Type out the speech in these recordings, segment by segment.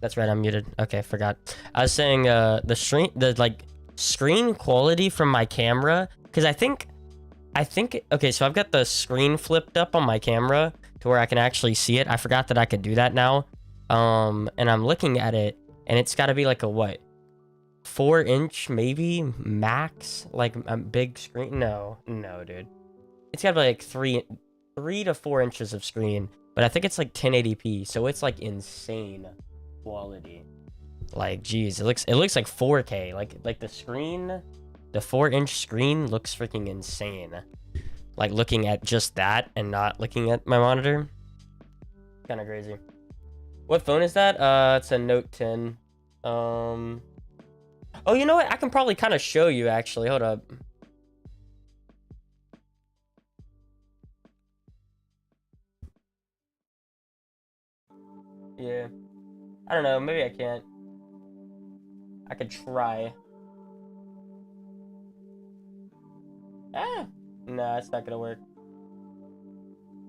That's right, I'm muted. Okay, forgot. I was saying the screen quality from my camera, because I think okay, so I've got the screen flipped up on my camera to where I can actually see it. I forgot that I could do that now. And I'm looking at it, and it's got to be like a what? 4-inch maybe max, like a big screen. No, dude. It's got to be like 3 to 4 inches of screen, but I think it's like 1080p, so it's like insane quality. Like, geez, it looks like 4K. Like the screen, the 4-inch screen looks freaking insane. Like looking at just that and not looking at my monitor, kind of crazy. What phone is that? It's a Note 10. Oh, you know what? I can probably kind of show you actually. Hold up. Yeah. I don't know. Maybe I can't. I could try. Ah. Nah, it's not gonna work.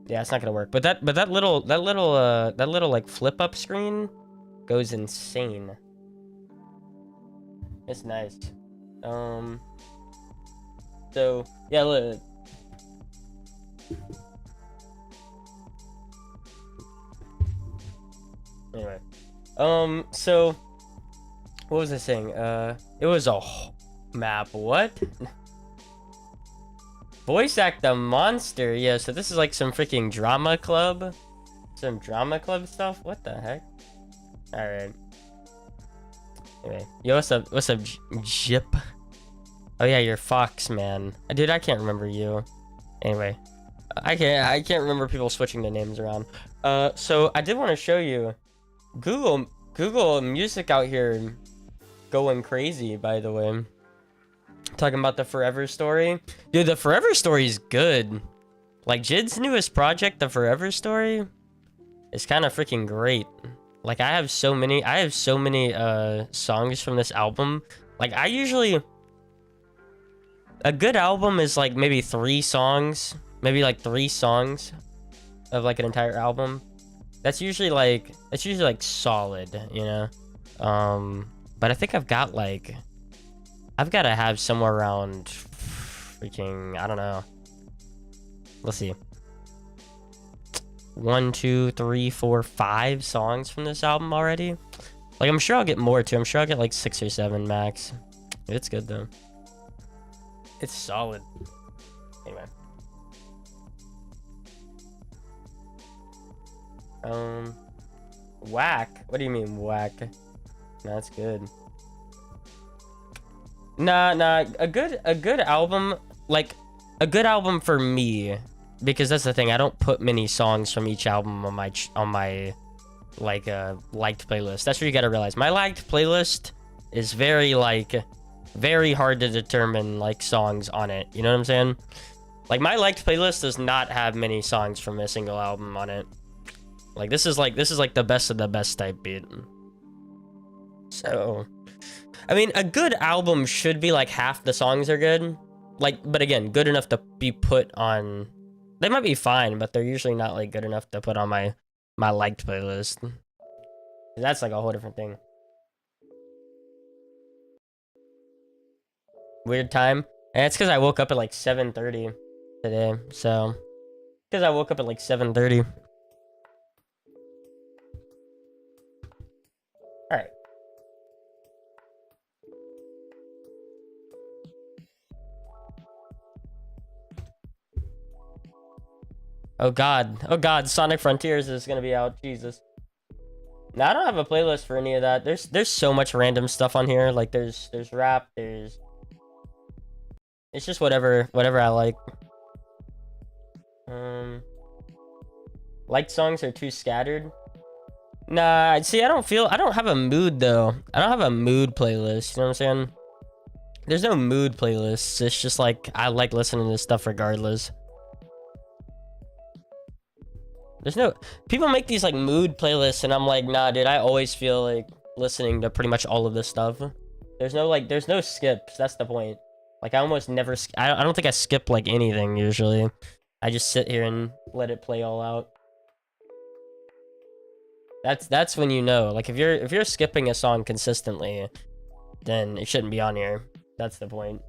Yeah, it's not gonna work. But that little like flip up screen goes insane. It's nice. So yeah, look. Anyway, so what was I saying? It was a map. What? Voice act the monster. Yeah, so this is like some freaking drama club. Some drama club stuff. What the heck? Alright. Anyway. Yo, what's up, Jip? Oh yeah, you're Fox, man. Dude, I can't remember you. Anyway. I can't remember people switching their names around. So I did want to show you Google Music out here going crazy, by the way. Talking about the Forever Story. Dude, the Forever Story is good. Like, Jid's newest project, the Forever Story, is kind of freaking great. Like, I have so many songs from this album. Like, a good album is like maybe 3 songs. Maybe like 3 songs of like an entire album. That's usually like solid, you know? But I think I've got to have somewhere around freaking, I don't know. Let's see. 1, 2, 3, 4, 5 songs from this album already. Like, I'm sure I'll get more too. I'm sure I'll get like 6 or 7 max. It's good though. It's solid. Anyway. Whack? What do you mean whack? Nah, that's good. Nah. A good album, like a good album for me, because that's the thing. I don't put many songs from each album on my like liked playlist. That's what you gotta realize. My liked playlist is very hard to determine like songs on it. You know what I'm saying? Like, my liked playlist does not have many songs from a single album on it. Like, this is like the best of the best type beat. So, I mean, a good album should be like half the songs are good. Like, but again, good enough to be put on. They might be fine, but they're usually not like good enough to put on my liked playlist. That's like a whole different thing. Weird time. And it's because I woke up at like 7:30 today. So, because I woke up at like 7:30. All right. Oh God, Sonic Frontiers is gonna be out. Jesus. Now I don't have a playlist for any of that. There's so much random stuff on here. Like there's rap, it's just whatever I like. Liked songs are too scattered. Nah, see, I don't have a mood though. I don't have a mood playlist. You know what I'm saying? There's no mood playlists. It's just like I like listening to stuff regardless. There's no people make these like mood playlists, and I'm like, nah, dude. I always feel like listening to pretty much all of this stuff. There's no skips. That's the point. Like I almost never. I don't think I skip like anything usually. I just sit here and let it play all out. That's when you know. Like if you're skipping a song consistently, then it shouldn't be on here. That's the point.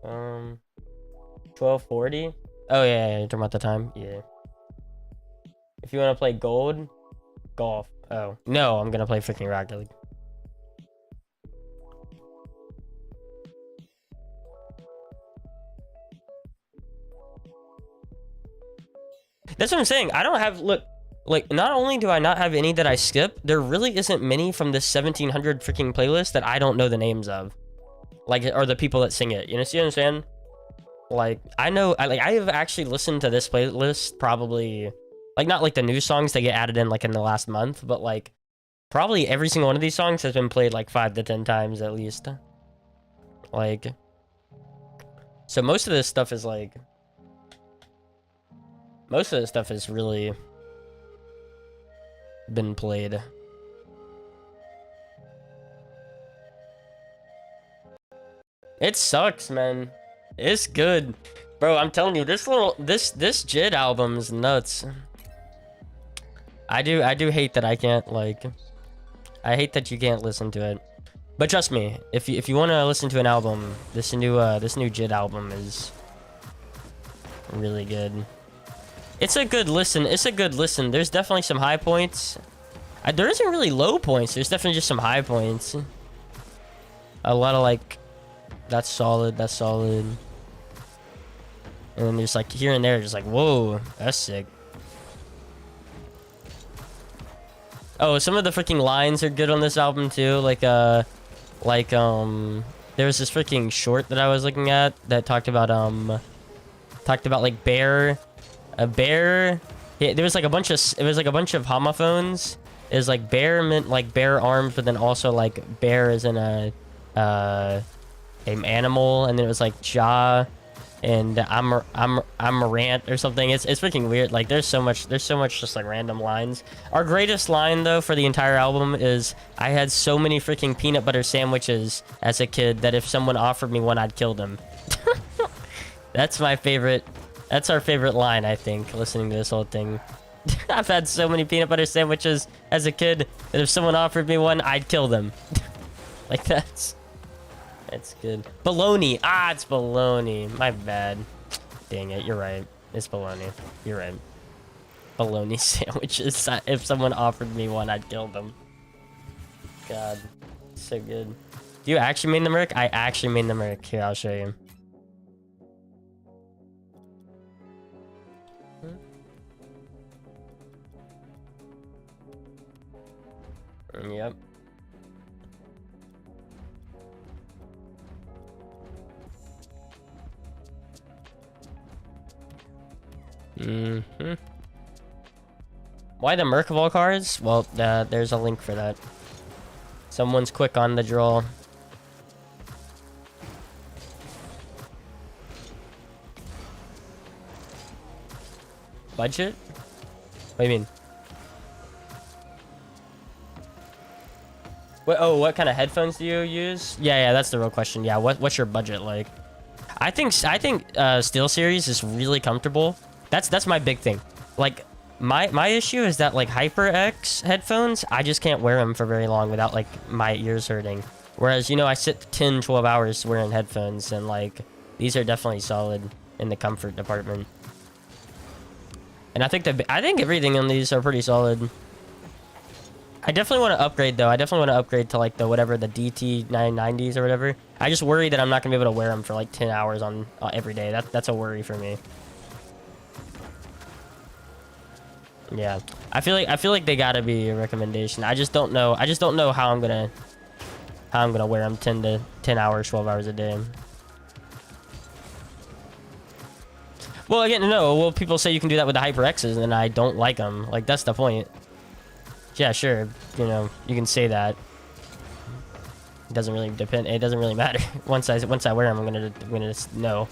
12:40. Oh yeah, you're talking about the time. Yeah. If you want to play gold, golf. Oh no, I'm gonna play freaking Rocket League. That's what I'm saying. I don't have like not only do I not have any that I skip, there really isn't many from this 1700 freaking playlist that I don't know the names of, like, or the people that sing it. You know, see what I'm saying? Like I have actually listened to this playlist probably, like not like the new songs that get added in like in the last month, but like probably every single one of these songs has been played like 5 to 10 times at least. Like, so most of this stuff is like. Most of this stuff has really been played. It sucks, man. It's good. Bro, I'm telling you, this JID album is nuts. I do hate that I can't, like, I hate that you can't listen to it. But trust me, if you want to listen to an album, this new JID album is really good. It's a good listen. It's a good listen. There's definitely some high points. There isn't really low points. There's definitely just some high points. A lot of like, that's solid. That's solid. And then there's like here and there, just like, whoa, that's sick. Oh, some of the freaking lines are good on this album too. Like there was this freaking short that I was looking at that talked about like bear. A bear. Yeah, there was like a bunch of homophones. It was like bear meant like bear arms, but then also like bear is in a animal, and then it was like jaw and I'm a rant or something. It's freaking weird. Like there's so much just like random lines. Our greatest line though for the entire album is, I had so many freaking peanut butter sandwiches as a kid that if someone offered me one, I'd kill them. That's my favorite. That's our favorite line, I think, listening to this whole thing. I've had so many peanut butter sandwiches as a kid that if someone offered me one, I'd kill them. Like, that's good. Bologna. Ah, it's bologna. My bad. Dang it, you're right. It's bologna. You're right. Bologna sandwiches. If someone offered me one, I'd kill them. God, so good. Do you actually mean the Merc? I actually mean the Merc. Here, I'll show you. Yep. Why the Merc of all cards? Well, there's a link for that. Someone's quick on the draw. Budget? What do you mean? What kind of headphones do you use? Yeah, that's the real question. Yeah, what's your budget like? I think SteelSeries is really comfortable. That's my big thing. Like my issue is that like HyperX headphones, I just can't wear them for very long without like my ears hurting. Whereas, you know, I sit 10-12 hours wearing headphones, and like these are definitely solid in the comfort department. And I think everything on these are pretty solid. I definitely want to upgrade though. I definitely want to upgrade to like the whatever the DT 990s or whatever. I just worry that I'm not gonna be able to wear them for like 10 hours on every day. That's a worry for me. Yeah, I feel like they gotta be a recommendation. I just don't know. I just don't know how I'm gonna wear them 10 hours, 12 hours a day. Well, again, no. Well, people say you can do that with the HyperXs, and I don't like them. Like that's the point. Yeah, sure. You know, you can say that. It doesn't really depend. It doesn't really matter. Once I wear them, I'm gonna just know.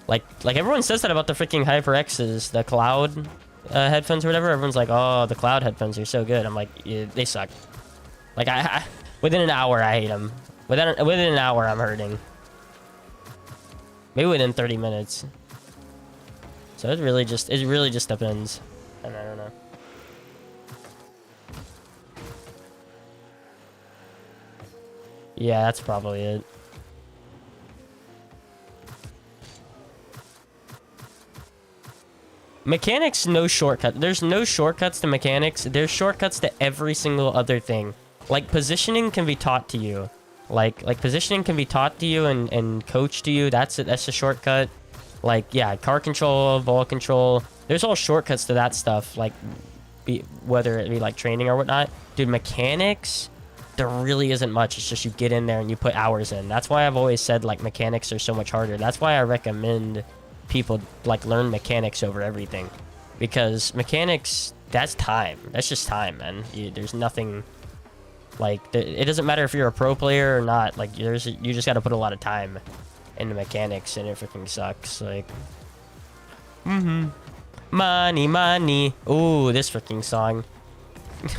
Like everyone says that about the freaking HyperXs, the cloud headphones or whatever. Everyone's like, oh, the cloud headphones are so good. I'm like, yeah, they suck. Like I within an hour, I hate them. Within an hour, I'm hurting. Maybe within 30 minutes. So it really just depends. And I don't know. Yeah, that's probably it. Mechanics, no shortcut. There's no shortcuts to mechanics. There's shortcuts to every single other thing. Like positioning can be taught to you. Like positioning can be taught to you and coached to you. That's a shortcut. Like yeah, car control, ball control. There's all shortcuts to that stuff. Like whether it be like training or whatnot. Dude, mechanics, there really isn't much. It's just you get in there and you put hours in. That's why I've always said like mechanics are so much harder. That's why I recommend people like learn mechanics over everything, because mechanics, that's time. That's just time, man. There's nothing like it doesn't matter if you're a pro player or not. Like you just got to put a lot of time into mechanics, and it freaking sucks. Like money. Ooh, this freaking song. This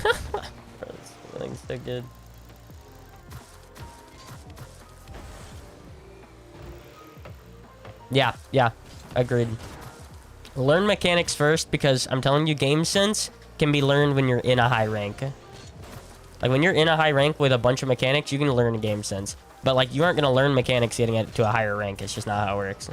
thing's so good. Yeah, agreed. Learn mechanics first, because I'm telling you, game sense can be learned when you're in a high rank. Like when you're in a high rank with a bunch of mechanics, you can learn game sense. But like you aren't gonna learn mechanics getting it to a higher rank. It's just not how it works.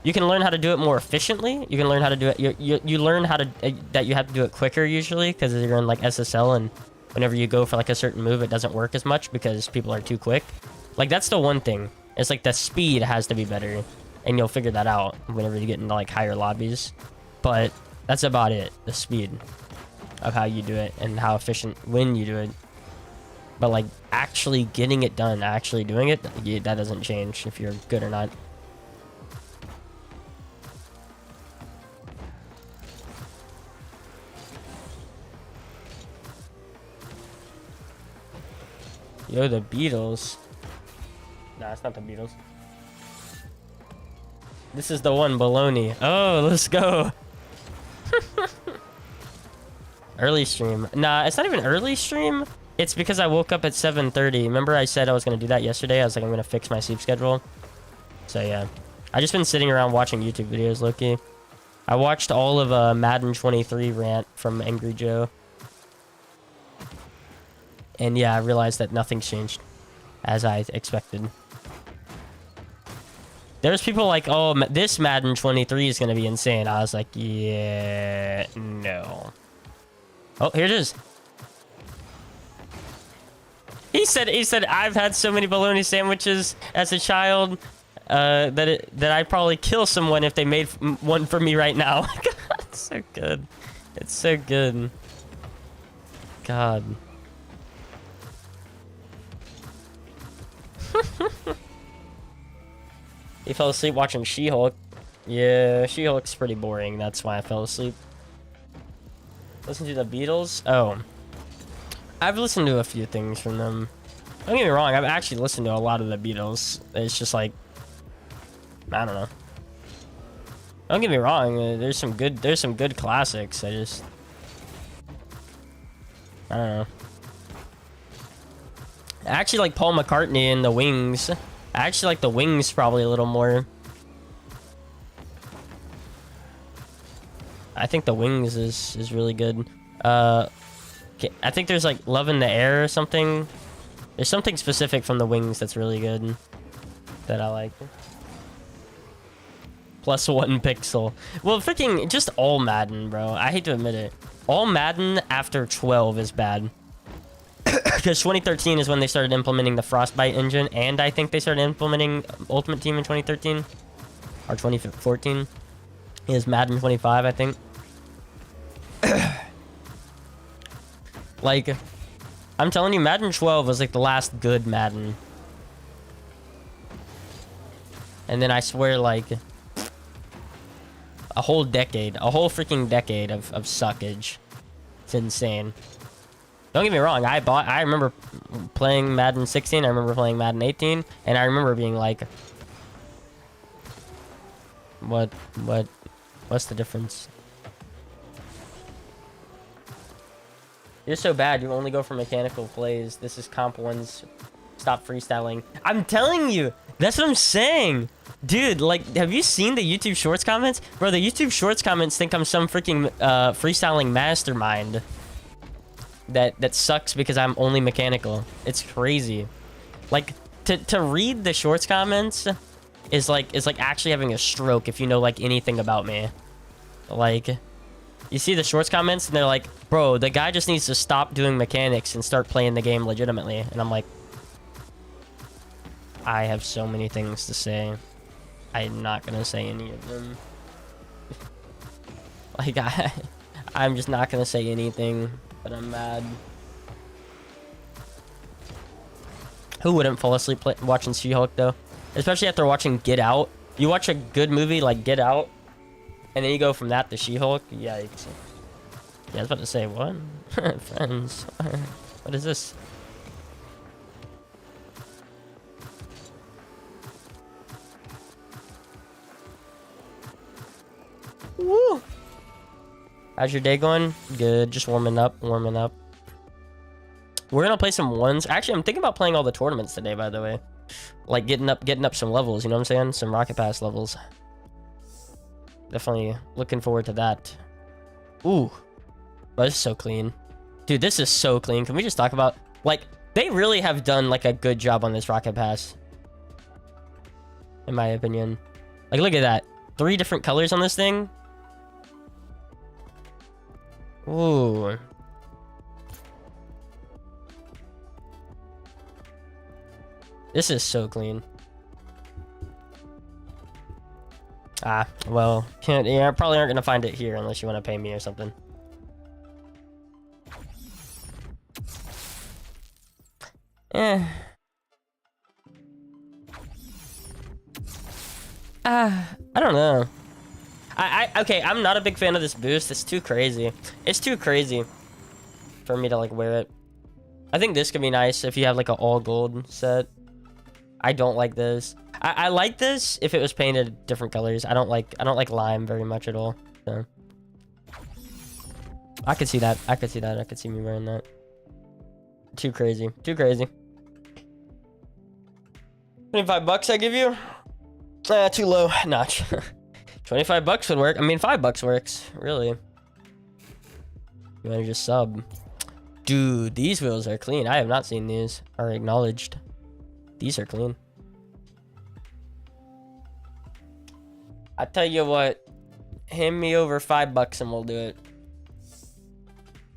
You can learn how to do it more efficiently. You can learn how to do it. You learn how to that you have to do it quicker usually, because you're in like SSL, and whenever you go for like a certain move, it doesn't work as much because people are too quick. Like that's the one thing. It's like the speed has to be better, and you'll figure that out whenever you get into like higher lobbies. But that's about it. The speed of how you do it and how efficient when you do it. But like actually getting it done, actually doing it, that doesn't change if you're good or not. Yo, the Beatles. Nah, it's not the Beatles. This is the one, baloney. Oh, let's go. Early stream. Nah, it's not even early stream. It's because I woke up at 7:30. Remember I said I was going to do that yesterday? I was like, I'm going to fix my sleep schedule. So yeah. I just been sitting around watching YouTube videos, low-key. I watched all of Madden 23 rant from Angry Joe. And yeah, I realized that nothing's changed as I expected. There's people like, oh, this Madden 23 is going to be insane. I was like, yeah, no. Oh, here it is. He said, I've had so many bologna sandwiches as a child that I'd probably kill someone if they made one for me right now. God, it's so good. It's so good. God. He fell asleep watching She-Hulk. Yeah, She-Hulk's pretty boring. That's why I fell asleep. Listen to the Beatles? Oh. I've listened to a few things from them. Don't get me wrong, I've actually listened to a lot of the Beatles. It's just like, I don't know. Don't get me wrong, there's some good classics. I don't know. I actually like Paul McCartney and the Wings. I actually like the Wings probably a little more. I think the Wings is really good. I think there's like Love in the Air or something. There's something specific from the Wings that's really good that I like. +1 pixel. Well, freaking just all Madden, bro. I hate to admit it. All Madden after 12 is bad. Because 2013 is when they started implementing the Frostbite engine, and I think they started implementing Ultimate Team in 2013 or 2014. It is Madden 25, I think. Like, I'm telling you, Madden 12 was like the last good Madden. And then I swear, like, a whole freaking decade of suckage. It's insane. Don't get me wrong, I remember playing Madden 16, I remember playing Madden 18, and I remember being like, what's the difference? You're so bad, you only go for mechanical plays. This is comp ones. Stop freestyling. I'm telling you, that's what I'm saying. Dude, like, have you seen the YouTube Shorts comments? Bro, the YouTube Shorts comments think I'm some freaking freestyling mastermind. That sucks because I'm only mechanical. It's crazy. Like, to read the Shorts comments is like actually having a stroke if you know like anything about me. Like, you see the Shorts comments and they're like, bro, the guy just needs to stop doing mechanics and start playing the game legitimately. And I'm like, I have so many things to say. I'm not gonna say any of them. Like, I'm just not gonna say anything, but I'm mad. Who wouldn't fall asleep watching She-Hulk though? Especially after watching Get Out. You watch a good movie like Get Out, and then you go from that to She-Hulk. Yikes. Yeah, I was about to say, what? Friends. What is this? Woo! How's your day going? Good. Just warming up. We're gonna play some ones. Actually, I'm thinking about playing all the tournaments today, by the way. Like getting up some levels, you know what I'm saying? Some Rocket Pass levels. Definitely looking forward to that. Ooh. But this is so clean. Dude, this is so clean. Can we just talk about, like, they really have done like a good job on this Rocket Pass. In my opinion. Like, look at that. 3 different colors on this thing. Ooh. This is so clean. Ah, well, yeah, probably aren't gonna find it here unless you want to pay me or something. I don't know. Okay, I'm not a big fan of this boost. It's too crazy. It's too crazy for me to like wear it. I think this could be nice if you have like an all gold set. I don't like this. I like this if it was painted different colors. I don't like lime very much at all. So I could see that. I could see me wearing that. Too crazy. Too crazy. 25 bucks I give you? Too low. Notch. 25 bucks would work. I mean, $5 works, really. You wanna just sub? Dude, these wheels are clean. I have not seen these or acknowledged. These are clean. I tell you what, hand me over $5 and we'll do it.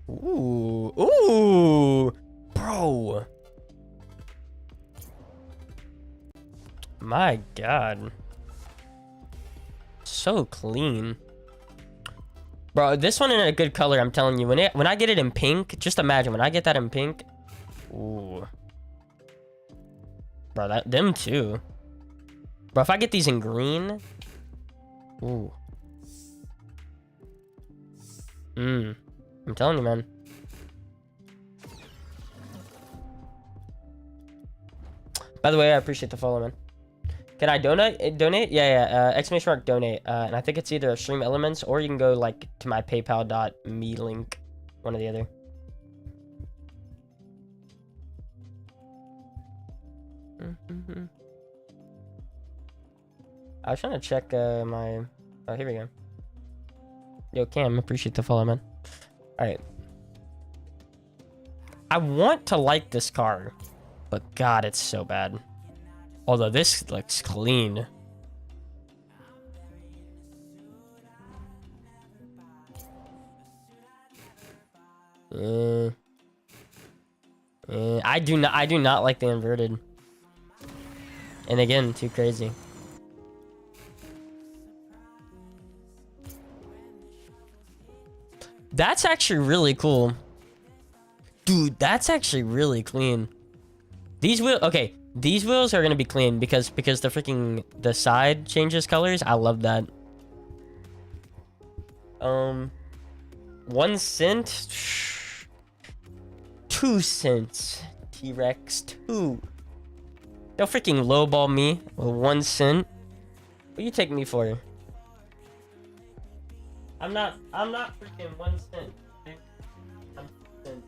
Ooh, ooh, bro. My God. So clean. Bro, this one in a good color, I'm telling you. When I get it in pink, just imagine when I get that in pink. Ooh. Bro, them too. Bro, if I get these in green. Ooh. I'm telling you, man. By the way, I appreciate the follow, man. Can I donate? Yeah. Exclamation mark donate. And I think it's either Stream Elements or you can go like to my PayPal.me link. One or the other. I was trying to check my... Oh, here we go. Yo, Cam, appreciate the follow, man. Alright. I want to like this car, but God, it's so bad. Although this looks clean. I do not like the inverted. And again, too crazy. That's actually really cool. Dude, that's actually really clean. These wheels, okay, these wheels are gonna be clean because the side changes colors. I love that. 1 cent, 2 cents. T-Rex 2. Don't freaking lowball me with 1 cent. What you take me for? I'm not freaking 1 cent. Okay? I'm cent.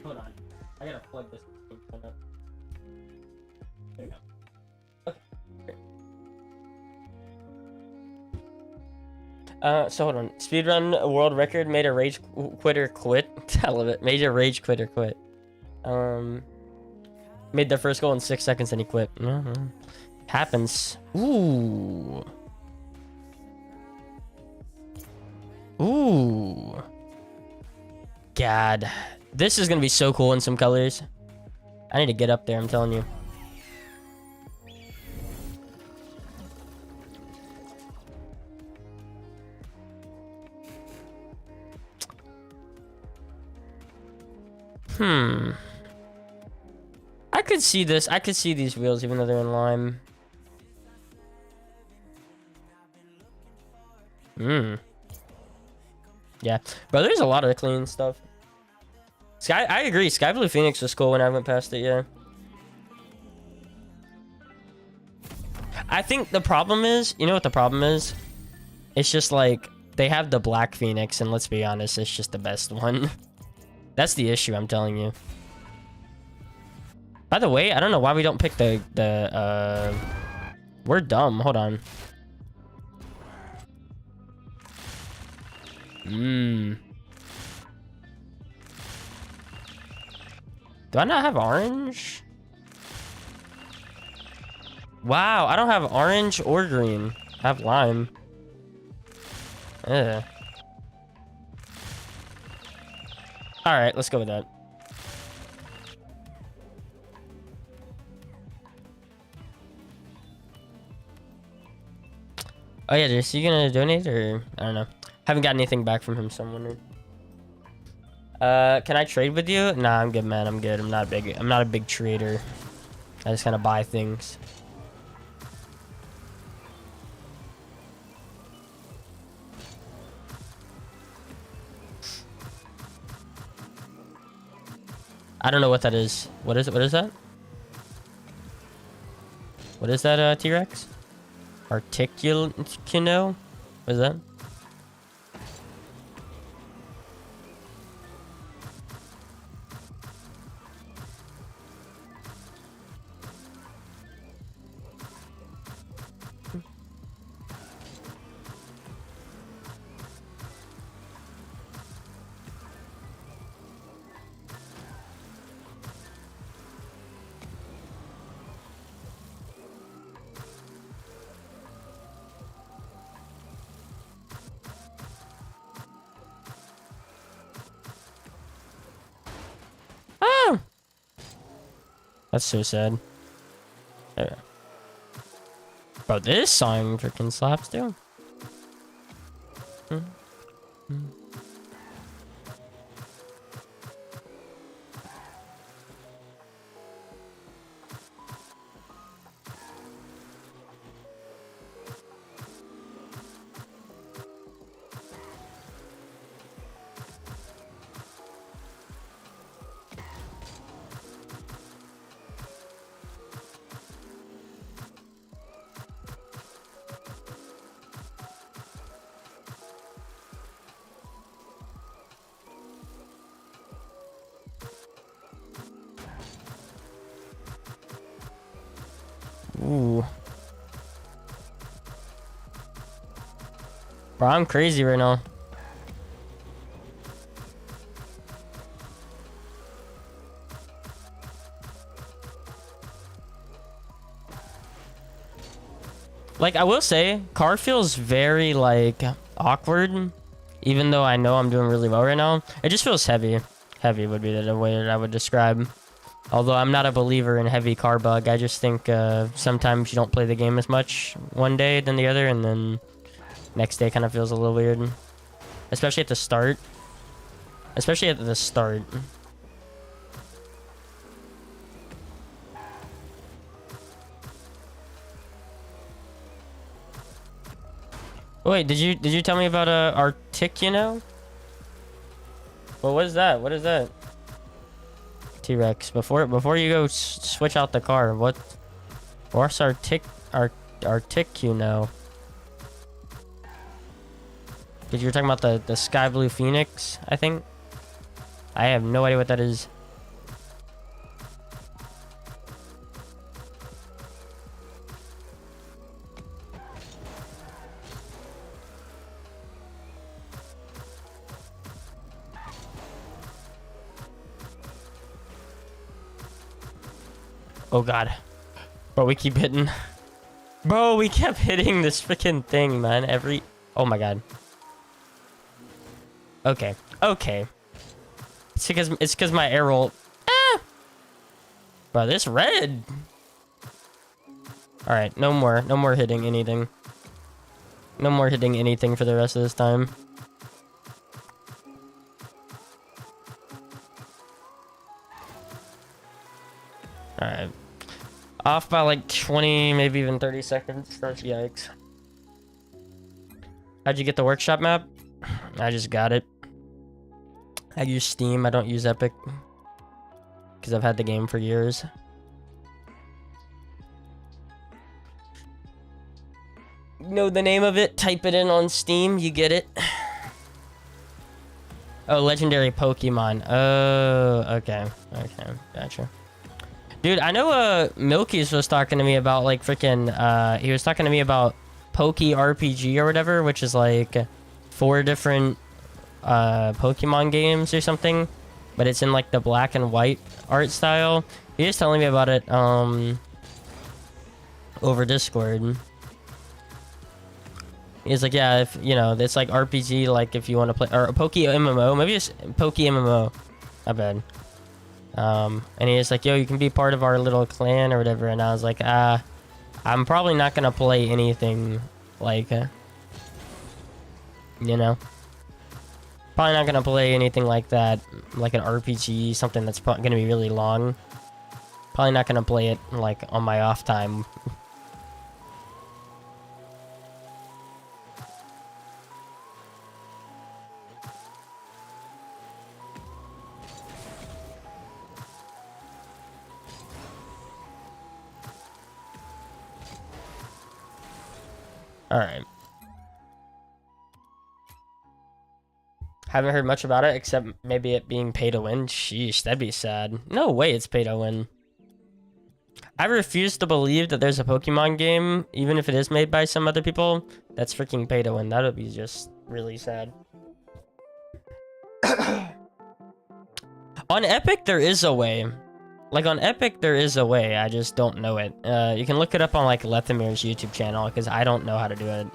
Hold on. I gotta plug this thing up. There you go. Okay. So hold on. Speedrun world record made a rage quitter quit. I love it. Made a rage quitter quit. Made their first goal in 6 seconds and he quit. Happens. Ooh. Ooh. God. This is gonna be so cool in some colors. I need to get up there, I'm telling you. I could see this. I could see these wheels even though they're in lime. Yeah. Bro, there's a lot of clean stuff. I agree. Sky Blue Phoenix was cool when I went past it, yeah. I think the problem is, you know what the problem is? It's just like, they have the Black Phoenix, and let's be honest, it's just the best one. That's the issue, I'm telling you. By the way, I don't know why we don't pick we're dumb. Hold on. Do I not have orange? Wow, I don't have orange or green. I have lime. Ugh. Alright, let's go with that. Oh yeah, is he gonna donate or I don't know. Haven't got anything back from him, so I'm wondering. Can I trade with you? Nah, I'm good, man. I'm good. I'm not a big trader. I just kind of buy things. I don't know what that is. What is it? What is that? What is that, T-Rex? Articulino? What is that? That's so sad. There. Bro, this song freaking slaps too. Ooh. Bro, I'm crazy right now. Like, I will say, car feels very, like, awkward. Even though I know I'm doing really well right now. It just feels heavy. Heavy would be the way that I would describe. Although I'm not a believer in heavy car bug. I just think sometimes you don't play the game as much one day than the other. And then next day kind of feels a little weird. Especially at the start. Especially at the start. Wait, did you tell me about Arctic, you know? Well, what is that? What is that? T-Rex. Before you go switch out the car, what's Arctic, you know? Did you were talking about the Sky Blue Phoenix, I think? I have no idea what that is. Oh god. Bro, we keep hitting. Bro, we kept hitting this freaking thing, man. Oh my god. Okay. Okay. It's because my air roll. Ah! Bro, this red. Alright, no more hitting anything. No more hitting anything for the rest of this time. Alright. Off by like 20, maybe even 30 seconds. That's yikes. How'd you get the workshop map? I just got it. I use Steam. I don't use Epic. Because I've had the game for years. Know the name of it? Type it in on Steam. You get it. Oh, legendary Pokemon. Oh, okay. Okay, gotcha. Dude, I know Milky's was talking to me about like freaking he was talking to me about Poke RPG or whatever, which is like 4 different Pokemon games or something, but it's in like the black and white art style. He was telling me about it over Discord. He's like, yeah, if you know, it's like RPG, like if you want to play or a Poke MMO, maybe it's Poke MMO. Not bad. And he's like, yo, you can be part of our little clan or whatever. And I was like, I'm probably not gonna play anything like, you know, probably not gonna play anything like that, like an RPG, something that's gonna be really long. Probably not gonna play it like on my off time. Alright. Haven't heard much about it, except maybe it being pay to win. Sheesh, that'd be sad. No way it's pay to win. I refuse to believe that there's a Pokemon game, even if it is made by some other people, that's freaking pay to win. That would be just really sad. On Epic, there is a way. Like, on Epic, there is a way. I just don't know it. You can look it up on, like, Lethamir's YouTube channel, because I don't know how to do it.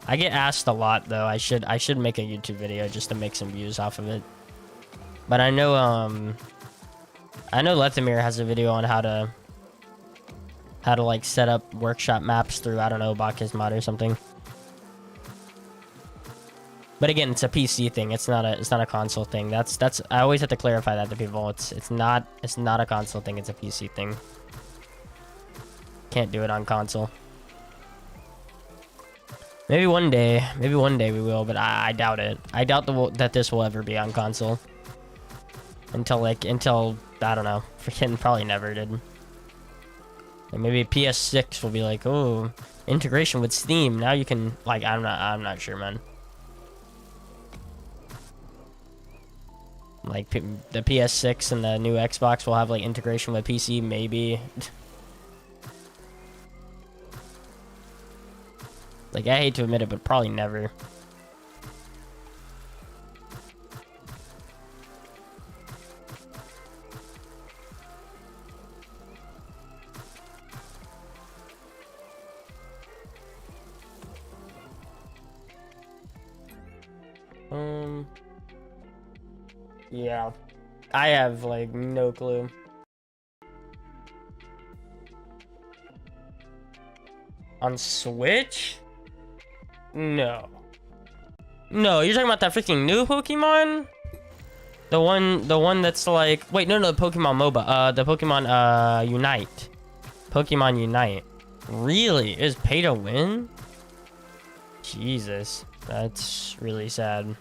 I get asked a lot, though. I should make a YouTube video just to make some views off of it. But I know Lethamir has a video on how to, like, set up workshop maps through, I don't know, Bacchus mod or something. But again, it's a PC thing. It's not a console thing. That's I always have to clarify that to people. It's not a console thing. It's a PC thing. Can't do it on console. Maybe one day we will, but I doubt it. I doubt that this will ever be on console. Until I don't know, freaking probably never did. And maybe PS6 will be like, oh, integration with Steam. Now you can, like, I'm not sure, man. Like, the PS6 and the new Xbox will have, like, integration with PC, maybe. Like, I hate to admit it, but probably never. Yeah. I have, like, no clue. On Switch? No. No, you're talking about that freaking new Pokemon? The one that's like... Wait, no, the Pokemon MOBA. The Pokemon, Unite. Pokemon Unite. Really? Is pay to win? Jesus. That's really sad.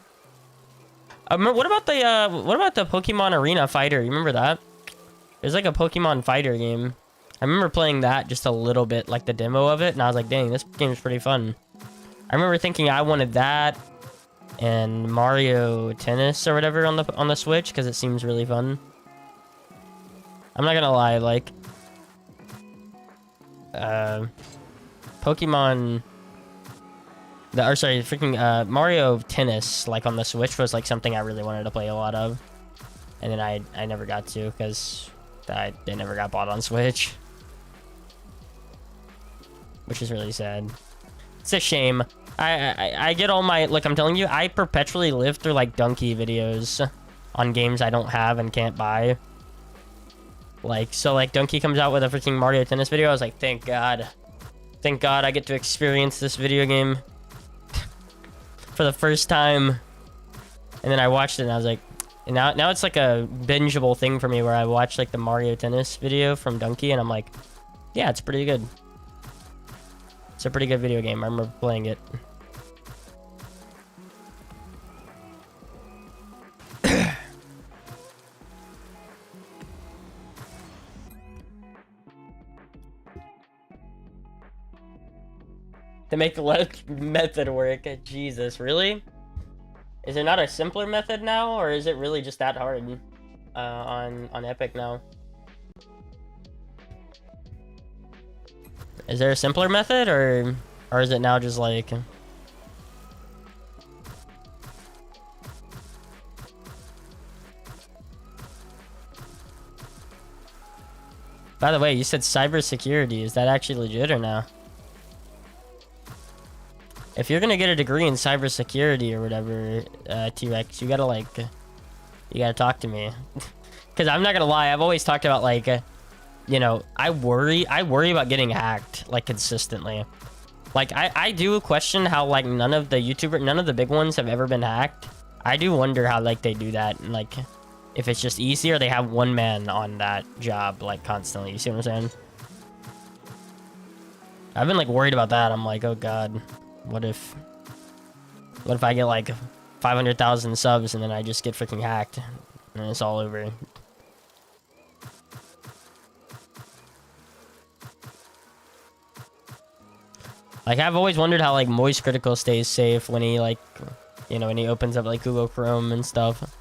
What about the Pokemon Arena Fighter? You remember that? There's like a Pokemon Fighter game. I remember playing that just a little bit, like the demo of it, and I was like, dang, this game's pretty fun. I remember thinking I wanted that and Mario Tennis or whatever on the Switch because it seems really fun. I'm not gonna lie, like Pokemon freaking Mario Tennis like on the Switch was like something I really wanted to play a lot of, and then I never got to because they never got bought on Switch, which is really sad. It's a shame. I get all my, like I'm telling you, I perpetually live through like Donkey videos on games I don't have and can't buy. Like, so like Donkey comes out with a freaking Mario Tennis video, I was like, thank God I get to experience this video game for the first time. And then I watched it and I was like, and now it's like a bingeable thing for me where I watch like the Mario Tennis video from Donkey and I'm like, yeah, it's pretty good. It's a pretty good video game. I remember playing it. To make the left method work. Jesus, really? Is there not a simpler method now, or is it really just that hard on Epic now? Is there a simpler method, or is it now just like... By the way, you said cybersecurity. Is that actually legit or no? If you're gonna get a degree in cybersecurity or whatever, T-Rex, you gotta talk to me. Because I'm not gonna lie, I've always talked about like, you know, I worry about getting hacked like consistently. Like I do question how like none of the big ones have ever been hacked. I do wonder how like they do that, and like if it's just easy or they have one man on that job like constantly. You see what I'm saying? I've been like worried about that. I'm like, oh God. What if I get like 500,000 subs and then I just get freaking hacked and it's all over? Like I've always wondered how like Moist Critical stays safe when he like, you know, when he opens up like Google Chrome and stuff.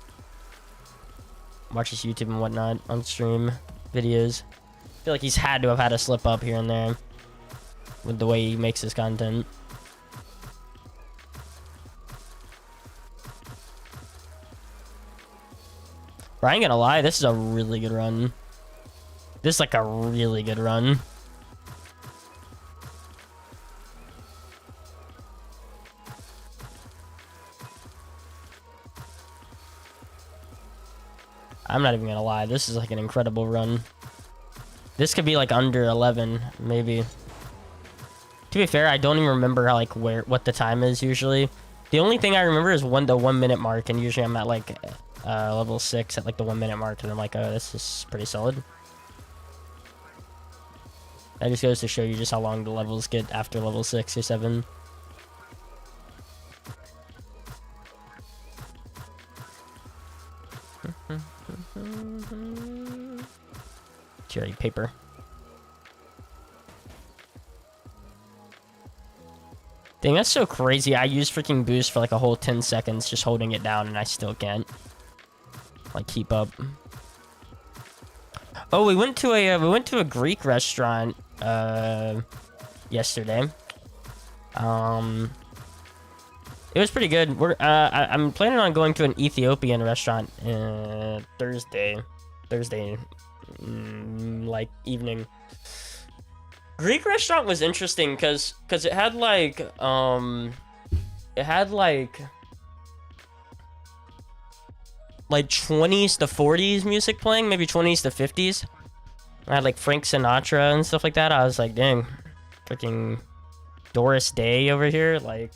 Watches YouTube and whatnot on stream videos. I feel like he's had to have had a slip up here and there with the way he makes his content. But I ain't gonna lie, this is a really good run. This is like a really good run. I'm not even gonna lie, this is like an incredible run. This could be like under 11, maybe. To be fair, I don't even remember how, like what the time is usually. The only thing I remember is the 1 minute mark, and usually I'm at like level 6 at like the 1 minute mark, and I'm like, oh, this is pretty solid. That just goes to show you just how long the levels get after level 6 or 7. Cherry paper. Dang, that's so crazy. I use freaking boost for like a whole 10 seconds just holding it down and I still can't like keep up. Oh, we went to a Greek restaurant yesterday. It was pretty good. I'm planning on going to an Ethiopian restaurant Thursday like evening. Greek restaurant was interesting because it had like like 20s to 40s music playing, maybe 20s to 50s. I had like Frank Sinatra and stuff like that. I was like, dang, freaking Doris Day over here. Like,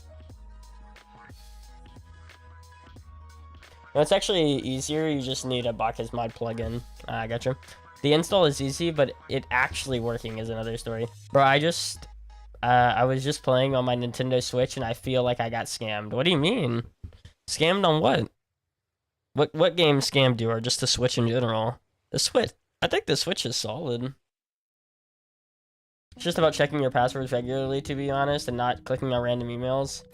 no, it's actually easier. You just need a Bacchus mod plugin. I gotcha. The install is easy, but it actually working is another story. Bro, I was just playing on my Nintendo Switch and I feel like I got scammed. What do you mean? Scammed on what? What game scammed you, or just the Switch in general? The Switch. I think the Switch is solid. It's just about checking your passwords regularly, to be honest, and not clicking on random emails.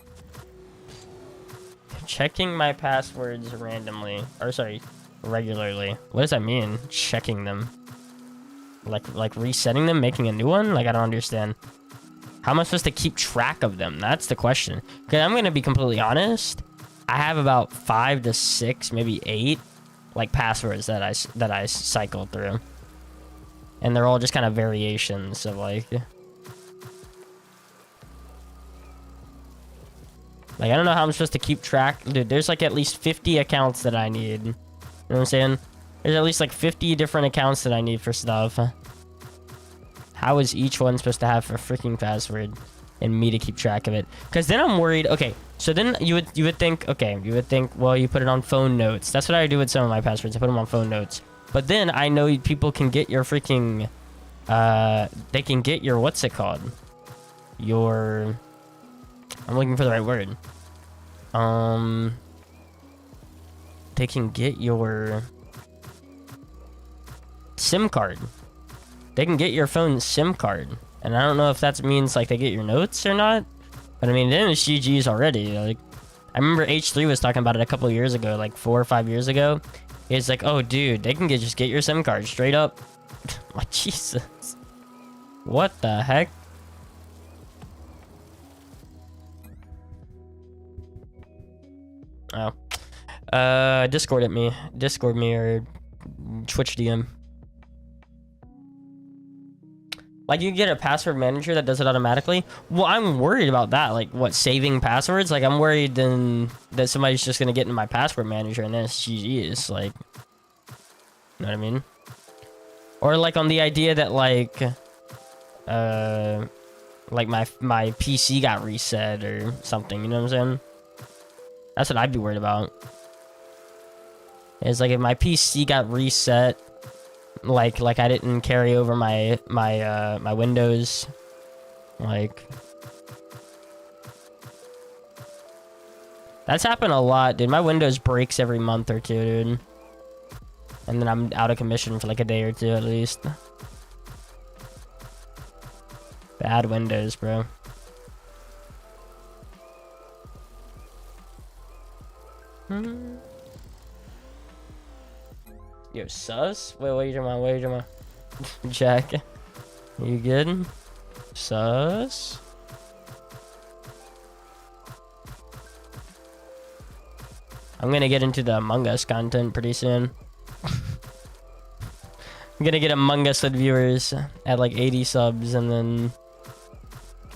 Checking my passwords randomly. Or, sorry, regularly. What does that mean? Checking them. Like resetting them, making a new one? Like, I don't understand. How am I supposed to keep track of them? That's the question. Okay, I'm gonna be completely honest. I have about 5 to 6, maybe 8, like passwords that I cycle through, and they're all just kind of variations of like I don't know how I'm supposed to keep track. Dude, there's like at least 50 accounts that I need. You know what I'm saying? There's at least like 50 different accounts that I need for stuff. How is each one supposed to have a freaking password and me to keep track of it? Because then I'm worried. Okay, so then you would think, okay, you would think, well, you put it on phone notes. That's what I do with some of my passwords. I put them on phone notes. But then I know people can get your freaking, they can get your, what's it called? Your, I'm looking for the right word. They can get your SIM card. They can get your phone SIM card. And I don't know if that means like they get your notes or not. But I mean, then it's GG's already. Like, I remember H3 was talking about it a couple of years ago, like 4 or 5 years ago. It's like, oh, dude, they can just get your SIM card straight up. Like, Jesus. What the heck? Oh. Discord at me. Discord me or Twitch DM. Like, you get a password manager that does it automatically. Well, I'm worried about that. Like, what, saving passwords? Like, I'm worried then that somebody's just gonna get in my password manager and then it's GG's. Like, you know what I mean? Or like on the idea that like my PC got reset or something. You know what I'm saying? That's what I'd be worried about. It's like if my PC got reset. Like I didn't carry over my Windows, like that's happened a lot, dude. My Windows breaks every month or two, dude, and then I'm out of commission for like a day or two at least. Bad Windows, bro. Yo, sus? Wait, what are you talking about? What are you talking about? Jack, you good? Sus? I'm gonna get into the Among Us content pretty soon. I'm gonna get Among Us with viewers at like 80 subs, and then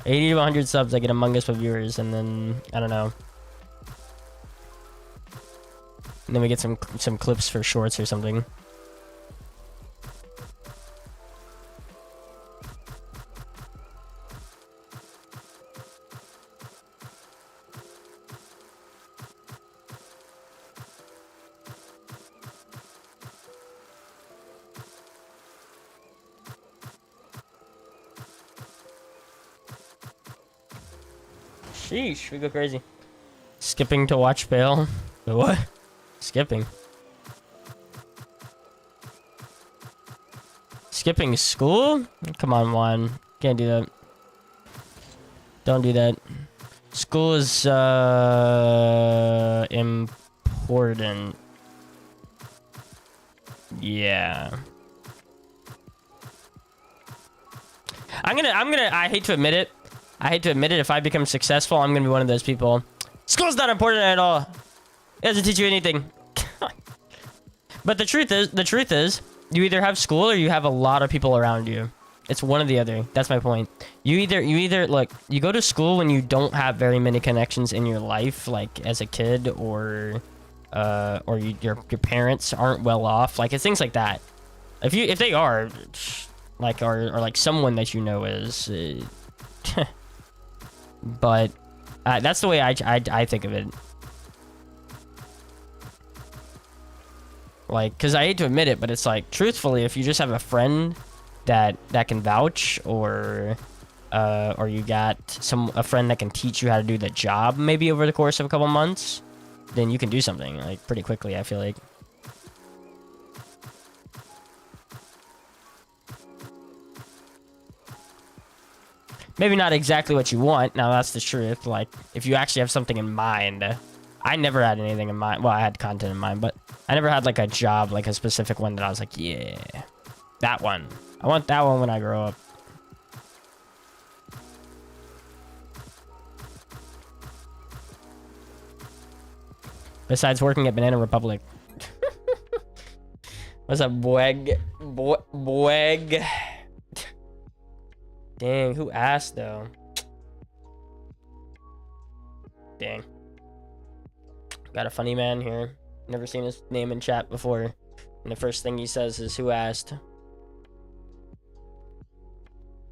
80 to 100 subs, I get Among Us with viewers, and then I don't know. And then we get some clips for shorts or something. Sheesh, we go crazy. Skipping to watch fail. The what? Skipping. Skipping school? Come on, Juan. Can't do that. Don't do that. School is important. Yeah. I hate to admit it. If I become successful, I'm gonna be one of those people. School's not important at all. It doesn't teach you anything. But the truth is, you either have school or you have a lot of people around you. It's one or the other. That's my point. You either look, you go to school when you don't have very many connections in your life, like as a kid or or your parents aren't well off. Like, it's things like that. If they are, like, or like someone that you know is, but that's the way I think of it. Like, cause I hate to admit it, but it's like, truthfully, if you just have a friend that can vouch, or you got a friend that can teach you how to do the job, maybe over the course of a couple months, then you can do something like pretty quickly, I feel like. Maybe not exactly what you want. Now, that's the truth. Like, if you actually have something in mind. I never had anything in mind. Well, I had content in mind, but I never had, like, a job, like, a specific one that I was like, yeah, that one. I want that one when I grow up. Besides working at Banana Republic. What's up, Boeg? Boeg. Dang, who asked, though? Dang. Got a funny man here. Never seen his name in chat before. And the first thing he says is, who asked?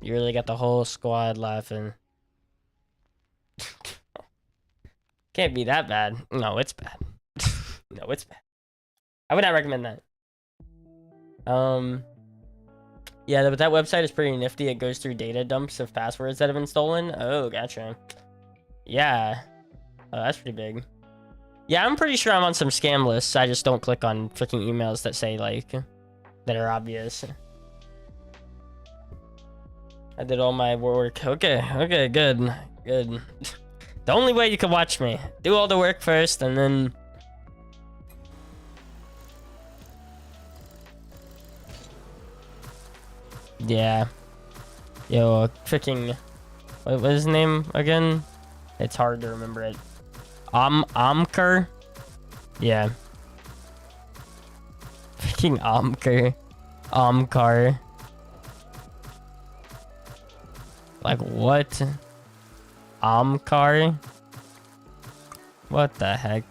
You really got the whole squad laughing. Can't be that bad. No, it's bad. No, it's bad. I would not recommend that. Yeah, but that website is pretty nifty. It goes through data dumps of passwords that have been stolen. Oh, gotcha. Yeah. Oh, that's pretty big. Yeah, I'm pretty sure I'm on some scam lists. I just don't click on freaking emails that say, like, that are obvious. I did all my work. Okay, good. Good. The only way you can watch me. Do all the work first, and then... Yeah. Yo, freaking... What was his name again? It's hard to remember it. Amker? Yeah. Freaking Amker. Amkar. Like, what? Amkar? What the heck?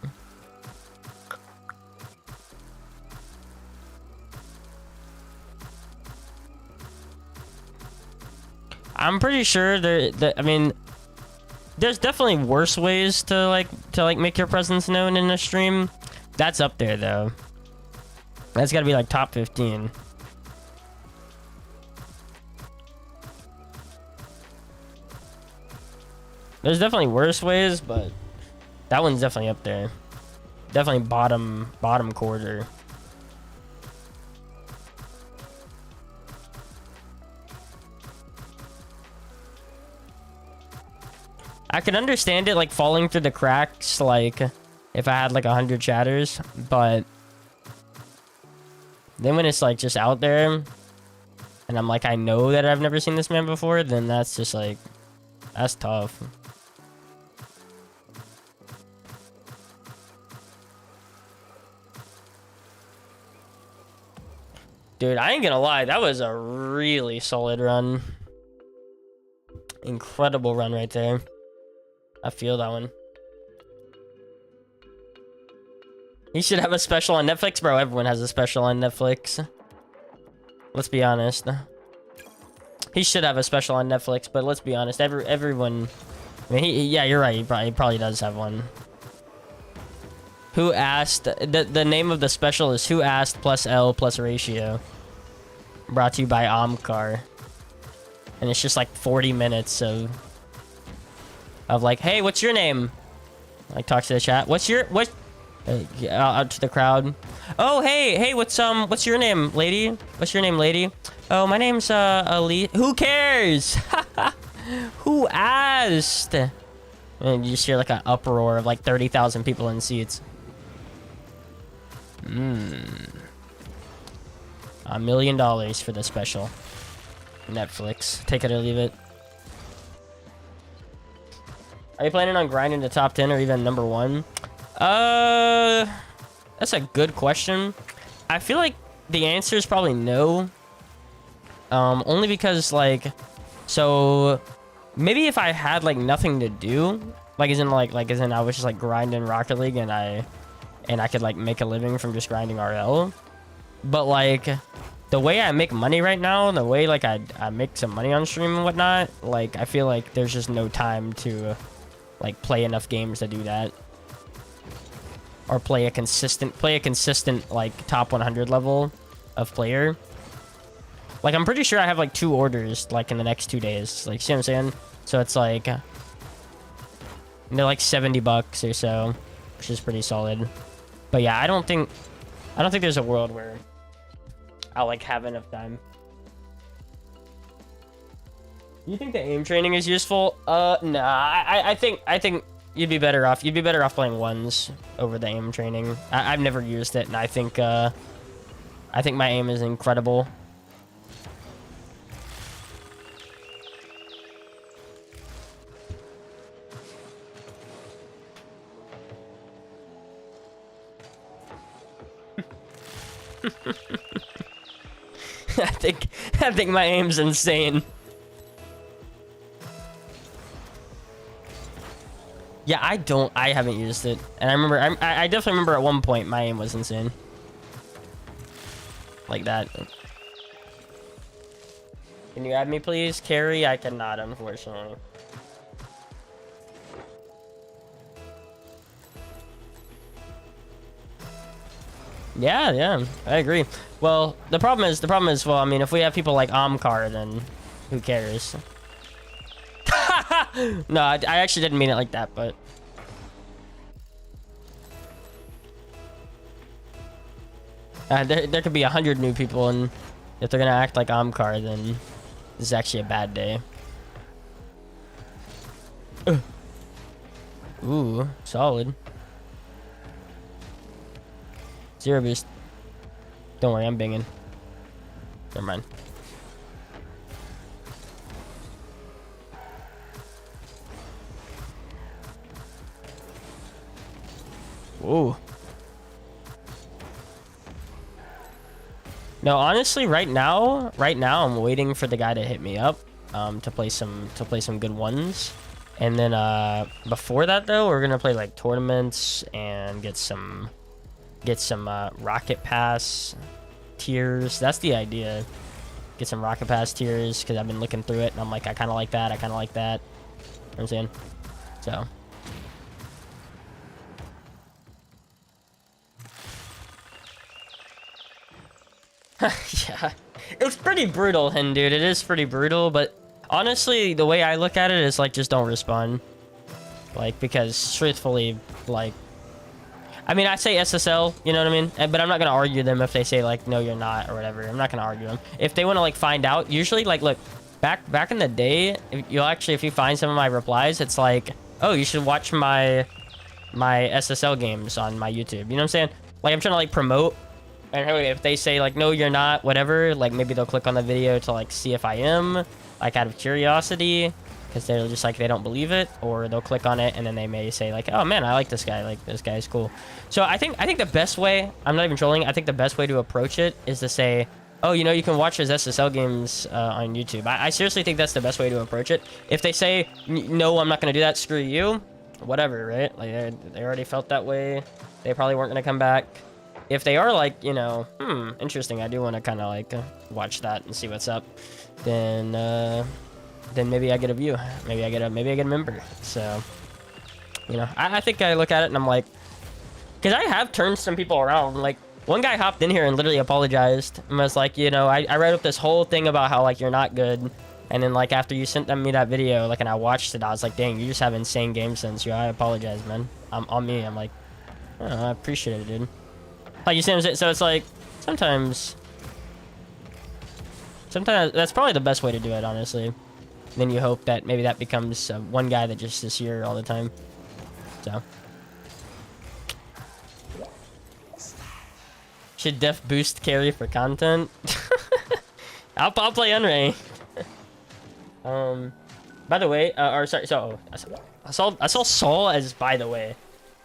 I'm pretty sure I mean, there's definitely worse ways to make your presence known in a stream. That's up there though. That's gotta be like top 15. There's definitely worse ways, but that one's definitely up there. Definitely bottom quarter. I can understand it, like, falling through the cracks, like, if I had, like, 100 chatters, but then when it's, like, just out there, and I'm like, I know that I've never seen this man before, then that's just, like, that's tough. Dude, I ain't gonna lie, that was a really solid run. Incredible run right there. I feel that one. He should have a special on Netflix, bro. Everyone has a special on Netflix. Let's be honest. He should have a special on Netflix, but let's be honest. Everyone. I mean, yeah, you're right. He probably does have one. Who asked? The name of the special is Who Asked plus L plus Ratio. Brought to you by Amkar. And it's just like 40 minutes of like, hey, what's your name? Like, talk to the chat. Out to the crowd. Oh, hey, what's your name, lady? What's your name, lady? Oh, my name's Ali. Who cares? Who asked? And you just hear like an uproar of like 30,000 people in seats. $1 million for the special. Netflix. Take it or leave it. Are you planning on grinding the top 10 or even number 1? That's a good question. I feel like the answer is probably no. Only because, like, so maybe if I had like nothing to do, like as in I was just like grinding Rocket League and and I could like make a living from just grinding RL. But like the way I make money right now, the way like I make some money on stream and whatnot, like I feel like there's just no time to like play enough games to do that, or play a consistent like top 100 level of player. Like I'm pretty sure I have like 2 orders like in the next 2 days. Like, see what I'm saying? So it's like they're like $70 or so, which is pretty solid. But yeah, I don't think there's a world where I'll like have enough time. You think the aim training is useful? Nah. I think you'd be better off. You'd be better off playing ones over the aim training. I've never used it, and I think my aim is incredible. I think my aim's insane. Yeah, I haven't used it, and I definitely remember at one point my aim was insane. Like that. Can you add me, please? Carry? I cannot, unfortunately. Yeah, I agree. Well, the problem is, well, I mean, if we have people like Omkar, then who cares? No, I actually didn't mean it like that, but... there could be 100 new people, and if they're gonna act like Omkar, then this is actually a bad day. Ooh, solid. 0 boost. Don't worry, I'm binging. Never mind. Ooh. No, honestly, right now I'm waiting for the guy to hit me up to play some good ones. And then before that though, we're gonna play like tournaments and get some rocket pass tiers. That's the idea. Get some rocket pass tiers, because I've been looking through it and I'm like, I kind of like that. You know what I'm saying? So yeah, it's pretty brutal, dude. It is pretty brutal, but honestly, the way I look at it is like, just don't respond. Like, because truthfully, like, I mean, I say SSL, you know what I mean? But I'm not gonna argue them if they say like, no, you're not, or whatever. I'm not gonna argue them. If they want to like find out, usually like, look, back in the day, if you find some of my replies, it's like, oh, you should watch my SSL games on my YouTube. You know what I'm saying? Like, I'm trying to like promote. And if they say like, no, you're not, whatever, like maybe they'll click on the video to like see if I am, like out of curiosity, because they're just like, they don't believe it, or they'll click on it and then they may say like, oh man, I like this guy, like this guy's cool. So I think the best way, I'm not even trolling, I think the best way to approach it is to say, oh, you know, you can watch his SSL games on YouTube. I seriously think that's the best way to approach it. If they say, no, I'm not gonna do that, screw you, whatever, right? Like they already felt that way. They probably weren't gonna come back. If they are like, you know, interesting, I do want to kind of like watch that and see what's up, then maybe I get a view, maybe I get a member. So, you know, I think I look at it and I'm like, because I have turned some people around. Like, one guy hopped in here and literally apologized and was like, you know, I wrote up this whole thing about how like you're not good, and then like after you sent me that video, like, and I watched it, I was like, dang, you just have insane game sense. I apologize, man. On me. I'm like, oh, I appreciate it, dude. Like, you see what I'm saying? So it's like, sometimes that's probably the best way to do it, honestly. Then you hope that maybe that becomes one guy that just is here all the time. So. Should def boost carry for content? I'll play unranked. By the way, or sorry, so I saw Saul as by the way.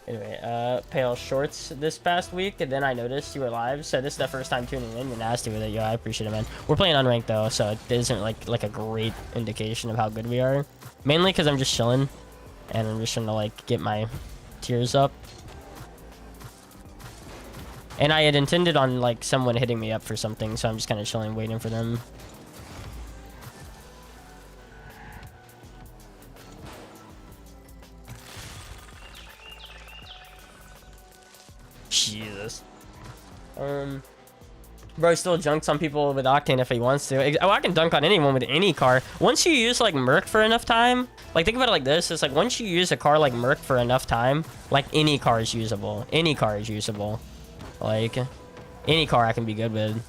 Anyway, Pale Shorts this past week, and then I noticed you were live, so this is the first time tuning in. You're nasty with it, yo. I appreciate it, man. We're playing unranked though, so it isn't like a great indication of how good we are. Mainly because I'm just chilling, and I'm just trying to like get my tiers up. And I had intended on like someone hitting me up for something, so I'm just kind of chilling, waiting for them. Jesus. Bro still junks on people with Octane if he wants to. Oh, I can dunk on anyone with any car. Once you use like Merc for enough time, like think about it like this. It's like once you use a car like Merc for enough time, like any car is usable. Any car is usable. Like any car I can be good with.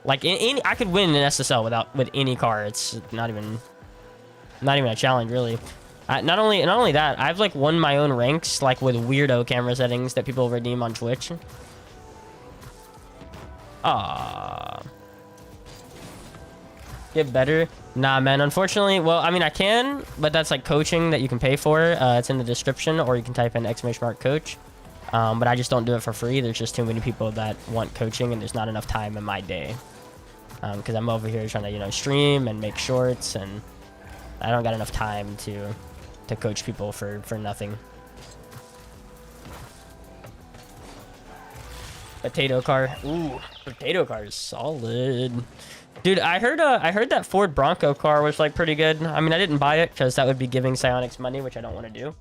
Like I could win an SSL with any car. It's not even a challenge really. Not only that, I've like won my own ranks like with weirdo camera settings that people redeem on Twitch. Get better? Nah, man, unfortunately. Well, I mean, I can, but that's like coaching that you can pay for. It's in the description, or you can type in !coach. But I just don't do it for free. There's just too many people that want coaching, and there's not enough time in my day. Because I'm over here trying to, you know, stream and make shorts, and I don't got enough time to coach people for nothing. Potato car. Ooh, potato car is solid. Dude, I heard that Ford Bronco car was like pretty good. I mean, I didn't buy it because that would be giving Psyonix money, which I don't want to do.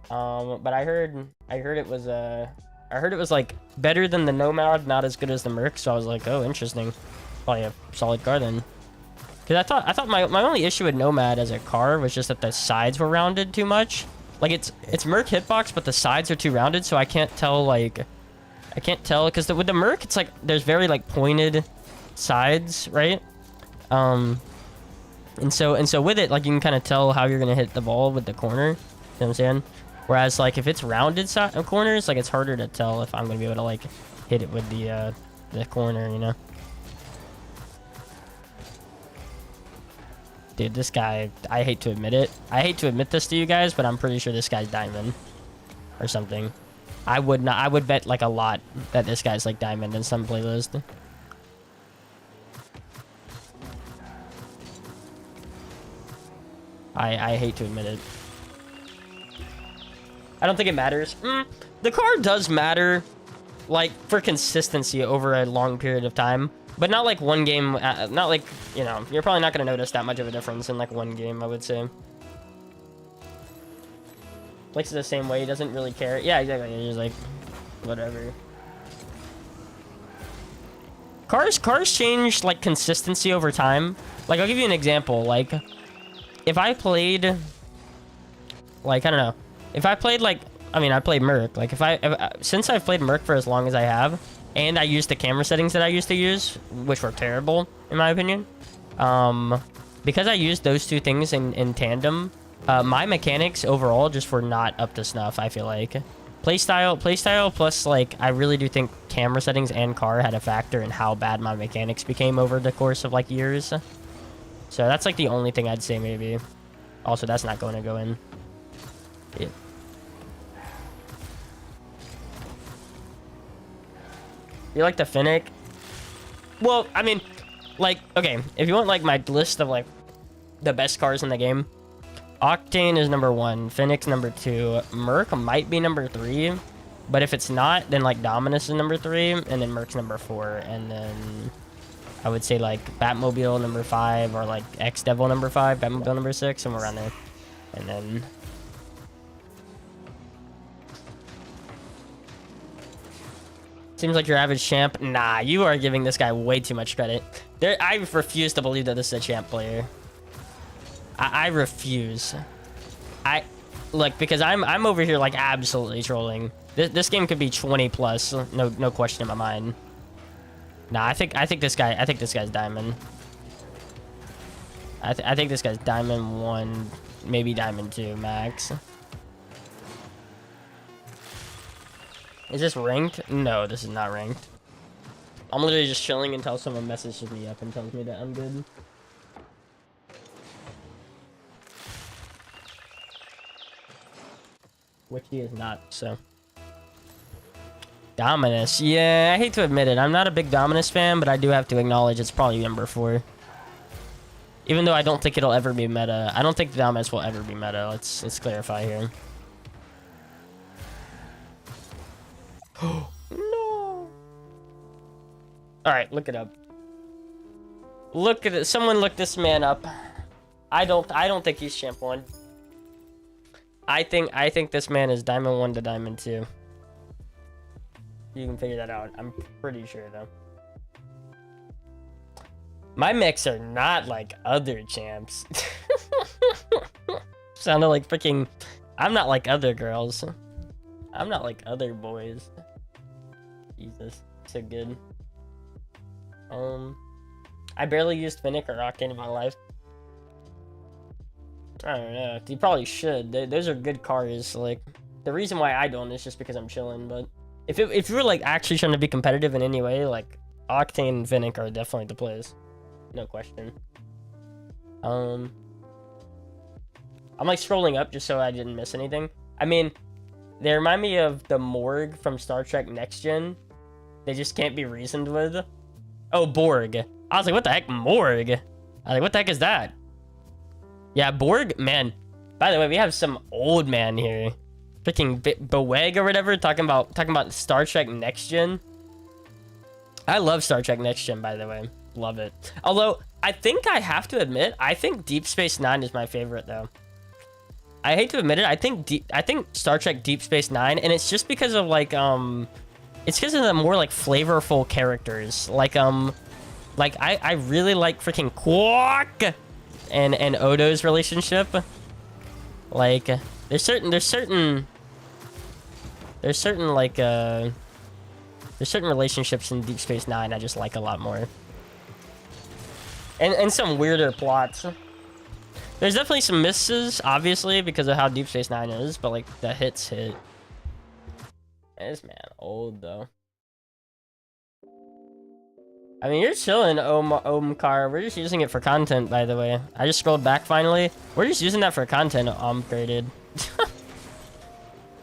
But I heard it was like better than the Nomad, not as good as the Merc. So I was like, oh, interesting. Probably a solid car then. Because I thought my only issue with Nomad as a car was just that the sides were rounded too much. Like it's Merc hitbox, but the sides are too rounded, so I can't tell like. I can't tell because with the Merc, it's like there's very like pointed sides, right? And so with it, like you can kind of tell how you're gonna hit the ball with the corner. You know what I'm saying? Whereas like if it's rounded corners, like it's harder to tell if I'm gonna be able to like hit it with the corner, you know? Dude, this guy, I hate to admit it. I hate to admit this to you guys, but I'm pretty sure this guy's diamond or something. I would bet like a lot that this guy's like diamond in some playlist. I hate to admit it. I don't think it matters. The car does matter, like for consistency over a long period of time, but not like one game. Not like, you know, you're probably not gonna notice that much of a difference in like one game, I would say. Likes it the same way, he doesn't really care. Yeah, exactly. He's just like, whatever. Cars change like consistency over time. Like I'll give you an example. Like if I played, like I don't know, if I played like, I mean I played Merc. Like since I've played Merc for as long as I have, and I used the camera settings that I used to use, which were terrible in my opinion, because I used those two things in tandem. My mechanics overall just were not up to snuff, I feel like. Playstyle plus like I really do think camera settings and car had a factor in how bad my mechanics became over the course of like years. So that's like the only thing I'd say maybe. Also, that's not going to go in. Yeah. You like the Finnick? Well, I mean, like, okay, if you want like my list of like the best cars in the game, Octane is number 1, Finnick's number 2, Merc might be number 3, but if it's not, then like Dominus is number 3, and then Merc's number 4, and then I would say like Batmobile number 5, or like X-Devil number 5, Batmobile number 6, somewhere around there, and then seems like your average champ. Nah, you are giving this guy way too much credit. I refuse to believe that this is a champ player. I refuse. Look, because I'm over here like absolutely trolling. This game could be 20 plus, no question in my mind. Nah, I think this guy's diamond. I think this guy's diamond 1, maybe diamond 2 max. Is this ranked? No, this is not ranked. I'm literally just chilling until someone messages me up and tells me that I'm good. Which he is not, so. Dominus. Yeah, I hate to admit it. I'm not a big Dominus fan, but I do have to acknowledge it's probably number 4. Even though I don't think it'll ever be meta. I don't think Dominus will ever be meta. Let's clarify here. No. All right, look it up. Look at it. Someone look this man up. I don't think he's champ 1. I think this man is diamond 1 to diamond 2. You can figure that out. I'm pretty sure though. My mechs are not like other champs. Sounded like freaking... I'm not like other girls. I'm not like other boys. Jesus, so good. I barely used Finnick or Octane in my life. I don't know. You probably should. Those are good cars. Like, the reason why I don't is just because I'm chilling. But if you were like actually trying to be competitive in any way, like Octane and Finnick are definitely the plays. No question. I'm like scrolling up just so I didn't miss anything. I mean, they remind me of the Morg from Star Trek Next Gen. They just can't be reasoned with. Oh, Borg. I was like, what the heck, Morg? I was like, what the heck is that? Yeah, Borg, man. By the way, we have some old man here. Freaking Beweg or whatever, talking about Star Trek Next Gen. I love Star Trek Next Gen, by the way. Love it. Although, I think I have to admit, I think Deep Space Nine is my favorite, though. I hate to admit it, I think Star Trek Deep Space Nine, and it's just because of, like, it's because of the more, like, flavorful characters. Like, I really like freaking Quark and Odo's relationship. Like, there's certain relationships in Deep Space Nine I just like a lot more. And some weirder plots. There's definitely some misses, obviously, because of how Deep Space Nine is, but like the hits hit. This man old though. I mean, you're chilling, Omkar. We're just using it for content, by the way. I just scrolled back finally. We're just using that for content, graded.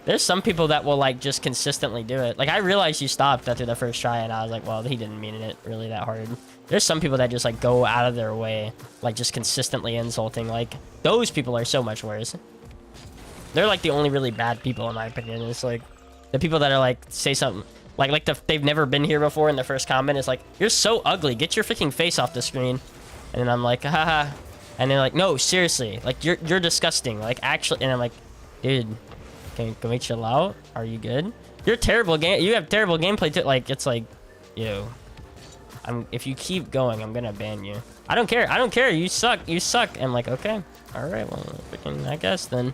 There's some people that will like just consistently do it. Like I realized you stopped after the first try, and I was like, well, he didn't mean it really that hard. There's some people that just like go out of their way, like just consistently insulting. Like those people are so much worse. They're like the only really bad people in my opinion. It's like the people that are like say something like they've never been here before, and the first comment is like, "You're so ugly. Get your freaking face off the screen." And then I'm like, haha. And they're like, "No, seriously. Like you're disgusting. Like actually." And I'm like, dude, can we chill out? Are you good? You're terrible game. You have terrible gameplay too. Like it's like, yo. If you keep going, I'm gonna ban you. I don't care. I don't care. You suck. You suck. I'm like, okay, all right. Well, freaking, I guess then.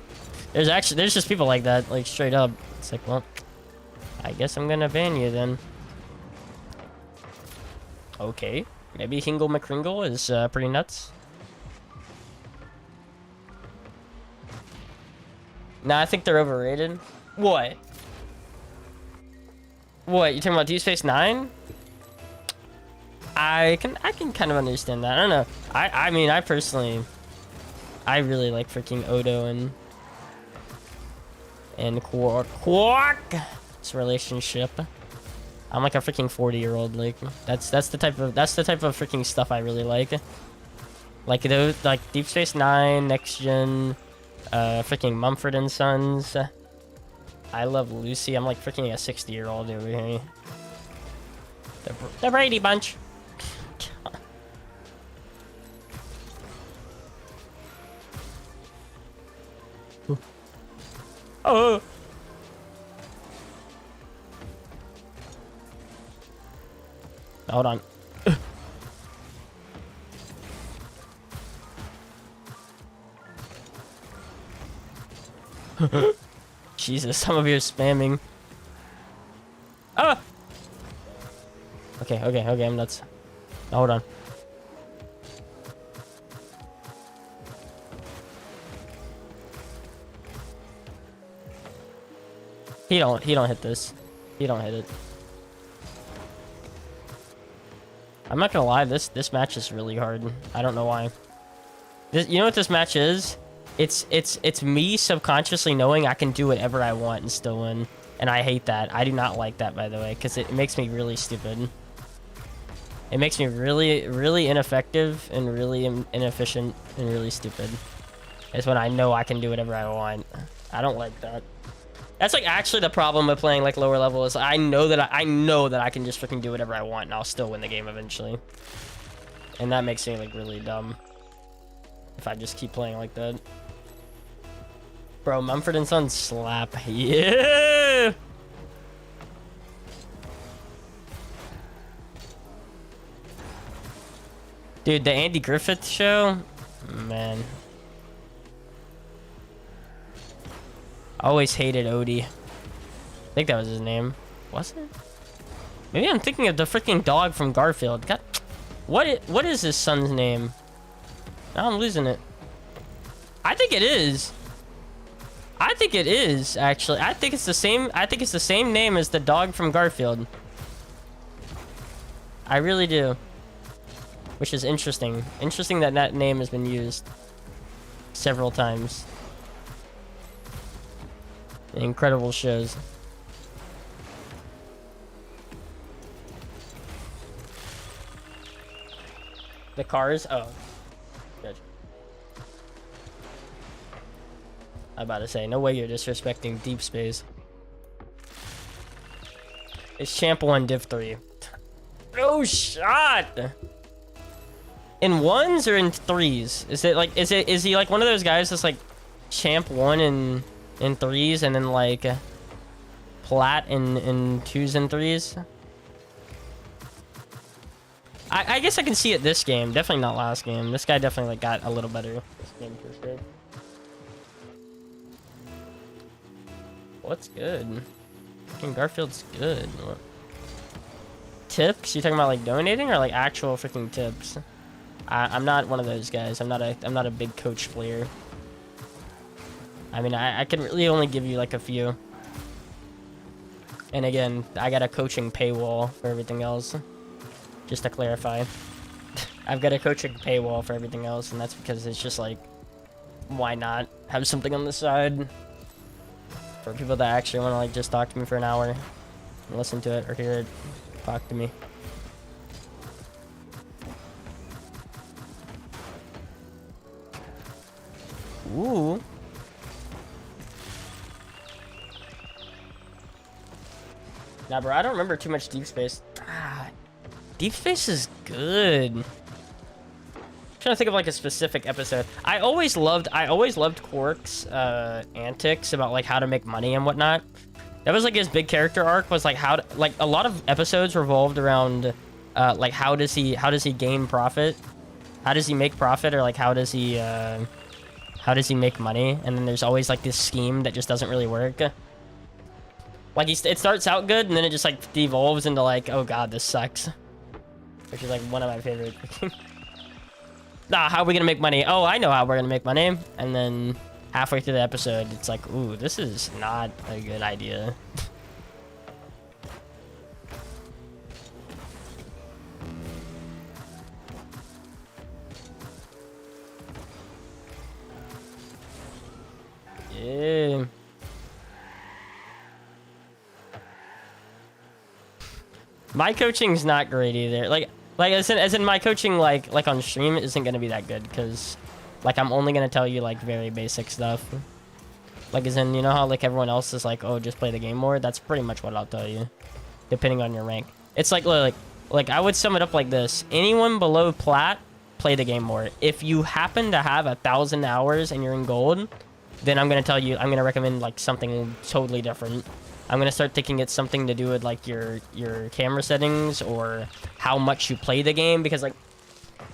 There's just people like that, like straight up. It's like, well, I guess I'm gonna ban you then. Okay, maybe Hingle McCringle is pretty nuts. Nah, I think they're overrated. What? What? You talking about Deep Space Nine? I can kind of understand that. I don't know. I mean, I personally, I really like freaking Odo and Quark's relationship. I'm like a freaking 40-year-old. Like that's the type of freaking stuff I really like. Like those, like Deep Space Nine, Next Gen, freaking Mumford and Sons. I love Lucy. I'm like freaking a 60-year-old over here. The Brady Bunch. Oh. Hold on. Jesus, some of you are spamming. Ah! Okay, I'm nuts. Oh, hold on. He don't hit this. He don't hit it. I'm not gonna lie, this match is really hard. I don't know why. You know what this match is? It's me subconsciously knowing I can do whatever I want and still win. And I hate that. I do not like that, by the way, because it makes me really stupid. It makes me really, really ineffective and really inefficient and really stupid. It's when I know I can do whatever I want. I don't like that. That's like actually the problem with playing like lower level is I know that I can just freaking do whatever I want and I'll still win the game eventually. And that makes me like really dumb if I just keep playing like that. Bro, Mumford and Sons slap. Yeah. Dude, the Andy Griffith show, man. I always hated Odie. I think that was his name. Was it? Maybe I'm thinking of the freaking dog from Garfield. God, what is his son's name? Now I'm losing it. I think it is. I think it is, actually. I think it's the same name as the dog from Garfield. I really do. Which is interesting. Interesting that that name has been used several times. Incredible shows. The cars? Oh. Good. I'm about to say, no way you're disrespecting Deep Space. It's Champ 1, Div 3. No shot! In ones or in threes? Is he like one of those guys that's like Champ 1 in threes and then like Plat in twos and threes? I guess I can see it this game. Definitely not last game. This guy definitely like got a little better this game for sure. What's good? Fucking Garfield's good. What? Tips? You talking about like donating or like actual freaking tips? I'm not one of those guys. I'm not a big coach player. I mean, I can really only give you like a few. And again, I got a coaching paywall for everything else. Just to clarify. I've got a coaching paywall for everything else, and that's because it's just like, why not have something on the side for people that actually want to like just talk to me for an hour and listen to it or hear it talk to me. Ooh. Nah, bro, I don't remember too much Deep Space. Deep Space is good. I'm trying to think of like a specific episode. I always loved Quark's antics about like how to make money and whatnot. That was like his big character arc was like how to, like a lot of episodes revolved around like how does he gain profit? How does he make profit, or like how does he make money? And then there's always like this scheme that just doesn't really work. Like it starts out good and then it just like devolves into like, oh god, this sucks. Which is like one of my favorite. Nah, how are we gonna make money? Oh, I know how we're gonna make money. And then halfway through the episode, it's like, ooh, this is not a good idea. Yeah. My coaching's not great either. Like as in my coaching like on stream isn't gonna be that good because like I'm only gonna tell you like very basic stuff. Like as in, you know how like everyone else is like, oh, just play the game more? That's pretty much what I'll tell you, depending on your rank. It's like I would sum it up like this: anyone below plat, play the game more. If you happen to have 1,000 hours and you're in gold, then I'm gonna recommend like something totally different. I'm gonna start thinking it's something to do with like your camera settings or how much you play the game, because like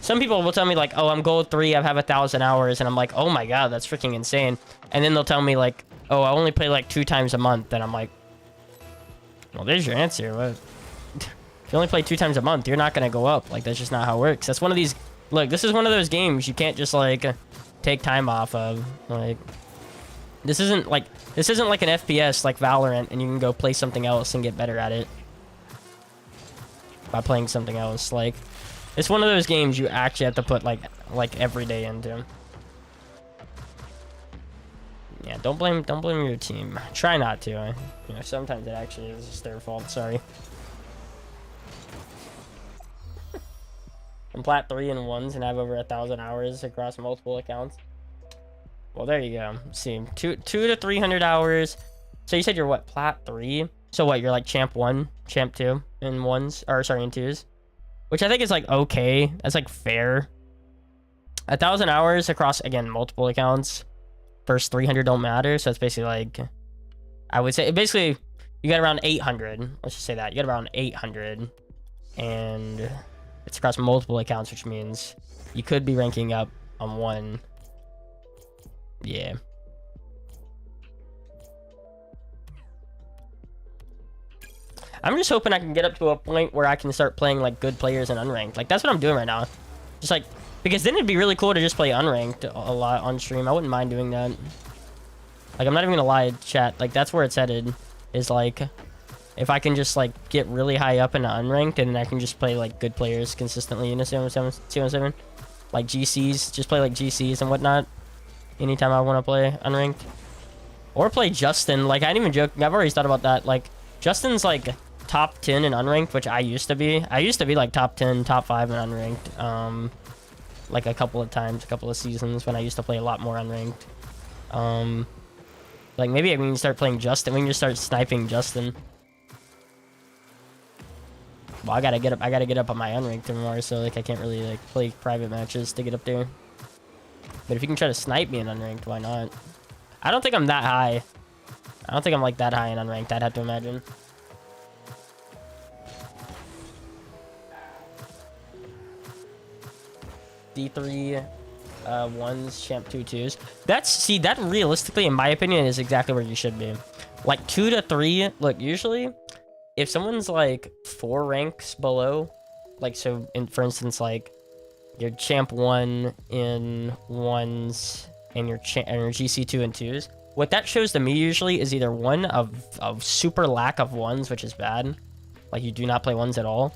some people will tell me like, oh, I'm gold 3, I have 1,000 hours, and I'm like, oh my god, that's freaking insane. And then they'll tell me like, oh, I only play like 2 times a month, and I'm like, well, there's your answer. What? If you only play 2 times a month, you're not gonna go up. Like that's just not how it works. That's one of these. Look, this is one of those games you can't just like take time off of. Like this isn't like an FPS like Valorant, and you can go play something else and get better at it by playing something else. Like it's one of those games you actually have to put like every day into. Yeah, don't blame your team. Try not to. You know, sometimes it actually is just their fault. Sorry. I'm plat 3 and 1s and have over 1,000 hours across multiple accounts. Well, there you go. See, 200 to 300 hours So you said you're what, plat 3? So what, you're like champ 1, champ 2 in 1s, or sorry, in 2s? Which I think is like okay. That's like fair. 1,000 hours across, again, multiple accounts. First 300 don't matter, so it's basically like, I would say, basically, you got around 800. Let's just say that. You got around 800. And it's across multiple accounts, which means you could be ranking up on one. Yeah. I'm just hoping I can get up to a point where I can start playing like good players in unranked. Like that's what I'm doing right now. Just like, because then it'd be really cool to just play unranked a lot on stream. I wouldn't mind doing that. Like I'm not even gonna lie, chat. Like that's where it's headed. Is like, if I can just like get really high up into unranked and then I can just play like good players consistently. You know, see what I'm saying? Like GCs, just play like GCs and whatnot. Anytime I want to play unranked. Or play Justin. Like I didn't even joke. I've already thought about that. Like Justin's like top 10 in unranked, which I used to be. I used to be like top 10, top 5 in unranked. Like a couple of times, a couple of seasons when I used to play a lot more unranked. Like maybe we can start playing Justin. We can just start sniping Justin. Well, I gotta get up on my unranked tomorrow, so like I can't really like play private matches to get up there. But if you can try to snipe me in unranked, why not? I don't think I'm that high. I don't think I'm like that high in unranked, I'd have to imagine. D3 1s, champ 2-2s. See, that realistically, in my opinion, is exactly where you should be. Like 2 to 3. Look, usually, if someone's like 4 ranks below, like so, for instance, like your champ 1 in 1s and your GC 2 and 2s, what that shows to me usually is either one of super lack of 1s, which is bad, like you do not play 1s at all,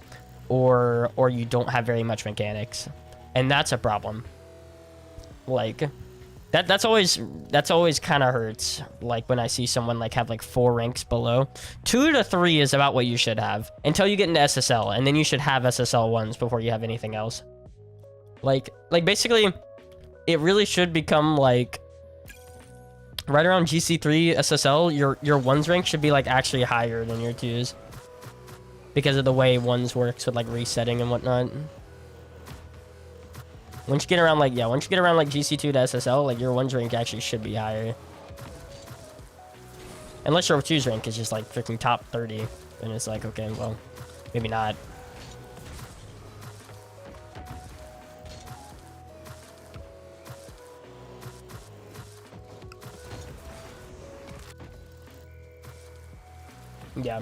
or you don't have very much mechanics. And that's a problem. Like that's always kind of hurts, like when I see someone like have like 4 ranks below. 2 to 3 is about what you should have until you get into SSL, and then you should have SSL 1s before you have anything else. Like basically it really should become like right around GC3 SSL, your 1s rank should be like actually higher than your 2s because of the way 1s works with like resetting and whatnot. Once you get around like GC2 to SSL, like your 1s rank actually should be higher. Unless your 2s rank is just like freaking top 30, then it's like, okay, well, maybe not. Yeah.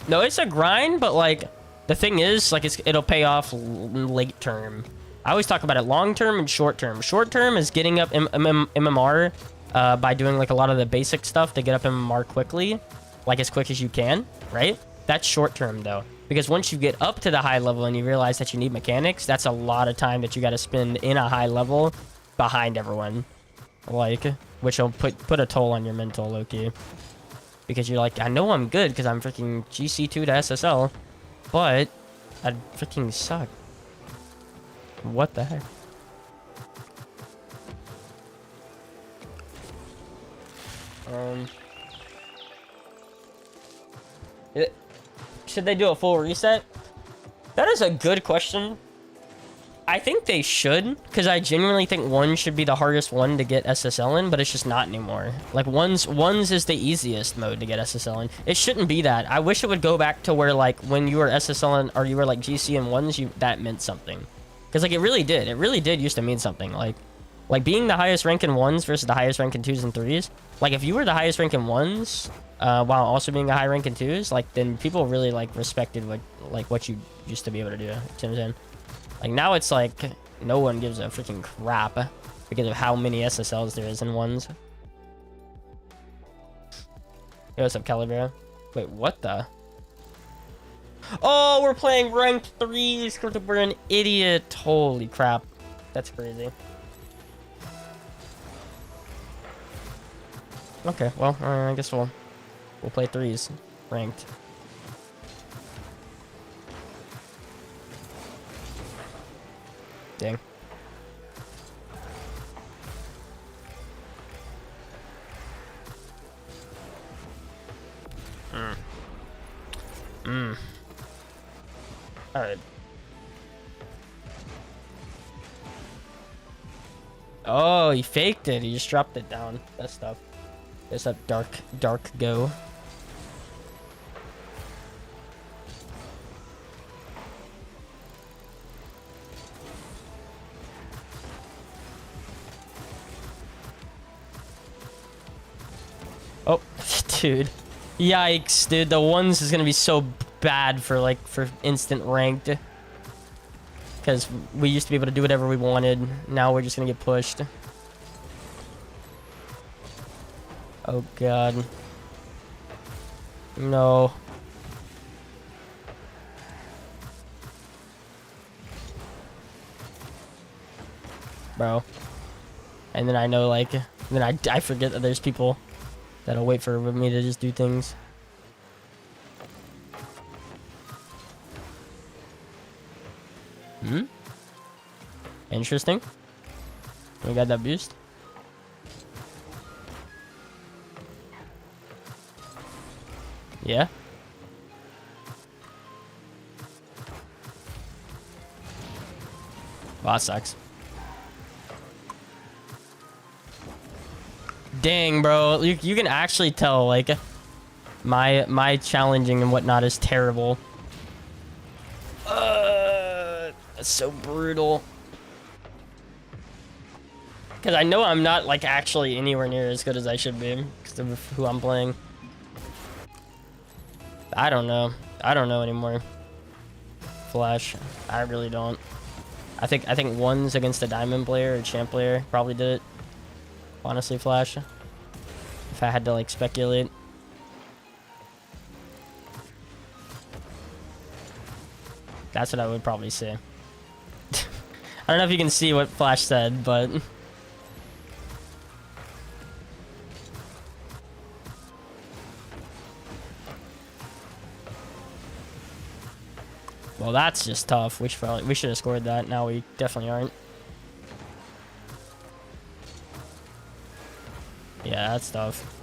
No, it's a grind, but like the thing is, like it'll pay off late term. I always talk about it long term and short term. Short term is getting up MMR by doing like a lot of the basic stuff to get up MMR quickly, like as quick as you can, right? That's short term though, because once you get up to the high level and you realize that you need mechanics, that's a lot of time that you got to spend in a high level behind everyone, like, which will put a toll on your mental, low-key. Because you're like, I know I'm good because I'm freaking GC2 to SSL, but I freaking suck. What the heck? Should they do a full reset? That is a good question. I think they should, because I genuinely think 1 should be the hardest one to get SSL in, but it's just not anymore. Like ones is the easiest mode to get SSL in. It shouldn't be that. I wish it would go back to where like when you were SSL in, or you were like GC in 1s, that meant something. Because like it really did used to mean something. Like being the highest rank in 1s versus the highest rank in 2s and 3s. Like if you were the highest rank in 1s, while also being a high rank in 2s, like then people really like respected what you used to be able to do. You know what I'm saying? Like now it's like no one gives a freaking crap because of how many SSLs there is in 1s. Hey, what's up, Palerider? Wait, what the? Oh, we're playing ranked 3s. We're an idiot. Holy crap. That's crazy. Okay, well, I guess we'll play 3s ranked. Dang. Alright. Oh, he faked it. He just dropped it down. That stuff. There's that dark go. Oh, dude. Yikes, dude. The ones is gonna be so bad for like for instant ranked. Because we used to be able to do whatever we wanted. Now we're just gonna get pushed. Oh god. No. Bro. And then I know like, then I forget that there's people that'll wait for me to just do things. Interesting. We got that boost. Yeah. Well, that sucks. Dang, bro. You can actually tell, like, my challenging and whatnot is terrible. That's so brutal. Because I know I'm not, like, actually anywhere near as good as I should be because of who I'm playing. I don't know. I don't know anymore. Flash. I really don't. I think ones against a diamond player or champ player probably did it. Honestly, Flash. If I had to, like, speculate. That's what I would probably say. I don't know if you can see what Flash said, but... Well, that's just tough. We should have scored that. Now we definitely aren't. Yeah, that's tough.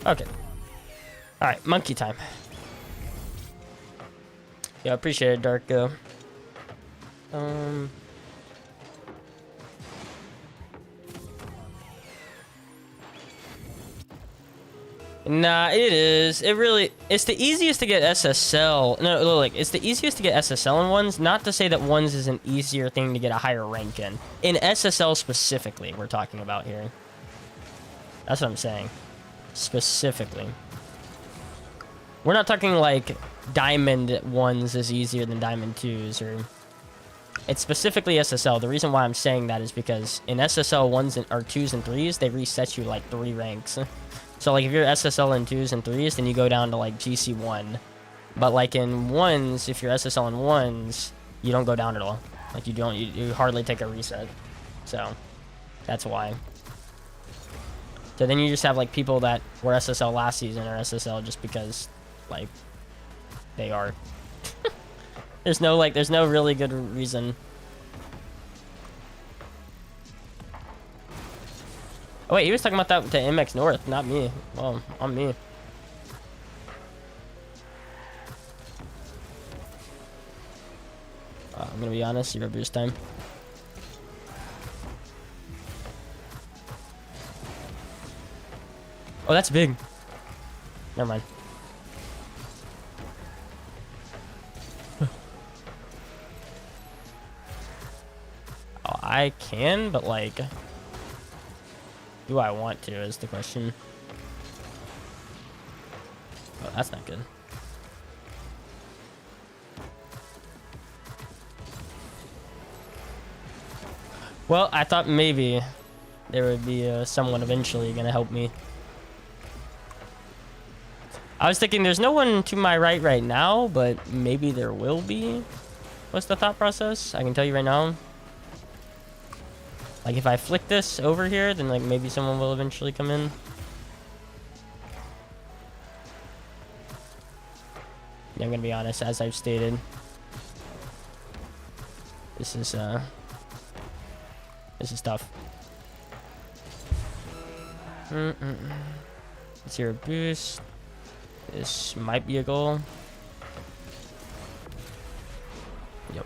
Okay. Alright, monkey time. Yeah, appreciate it, Dark Go. Nah, it is. It's the easiest to get SSL. No, look, it's the easiest to get SSL in ones. Not to say that ones is an easier thing to get a higher rank in. In SSL specifically, we're talking about here. That's what I'm saying. Specifically. We're not talking like diamond ones is easier than diamond twos, or... It's specifically SSL. The reason why I'm saying that is because in SSL ones or twos and threes, they reset you like 3 ranks. So, like, if you're SSL in 2s and 3s, then you go down to, like, GC1. But, like, in 1s, if you're SSL in 1s, you don't go down at all. Like, you hardly take a reset. So, that's why. So then you just have, like, people that were SSL last season or SSL just because, like, they are. There's no really good reason. Oh, wait, he was talking about that to MX North, not me. Well, on me. I'm gonna be honest, zero boost time. Oh, that's big. Never mind. Oh, I can, but like... Do I want to is the question. Oh, that's not good. Well, I thought maybe there would be someone eventually gonna help me. I was thinking there's no one to my right now, but maybe there will be. What's the thought process? I can tell you right now. Like, if I flick this over here, then, like, maybe someone will eventually come in. Yeah, I'm gonna be honest, as I've stated. This is tough. Zero boost. This might be a goal. Yep.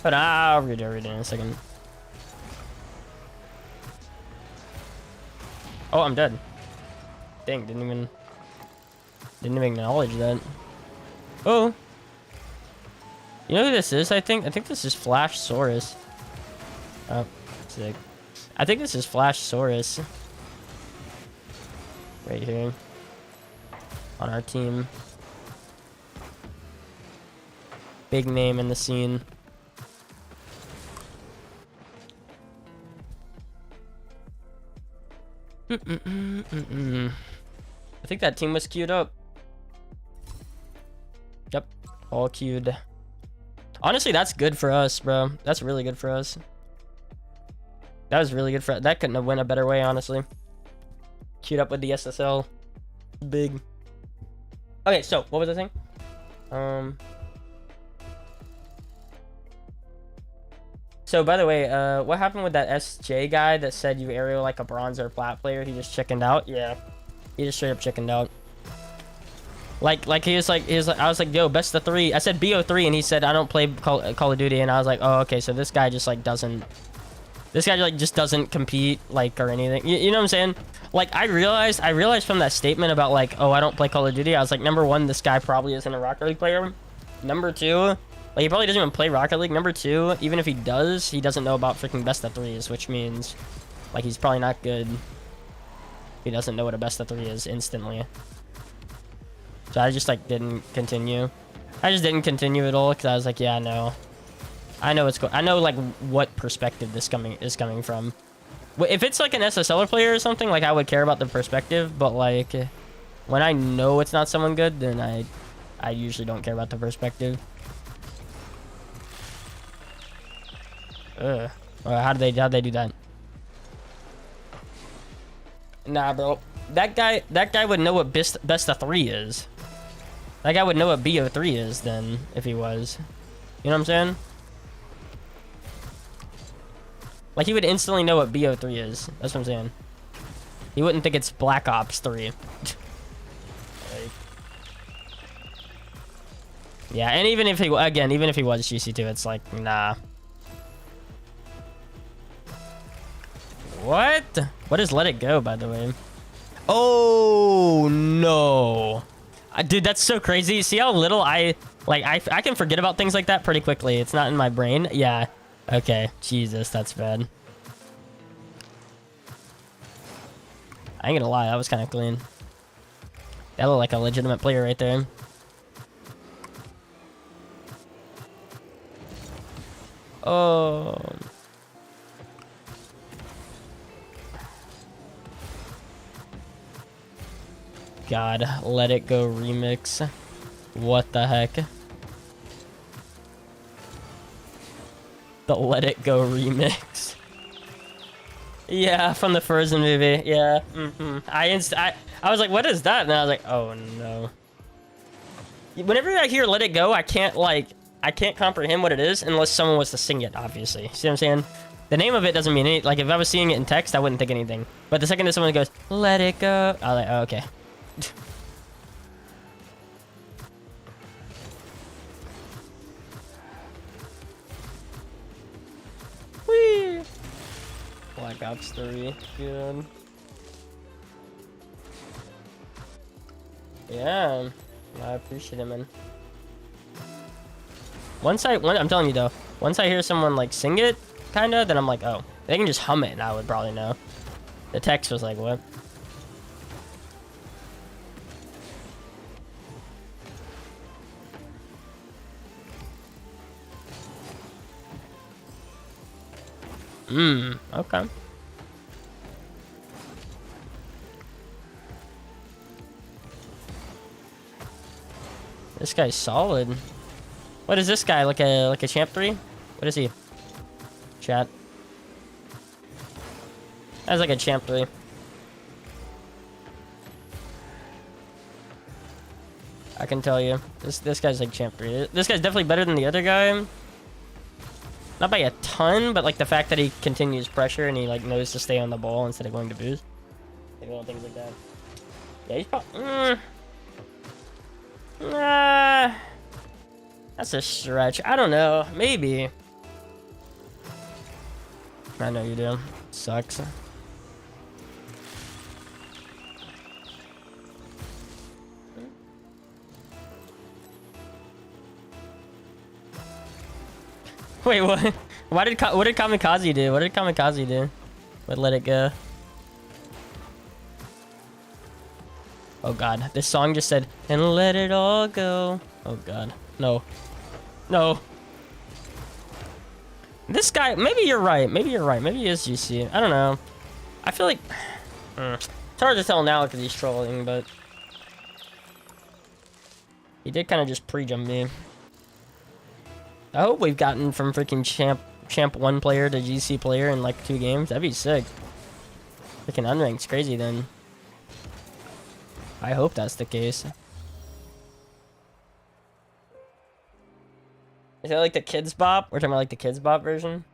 But I'll read it in a second. Oh, I'm dead. Dang, didn't even acknowledge that. Oh. You know who this is, I think? I think this is Flash Saurus. Oh, sick. I think this is Flash Saurus. Right here. On our team. Big name in the scene. I think that team was queued up. Yep, all queued. Honestly, that's good for us, bro. That's really good for us. That was really good for us. That couldn't have went a better way, honestly. Queued up with the SSL. Big. Okay, so what was I saying? So by the way, what happened with that SJ guy that said you aerial like a bronze or plat player? He just chickened out. Yeah, he just straight up chickened out. Like he was like I was like, yo, best of 3. I said BO3 and he said I don't play Call of Duty, and I was like, oh, okay, so this guy just like doesn't. This guy like just doesn't compete like or anything. You know what I'm saying? Like I realized from that statement about like, oh, I don't play Call of Duty. I was like, number 1, this guy probably isn't a Rocket League player. Number 2, like he probably doesn't even play Rocket League. Number 2, even if he does, he doesn't know about freaking best of 3s, which means like he's probably not good. He doesn't know what a best of 3 is instantly. So I just like didn't continue. I just didn't continue at all because I was like, yeah, no. I know what's going. I know like what perspective this is coming from. If it's like an SSLer player or something, like I would care about the perspective. But like when I know it's not someone good, then I usually don't care about the perspective. Ugh. How'd they do that? Nah, bro. That guy would know what best of 3 is. That guy would know what BO3 is then if he was. You know what I'm saying? Like he would instantly know what BO3 is. That's what I'm saying. He wouldn't think it's Black Ops 3. Like, yeah, and even if he was GC2, it's like, nah. What is Let It Go, by the way? Oh no, dude, that's so crazy. See how little I can forget about things like that pretty quickly. It's not in my brain. Yeah. Okay. Jesus, that's bad. I ain't gonna lie, that was kind of clean. That looked like a legitimate player right there. Oh. God, Let It Go remix. What the heck? The Let It Go remix. Yeah, from the Frozen movie. Yeah. I was like, what is that? And I was like, oh no. Whenever I hear Let It Go, I can't comprehend what it is unless someone was to sing it, obviously. See what I'm saying? The name of it doesn't mean anything. Like if I was seeing it in text, I wouldn't think anything. But the second that someone goes, Let It Go, I was like, oh, okay. Whee! Black Ops 3, good. Yeah, I appreciate it, man. I'm telling you though, once I hear someone like sing it, kinda, then I'm like, oh, they can just hum it, and I would probably know. The text was like, what? Okay. This guy's solid. What is this guy? Like a champ 3? What is he? Chat. That's like a champ 3. I can tell you. This guy's like champ 3. This guy's definitely better than the other guy. Not by a ton, but like the fact that he continues pressure and he like knows to stay on the ball instead of going to boost. Maybe little things like that. Yeah, he's probably... that's a stretch. I don't know. Maybe. I know you do. Sucks. Wait, what? What did Kamikaze do? What did Kamikaze do? But let it go. Oh god, this song just said, and let it all go. Oh god, no. No. This guy, maybe you're right. Maybe you're right. Maybe he is GC. I don't know. I feel like... It's hard to tell now because he's trolling, but... He did kind of just pre-jump me. I hope we've gotten from freaking champ 1 player to GC player in like 2 games. That'd be sick. Freaking unranked's crazy then. I hope that's the case. Is that like the Kids Bop? We're talking about like the Kids Bop version?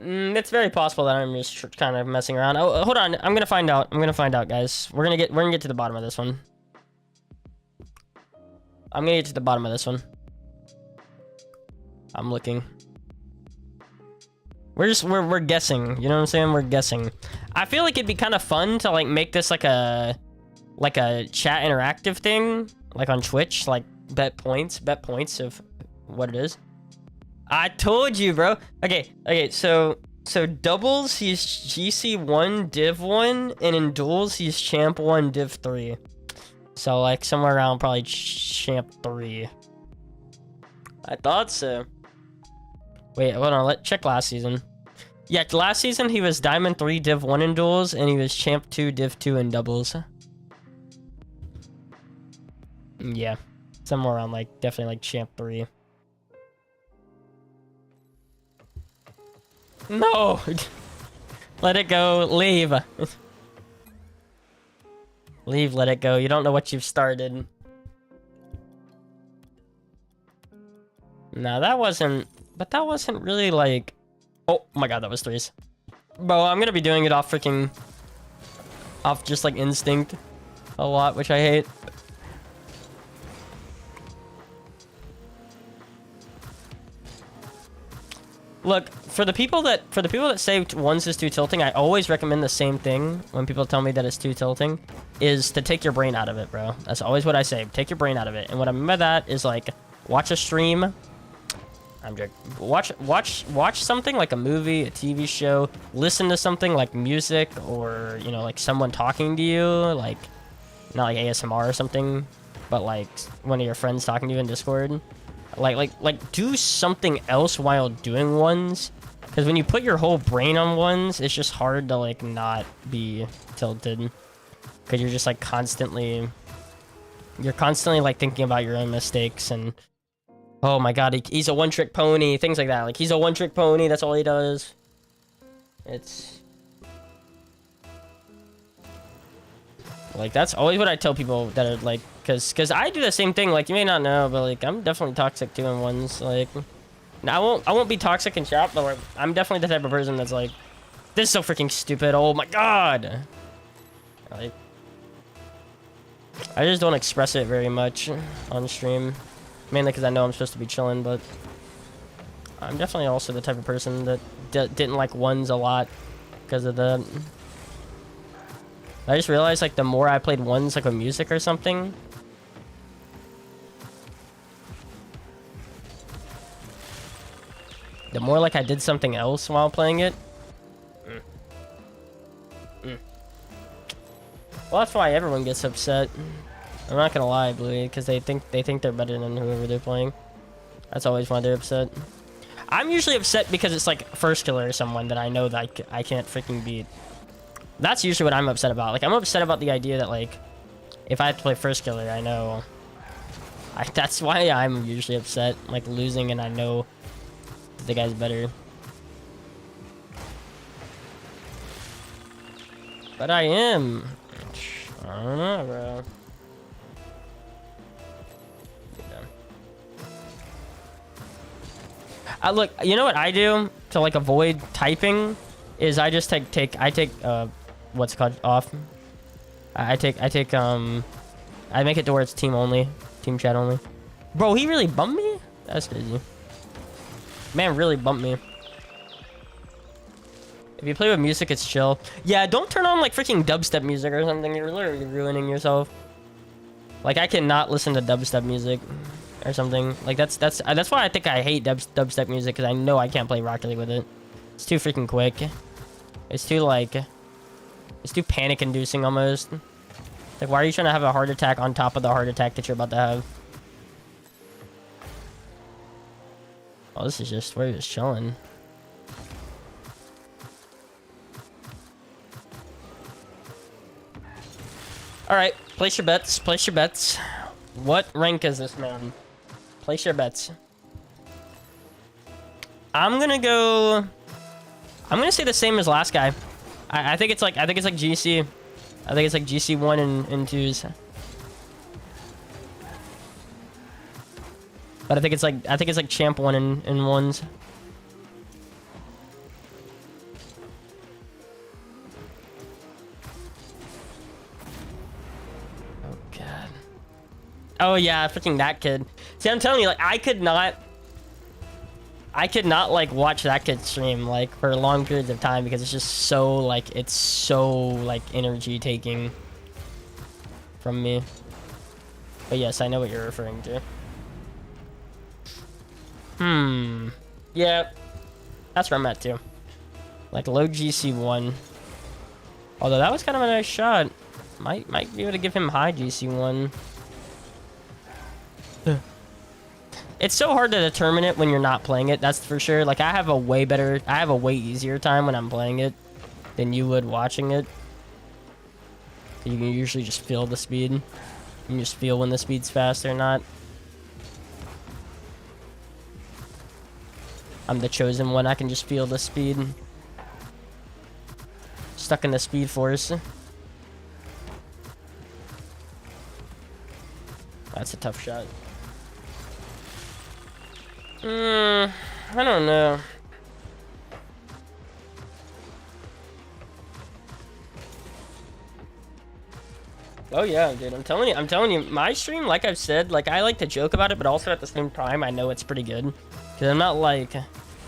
It's very possible that I'm just kind of messing around. Oh, hold on. I'm gonna find out. I'm gonna find out, guys. We're gonna get to the bottom of this one. I'm gonna get to the bottom of this one. I'm looking. We're guessing. You know what I'm saying? We're guessing. I feel like it'd be kind of fun to like make this like a chat interactive thing, like on Twitch, like bet points of what it is. I told you, bro. Okay, so doubles, he's GC1, Div 1, and in duels, he's Champ 1, Div 3. So, like, somewhere around probably Champ 3. I thought so. Wait, hold on, let's check last season. Yeah, last season, he was Diamond 3, Div 1 in duels, and he was Champ 2, Div 2 in doubles. Yeah, somewhere around, like, definitely, like, Champ 3. No! Let it go. Leave. Leave, let it go. You don't know what you've started. No, that wasn't... But that wasn't really like... Oh my god, that was 3s. Bro, I'm gonna be doing it off freaking... Off just like instinct. A lot, which I hate. Look, for the people that say 1s is too tilting, I always recommend the same thing when people tell me that it's too tilting, is to take your brain out of it, bro. That's always what I say. Take your brain out of it. And what I mean by that is like watch a stream. I'm joking. Watch something like a movie, a TV show, listen to something like music or, you know, like someone talking to you, like not like ASMR or something, but like one of your friends talking to you in Discord. Like do something else while doing 1s, because when you put your whole brain on 1s, it's just hard to like not be tilted, because you're just like constantly like thinking about your own mistakes and oh my god, he's a one-trick pony, things like that. Like he's a one-trick pony, that's all he does. It's like that's always what I tell people that are like, because I do the same thing. Like you may not know, but like I'm definitely toxic too in 1s. Like now I won't be toxic in chat, but like I'm definitely the type of person that's like, this is so freaking stupid. Oh my god. Like I just don't express it very much on stream, mainly because I know I'm supposed to be chilling. But I'm definitely also the type of person that didn't like 1s a lot because of that. I just realized like the more I played 1s like with music or something, the more like I did something else while playing it. Well, that's why everyone gets upset. I'm not gonna lie, Bluey, because they think they're better than whoever they're playing. That's always why they're upset. I'm usually upset because it's like first killer or someone that I know that I can't freaking beat. That's usually what I'm upset about. Like I'm upset about the idea that like if I have to play first killer, I know. That's why I'm usually upset, like losing, and I know that the guy's better. But I am. I don't know, bro. Look, you know what I do to like avoid typing is I just take what's it called off. I make it to where it's team only, team chat only. Bro, he really bumped me? That's crazy. Man, really bumped me. If you play with music, it's chill. Yeah, don't turn on like freaking dubstep music or something. You're literally ruining yourself. Like I cannot listen to dubstep music or something. Like that's why I think I hate dubstep music, because I know I can't play Rocket League with it. It's too freaking quick. It's too like, it's too panic inducing almost. Like, why are you trying to have a heart attack on top of the heart attack that you're about to have? Oh, this is just, we're just chilling. Alright, place your bets, place your bets. What rank is this man? Place your bets. I'm gonna say the same as last guy. I think it's like GC. I think it's like GC 1 and 2s. But I think it's like champ 1 and 1s. Oh god. Oh yeah, freaking that kid. See, I'm telling you, like I could not like watch that kid stream like for long periods of time, because it's just so like, it's so like energy taking from me. But yes, I know what you're referring to. Yeah, that's where I'm at too. Like low GC1. Although that was kind of a nice shot. Might be able to give him high GC1. It's so hard to determine it when you're not playing it, that's for sure. Like I have a way easier time when I'm playing it than you would watching it. You can usually just feel the speed. You can just feel when the speed's fast or not. I'm the chosen one, I can just feel the speed. Stuck in the speed force. That's a tough shot. I don't know. Oh yeah, dude, I'm telling you, my stream, like I've said, like I like to joke about it, but also at the same time, I know it's pretty good. Cause I'm not like,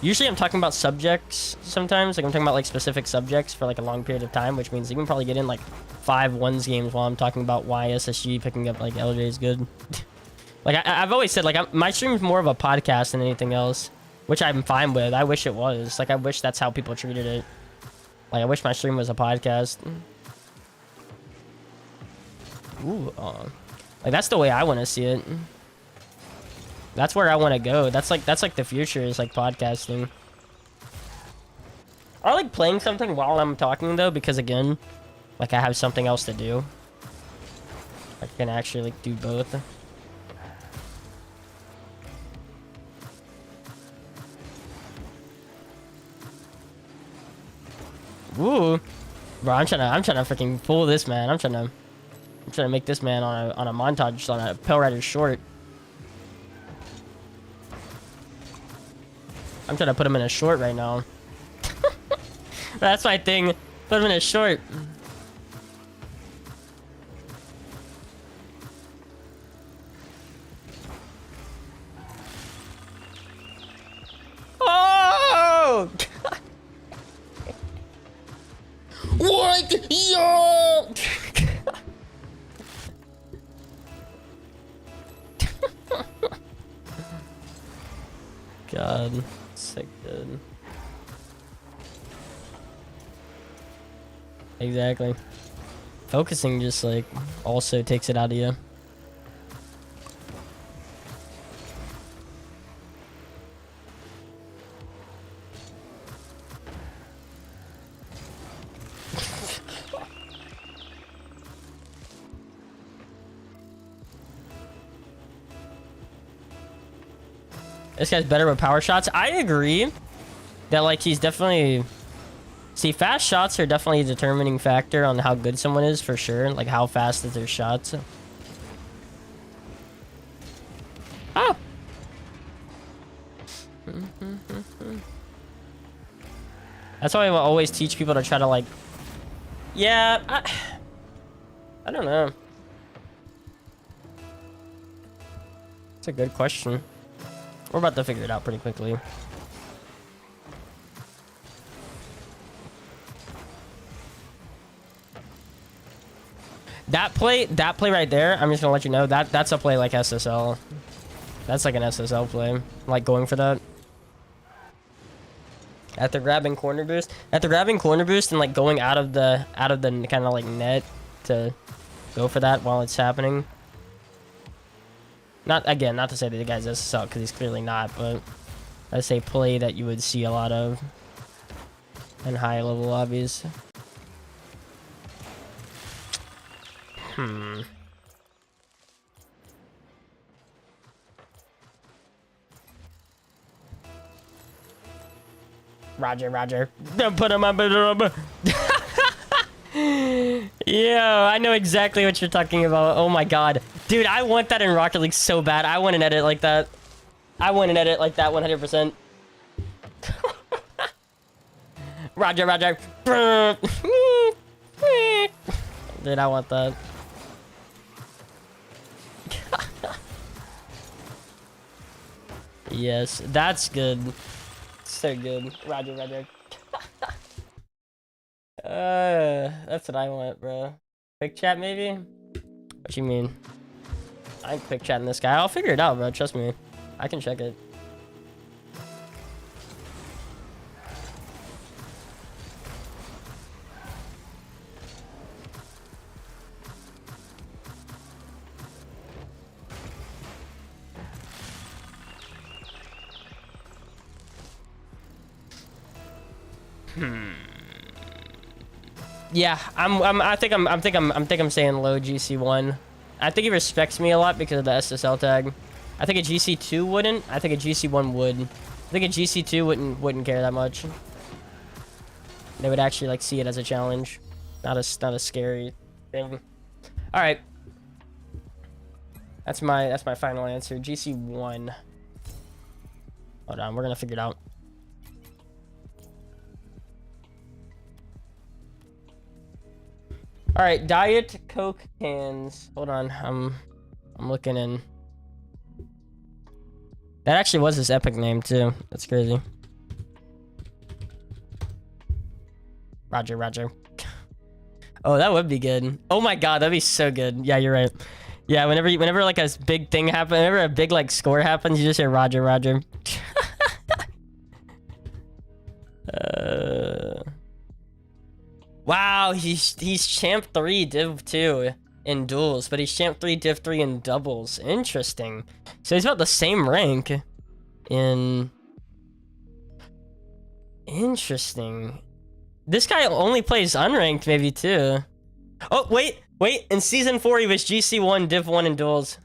usually I'm talking about subjects sometimes, like I'm talking about like specific subjects for like a long period of time, which means you can probably get in like 5 1s games while I'm talking about why SSG picking up like LJ is good. Like I've always said, like my stream is more of a podcast than anything else, which I'm fine with. I wish it was. Like I wish that's how people treated it. Like I wish my stream was a podcast. Ooh, like that's the way I want to see it. That's where I want to go. That's like the future is like podcasting. I like playing something while I'm talking though, because again, like I have something else to do. I can actually like do both. Ooh, bro, I'm trying to freaking fool this man. I'm trying to make this man on a montage on a Palerider short. I'm trying to put him in a short right now. That's my thing. Put him in a short. Oh! What? Yo! God, sick, dude. Exactly. Focusing just like also takes it out of you. This guy's better with power shots. I agree that like he's definitely See, fast shots are definitely a determining factor on how good someone is, for sure. Like, how fast is their shots. Oh! That's why I always teach people to try to, like... Yeah, I don't know. That's a good question. We're about to figure it out pretty quickly. That play right there, I'm just gonna let you know, that's a play like SSL. That's like an SSL play. Like going for that. After grabbing corner boost. After grabbing corner boost and like going out of the kind of like net to go for that while it's happening. Not to say that the guy's SSL, because he's clearly not, but that's a play that you would see a lot of in high level lobbies. Roger. Don't put him up. Yeah, I know exactly what you're talking about. Oh my god. Dude, I want that in Rocket League so bad. I want an edit like that. 100%. Roger. Dude, I want that. Yes, that's good. So good. Roger. That's what I want, bro. Quick chat, maybe? What you mean? I ain't quick chatting this guy. I'll figure it out, bro. Trust me. I can check it. Yeah, I think I'm saying low GC1. I think he respects me a lot because of the SSL tag. I think a GC2 wouldn't. I think a GC1 would. I think a GC2 wouldn't care that much. They would actually like see it as a challenge, not a scary thing. All right. That's my final answer. GC1. Hold on, we're gonna figure it out. All right, Diet Coke cans. Hold on, I'm looking in. That actually was his epic name too. That's crazy. Roger. Oh, that would be good. Oh my god, that'd be so good. Yeah, you're right. Yeah, whenever like a big thing happens, whenever a big like score happens, you just hear Roger. Wow, he's champ 3 div 2 in duels, but he's champ 3 div 3 in doubles. Interesting. So he's about the same rank in... Interesting. This guy only plays unranked maybe too. Oh, wait. In season 4 he was GC1 div 1 in duels.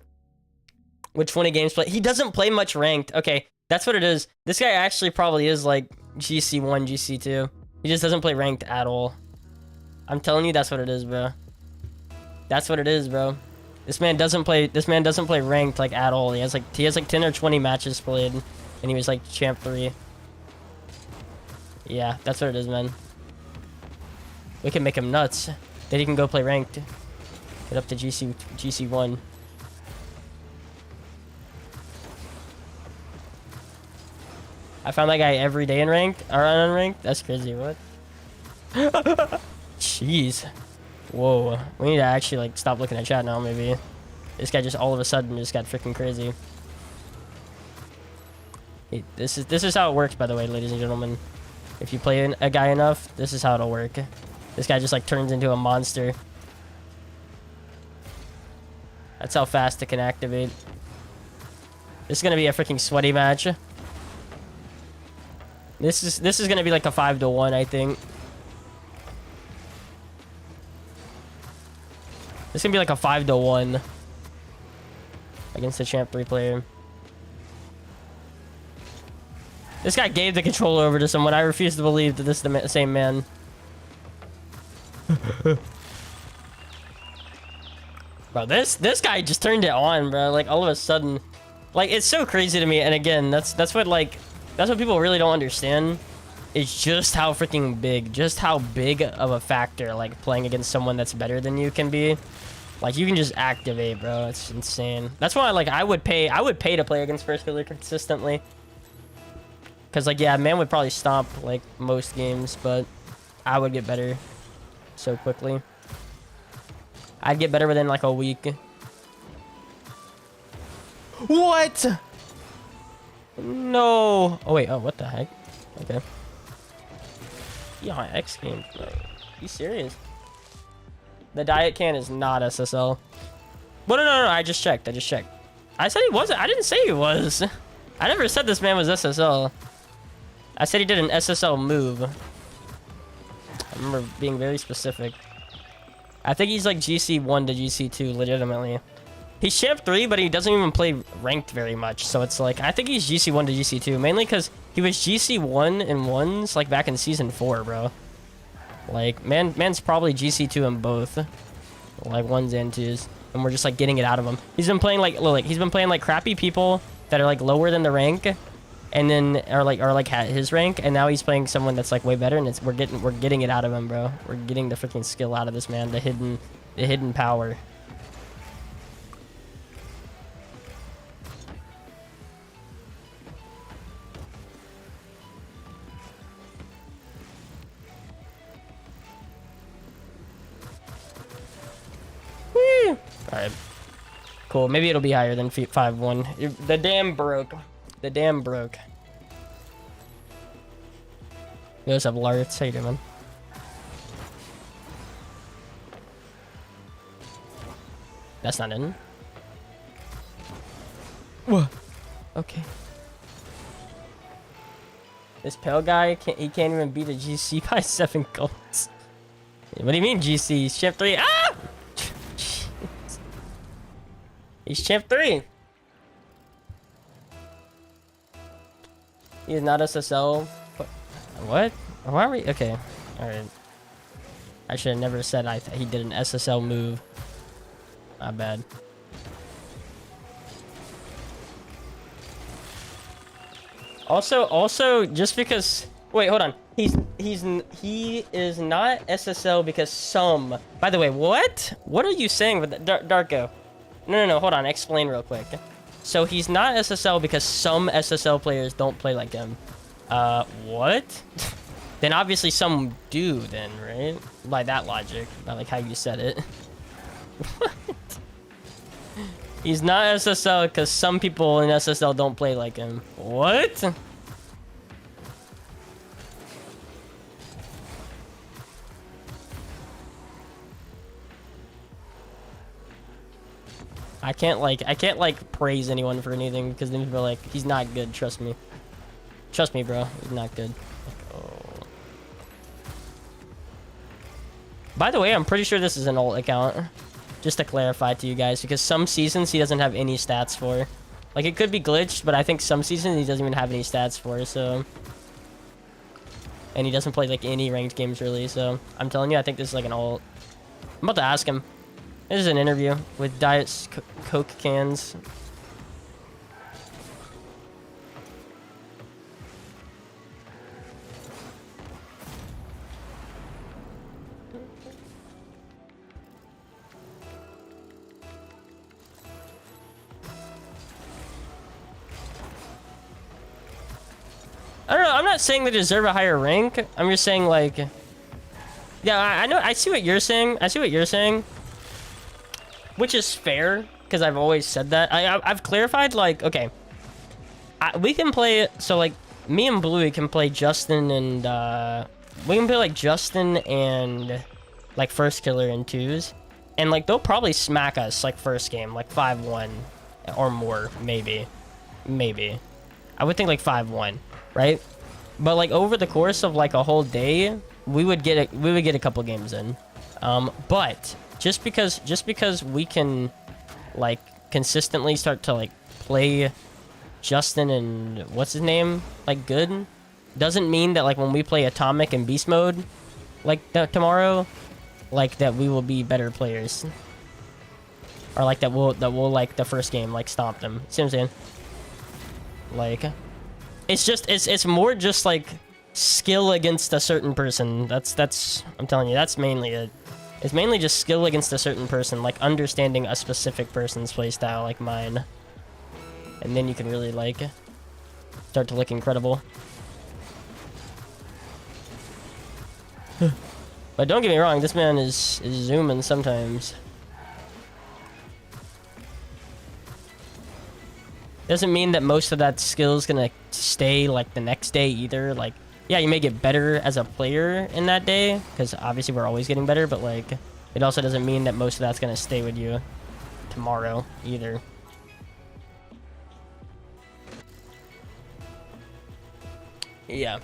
With 20 games played. He doesn't play much ranked. Okay, that's what it is. This guy actually probably is like GC1, GC2. He just doesn't play ranked at all. I'm telling you, that's what it is, bro. That's what it is, bro. This man doesn't play ranked like at all. He has like 10 or 20 matches played, and he was like champ 3. Yeah, that's what it is, man. We can make him nuts. Then he can go play ranked. Get up to GC1. I found that guy every day in ranked or unranked. That's crazy. What? Jeez. Whoa. We need to actually like stop looking at chat now, maybe. This guy just all of a sudden just got freaking crazy. Hey, this is how it works, by the way, ladies and gentlemen. If you play a guy enough, this is how it'll work. This guy just like turns into a monster. That's how fast it can activate. This is gonna be a freaking sweaty match. This is gonna be like a 5-1, I think. This is gonna be like a 5-1 against the champ 3 player. This guy gave the controller over to someone. I refuse to believe that this is the same man. Bro, this guy just turned it on, bro. Like all of a sudden, like it's so crazy to me. And again, that's what people really don't understand. Is just how freaking big, just how big of a factor like playing against someone that's better than you can be. Like you can just activate, bro. It's insane. That's why like I would pay to play against first killer consistently. Cause like yeah, man would probably stomp like most games, but I would get better so quickly. I'd get better within like a week. What? No. Oh wait. Oh, what the heck? Okay. Yeah, X Games, bro. You serious? The diet can is not SSL. Well, no. I just checked. I said he wasn't. I didn't say he was. I never said this man was SSL. I said he did an SSL move. I remember being very specific. I think he's like GC1 to GC2, legitimately. He's Champ 3, but he doesn't even play ranked very much. So it's like, I think he's GC1 to GC2, mainly because he was GC1 in ones, like back in Season 4, bro. Like, man's probably GC2 in both. Like, ones and twos. And we're just like getting it out of him. He's been playing like crappy people that are like lower than the rank. And then are like at his rank, and now he's playing someone that's like way better, and we're getting it out of him, bro. We're getting the freaking skill out of this man, the hidden power. Woo! All right, cool. Maybe it'll be higher than 5-1. The dam broke. The dam broke. We also have Larts. How you doing, man? That's not in. Whoa. Okay. This pale guy he can't even beat a GC by 7 golds. What do you mean GC? He's Champ 3. Ah! He's Champ 3. He is not SSL. What? Why are we? Okay. Alright. I should have never said he did an SSL move. Not bad. Also, just because... Wait, hold on. He is not SSL because some... By the way, what? What are you saying with that? Darko? No. Hold on. Explain real quick. So he's not SSL because some SSL players don't play like him. What? Then obviously some do then, right? By that logic. Not like how you said it. What? He's not SSL because some people in SSL don't play like him. What? I can't praise anyone for anything because then people are like, he's not good, trust me. Trust me, bro, he's not good. Like, oh. By the way, I'm pretty sure this is an alt account. Just to clarify to you guys, because some seasons he doesn't have any stats for. Like, it could be glitched, but I think some seasons he doesn't even have any stats for, so... And he doesn't play, like, any ranked games, really, so... I'm telling you, I think this is, like, an alt. I'm about to ask him. This is an interview with Diet Coke cans. I don't know, I'm not saying they deserve a higher rank. I'm just saying, like... Yeah, I know, I see what you're saying. Which is fair, because I've always said that. I've clarified, like, okay. We can play, so, like, me and Bluey can play Justin and, we can play, like, Justin and, like, First Killer in twos. And, like, they'll probably smack us, like, first game, like, 5-1 or more, maybe. Maybe. I would think, like, 5-1, right? But, like, over the course of, like, a whole day, we would get a couple games in. But... Just because we can, like, consistently start to, like, play Justin and what's his name, like, good, doesn't mean that, like, when we play Atomic and Beast Mode, like, tomorrow, like, that we will be better players. or like that will like the first game like stomp them. See what I'm saying? Like, it's more just like skill against a certain person. That's I'm telling you, that's mainly it. It's mainly just skill against a certain person, like understanding a specific person's playstyle, like mine, and then you can really like start to look incredible. But don't get me wrong, this man is zooming sometimes. Doesn't mean that most of that skill is gonna stay like the next day either. Like, yeah, you may get better as a player in that day, because obviously we're always getting better, but like, it also doesn't mean that most of that's gonna stay with you tomorrow either. Yeah.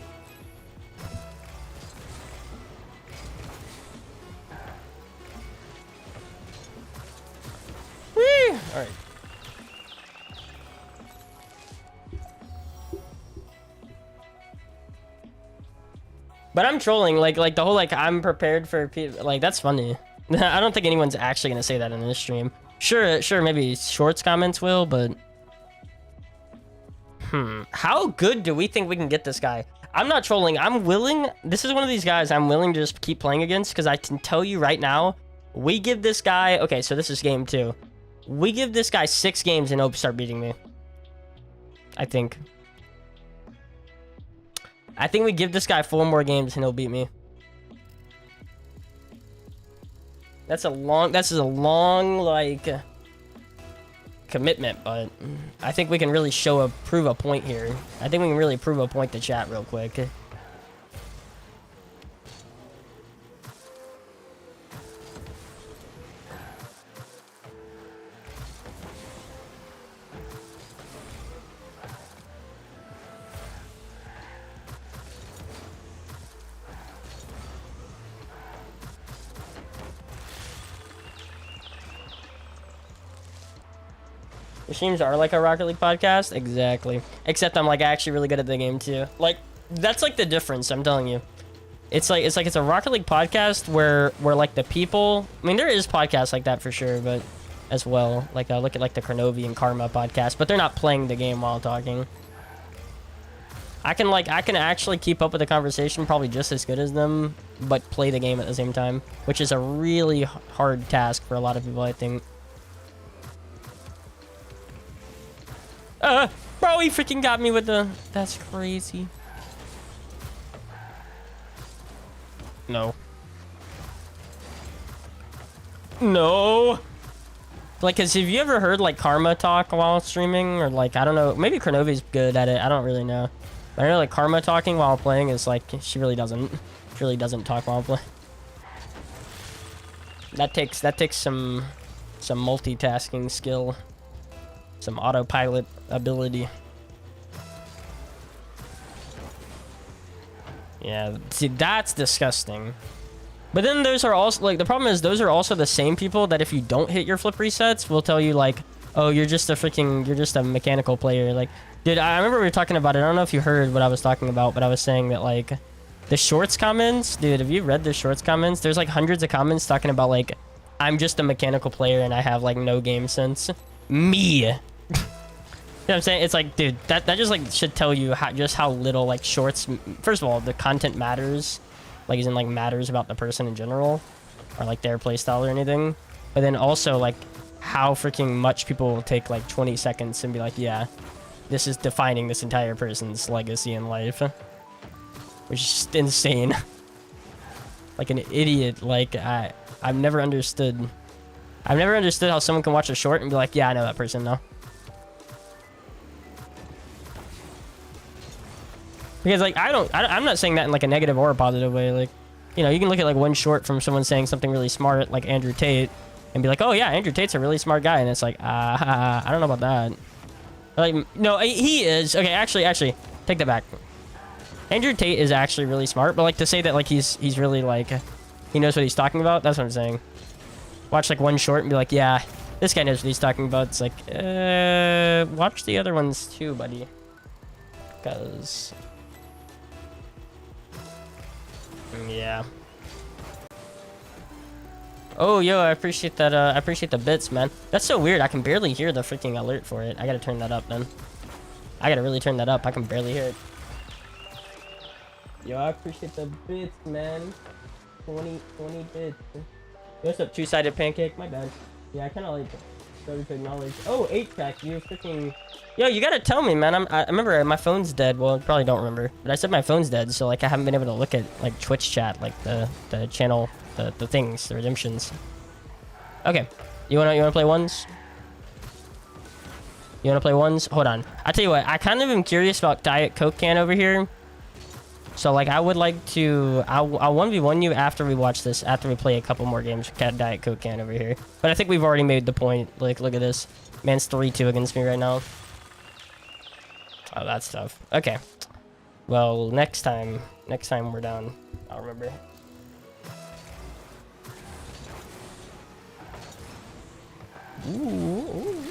Whee! Alright. But I'm trolling, like the whole, like, I'm prepared for people, like, that's funny. I don't think anyone's actually gonna say that in this stream. Sure, maybe Shorts comments will, but... How good do we think we can get this guy? I'm not trolling, I'm willing, this is one of these guys I'm willing to just keep playing against, because I can tell you right now, we give this guy, okay, so this is game 2. We give this guy 6 games and he'll start beating me. I think we give this guy 4 more games and he'll beat me. That's a long, like, commitment, but I think we can really prove a point here. I think we can really prove a point to chat real quick. Your streams are like a Rocket League podcast? Exactly. Except I'm like actually really good at the game too. Like, that's like the difference, I'm telling you. It's a Rocket League podcast where like the people, I mean, there is podcasts like that for sure, but as well, like look at like the Kronovi and Karma podcast, but they're not playing the game while talking. I can actually keep up with the conversation probably just as good as them, but play the game at the same time, which is a really hard task for a lot of people, I think. Bro, he freaking got me with the... That's crazy. No. No. Like, cause have you ever heard like Karma talk while streaming, or like, I don't know, maybe Kronovi's good at it. I don't really know. But I know like Karma talking while playing is like, she really doesn't talk while playing. That takes some multitasking skill. Some autopilot ability. Yeah, see, that's disgusting. But then those are also, like, the problem is those are also the same people that if you don't hit your flip resets will tell you like, oh, you're just a mechanical player. Like, dude, I remember we were talking about it. I don't know if you heard what I was talking about, but I was saying that like the Shorts comments, dude, have you read the Shorts comments? There's like hundreds of comments talking about like, I'm just a mechanical player and I have like no game sense. Me. You know what I'm saying? It's like, dude, that just like should tell you how little like Shorts. First of all, the content matters, like as in like matters about the person in general, or like their playstyle or anything. But then also like how freaking much people will take like 20 seconds and be like, yeah, this is defining this entire person's legacy in life, which is just insane. Like an idiot. Like I've never understood how someone can watch a short and be like, yeah, I know that person now. Because like I'm not saying that in like a negative or a positive way. Like, you know, you can look at like one short from someone saying something really smart, like Andrew Tate, and be like, oh yeah, Andrew Tate's a really smart guy, and it's like, I don't know about that. Like, no, he is. Okay, actually, take that back. Andrew Tate is actually really smart, but like to say that like he's really like he knows what he's talking about, that's what I'm saying. Watch like one short and be like, yeah, this guy knows what he's talking about. It's like, watch the other ones too, buddy. Because yeah. Oh, yo, I appreciate that. I appreciate the bits, man. That's so weird. I can barely hear the freaking alert for it. I gotta turn that up, then. I gotta really turn that up. I can barely hear it. Yo, I appreciate the bits, man. 20 bits. What's up, two-sided pancake? My bad. Yeah, I kind of like started to acknowledge. Oh, 8-track, you freaking. Yo, you gotta tell me, man. I remember my phone's dead. Well, I probably don't remember, but I said my phone's dead, so like I haven't been able to look at like Twitch chat, like the channel, the things, the redemptions. Okay, you wanna play ones? You wanna play ones? Hold on. I tell you what, I kind of am curious about Diet Coke Can over here. So like I would like to, I'll 1v1 you after we watch this, after we play a couple more games with Diet Coke Can over here. But I think we've already made the point. Like, look at this. Man's 3-2 against me right now. Oh, that's tough. Okay. Well, next time we're down, I'll remember. Ooh.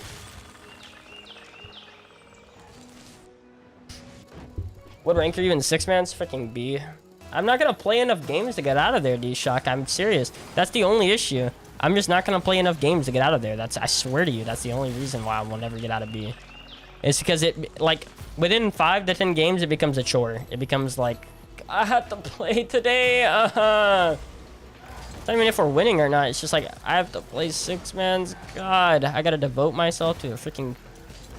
What rank are you in? 6-man's? Freaking B. I'm not gonna play enough games to get out of there, D-Shock. I'm serious. That's the only issue. I'm just not gonna play enough games to get out of there. I swear to you, that's the only reason why I will never get out of B. It's because it, like, within 5 to 10 games, it becomes a chore. It becomes like, I have to play today. It's not even if we're winning or not. It's just like, I have to play 6-man's. God, I gotta devote myself to a freaking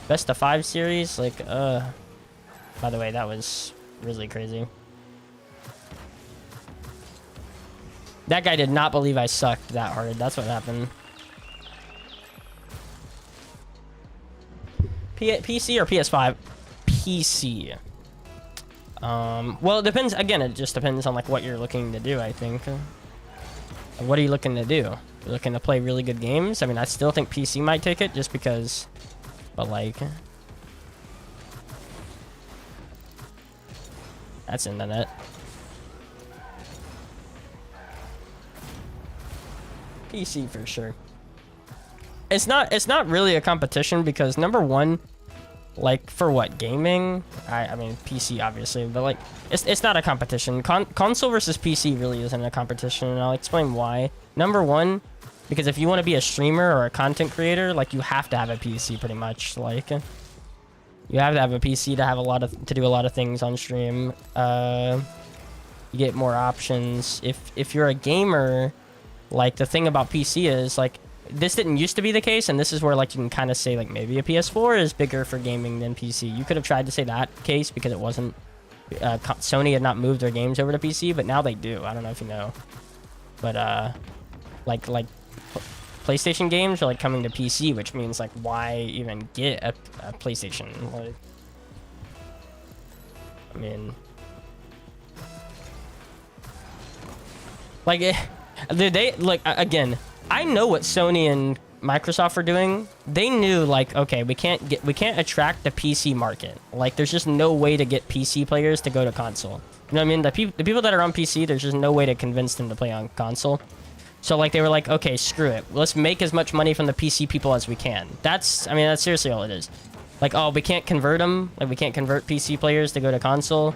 best of 5 series. Like, by the way, that was really crazy. That guy did not believe I sucked that hard. That's what happened. PC or PS5? PC. Well, it depends. Again, it just depends on like what you're looking to do, I think. What are you looking to do? You're looking to play really good games? I mean, I still think PC might take it just because, but like... That's in the net. PC for sure. It's not really a competition because number one, like for what, gaming? I mean PC obviously, but like it's not a competition. Console versus PC really isn't a competition, and I'll explain why. Number one, because if you want to be a streamer or a content creator, like you have to have a PC pretty much. Like you have to have a PC to have to do a lot of things on stream. You get more options. If you're a gamer, like the thing about PC is like this didn't used to be the case, and this is where like you can kind of say like maybe a PS4 is bigger for gaming than PC. You could have tried to say that case because it wasn't. Sony had not moved their games over to PC, but now they do. I don't know if you know, but like PlayStation games are like coming to PC, which means like why even get a PlayStation? Like, I mean, like they like again. I know what Sony and Microsoft are doing. They knew like, okay, we can't attract the PC market. Like, there's just no way to get PC players to go to console. You know what I mean? The people that are on PC, there's just no way to convince them to play on console. So like they were like, okay, screw it. Let's make as much money from the PC people as we can. That's seriously all it is. Like, oh, we can't convert them. Like, we can't convert PC players to go to console.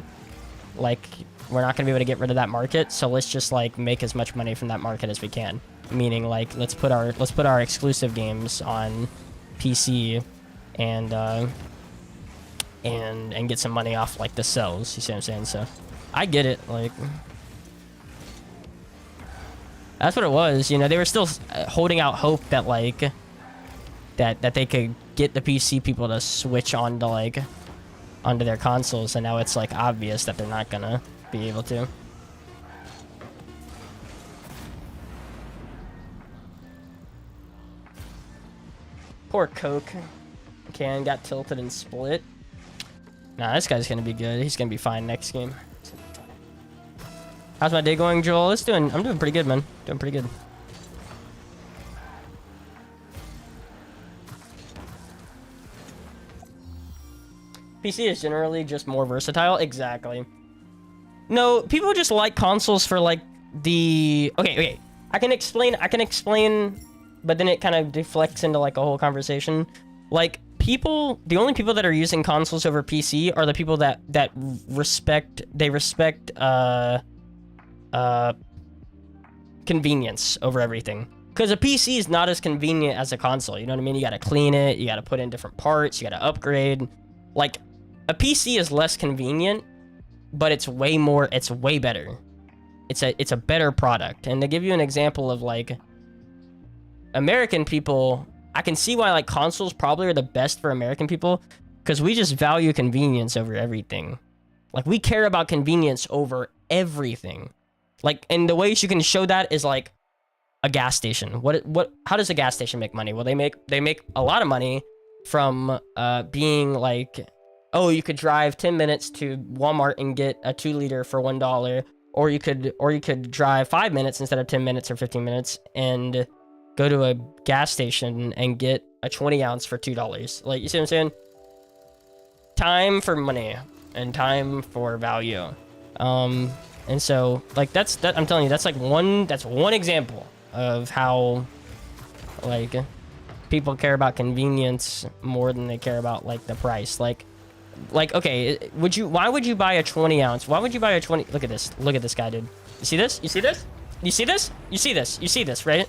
Like, we're not gonna be able to get rid of that market. So let's just like make as much money from that market as we can. Meaning like let's put our exclusive games on PC and get some money off like the sales. You see what I'm saying? So I get it. Like, that's what it was. You know, they were still holding out hope that like that they could get the PC people to switch onto their consoles, and now it's like obvious that they're not gonna be able to. Poor Coke Can got tilted and split. Nah, this guy's gonna be good. He's gonna be fine next game. How's my day going, Joel? I'm doing pretty good, man. Doing pretty good. PC is generally just more versatile. Exactly. No, people just like consoles for like the... Okay. I can explain, but then it kind of deflects into like a whole conversation. Like, the only people that are using consoles over PC are the people that respect convenience over everything. Because a PC is not as convenient as a console. You know what I mean? You got to clean it. You got to put in different parts. You got to upgrade. Like, a PC is less convenient, but it's way more, it's way better. It's a better product. And to give you an example of, like, American people, I can see why, like, consoles probably are the best for American people, because we just value convenience over everything. Like, we care about convenience over everything. Like, and the ways you can show that is, like, a gas station. How does a gas station make money? Well, they make a lot of money from being like, oh, you could drive 10 minutes to Walmart and get a 2-liter for $1, or you could drive 5 minutes instead of 10 minutes or 15 minutes and go to a gas station and get a 20-ounce for $2. Like, you see what I'm saying? Time for money and time for value. And so, like, I'm telling you, that's one example of how, like, people care about convenience more than they care about, like, the price. Like, okay, why would you buy a 20-ounce? Why would you buy a 20? Look at this guy, dude. You see this? You see this? You see this? You see this? You see this, right?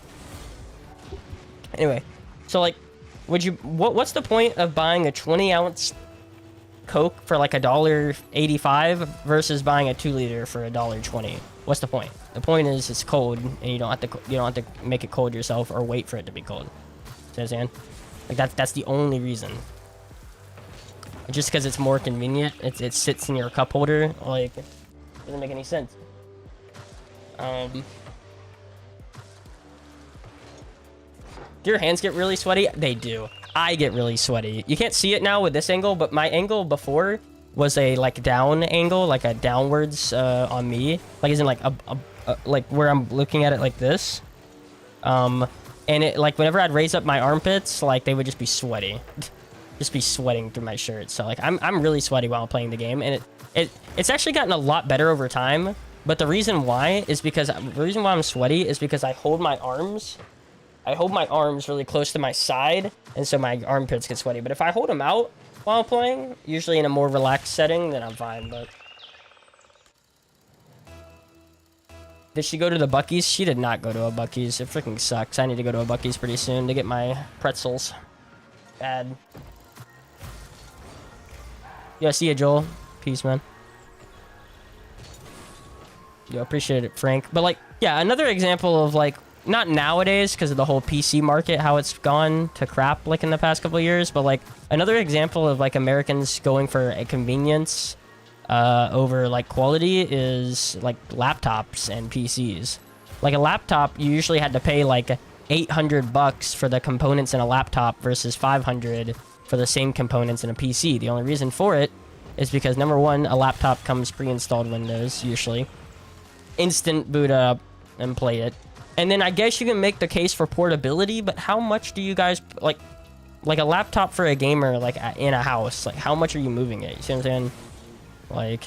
Anyway, so, like, what's the point of buying a 20-ounce Coke for like $1.85 versus buying a 2-liter for $1.20? What's the point? The point is it's cold, and you don't have to make it cold yourself or wait for it to be cold. See what I'm saying? Like, that's the only reason. Just because it's more convenient, it sits in your cup holder. Like, doesn't make any sense. Do your hands get really sweaty? They do. I get really sweaty. You can't see it now with this angle, but my angle before was a, like, down angle, like a downwards on me, like, as in, like, like where I'm looking at it like this. And it, like, whenever I'd raise up my armpits, like, they would just be sweaty. Just be sweating through my shirt. So, like, I'm really sweaty while I'm playing the game, and it's actually gotten a lot better over time. But the reason why I'm sweaty is because I hold my arms really close to my side, and so my armpits get sweaty. But if I hold them out while playing, usually in a more relaxed setting, then I'm fine. But did she go to the Buc-ee's? She did not go to a Buc-ee's. It freaking sucks. I need to go to a Buc-ee's pretty soon to get my pretzels. Bad. Yeah, see ya, Joel. Peace, man. Yo, appreciate it, Frank. But, like, yeah, another example of, like, not nowadays because of the whole PC market, how it's gone to crap, like, in the past couple of years, but, like, another example of, like, Americans going for a convenience over, like, quality is, like, laptops and PCs. Like, a laptop, you usually had to pay, like, $800 for the components in a laptop versus $500 for the same components in a PC. The only reason for it is because, number one, a laptop comes pre-installed Windows, usually. Instant boot up and play it. And then I guess you can make the case for portability, but how much do you guys, like a laptop for a gamer, like, in a house, like, how much are you moving it? You see what I'm saying? Like,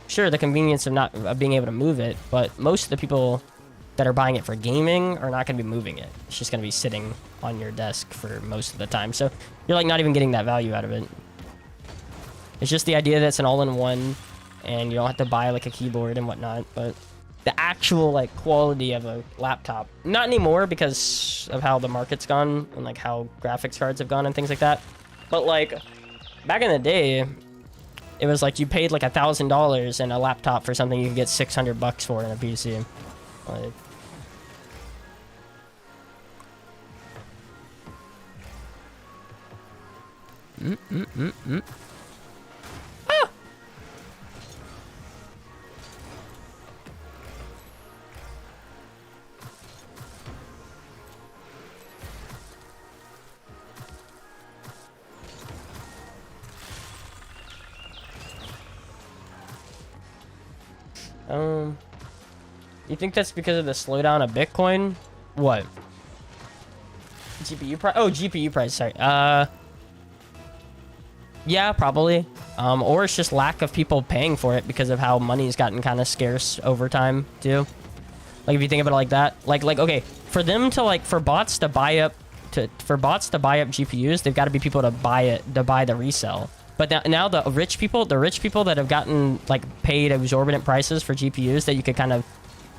sure, the convenience of being able to move it, but most of the people that are buying it for gaming are not going to be moving it. It's just going to be sitting on your desk for most of the time. So you're, like, not even getting that value out of it. It's just the idea that it's an all-in-one, and you don't have to buy, like, a keyboard and whatnot, but the actual, like, quality of a laptop, not anymore because of how the market's gone and, like, how graphics cards have gone and things like that. But, like, back in the day, it was like you paid like $1,000 in a laptop for something you could get $600 for in a PC. Like, Ah! You think that's because of the slowdown of Bitcoin? What? GPU price? Oh, GPU price, sorry. Yeah, probably. Or it's just lack of people paying for it because of how money's gotten kind of scarce over time, too. Like, if you think about it like that. Like, okay, for them to, like, for bots to buy up GPUs, they've got to be people to buy it, to buy the resell. But now the rich people that have gotten, like, paid exorbitant prices for GPUs that you could kind of,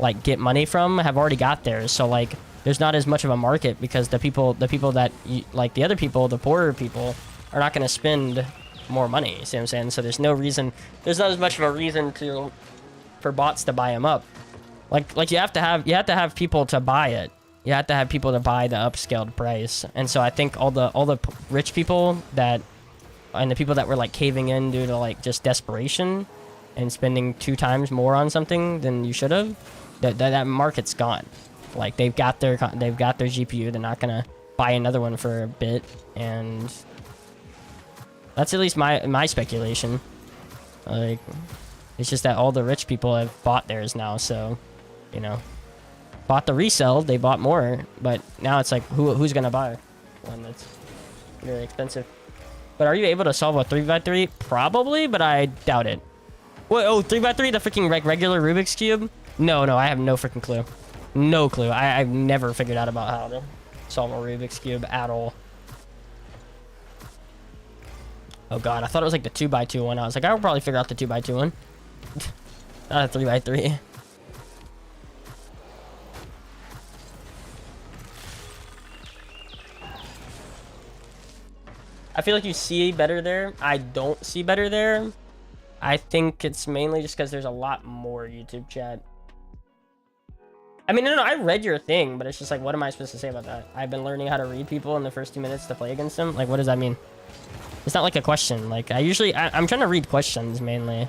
like, get money from have already got theirs. So, like, there's not as much of a market because the people that like the other people, the poorer people, are not going to spend more money. You see what I'm saying? So there's no reason, there's not as much of a reason for bots to buy them up. Like you have to have people to buy it. You have to have people to buy the upscaled price. And so I think all the rich people and the people that were like caving in due to like just desperation and spending 2 times more on something than you should have, that market's gone. Like they've got their GPU. They're not gonna buy another one for a bit, and that's at least my speculation. Like, it's just that all the rich people have bought theirs now, so, you know, bought the resell, they bought more, but now it's like, who's gonna buy one that's really expensive? But are you able to solve a 3x3? Probably, but I doubt it. Wait, oh, 3x3, the freaking regular Rubik's Cube? No, I have no freaking clue. No clue. I've never figured out about how to solve a Rubik's Cube at all. Oh god, I thought it was like the 2x2 one. I was like, I will probably figure out the 2x2 one. Not a 3x3. I feel like you see better there. I don't see better there. I think it's mainly just because there's a lot more YouTube chat. I mean, no, I read your thing, but it's just like, what am I supposed to say about that? I've been learning how to read people in the first 2 minutes to play against them. Like, what does that mean? It's not like a question. Like, I'm trying to read questions mainly.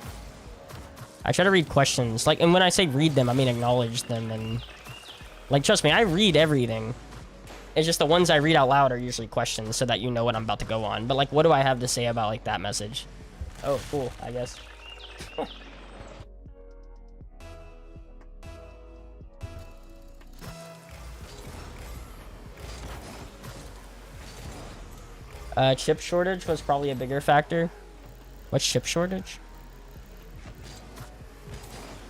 I try to read questions. Like, and when I say read them, I mean acknowledge them. And, like, trust me, I read everything. It's just the ones I read out loud are usually questions so that you know what I'm about to go on. But, like, what do I have to say about, like, that message? Oh, cool, I guess. Chip shortage was probably a bigger factor. What's chip shortage?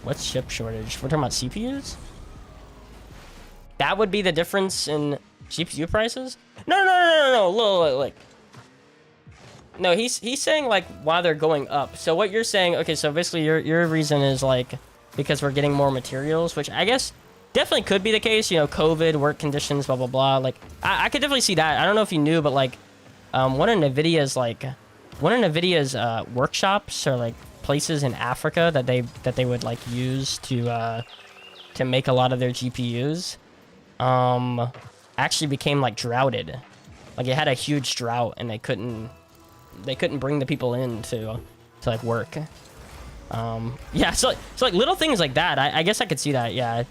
What's chip shortage? We're talking about CPUs? That would be the difference in GPU prices? No. Look. No, he's saying like why they're going up. So what you're saying, okay, so basically your reason is like because we're getting more materials, which I guess definitely could be the case, you know, COVID, work conditions, blah blah blah. Like I could definitely see that. I don't know if you knew, but like one of Nvidia's workshops or like places in Africa that they would like use to make a lot of their GPUs actually became like droughted. Like it had a huge drought and they couldn't bring the people in to like work. Yeah, so like little things like that, I guess I could see that. Yeah,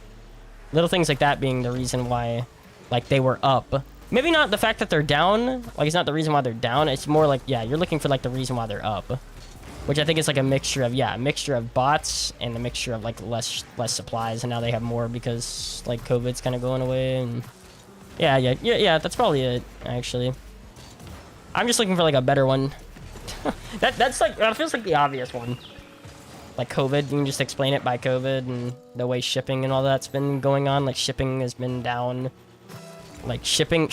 little things like that being the reason why like they were up. Maybe not the fact that they're down, like it's not the reason why they're down, it's more like, yeah, you're looking for like the reason why they're up, which I think is like a mixture of bots and a mixture of like less supplies, and now they have more because like COVID's kind of going away. And yeah, that's probably it actually. I'm just looking for like a better one. that's like, that feels like the obvious one. Like COVID, you can just explain it by COVID and the way shipping and all that's been going on. Like shipping has been down. Like shipping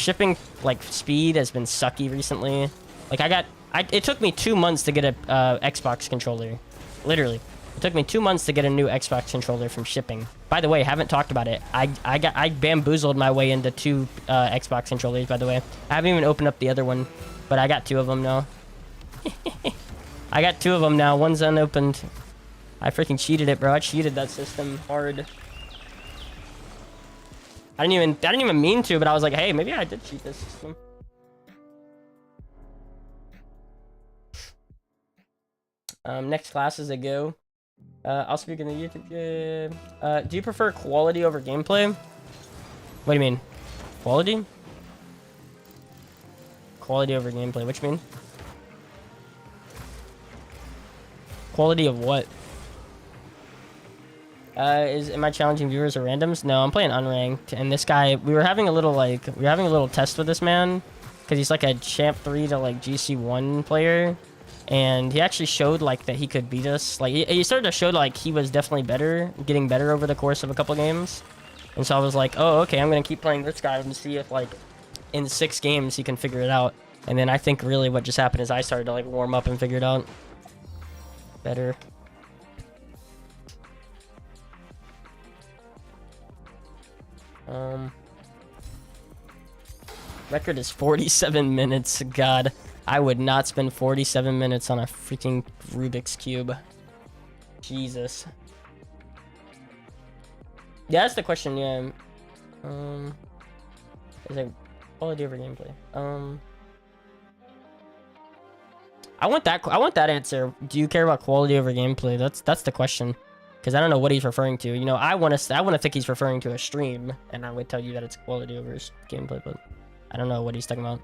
like speed has been sucky recently. Like it took me 2 months to get a Xbox controller. Literally. It took me 2 months to get a new Xbox controller from shipping. By the way, haven't talked about it. I bamboozled my way into 2 Xbox controllers, by the way. I haven't even opened up the other one, but I got 2 of them now. I got 2 of them now. One's unopened. I freaking cheated it, bro. I cheated that system hard. I didn't even mean to, but I was like, hey, maybe I did cheat this system. Next class is a go. I'll speak in the YouTube. Do you prefer quality over gameplay? What do you mean? Quality? Quality over gameplay. What you mean? Quality of what? Am I challenging viewers or randoms? No, I'm playing unranked, and this guy, we were having a little test with this man, because he's like a champ 3 to like GC1 player, and he actually showed like that he could beat us. Like he started to show like he was definitely getting better over the course of a couple games, and so I was like, oh, okay, I'm gonna keep playing this guy and see if like in 6 games he can figure it out. And then I think really what just happened is I started to like warm up and figure it out better. Record is 47 minutes. God, I would not spend 47 minutes on a freaking Rubik's Cube. Jesus. Yeah, that's the question, yeah. Is it quality over gameplay? I want that answer. Do you care about quality over gameplay? That's the question. Because I don't know what he's referring to. You know, I want to think he's referring to a stream, and I would tell you that it's quality over gameplay, but I don't know what he's talking about.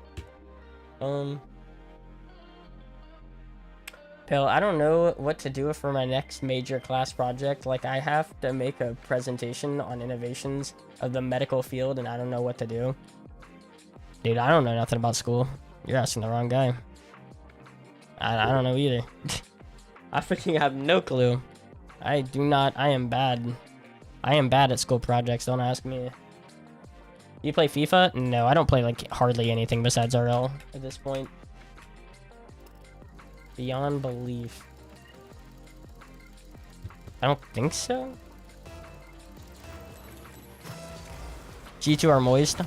Pale, I don't know what to do for my next major class project. Like, I have to make a presentation on innovations of the medical field, and I don't know what to do. Dude, I don't know nothing about school. You're asking the wrong guy. I don't know either. I freaking have no clue. I am bad. I am bad at school projects, don't ask me. You play FIFA? No, I don't play, like, hardly anything besides RL at this point. Beyond belief. I don't think so. G2 are moist.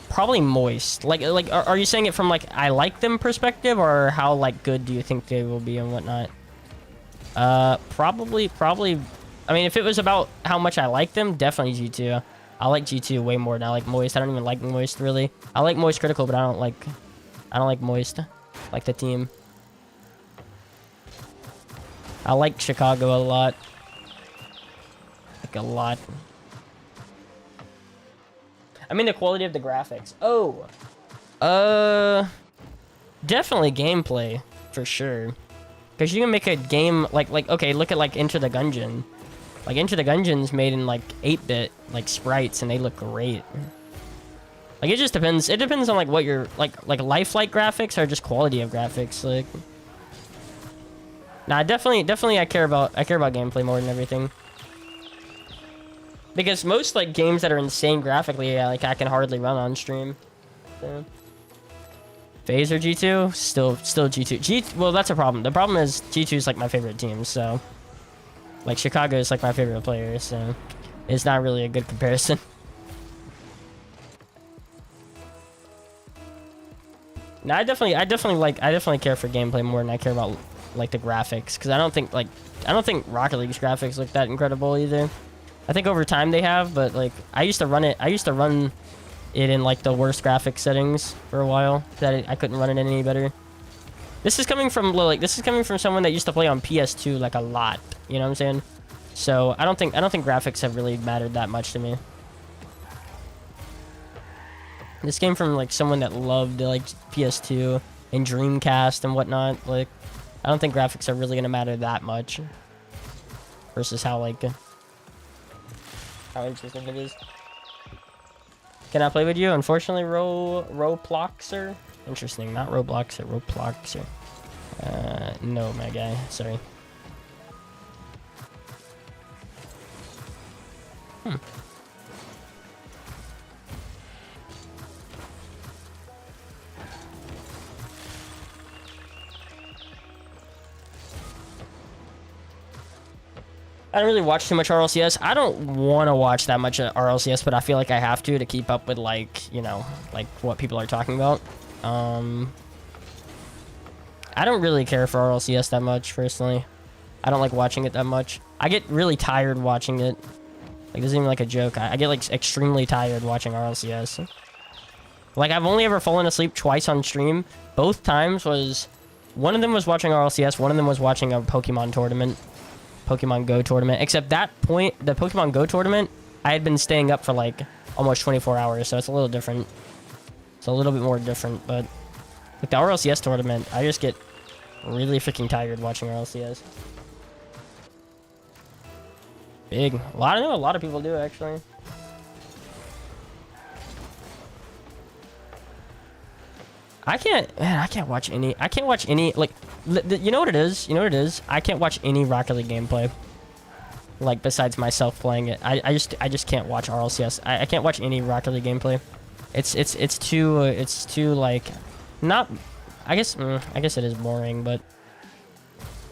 Probably moist. Like, are you saying it from, like, I like them perspective, or how, like, good do you think they will be and whatnot? Probably. I mean, if it was about how much I like them, definitely G2. I like G2 way more than I like moist. I don't even like moist really. I like moist critical, but I don't like moist. Like the team. I like Chicago a lot. Like a lot. I mean the quality of the graphics. Oh. Definitely gameplay for sure. Because you can make a game like okay, look at like Enter the Gungeon. Like Enter the Gungeon's made in like 8-bit like sprites and they look great. Like it just depends. It depends on like what you're like lifelike graphics or just quality of graphics. Like, nah, definitely I care about gameplay more than everything. Because most like games that are insane graphically, yeah, like I can hardly run on stream. So. FaZe or G2? Still G2. Well, that's a problem. The problem is G2 is like my favorite team, so like Chicago is like my favorite player, so it's not really a good comparison. No, I definitely care for gameplay more than I care about like the graphics, because I don't think Rocket League's graphics look that incredible either. I think over time they have, but like I used to run it in like the worst graphics settings for a while. That I couldn't run it any better. This is coming from someone that used to play on PS2 like a lot. You know what I'm saying? So I don't think graphics have really mattered that much to me. This came from like someone that loved like PS2 and Dreamcast and whatnot. Like, I don't think graphics are really gonna matter that much. Versus how interesting it is. Can I play with you? Unfortunately, Robloxer. Interesting, not Robloxer, Robloxer. No, my guy. Sorry. I don't really watch too much RLCS. I don't want to watch that much RLCS, but I feel like I have to keep up with like, you know, like what people are talking about. I don't really care for RLCS that much, personally. I don't like watching it that much. I get really tired watching it. Like, this isn't even like a joke. I get like extremely tired watching RLCS. Like, I've only ever fallen asleep twice on stream. Both times was... One of them was watching RLCS, one of them was watching a Pokemon tournament. Pokemon Go tournament. Except that point, the Pokemon Go tournament, I had been staying up for like almost 24 hours, so it's a little different. It's a little bit more different, but with the RLCS tournament, I just get really freaking tired watching RLCS. Big. I know a lot of people do, actually. I can't watch any, like, you know what it is? I can't watch any Rocket League gameplay. Like, besides myself playing it. I just can't watch RLCS. I can't watch any Rocket League gameplay. It's too, like, not, I guess it is boring, but,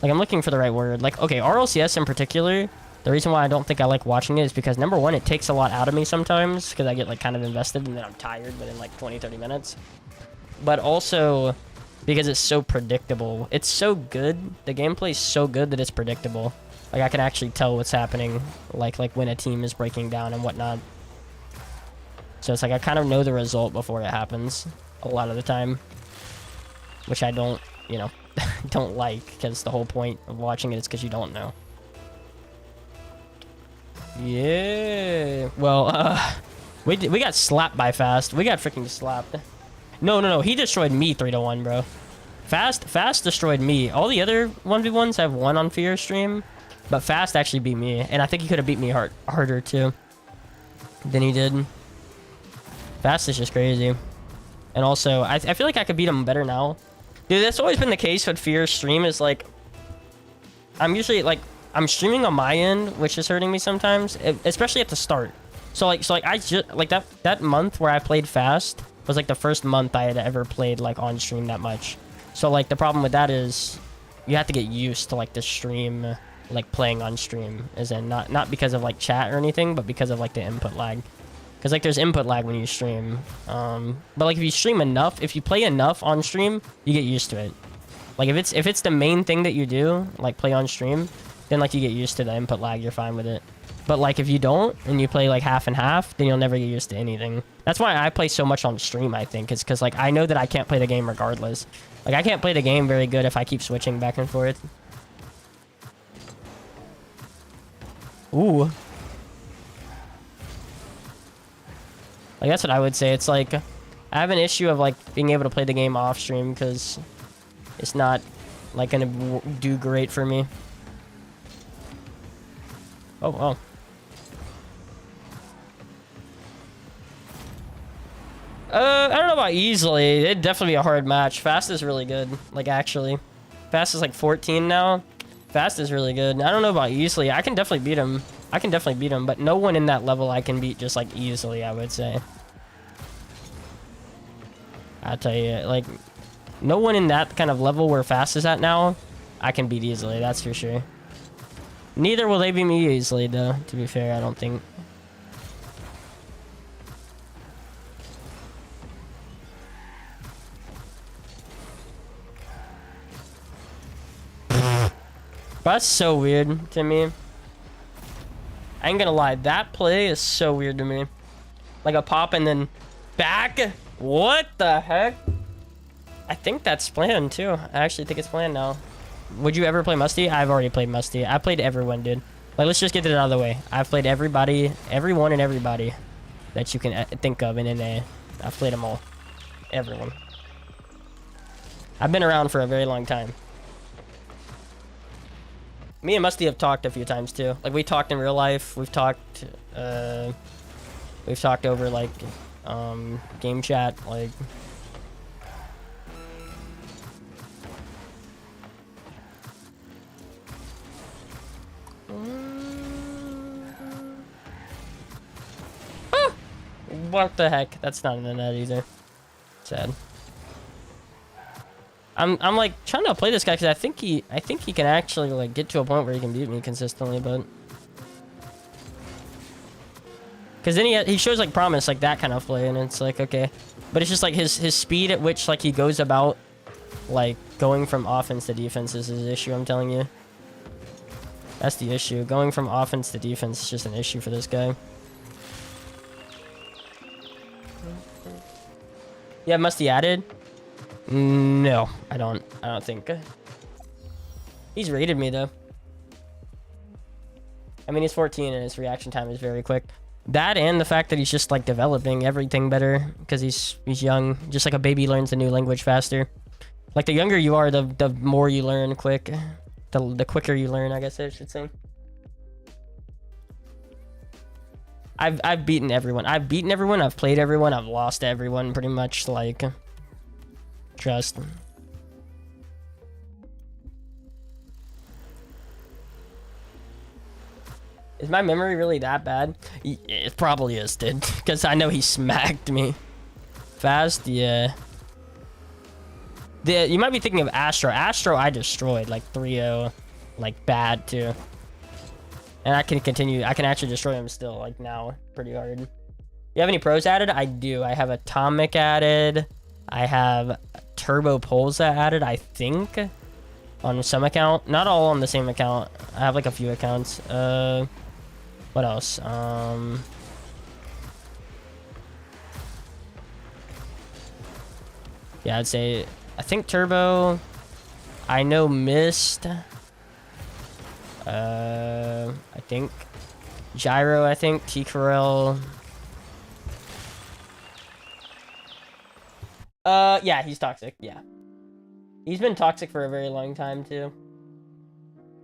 like, I'm looking for the right word. Like, okay, RLCS in particular, The reason why I don't think I like watching it is because, number one, it takes a lot out of me sometimes because I get like kind of invested and then I'm tired within like 20-30 minutes. But also because it's so predictable. It's so good. The gameplay is so good that it's predictable. Like I can actually tell what's happening, like when a team is breaking down and whatnot. So it's like I kind of know the result before it happens a lot of the time, which I don't, you know, don't like, because the whole point of watching it is because you don't know. Yeah. Well, we got slapped by Fast. We got freaking slapped. No. He destroyed me 3-1, bro. Fast destroyed me. All the other 1v1s have won on Fear stream, but Fast actually beat me, and I think he could have beat me harder too than he did. Fast is just crazy. And also, I feel like I could beat him better now. Dude, that's always been the case with Fear stream, is like, I'm usually like, I'm streaming on my end, which is hurting me sometimes, especially at the start. So I just, like that month where I played Fast was like the first month I had ever played like on stream that much. So like the problem with that is you have to get used to like the stream, like playing on stream, as in not because of like chat or anything, but because of like the input lag. Because like there's input lag when you stream. But like if you stream enough, if you play enough on stream, you get used to it. Like if it's the main thing that you do, like play on stream, then like you get used to the input lag, you're fine with it. But like if you don't and you play like half and half, then you'll never get used to anything. That's why I play so much on stream, I think. It's because like I know that I can't play the game regardless. Like I can't play the game very good if I keep switching back and forth. Ooh. Like that's what I would say. It's like I have an issue of like being able to play the game off stream because it's not like gonna do great for me. Oh. I don't know about easily. It'd definitely be a hard match. Fast is really good. Like, actually. Fast is like 14 now. Fast is really good. I don't know about easily. I can definitely beat him. But no one in that level I can beat just, like, easily, I would say. I'll tell you, like, no one in that kind of level where Fast is at now, I can beat easily. That's for sure. Neither will they beat me easily, though, to be fair, I don't think. That's so weird to me. I ain't gonna lie, that play is so weird to me. Like a pop and then back? What the heck? I think that's planned too. I actually think it's planned now. Would you ever play Musty? I've already played Musty. I played everyone, dude. Like, let's just get it out of the way. I've played everyone and everybody that you can think of in NA. I've played them all. Everyone. I've been around for a very long time. Me and Musty have talked a few times too. Like we talked in real life. We've talked over like game chat. Like what the heck? That's not in the net either. Sad. I'm like trying to play this guy because I think he can actually like get to a point where he can beat me consistently, but because then he shows like promise, like that kind of play, and it's like okay, but it's just like his speed at which like he goes about like going from offense to defense is his issue. I'm telling you, that's the issue. Going from offense to defense is just an issue for this guy. Yeah, Musty added. No, I don't think. He's rated me though. I mean, he's 14 and his reaction time is very quick. That and the fact that he's just like developing everything better because he's young. Just like a baby learns a new language faster. Like the younger you are, the more you learn quick. The quicker you learn, I guess I should say. I've beaten everyone. I've played everyone. I've lost everyone pretty much. Like. Trust. Is my memory really that bad? It probably is, dude. Because I know he smacked me. Fast, yeah. You might be thinking of Astro. Astro I destroyed, like 3-0. Like bad, too. And I can continue. I can actually destroy him still, like now, pretty hard. You have any pros added? I do. I have Atomic added. I have Turbo Polza added, I think, on some account. Not all on the same account. I have like a few accounts. What else? Yeah, I'd say, I think Turbo. I know Mist. I think Gyro. I think T-Corel. Yeah, he's toxic. Yeah, he's been toxic for a very long time too.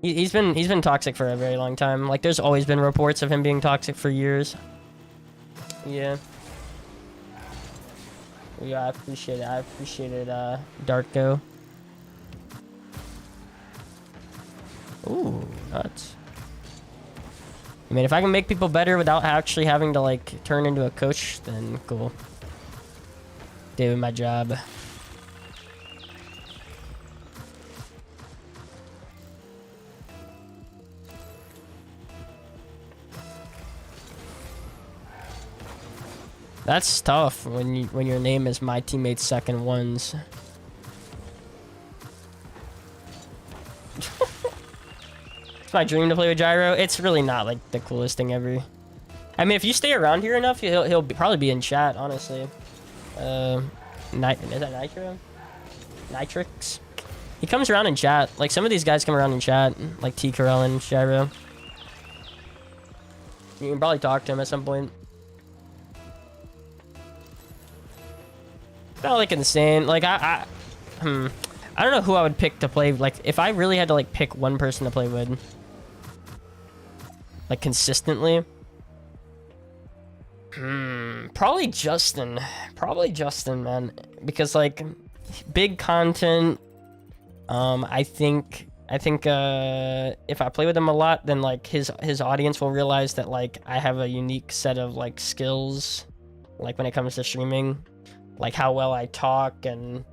He's been toxic for a very long time. Like, there's always been reports of him being toxic for years. Yeah. Yeah, I appreciate it. I appreciate it, Darko. Ooh, nuts. I mean, if I can make people better without actually having to, like, turn into a coach, then cool. Doing my job. That's tough when your name is my teammate's second ones. It's my dream to play with Gyro. It's really not like the coolest thing ever. I mean, if you stay around here enough, he'll probably be in chat, honestly. Is that Nitro? Nitrix? He comes around in chat. Like, some of these guys come around in chat, like T-Corel and Gyro. You can probably talk to him at some point. Not like insane. Like, I don't know who I would pick to play. Like, if I really had to like pick one person to play with, like, consistently, probably Justin. Probably Justin, man. Because, like, big content. I think if I play with him a lot, then like his audience will realize that like I have a unique set of like skills, like when it comes to streaming. Like how well I talk and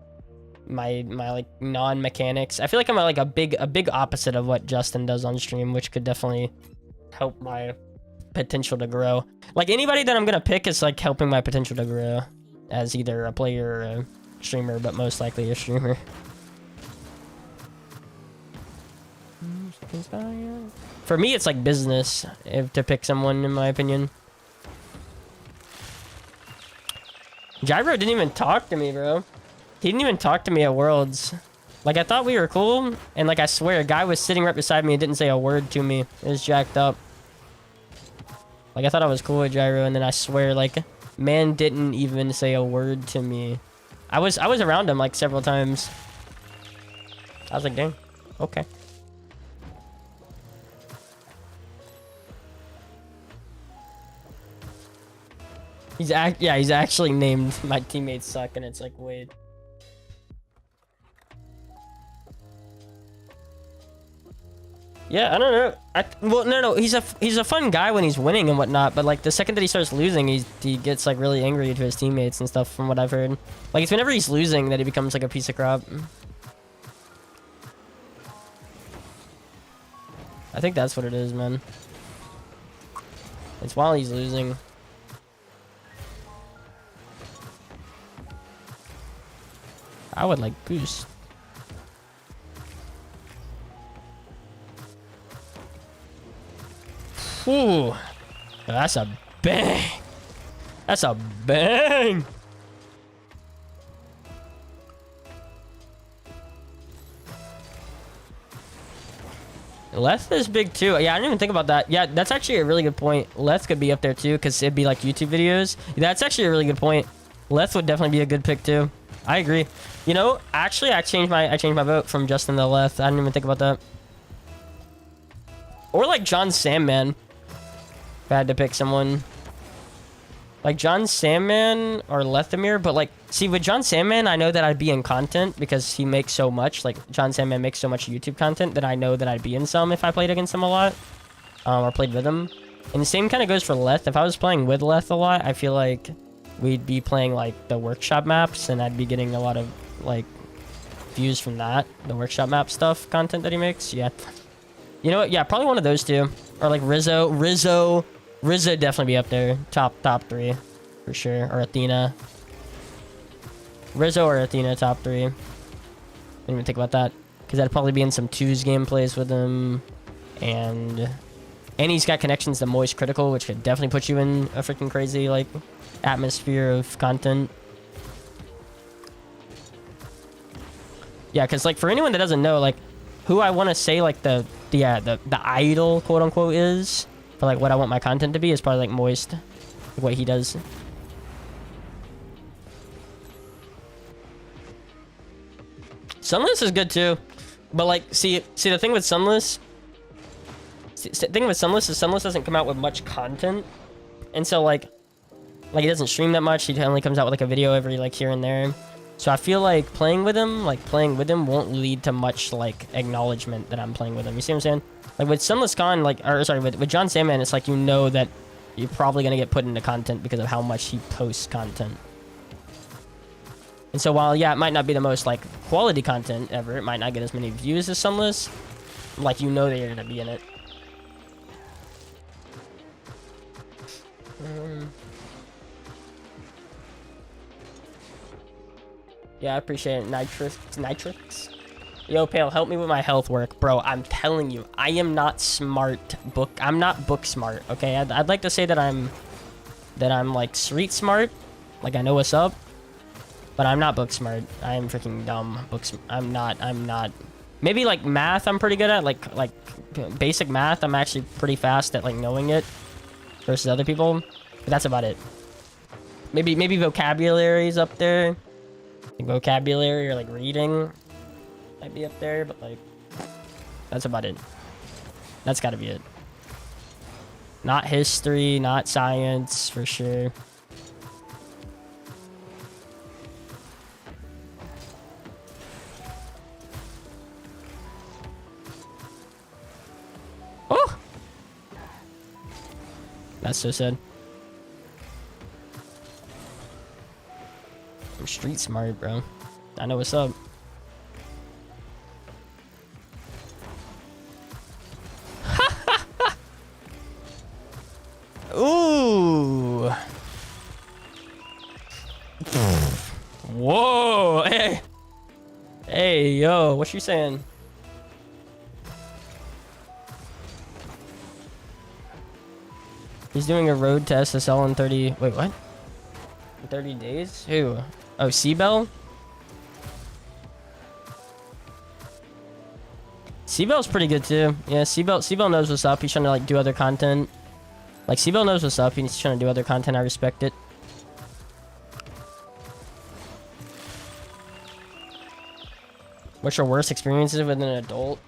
my like non-mechanics. I feel like I'm like a big opposite of what Justin does on stream, which could definitely help my potential to grow. Like, anybody that I'm gonna pick is like helping my potential to grow as either a player or a streamer, but most likely a streamer. For me, it's like business to pick someone, in my opinion. Gyro didn't even talk to me, bro. He didn't even talk to me at Worlds. Like, I thought we were cool, and like, I swear, a guy was sitting right beside me and didn't say a word to me. It was jacked up. Like, I thought I was cool with Gyro, and then I swear, like, man didn't even say a word to me. I was around him like several times. I was like, dang, okay. He's actually named my teammates suck, and it's like, wait. Yeah, I don't know. Well, no, he's a fun guy when he's winning and whatnot, but like the second that he starts losing, he gets like really angry to his teammates and stuff, from what I've heard. Like, it's whenever he's losing that he becomes like a piece of crap. I think that's what it is, man. It's while he's losing. I would like boost. Ooh, that's a bang. That's a bang. Leth is big too. Yeah, I didn't even think about that. Yeah, that's actually a really good point. Leth could be up there too, because it'd be like YouTube videos. That's actually a really good point. Leth would definitely be a good pick too. I agree. You know, actually, I changed my vote from Justin to Leth. I didn't even think about that. Or like John Sandman. If I had to pick someone. Like John Sandman or Lethemir, but like, see, with John Sandman, I know that I'd be in content because he makes so much. Like, John Sandman makes so much YouTube content that I know that I'd be in some if I played against him a lot. Or played with him. And the same kind of goes for Leth. If I was playing with Leth a lot, I feel like we'd be playing like the workshop maps, and I'd be getting a lot of like views from that, the workshop map stuff content that he makes. Yeah, you know what, yeah, probably one of those two. Or like Rizzo definitely be up there. Top 3 for sure. Or Athena. Rizzo or Athena, top 3. Didn't even think about that. Because I'd probably be in some 2s gameplays with him. And he's got connections to Moist Critical, which could definitely put you in a freaking crazy, like, atmosphere of content. Yeah, because, like, for anyone that doesn't know, like, who I want to say, like, the idol, quote-unquote, is, for, like, what I want my content to be is probably, like, Moist. Like, what he does. Sunless is good, too. But, like, see the thing with Sunless... The thing with Sunless is Sunless doesn't come out with much content. And so, like, he doesn't stream that much. He only comes out with, like, a video every, like, here and there. So I feel like playing with him won't lead to much, like, acknowledgement that I'm playing with him. You see what I'm saying? Like, with Sunless Khan, like, or sorry, with John Sandman, it's like you know that you're probably going to get put into content because of how much he posts content. And so while, yeah, it might not be the most, like, quality content ever, it might not get as many views as Sunless, like, you know that you're going to be in it. Yeah, I appreciate it. Nitrix. Yo, Pale, help me with my health work. Bro, I'm telling you, I am not smart I'm not book smart, okay? I'd like to say that I'm like street smart. Like I know what's up. But I'm not book smart. I am freaking dumb. I'm not. Maybe like math I'm pretty good at. Like basic math, I'm actually pretty fast at like knowing it versus other people. But that's about it. Maybe vocabulary's up there. Like vocabulary or like reading might be up there, but like that's about it. That's gotta be it. Not history, not science for sure. Oh, that's so sad. I'm street smart, bro. I know what's up. Ooh. Whoa. Hey. Hey, yo. What you saying? He's doing a road test to sell in 30... Wait, what? In 30 days? Who? Oh, Seabell? Seabell's pretty good too. Yeah, Seabell knows what's up. He's trying to like do other content. Like Seabell knows what's up. He's trying to do other content. I respect it. What's your worst experiences with an adult?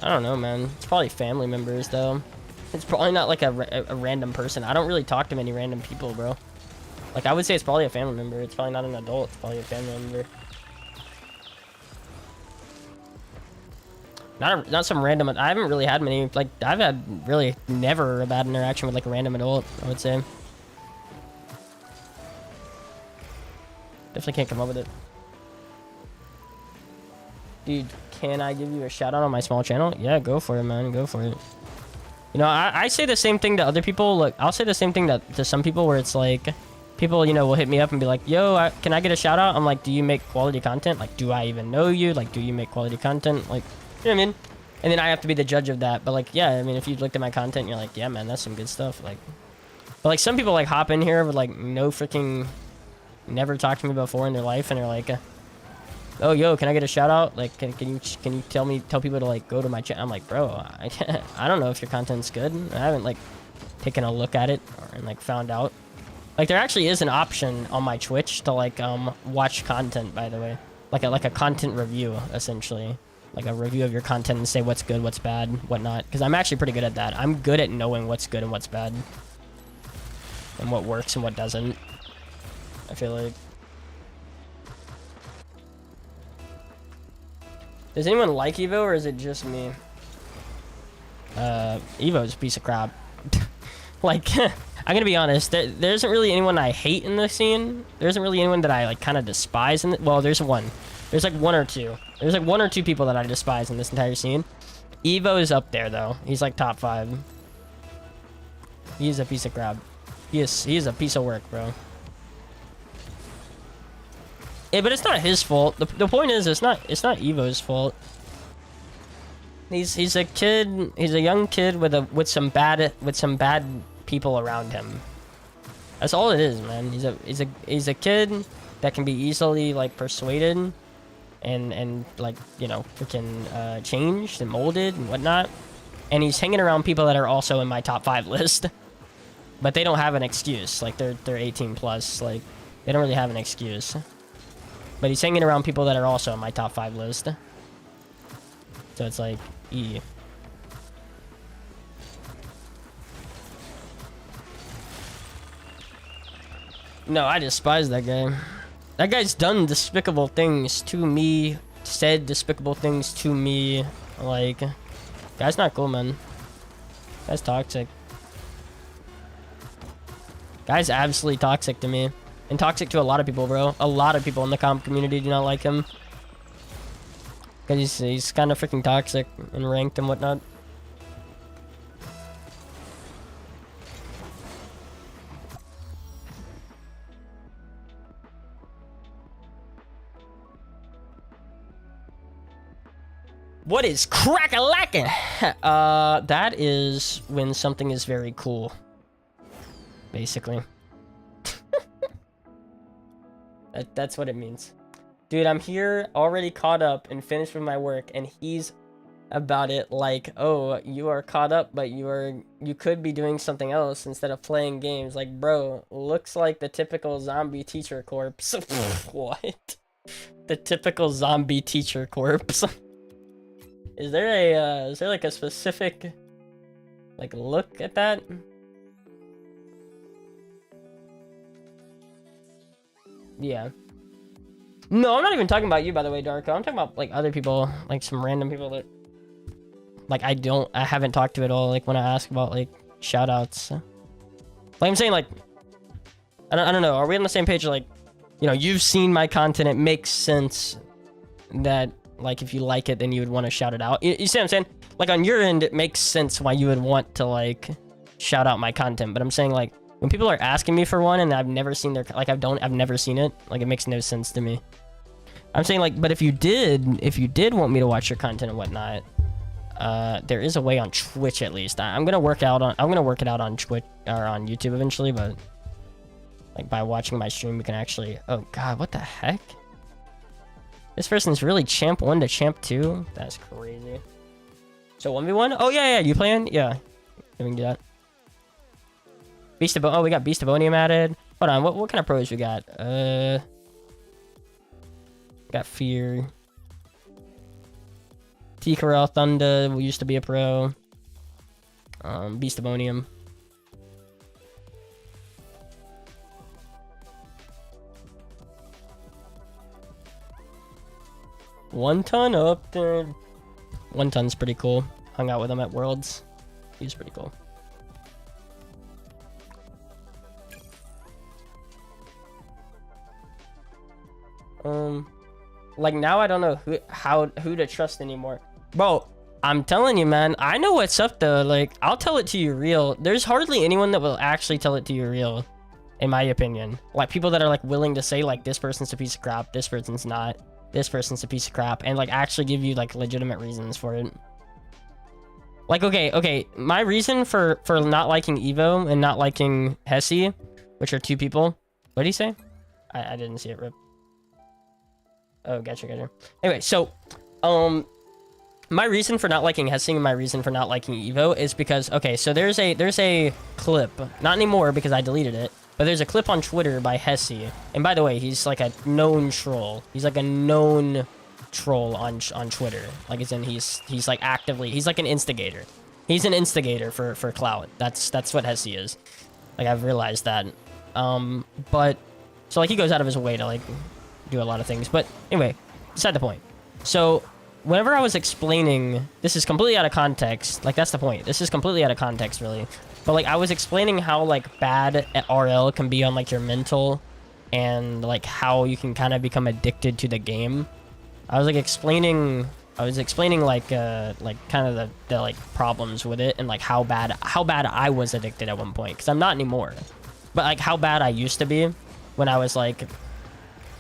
I don't know, man. It's probably family members, though. It's probably not, like, a random person. I don't really talk to many random people, bro. Like, I would say it's probably a family member. It's probably not an adult. It's probably a family member. Not some random... I haven't really had many... Like, I've had really never a bad interaction with, like, a random adult, I would say. Definitely can't come up with it. Dude, can I give you a shout out on my small channel? Yeah, go for it, man. Go for it. You know, I say the same thing to other people. Look, I'll say the same thing to some people where it's like, people, you know, will hit me up and be like, yo, can I get a shout out? I'm like, do you make quality content? Like, do I even know you? Like, do you make quality content? Like, you know what I mean? And then I have to be the judge of that. But like, yeah, I mean, if you looked at my content, you're like, yeah, man, that's some good stuff. Like, but like some people like hop in here with like no freaking, never talked to me before in their life. And they're like, oh, yo, can I get a shout out? Like, can you tell people to like go to my channel? I'm like, bro, I don't know if your content's good. I haven't like taken a look at it and like found out. Like, there actually is an option on my Twitch to like watch content, by the way, like a content review, essentially, like a review of your content and say what's good, what's bad, whatnot. Because I'm actually pretty good at that. I'm good at knowing what's good and what's bad, and what works and what doesn't. I feel like. Does anyone like Evo, or is it just me? Evo's a piece of crap. Like, I'm gonna be honest. There isn't really anyone I hate in the scene. There isn't really anyone that I like kind of despise in. Well, there's one. There's like one or two. There's like one or two people that I despise in this entire scene. Evo is up there though. He's like top 5. He's a piece of crap. He is a piece of work, bro. Yeah, but it's not his fault. The point is, it's not Evo's fault. He's a kid. He's a young kid with some bad people around him. That's all it is, man. He's a kid that can be easily like persuaded and like, you know, freaking changed and molded and whatnot. And he's hanging around people that are also in my top 5 list. But they don't have an excuse. Like they're 18 plus. Like they don't really have an excuse. But he's hanging around people that are also in my top 5 list. So it's like E. No, I despise that guy. That guy's done despicable things to me, said despicable things to me. Like, guy's not cool, man. Guy's toxic. Guy's absolutely toxic to me. And toxic to a lot of people, bro. A lot of people in the comp community do not like him. Because he's kind of freaking toxic and ranked and whatnot. What is crack-a-lackin'? That is when something is very cool. Basically. That's what it means. Dude, I'm here, already caught up and finished with my work, and he's about it like, oh, you are caught up, but you could be doing something else instead of playing games. Like, bro, looks like the typical zombie teacher corpse. What? The typical zombie teacher corpse. Is there like a specific like look at that? Yeah. No, I'm not even talking about you, by the way, Darko. I'm talking about like other people, like some random people that like I haven't talked to at all. Like when I ask about like shout outs. Like I'm saying, like I don't know, are we on the same page? Like, you know, you've seen my content, it makes sense that like if you like it then you would want to shout it out. You see what I'm saying? Like on your end it makes sense why you would want to like shout out my content, but I'm saying like when people are asking me for one and I've never seen their like I've never seen it, like it makes no sense to me. I'm saying like, but if you did want me to watch your content and whatnot, there is a way on Twitch at least. I'm gonna work it out on Twitch or on YouTube eventually, but like by watching my stream we can actually. Oh god, what the heck? This person's really champ 1 to champ 2. That's crazy. So 1v1? Oh yeah, you playing? Yeah, we can do that. Beast of we got Beast of Onium added. Hold on, what kind of pros we got? Got Fear. T Corral Thunder used to be a pro. Beast of Onium. One Ton up there. 1 Ton's pretty cool. Hung out with him at Worlds. He's pretty cool. Like now I don't know who to trust anymore. Bro, I'm telling you, man, I know what's up though. Like, I'll tell it to you real. There's hardly anyone that will actually tell it to you real, in my opinion. Like people that are like willing to say like this person's a piece of crap, this person's not, this person's a piece of crap, and like actually give you like legitimate reasons for it. Like, okay, my reason for not liking Evo and not liking Hesse, which are 2 people. What did he say? I didn't see it, Rip. Oh, gotcha. Anyway, so, my reason for not liking Hesse and my reason for not liking Evo is because, okay, so there's a clip, not anymore because I deleted it, but there's a clip on Twitter by Hesse, and by the way, he's like a known troll. He's like a known troll on Twitter. Like, as in he's like actively, he's like an instigator. He's an instigator for clout. That's what Hesse is. Like, I've realized that. But, so like he goes out of his way to like do a lot of things, but anyway, beside the point. So whenever I was explaining, this is completely out of context. Like, that's the point. This is completely out of context, really. But, like, I was explaining how, like, bad RL can be on, like, your mental and, like, how you can kind of become addicted to the game. I was, like, explaining, like, kind of the, like, problems with it and, like, how bad I was addicted at one point. Because I'm not anymore. But, like, how bad I used to be when I was, like,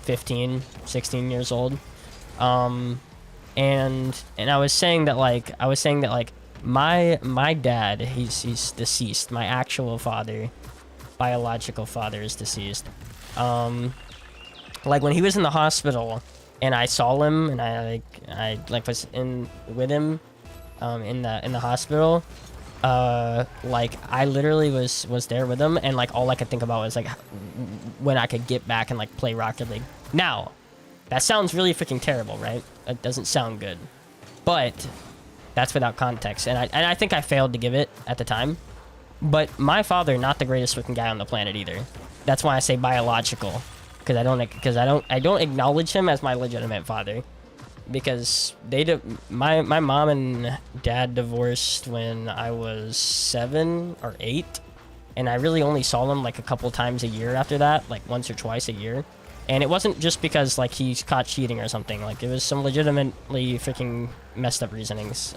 15, 16 years old. And I was saying that, like, my dad, he's deceased. My actual father, biological father, is deceased. Like, when he was in the hospital and I saw him and I was with him in the hospital, like, I literally was there with him, and, like, all I could think about was, like, when I could get back and, like, play Rocket League. Now, that sounds really freaking terrible, right? It doesn't sound good, but that's without context, and I think I failed to give it at the time. But my father, not the greatest looking guy on the planet either. That's why I say biological, because I don't acknowledge him as my legitimate father, because my mom and dad divorced when I was 7 or 8, and I really only saw them like a couple times a year after that, like once or twice a year. And it wasn't just because, like, he's caught cheating or something. Like, it was some legitimately freaking messed up reasonings.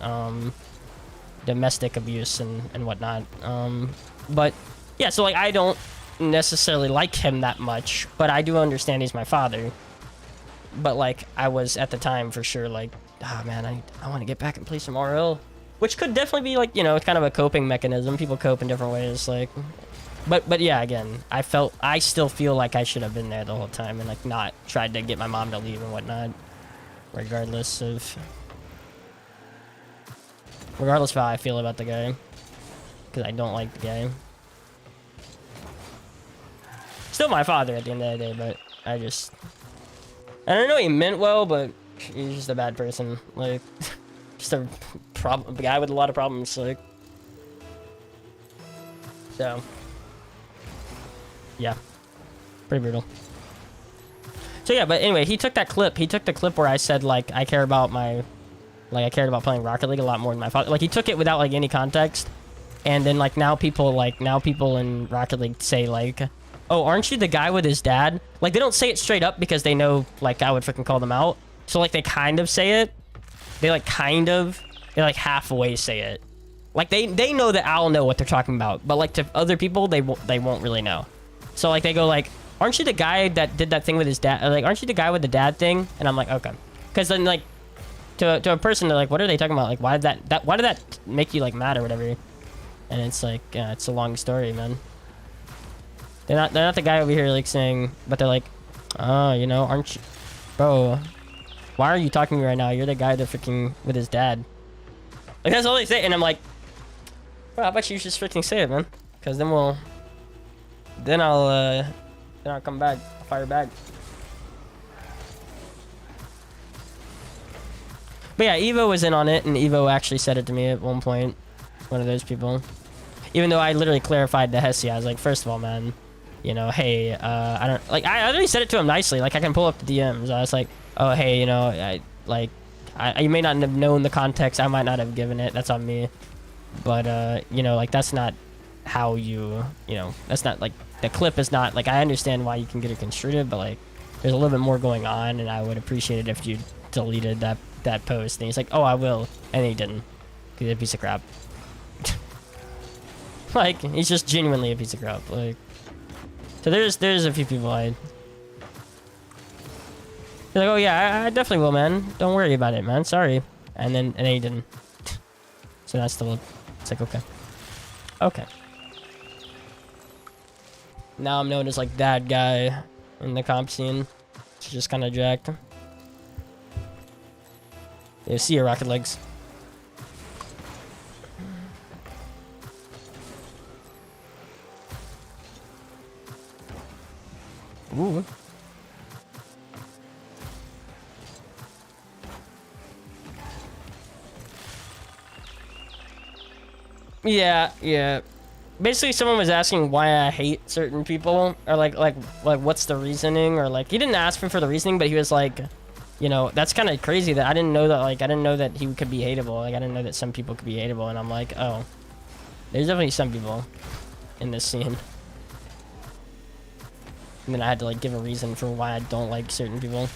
Domestic abuse and whatnot. But, yeah, so, like, I don't necessarily like him that much, but I do understand he's my father. But, like, I was, at the time, for sure, like, ah, man, I want to get back and play some RL. Which could definitely be, like, you know, kind of a coping mechanism. People cope in different ways, like... But yeah, again, I still feel like I should have been there the whole time and, like, not tried to get my mom to leave and whatnot, regardless of how I feel about the guy, because I don't like the guy. Still my father at the end of the day, but I don't know, he meant well, but he's just a bad person, like, just a guy with a lot of problems, like, so. Yeah, pretty brutal. So yeah, but anyway, he took that clip. He took the clip where I said, like, I cared about playing Rocket League a lot more than my father. Like, he took it without, like, any context. And then, like, now people in Rocket League say, like, oh, aren't you the guy with his dad? Like, they don't say it straight up because they know, like, I would freaking call them out. So, like, they kind of say it. They like halfway say it. Like, they know that I'll know what they're talking about. But, like, to other people, they won't really know. So, like, they go, like, aren't you the guy that did that thing with his dad? Or, like, aren't you the guy with the dad thing? And I'm like, okay. Because then, like, to a person, they're like, what are they talking about? Like, why did that make you, like, mad or whatever? And it's like, yeah, it's a long story, man. They're not the guy over here, like, saying, but they're like, oh, you know, aren't you, bro, why are you talking to me right now? You're the guy that freaking with his dad. Like, that's all they say. And I'm like, well, how about you just freaking say it, man? Because then I'll come back, fire back. But yeah, Evo was in on it, and Evo actually said it to me at one point. One of those people. Even though I literally clarified to Hesse, I was like, first of all, man, you know, hey, I don't, like, I literally said it to him nicely. Like, I can pull up the DMs. I was like, oh, hey, you know, you may not have known the context. I might not have given it. That's on me. But, you know, like, that's not how you know, that's not, like, the clip is not, like, I understand why you can get it construed, but, like, there's a little bit more going on, and I would appreciate it if you deleted that post. And he's like, oh, I will. And he didn't. He's a piece of crap. Like, he's just genuinely a piece of crap. Like, so there's a few people they're like, oh yeah, I definitely will, man. Don't worry about it, man. Sorry. And then he didn't. So that's the, it's like, okay. Now I'm known as, like, that guy in the comp scene. It's just kind of jacked. Yeah, see your rocket legs. Ooh. Yeah. Basically, someone was asking why I hate certain people, or like what's the reasoning, or like, he didn't ask me for the reasoning, but he was like, you know, that's kind of crazy that I didn't know that, like, I didn't know that he could be hateable. Like, I didn't know that some people could be hateable, and I'm like, oh, there's definitely some people in this scene. And then I had to, like, give a reason for why I don't like certain people.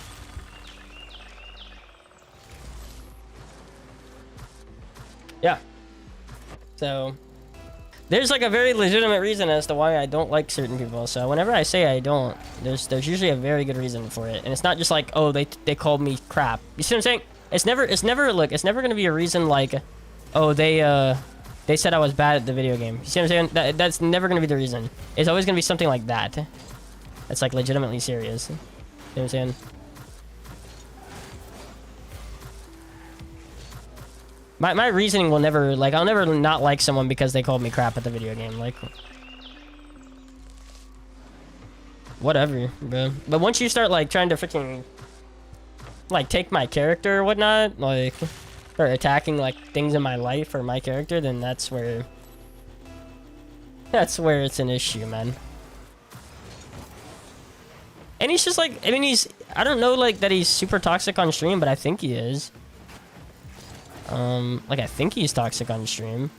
Yeah. So, there's, like, a very legitimate reason as to why I don't like certain people. So, whenever I say I don't, there's usually a very good reason for it. And it's not just like, oh, they called me crap. You see what I'm saying? It's never gonna be a reason like, oh, they said I was bad at the video game. You see what I'm saying? That's never gonna be the reason. It's always gonna be something like that. That's, like, legitimately serious. You know what I'm saying? My reasoning will never, like, I'll never not like someone because they called me crap at the video game. Like, whatever, bro. But once you start, like, trying to freaking, like, take my character or whatnot, like, or attacking, like, things in my life or my character, then that's where it's an issue, man. And he's just, like, I mean, I don't know, like, that he's super toxic on stream, but I think he is. Like, I think he's toxic on stream.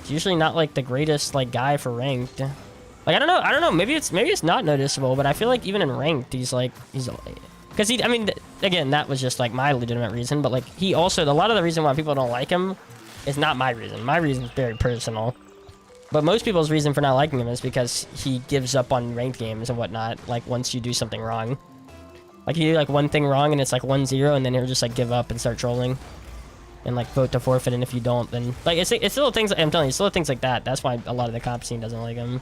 He's usually not, like, the greatest, like, guy for ranked. Like, I don't know, maybe it's not noticeable, but I feel like even in ranked, he's because I mean, again, that was just, like, my legitimate reason, but, like, he also, a lot of the reason why people don't like him is not my reason. My reason is very personal. But most people's reason for not liking him is because he gives up on ranked games and whatnot, like, once you do something wrong. Like, you do, like, one thing wrong and it's, like, 1-0, and then he'll just, like, give up and start trolling. And, like, vote to forfeit, and if you don't, then... Like, it's little things, I'm telling you, it's little things like that. That's why a lot of the comp scene doesn't like him.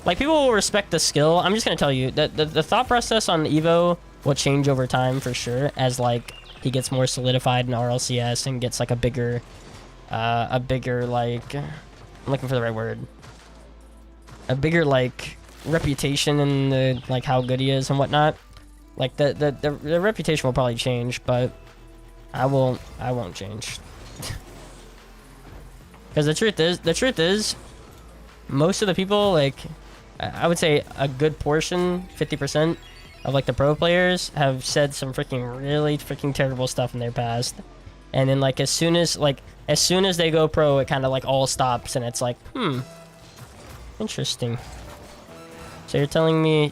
Like, people will respect the skill. I'm just gonna tell you, that the thought process on Evo will change over time, for sure, as, like, he gets more solidified in RLCS and gets, like, a bigger, like... I'm looking for the right word. A bigger, like, reputation in the, like, how good he is and whatnot. Like, the reputation will probably change, but I won't change. Because the truth is, most of the people, like, I would say a good portion, 50%, of, like, the pro players have said some really freaking terrible stuff in their past. And then, like, as soon as they go pro, it kind of, like, all stops, and it's like, interesting. So you're telling me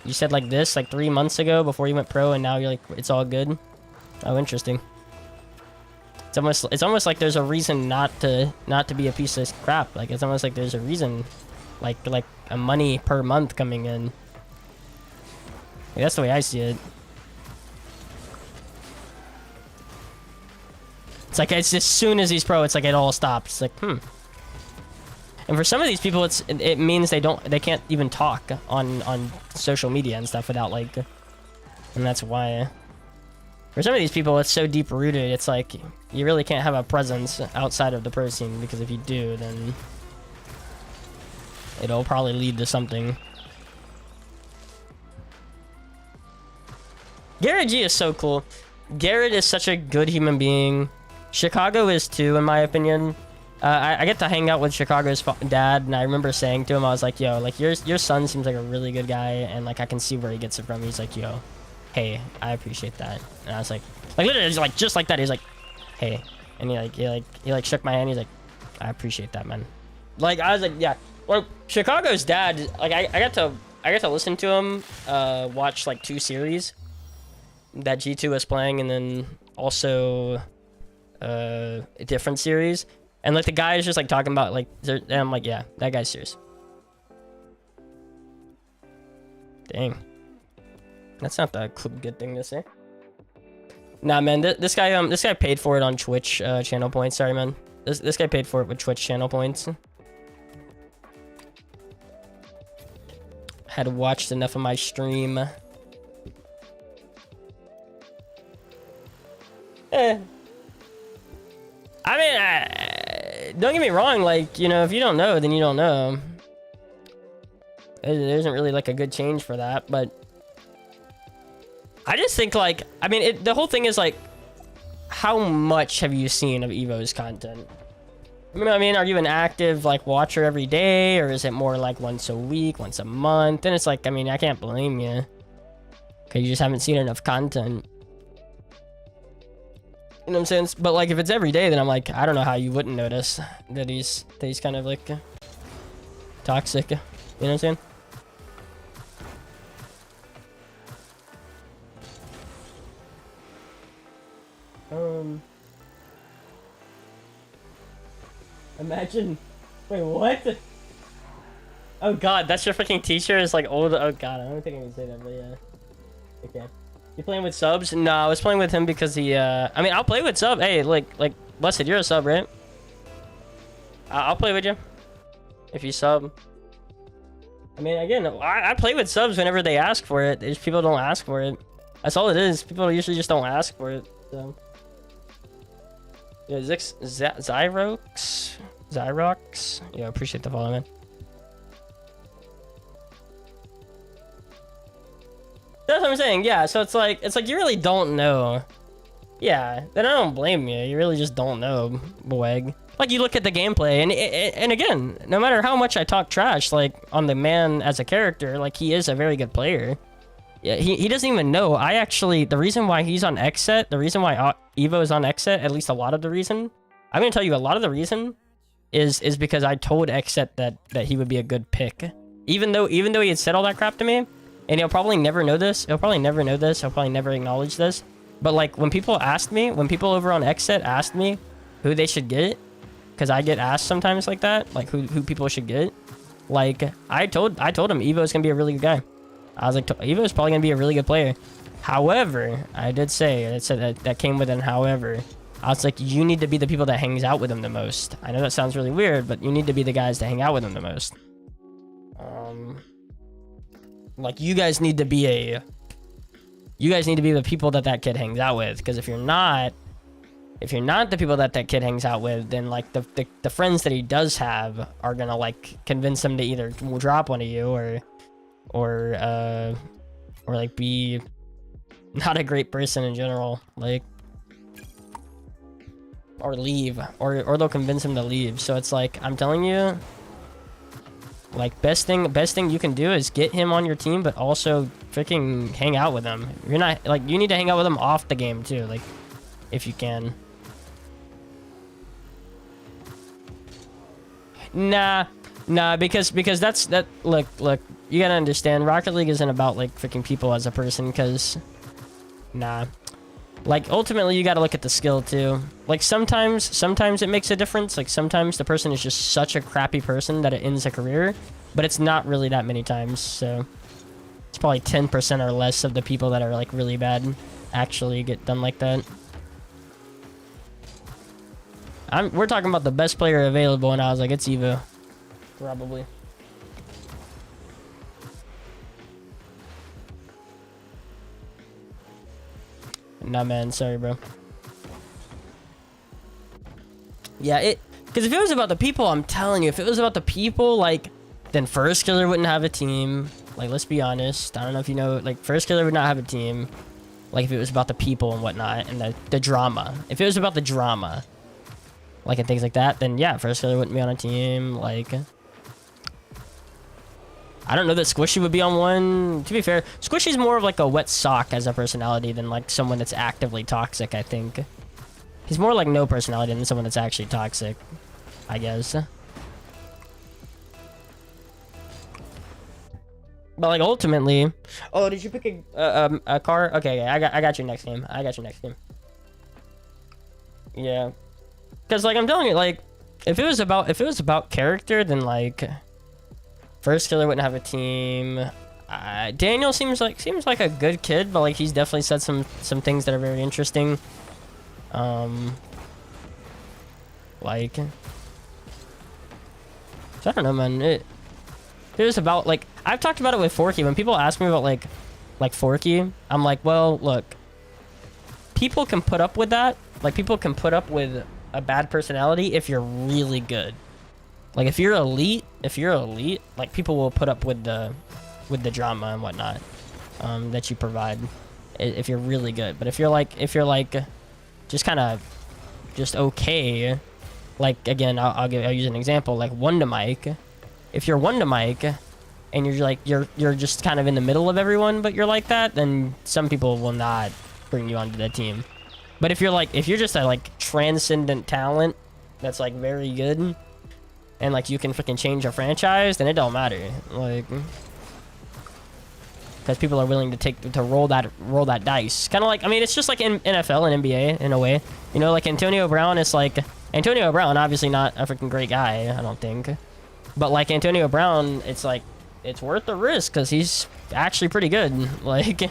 you said, like, this, like, 3 months ago before you went pro, and now you're like, it's all good? Oh, interesting. It's almost like there's a reason not to be a piece of crap. Like, it's almost like there's a reason, like a money per month coming in. Like, that's the way I see it. It's like, it's as soon as he's pro, it's like it all stops. It's like, And for some of these people, it means they can't even talk on social media and stuff without, like, and that's why. For some of these people, it's so deep rooted. It's like you really can't have a presence outside of the pro scene, because if you do, then it'll probably lead to something. Garrett G is so cool. Garrett is such a good human being. Chicago is too, in my opinion. I get to hang out with Chicago's dad, and I remember saying to him, I was like, yo, like, your son seems like a really good guy, and, like, I can see where he gets it from. He's like, yo, hey, I appreciate that. And I was like literally just like that. He's like, hey, and he shook my hand. He's like, I appreciate that, man. Like, I was like, yeah. Well, Chicago's dad, like, I got to listen to him watch, like, 2 series that G2 was playing, and then also a different series. And, like, the guy is just, like, talking about, like, and I'm like, yeah, that guy's serious. Dang. That's not the good thing to say. Nah, man, this guy paid for it on Twitch channel points. Sorry, man. This guy paid for it with Twitch channel points. Had watched enough of my stream. I mean, don't get me wrong, like, you know, if you don't know, then you don't know. There isn't really, like, a good change for that, but I just think, like, I mean, the whole thing is, like, how much have you seen of Evo's content? I mean, are you an active like watcher every day, or is it more like once a week, once a month? And it's like, I mean, I can't blame you, because you just haven't seen enough content. You know what I'm saying? But like, if it's every day, then I'm like, I don't know how you wouldn't notice that he's kind of like toxic. You know what I'm saying? Imagine. Wait, what? Oh god, that's your freaking teacher is like old. Oh god, I don't think I can say that, but yeah. Okay. You playing with subs? No, I was playing with him because he, I mean, I'll play with sub. Hey, like, Blessed, you're a sub, right? I'll play with you. If you sub. I mean, again, I play with subs whenever they ask for it. If people don't ask for it. That's all it is. People usually just don't ask for it, so. Yeah, Zyrox? Yeah, appreciate the follow, man. That's what I'm saying, yeah, so it's like you really don't know. Yeah, then I don't blame you. You really just don't know, Boeg. Like, you look at the gameplay, and again, no matter how much I talk trash, like, on the man as a character, like, he is a very good player. Yeah, he doesn't even know. I actually, the reason why he's on Xset, the reason why Evo is on Xset, at least a lot of the reason, I'm gonna tell you a lot of the reason is because I told Xset that he would be a good pick. Even though he had said all that crap to me, and he'll probably never know this, he'll probably never acknowledge this, but like, when people over on Xset asked me who they should get, because I get asked sometimes like that, like who people should get, like, I told him Evo's gonna be a really good guy. I was like, Evo's probably gonna be a really good player. However, I did say, that came with an however. I was like, you need to be the people that hangs out with him the most. I know that sounds really weird, but you need to be the guys that hang out with him the most. Like, you guys need to be the people that kid hangs out with, because if you're not the people that kid hangs out with, then like the friends that he does have are gonna like convince him to either drop one of you or like be not a great person in general, like, or leave, or they'll convince him to leave. So it's like, I'm telling you, like, best thing you can do is get him on your team, but also freaking hang out with him. You're not, like, you need to hang out with him off the game too, like, if you can. Nah, because look, you gotta understand, Rocket League isn't about like freaking people as a person, because like, ultimately you gotta look at the skill too. Like, sometimes it makes a difference. Like, sometimes the person is just such a crappy person that it ends a career, but it's not really that many times. So it's probably 10% or less of the people that are like really bad actually get done like that. We're talking about the best player available, and I was like, it's Evo, probably. Nah, man, sorry, bro. Yeah, because if it was about the people, I'm telling you, if it was about the people, like, then First Killer wouldn't have a team. Like, let's be honest. I don't know if you know, like, First Killer would not have a team. Like, if it was about the people and whatnot, and the drama. If it was about the drama, like, and things like that, then yeah, First Killer wouldn't be on a team. Like, I don't know that Squishy would be on one. To be fair, Squishy's more of like a wet sock as a personality than like someone that's actively toxic, I think. He's more like no personality than someone that's actually toxic, I guess. But like, ultimately, oh, did you pick a car? Okay, I got your next game. Yeah, because like, I'm telling you, like, if it was about character, then like, First Killer wouldn't have a team. Daniel seems like a good kid, but like, he's definitely said some things that are very interesting. Like, so I don't know, man. It was about, like, I've talked about it with Forky. When people ask me about like Forky, I'm like, well, look, people can put up with that. Like, people can put up with a bad personality if you're really good. Like, if you're elite, like, people will put up with the drama and whatnot that you provide if you're really good. But if you're like just kind of just okay, Like, again, I'll use an example, like one to Mike. If you're one to Mike, and you're like, you're just kind of in the middle of everyone, but you're like that, then some people will not bring you onto the team. But if you're just a like transcendent talent that's like very good, and like you can freaking change a franchise, then it don't matter. Like, because people are willing to roll that dice. Kind of like, I mean, it's just like in NFL and NBA in a way. You know, like Antonio Brown is like, Antonio Brown, obviously not a freaking great guy, I don't think. But like Antonio Brown, it's like, it's worth the risk because he's actually pretty good. Like,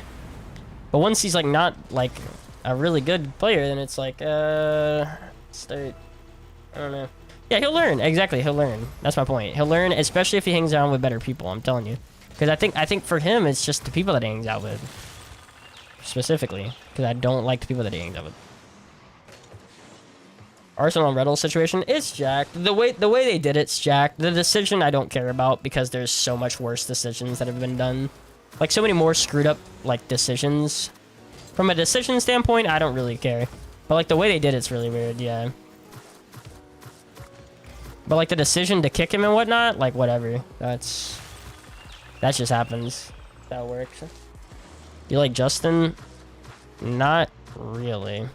but once he's like not like a really good player, then it's like, I don't know. Yeah, he'll learn. Exactly, he'll learn. That's my point. He'll learn, especially if he hangs around with better people. I'm telling you, because I think for him, it's just the people that he hangs out with, specifically. Because I don't like the people that he hangs out with. Arsenal and Red Bull situation, it's jacked. The way they did it's jacked. The decision I don't care about because there's so much worse decisions that have been done. Like so many more screwed up like decisions. From a decision standpoint, I don't really care. But like the way they did it's really weird, yeah. But like the decision to kick him and whatnot, like whatever. That just happens. That works. You like Justin? Not really.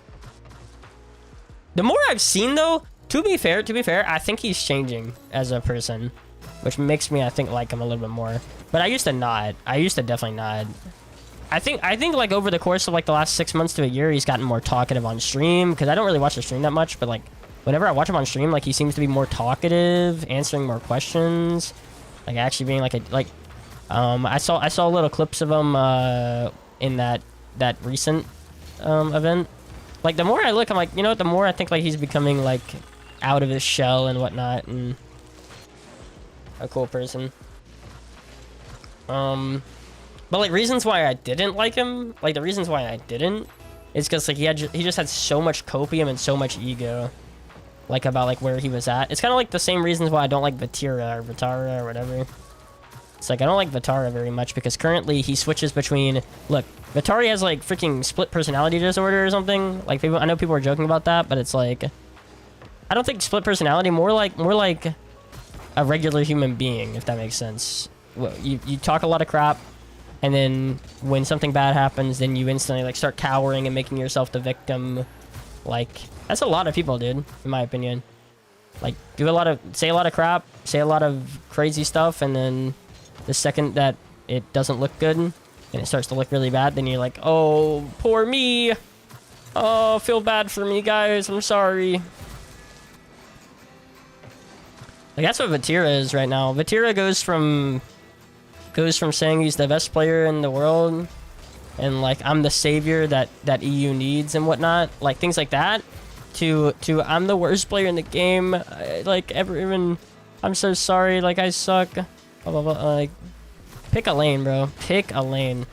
The more I've seen, though, to be fair, I think he's changing as a person, which makes me, I think, like him a little bit more. But I used to not. I used to definitely not. I think, like, over the course of, like, the last 6 months to a year, he's gotten more talkative on stream, because I don't really watch the stream that much, but, like, whenever I watch him on stream, like, he seems to be more talkative, answering more questions, like, actually being, like, I saw little clips of him, in that recent, event. Like, the more I look, I'm like, you know what, the more I think, like, he's becoming, like, out of his shell and whatnot, and a cool person. But, like, reasons why I didn't like him, like, the reasons why I didn't, is because, like, he just had so much copium and so much ego, like, about, like, where he was at. It's kind of like the same reasons why I don't like Vitara or whatever. It's like, I don't like Vitara very much because currently he switches between... Look, Vitara has, like, freaking split personality disorder or something. Like, I know people are joking about that, but it's like... I don't think split personality, more like a regular human being, if that makes sense. Well, you talk a lot of crap, and then when something bad happens, then you instantly, like, start cowering and making yourself the victim. Like, that's a lot of people, dude, in my opinion. Like, say a lot of crap, say a lot of crazy stuff, and then... The second that it doesn't look good and it starts to look really bad, then you're like, oh, poor me. Oh, feel bad for me, guys. I'm sorry. Like, that's what Vatira is right now. Vatira goes from saying he's the best player in the world and, like, I'm the savior that EU needs and whatnot, like, things like that, to I'm the worst player in the game. Like, everyone, I'm so sorry. Like, I suck. Blah, blah, blah. Like, pick a lane, bro. Pick a lane.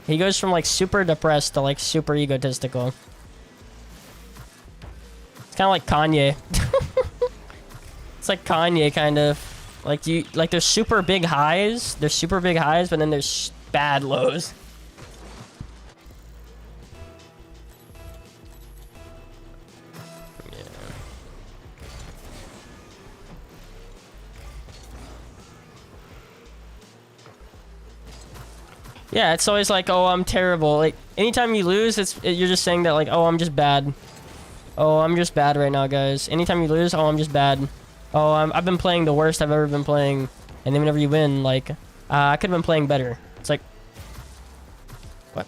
He goes from, like, super depressed to, like, super egotistical. It's kind of like Kanye. It's like Kanye, kind of. Like, there's super big highs. There's super big highs, but then there's bad lows. Yeah, it's always like, oh, I'm terrible. Like, anytime you lose, you're just saying that, like, oh, I'm just bad. Oh, I'm just bad right now, guys. Anytime you lose, oh, I'm just bad. Oh, I've been playing the worst I've ever been playing. And then whenever you win, like, I could have been playing better. It's like, what?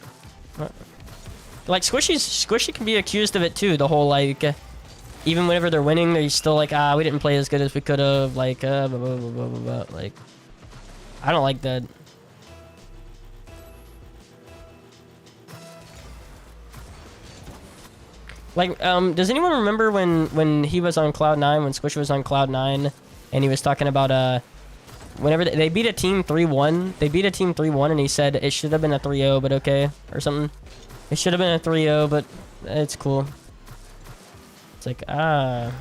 Like, Squishy can be accused of it, too. The whole, like, even whenever they're winning, they're still like, we didn't play as good as we could have. Like, blah, blah, blah, blah, blah, blah. Like, I don't like that. Like, does anyone remember when he was on Cloud9, when Squishy was on Cloud9, and he was talking about, whenever they beat a team 3-1, and he said it should have been a 3-0, but okay, or something. It should have been a 3-0, but it's cool. It's like, I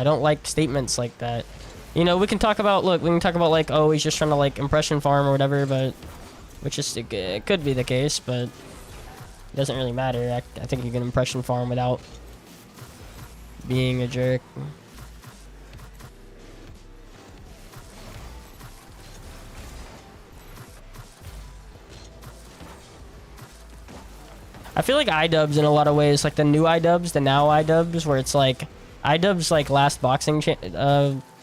don't like statements like that. You know, we can talk about, like, oh, he's just trying to, like, impression farm or whatever, but, which is, it could be the case, but... It doesn't really matter. I think you can impression farm without being a jerk. I feel like iDubbbz in a lot of ways, like the new iDubbbz, the now iDubbbz, where it's like iDubbbz like last boxing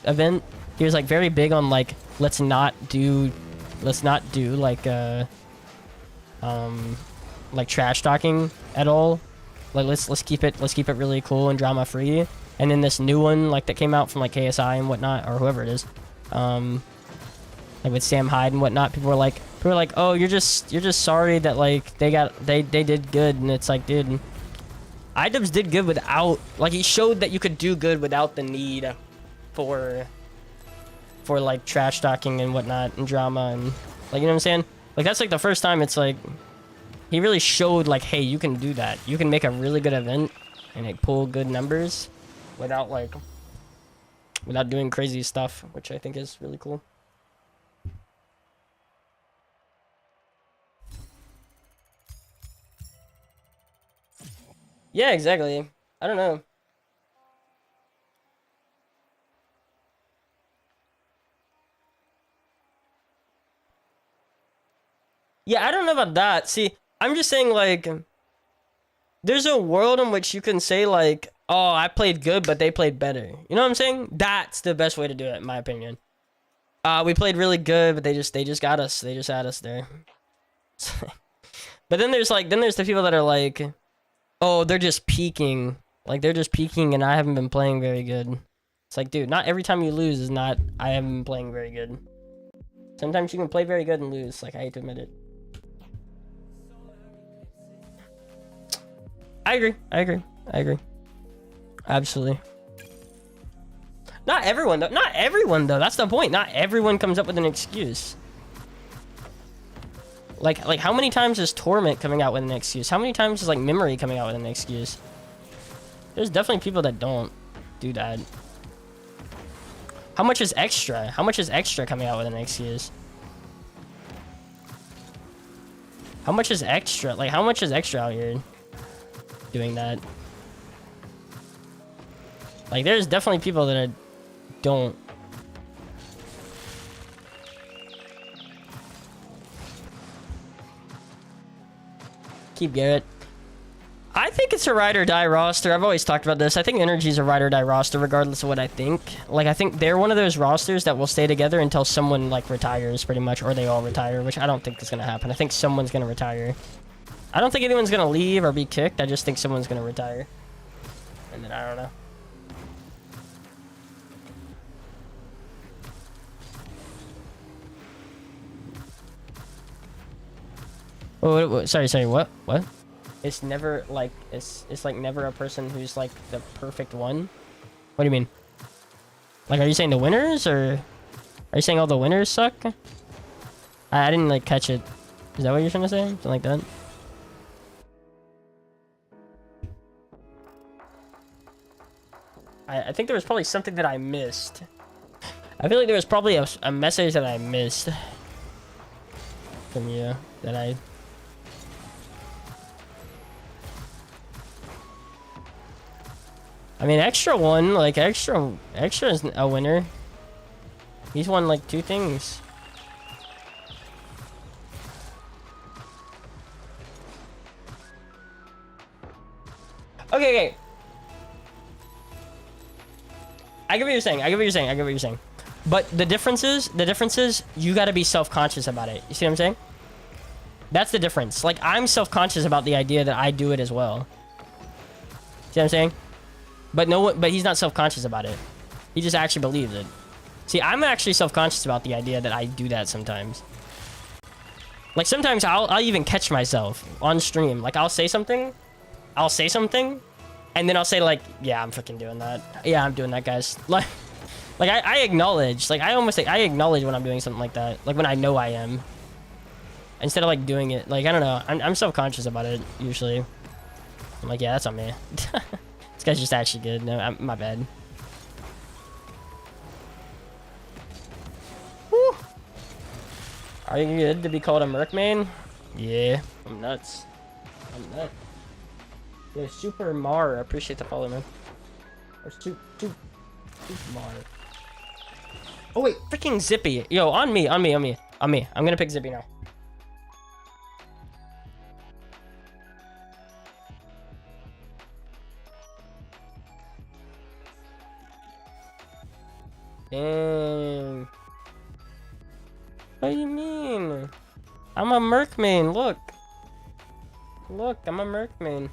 event, he was like very big on like let's not do like trash talking at all. Like let's keep it really cool and drama free. And then this new one like that came out from like KSI and whatnot, or whoever it is, like with Sam Hyde and whatnot, people were like, oh, you're just sorry that like they did good. And it's like, dude, iDubbbz did good without, like, he showed that you could do good without the need for like trash talking and whatnot and drama and like, you know what I'm saying? Like that's like the first time it's like he really showed like, hey, you can do that. You can make a really good event and like pull good numbers without doing crazy stuff, which I think is really cool. Yeah, exactly. I don't know. Yeah, I don't know about that. See, I'm just saying, like, there's a world in which you can say, like, oh, I played good, but they played better. You know what I'm saying? That's the best way to do it, in my opinion. We played really good, but they just got us. They just had us there. But then there's the people that are like, oh, they're just peaking. Like, they're just peaking, and I haven't been playing very good. It's like, dude, not every time you lose is not, I haven't been playing very good. Sometimes you can play very good and lose. Like, I hate to admit it. I agree. Absolutely. Not everyone, though. That's the point. Not everyone comes up with an excuse. Like how many times is Torment coming out with an excuse? How many times is, like, Memory coming out with an excuse? There's definitely people that don't do that. How much is Extra? How much is Extra coming out with an excuse? How much is Extra? Like, how much is Extra out here doing that? Like, there's definitely people that don't. Keep Garrett. I think it's a ride or die roster. I've always talked about this. I think Energy's a ride or die roster regardless of what I think. Like, I think they're one of those rosters that will stay together until someone, like, retires pretty much, or they all retire, which I don't think is going to happen. I think someone's going to retire. I don't think anyone's going to leave or be kicked. I just think someone's going to retire. And then I don't know. Oh, sorry, what? It's never, like, it's like never a person who's, like, the perfect one? What do you mean? Like, are you saying the winners, or are you saying all the winners suck? I didn't, like, catch it. Is that what you're trying to say? Something like that? I think there was probably something that I missed. I feel like there was probably a message that I missed from you that I... I mean, Extra won. Like, Extra is a winner. He's won, like, 2 things. Okay. I get what you're saying. But the difference is you gotta be self-conscious about it. You see what I'm saying? That's the difference. Like, I'm self-conscious about the idea that I do it as well. See what I'm saying? But he's not self-conscious about it. He just actually believes it. See, I'm actually self-conscious about the idea that I do that sometimes. Like, sometimes I'll even catch myself on stream. Like, I'll say something, and then I'll say, like, yeah, I'm freaking doing that. Yeah, I'm doing that, guys. Like I acknowledge. Like, I acknowledge when I'm doing something like that. Like, when I know I am. Instead of, like, doing it. Like, I don't know. I'm self-conscious about it, usually. I'm like, yeah, that's on me. This guy's just actually good. No, my bad. Woo. Are you good to be called a Merc Main? Yeah. I'm nuts. I'm nuts. Yo, Super Mar, I appreciate the follow, man. Or shoot Mar. Oh wait, freaking Zippy. Yo, on me. I'm gonna pick Zippy now. Dang. What do you mean? I'm a Merc Main, look. Look, I'm a Merc Main.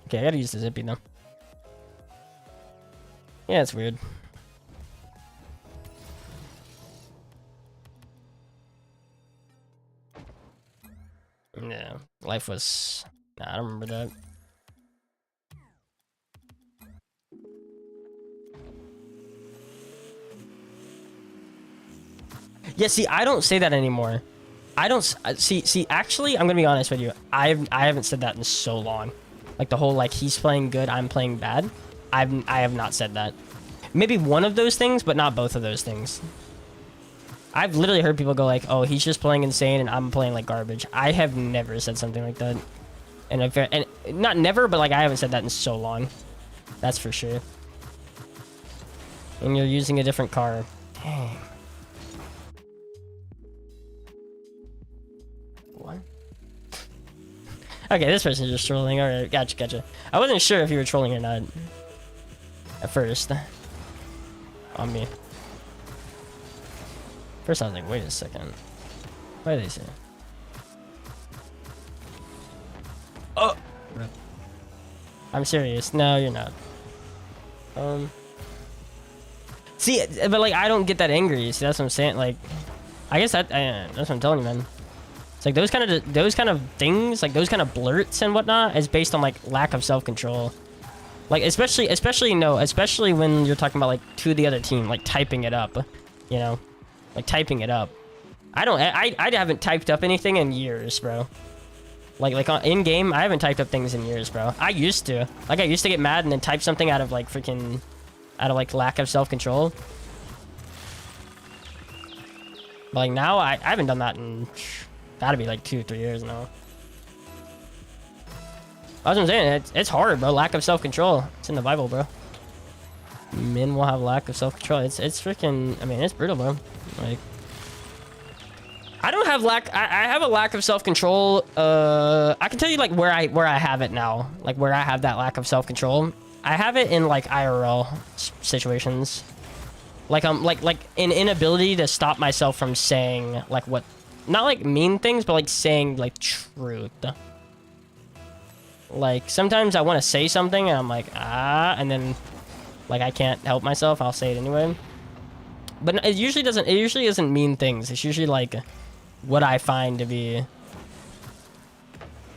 Okay, I gotta use the Zippy now. Yeah, it's weird. Yeah, life was... Nah, I don't remember that. Yeah, see, I don't say that anymore. I don't... See, actually, I'm gonna be honest with you. I haven't said that in so long. Like, the whole, like, he's playing good, I'm playing bad. I have not said that. Maybe one of those things, but not both of those things. I've literally heard people go like, oh, he's just playing insane and I'm playing like garbage. I have never said something like that. And not never, but like I haven't said that in so long. That's for sure. And you're using a different car. Dang. What? Okay, this person's just trolling. Alright, gotcha. I wasn't sure if you were trolling or not. At first. On me. First I was like, wait a second. What did they say? Oh! I'm serious. No, you're not. See, but like, I don't get that angry. See, that's what I'm saying. Like, I guess that's what I'm telling you, man. It's like those kind of things, like those kind of blurts and whatnot, is based on like lack of self-control. Like, especially when you're talking about like to the other team, like typing it up, you know, like typing it up. I haven't typed up anything in years, bro. Like in game, I haven't typed up things in years, bro. I used to get mad and then type something out of like lack of self-control. But like now, I haven't done that in gotta be like 2-3 years now. That's what I'm saying. It's hard, bro. Lack of self-control. It's in the Bible, bro. Men will have lack of self-control. It's freaking... I mean, it's brutal, bro. Like... I don't have lack... I have a lack of self-control. I can tell you, like, where I have it now. Like, where I have that lack of self-control. I have it in, like, IRL situations. Like, like an inability to stop myself from saying, like, what... Not, like, mean things, but, like, saying, like, truth. Like, sometimes I want to say something and I'm like, and then like I can't help myself, I'll say it anyway. But it usually isn't mean things. It's usually like what I find to be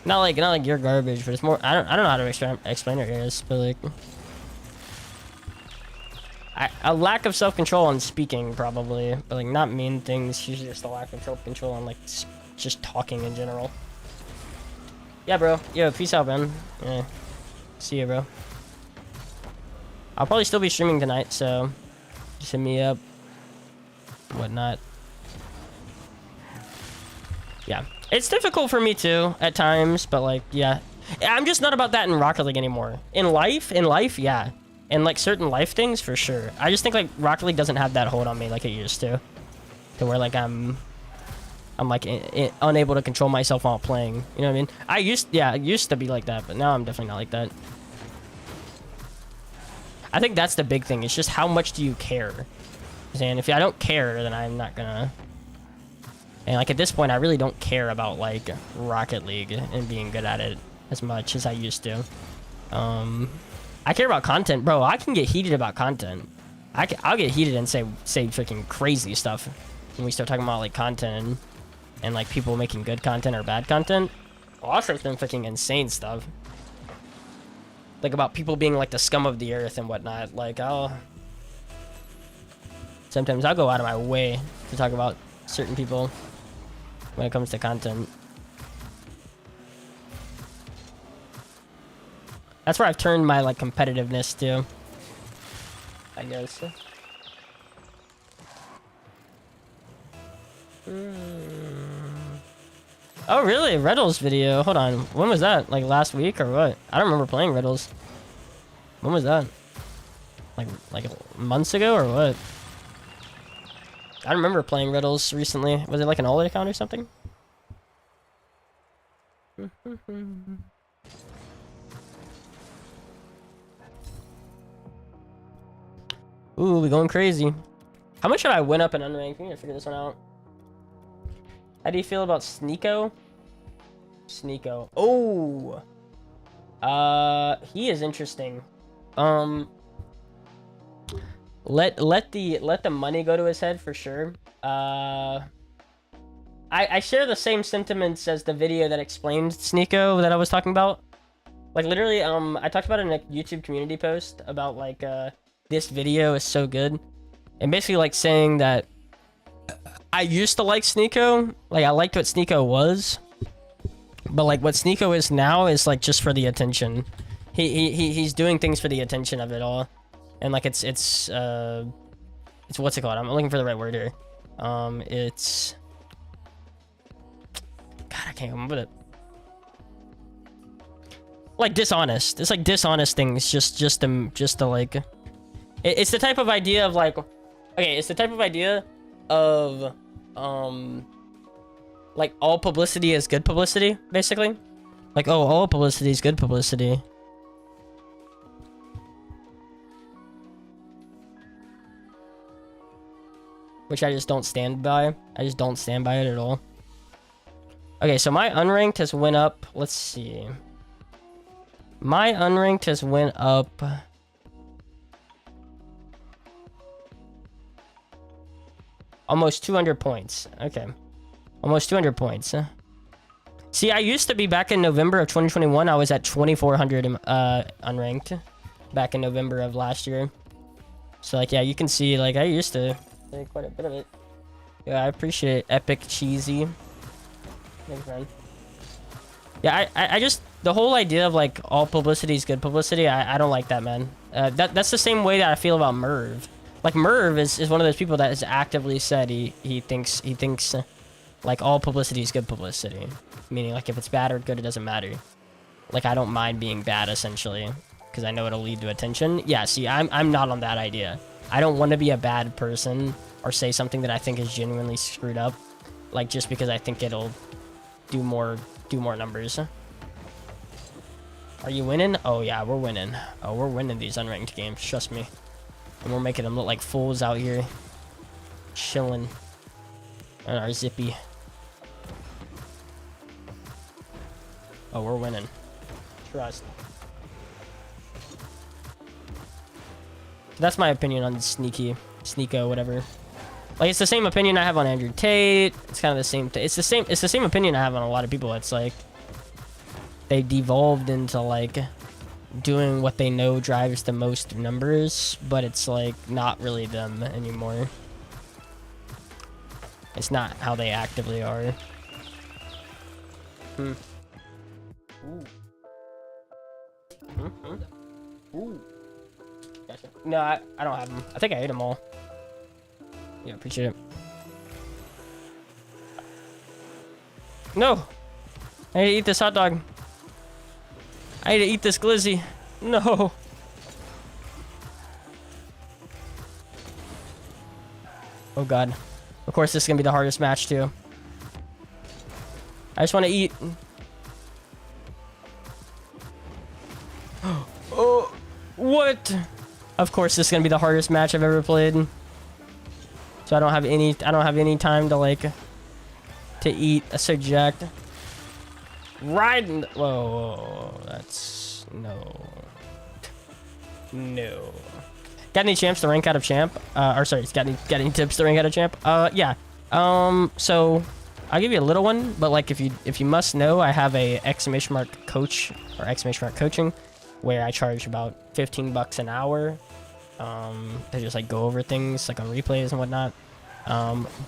not like you're garbage, but it's more I don't know how to explain it here, but like a lack of self-control on speaking probably, but like not mean things, usually just a lack of self-control on like just talking in general. Yeah, bro. Yo, peace out, man. Yeah. See you, bro. I'll probably still be streaming tonight, so just hit me up. Whatnot. Yeah. It's difficult for me, too, at times, but, like, yeah. I'm just not about that in Rocket League anymore. In life, yeah. In, like, certain life things, for sure. I just think, like, Rocket League doesn't have that hold on me like it used to. To where, like, I'm like unable to control myself while playing. You know what I mean? I used to be like that, but now I'm definitely not like that. I think that's the big thing. It's just how much do you care? And if I don't care, then I'm not gonna. And like at this point, I really don't care about like Rocket League and being good at it as much as I used to. I care about content, bro. I can get heated about content. I'll get heated and say freaking crazy stuff when we start talking about like content and like people making good content or bad content. I'll say some freaking insane stuff. Like about people being like the scum of the earth and whatnot. Like sometimes I'll go out of my way to talk about certain people when it comes to content. That's where I've turned my like competitiveness to, I guess. Oh really? Riddles video. Hold on. When was that? Like last week or what? I don't remember playing Riddles. When was that? Like months ago or what? I remember playing Riddles recently. Was it like an alt account or something? Ooh, we going crazy. How much should I win up in unranked? We need to figure this one out. How do you feel about Sneeko? Sneeko. Oh. He is interesting. Let the money go to his head for sure. I share the same sentiments as the video that explained Sneeko that I was talking about. Like literally, I talked about it in a YouTube community post about like this video is so good, and basically like saying that I used to like Sneeko, like I liked what Sneeko was, but like what Sneeko is now is like just for the attention. He's doing things for the attention of it all, and like it's what's it called? I'm looking for the right word here. It's God, I can't remember it. Like dishonest. It's like dishonest things. Just to like. It's the type of idea of like, okay, it's the type of idea of like all publicity is good publicity, basically. Like, oh, all publicity is good publicity. Which I just don't stand by. I just don't stand by it at all. Okay, so my unranked has went up. Let's see. My unranked has went up. Almost 200 points. Okay. Almost 200 points. See, I used to be back in November of 2021. I was at 2,400 unranked back in November of last year. So, like, yeah, you can see, like, I used to play quite a bit of it. Yeah, I appreciate it. Epic Cheesy. Thanks, man. Yeah, I just... The whole idea of, like, all publicity is good publicity, I don't like that, man. That's the same way that I feel about Merv. Like, Merv is one of those people that has actively said he thinks like, all publicity is good publicity. Meaning, like, if it's bad or good, it doesn't matter. Like, I don't mind being bad, essentially. Because I know it'll lead to attention. Yeah, see, I'm not on that idea. I don't want to be a bad person or say something that I think is genuinely screwed up. Like, just because I think it'll do more numbers. Are you winning? Oh, yeah, we're winning. Oh, we're winning these unranked games. Trust me. And we're making them look like fools out here. Chilling. On our zippy. Oh, we're winning. Trust. That's my opinion on Sneeko, whatever. Like, it's the same opinion I have on Andrew Tate. It's kind of the same. It's the same opinion I have on a lot of people. It's like they devolved into like doing what they know drives the most numbers, but it's like not really them anymore. It's not how they actively are. Ooh. Ooh. Gotcha. No, I don't have them. I think I ate them all. Yeah, appreciate it. No! I need to eat this hot dog. I need to eat this glizzy. No! Oh god. Of course, this is gonna be the hardest match, too. I just want to eat. Oh! What? Of course, this is gonna be the hardest match I've ever played. So I don't have any time to like to eat a subject. Riding. Whoa, that's no. Got any champs to rank out of champ? Or sorry, got any tips to rank out of champ? Yeah. So I'll give you a little one, but like if you must know, I have a exclamation mark coach or exclamation mark coaching, where I charge about $15 an hour. To just like go over things like on replays and whatnot.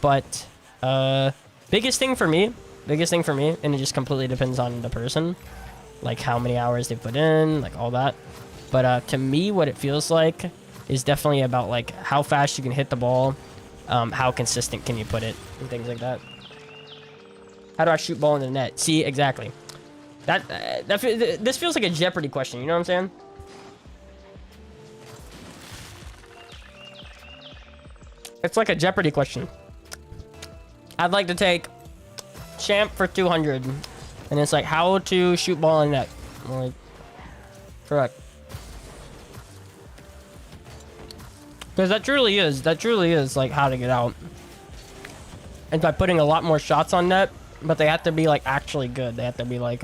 But biggest thing for me, and it just completely depends on the person, like how many hours they put in, like all that. But to me, what it feels like is definitely about like how fast you can hit the ball, how consistent can you put it, and things like that. How do I shoot ball in the net? See, exactly. This feels like a Jeopardy question. You know what I'm saying? It's like a Jeopardy question. I'd like to take champ for 200. And it's like, how to shoot ball in net. I'm like, correct. Because that truly is like how to get out. And by putting a lot more shots on net, but they have to be like actually good. They have to be like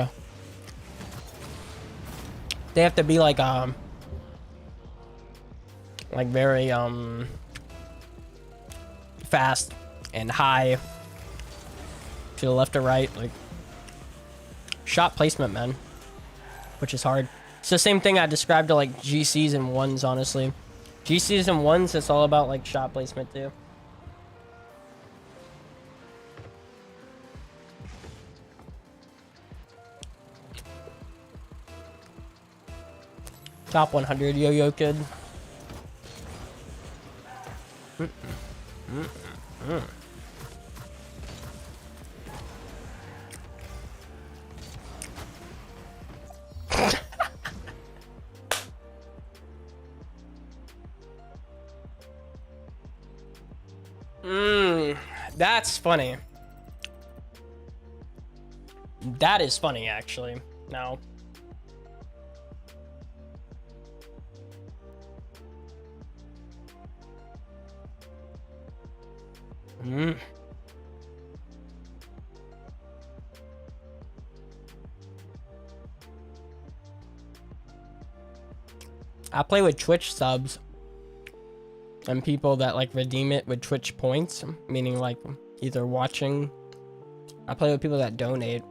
very fast and high to the left or right, like shot placement, man, which is hard. It's the same thing I described to like GCs and ones, honestly. GCs and ones, it's all about like shot placement too. Top 100 yo-yo kid. That's funny. That is funny, actually. No. I play with Twitch subs and people that like redeem it with Twitch points, meaning like either watching. I play with people that donate.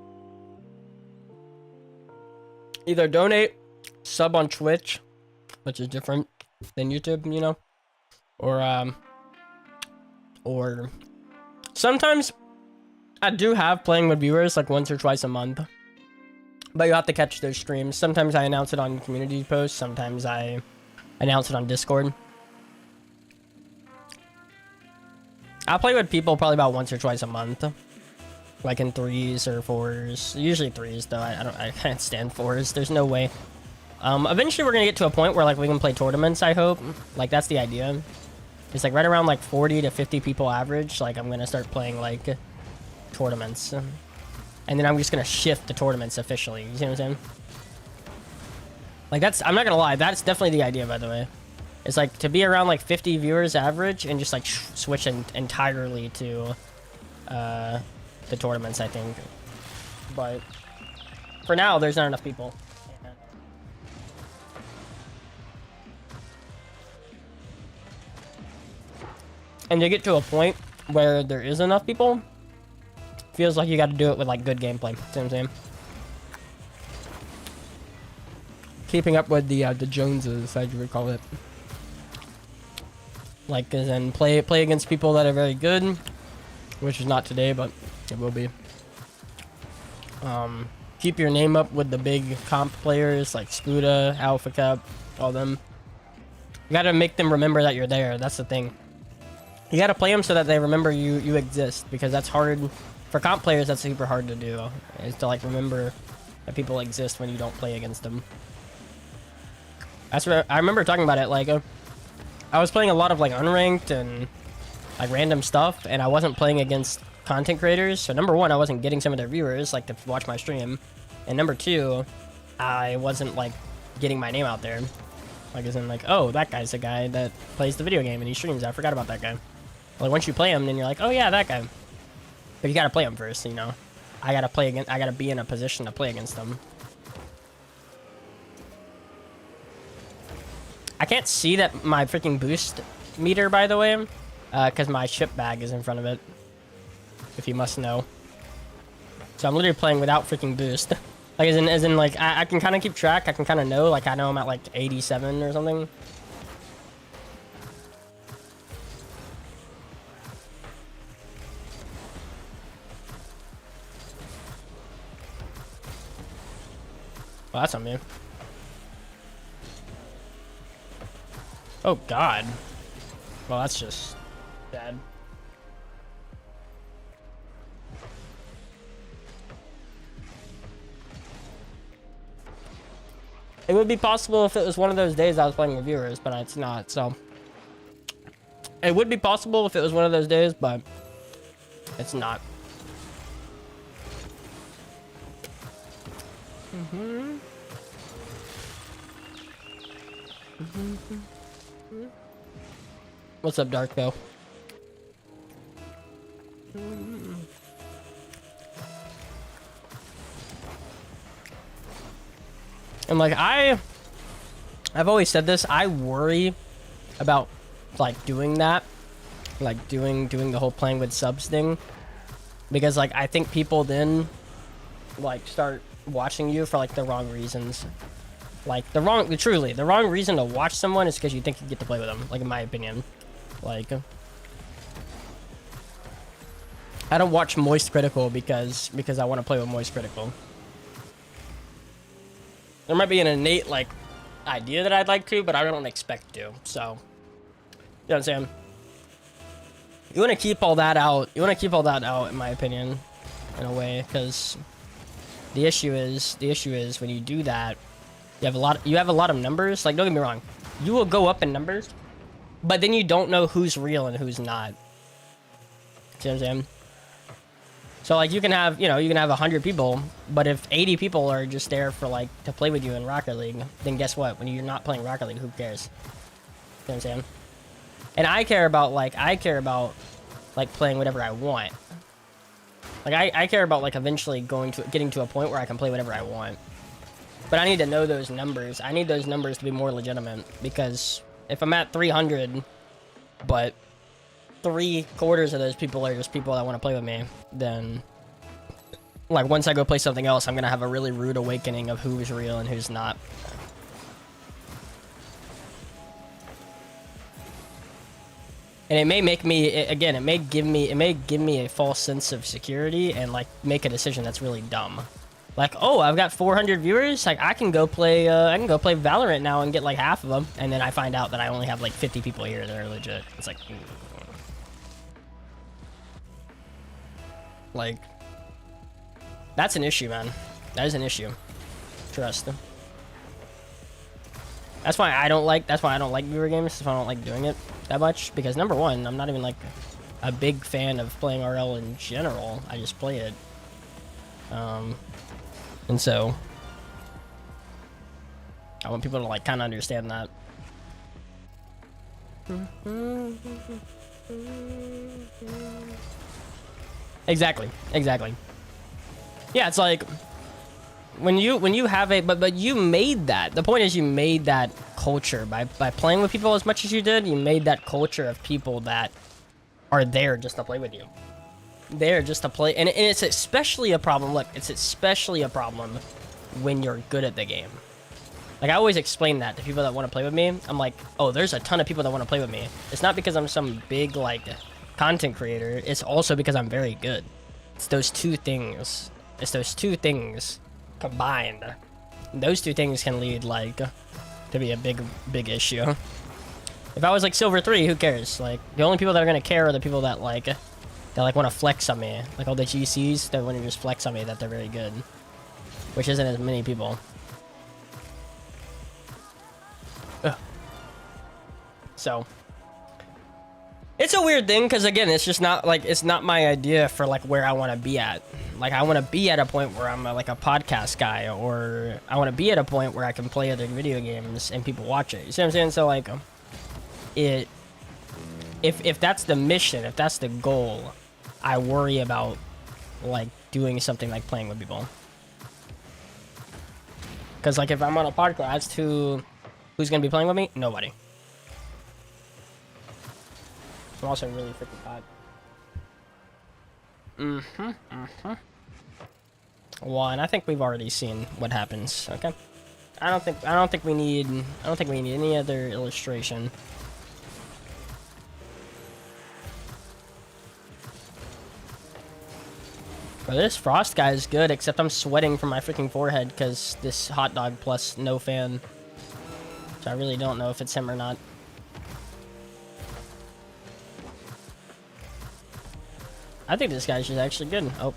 Either donate, sub on Twitch, which is different than YouTube, you know, or sometimes I do have playing with viewers like once or twice a month, but you have to catch those streams. Sometimes I announce it on community posts. Sometimes I announce it on Discord. I play with people probably about once or twice a month, like in 3s or 4s. Usually 3s though. I can't stand 4s. There's no way. Eventually we're gonna get to a point where like we can play tournaments. I hope. Like that's the idea. It's like right around like 40 to 50 people average. Like I'm gonna start playing like tournaments, and then I'm just gonna shift to tournaments officially. You see what I'm saying? Like that's, I'm not gonna lie, that's definitely the idea, by the way. It's like to be around like 50 viewers average and just like switch entirely to the tournaments, I think. But for now, there's not enough people. And to get to a point where there is enough people, feels like you got to do it with like good gameplay. See what I'm saying? Keeping up with the Joneses, as you would call it. Like, as in play against people that are very good, which is not today, but it will be. Keep your name up with the big comp players like Scuda, Alpha Cup, all them. You gotta make them remember that you're there. That's the thing. You gotta play them so that they remember you exist, because that's hard for comp players. That's super hard to do, is to like remember that people exist when you don't play against them. That's where I remember talking about it. Like, I was playing a lot of like unranked and like random stuff, and I wasn't playing against content creators. So number one, I wasn't getting some of their viewers like to watch my stream, and number two, I wasn't like getting my name out there. Like, as in like, oh, that guy's the guy that plays the video game and he streams. I forgot about that guy. Like, once you play him, then you're like, oh yeah, that guy. But you gotta play him first, you know. I gotta be in a position to play against them. I can't see that my freaking boost meter, by the way, because my ship bag is in front of it, if you must know. So I'm literally playing without freaking boost. Like, as in like, I can kind of keep track. I can kind of know, like, I know I'm at like 87 or something. Well, that's on me. Oh, God. Well, that's just bad. It would be possible if it was one of those days I was playing with viewers, but it's not, so. It would be possible if it was one of those days, but it's not. What's up, Darko? And like I've always said this, I worry about like doing that, like doing the whole playing with subs thing, because like I think people then like start watching you for like the wrong reasons. Like truly the wrong reason to watch someone is because you think you get to play with them, like in my opinion. Like I don't watch Moist Critical because I want to play with Moist Critical. There might be an innate like idea that I'd like to, but I don't expect to. So, you know what I'm saying? You want to keep all that out. You want to keep all that out, in my opinion, in a way, because the issue is when you do that, you have a lot of numbers. Like, don't get me wrong, you will go up in numbers, but then you don't know who's real and who's not. See what I'm saying? So like you can have 100 people, but if 80 people are just there for like to play with you in Rocket League, then guess what? When you're not playing Rocket League, who cares? You know what I'm saying? And I care about like playing whatever I want. Like I care about like eventually getting to a point where I can play whatever I want. But I need to know those numbers. I need those numbers to be more legitimate, because if I'm at 300, but 3/4 of those people are just people that want to play with me, then like once I go play something else, I'm gonna have a really rude awakening of who's real and who's not. And it may make me, again, it may give me a false sense of security and like make a decision that's really dumb. Like, oh, I've got 400 viewers, like I can go play Valorant now and get like half of them, and then I find out that I only have like 50 people here that are legit. It's like, like, that's an issue, man. That is an issue. Trust. That's why I don't like viewer games. That's why I don't like doing it that much. Because number one, I'm not even like a big fan of playing RL in general. I just play it. And so I want people to like kind of understand that. Exactly. Yeah, it's like when you have a but you made that. The point is you made that culture by playing with people as much as you did. You made that culture of people that are there just to play with you. There just to play, and it's especially a problem. Look, it's especially a problem when you're good at the game. Like I always explain that to people that want to play with me. I'm like, oh, there's a ton of people that want to play with me. It's not because I'm some big like content creator. It's also because I'm very good. It's those two things. It's those two things combined. Those two things can lead like to be a big issue. If I was like Silver 3, who cares? Like the only people that are gonna care are the people that like want to flex on me. Like all the GCs that want to just flex on me that they're very good, which isn't as many people. Ugh. So it's a weird thing, because again, it's just not like, it's not my idea for like where I want to be at. Like I want to be at a point where I'm like a podcast guy, or I want to be at a point where I can play other video games and people watch it. You see what I'm saying? So like if that's the mission, if that's the goal, I worry about like doing something like playing with people. Because like if I'm on a podcast, who's gonna be playing with me? Nobody. I'm also really freaking hot. One, I think we've already seen what happens. Okay. I don't think we need any other illustration. Bro, this Frost guy is good, except I'm sweating from my freaking forehead because this hot dog plus no fan. So I really don't know if it's him or not. I think this guy's just actually good. Oh.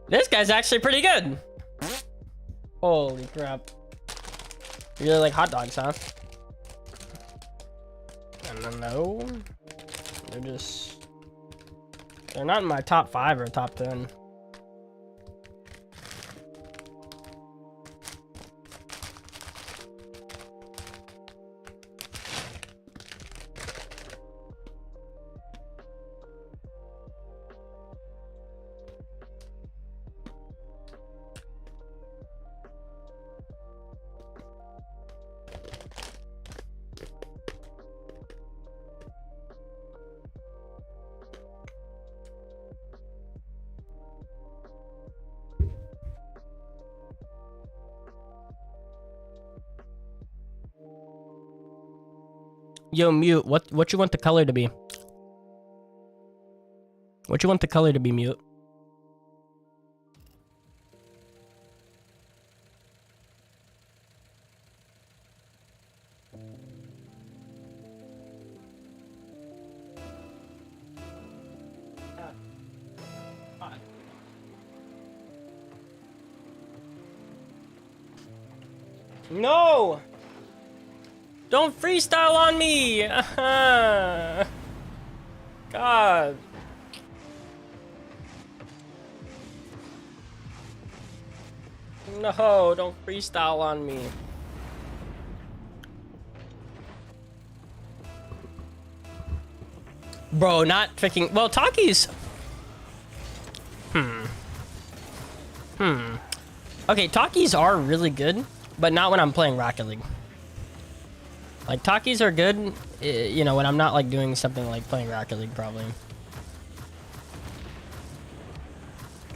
This guy's actually pretty good. Holy crap. You really like hot dogs, huh? I don't know. They're not in my top 5 or top 10. Yo, Mute, what you want the color to be? What you want the color to be, Mute? No! Don't freestyle on me! God. No, don't freestyle on me. Bro, not freaking... Well, Taki's... Okay, Takis are really good, but not when I'm playing Rocket League. Like, Takis are good, you know, when I'm not, like, doing something like playing Rocket League, probably.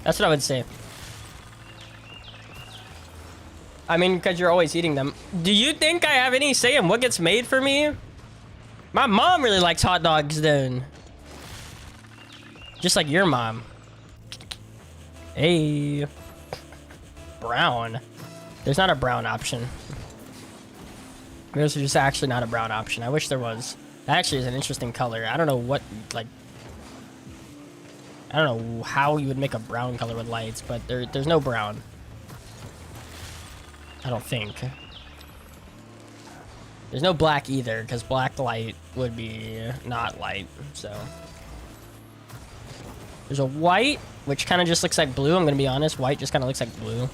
That's what I would say. I mean, because you're always eating them. Do you think I have any say in what gets made for me? My mom really likes hot dogs, then. Just like your mom. Hey. Brown. There's not a brown option. There's just actually not a brown option. I wish there was. That actually is an interesting color. I don't know what, like... I don't know how you would make a brown color with lights, but there's no brown. I don't think. There's no black either, because black light would be not light, so... There's a white, which kind of just looks like blue, I'm going to be honest. White just kind of looks like blue.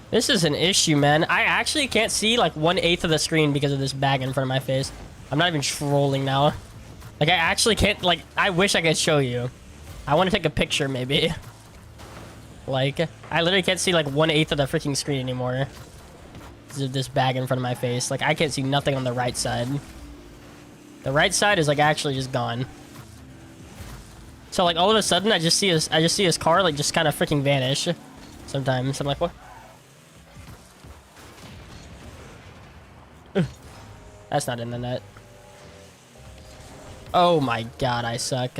This is an issue, man. I actually can't see like 1/8 of the screen because of this bag in front of my face. I'm not even trolling now. Like, I actually can't, like, I wish I could show you. I want to take a picture, maybe. Like, I literally can't see like 1/8 of the freaking screen anymore. Because of this bag in front of my face. Like, I can't see nothing on the right side. The right side is like actually just gone. So like all of a sudden I just see his car like just kind of freaking vanish. Sometimes I'm like, what? That's not in the net. Oh my god, I suck.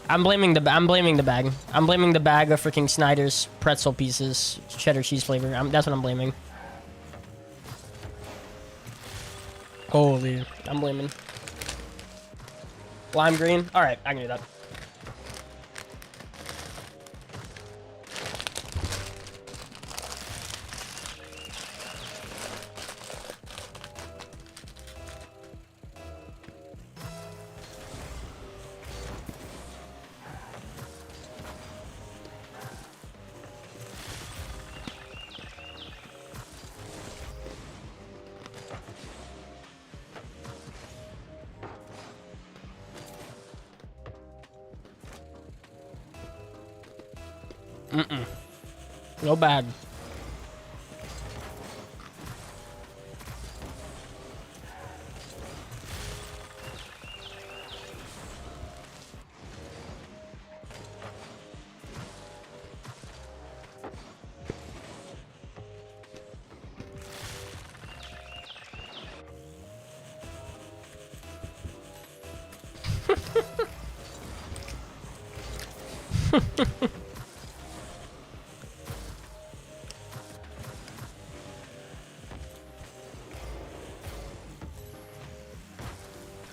I'm blaming the bag. I'm blaming the bag of freaking Snyder's pretzel pieces, cheddar cheese flavor. That's what I'm blaming. Holy, I'm blaming. Lime green. All right, I can do that. No bad.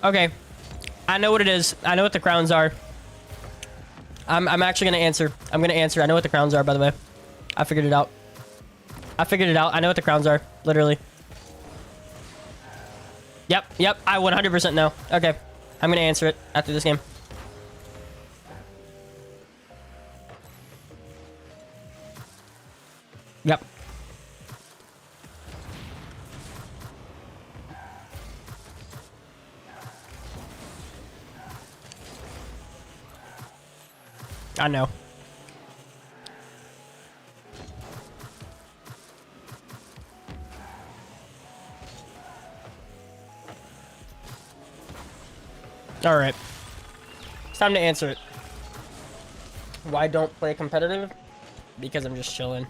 Okay. I know what it is. I know what the crowns are. I'm actually gonna answer. I'm gonna answer. I know what the crowns are, by the way. I figured it out. I figured it out. I know what the crowns are. Literally. Yep. I 100% know. Okay. I'm gonna answer it after this game. Yep. I know. All right. It's time to answer it. Why don't play competitive? Because I'm just chilling.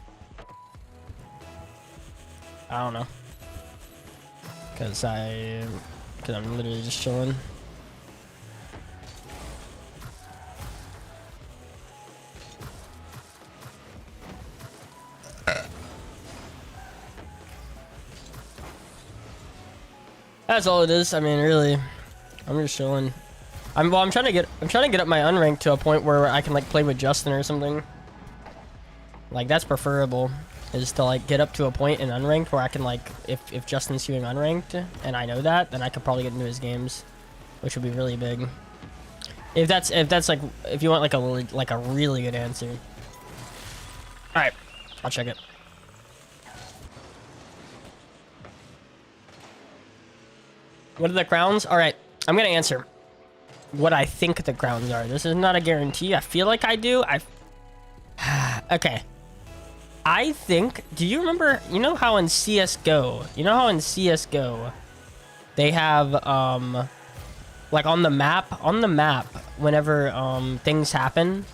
I don't know. Because I'm literally just chilling. That's all it is. I mean, really, I'm just chilling. I'm trying to get up my unranked to a point where I can like play with Justin or something. Like that's preferable, is to like get up to a point in unranked where I can like if Justin's doing unranked and I know that, then I could probably get into his games, which would be really big. If that's like if you want like a really good answer. All right, I'll check it. What are the crowns? All right, I'm gonna answer what I think the crowns are. This is not a guarantee. I feel like I do. Okay. I think, do you remember, you know how in CSGO, they have, like on the map, whenever, things happen.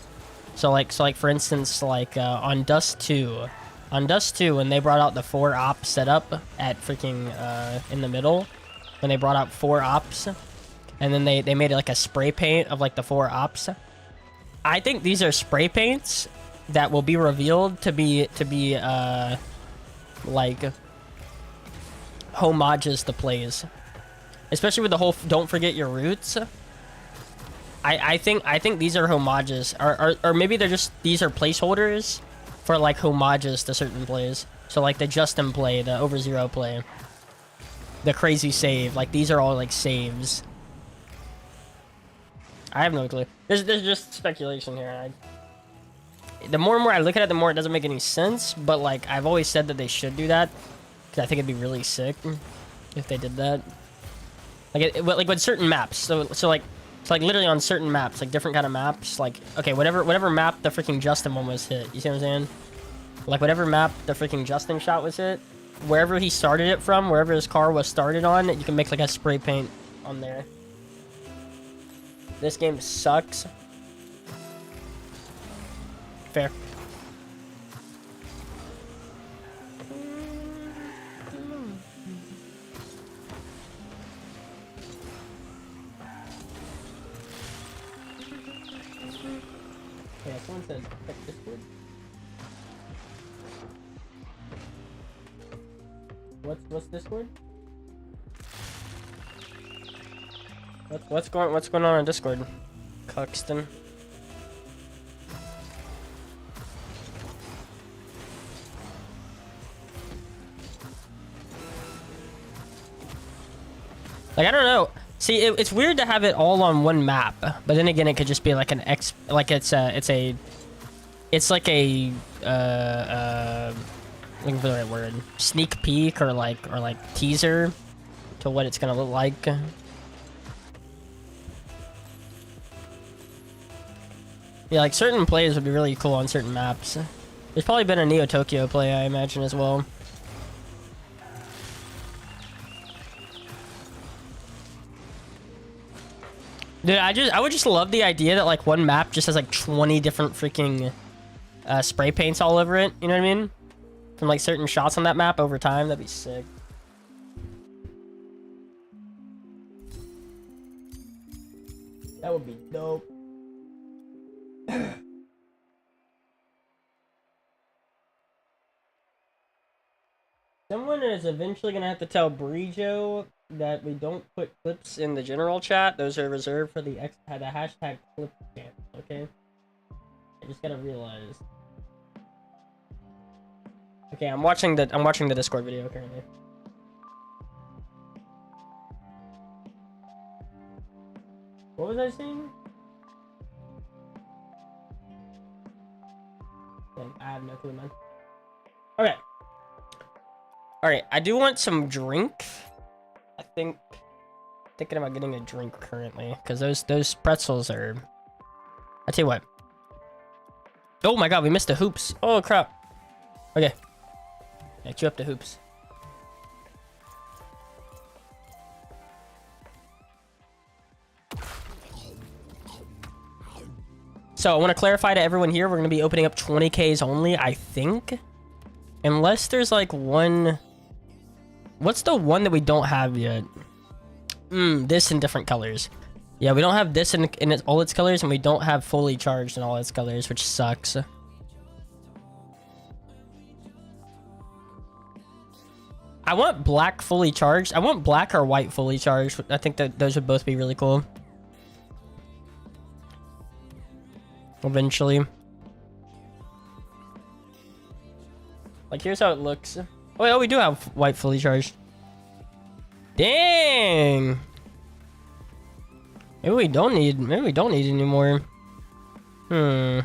So like for instance, like, on Dust 2, when they brought out the 4 op setup at freaking, in the middle, when they brought out 4 ops, and then they made it like a spray paint of like the 4 ops. I think these are spray paints that will be revealed to be like homages to plays, especially with the whole don't forget your roots. I think these are homages, or maybe these are placeholders for like homages to certain plays. So like the Justin play, the over 0 play, the crazy save, like these are all like saves. I have no clue. There's just speculation here. The more and more I look at it, the more it doesn't make any sense. But like I've always said that they should do that, because I think it'd be really sick if they did that. Like like with certain maps. So like literally on certain maps, like different kind of maps. Like okay, whatever map the freaking Justin one was hit. You see what I'm saying? Like whatever map the freaking Justin shot was hit, wherever he started it from, wherever his car was started on, you can make like a spray paint on there. This game sucks. Fair. Yeah, someone said check Discord. What's Discord? What's going on Discord? Cuxton. Like I don't know. See, it's weird to have it all on one map, but then again, it could just be like an like it's like a looking for the right word, sneak peek or like teaser to what it's gonna look like. Yeah, like certain plays would be really cool on certain maps. There's probably been a Neo Tokyo play, I imagine, as well. Dude, I would just love the idea that like one map just has like 20 different freaking spray paints all over it. You know what I mean? From like certain shots on that map over time. That'd be sick. That would be dope. Someone is eventually gonna have to tell Brijo that we don't put clips in the general chat. Those are reserved for the hashtag clip channel. Okay. I just gotta realize. Okay, I'm watching the Discord video currently. What was I saying? I have no clue, man. Okay. Alright, I do want some drink. Thinking about getting a drink currently. Because those pretzels are... I tell you what. Oh my god, we missed the hoops. Oh crap. Okay. Yeah, queue up the hoops. So, I want to clarify to everyone here, we're going to be opening up 20Ks only, I think. Unless there's like one... What's the one that we don't have yet? This in different colors. Yeah, we don't have this in all its colors, and we don't have fully charged in all its colors, which sucks. I want black fully charged. I want black or white fully charged. I think that those would both be really cool. Eventually. Like, here's how it looks. Oh, yeah, we do have white fully charged. Dang! Maybe we don't need any more. We're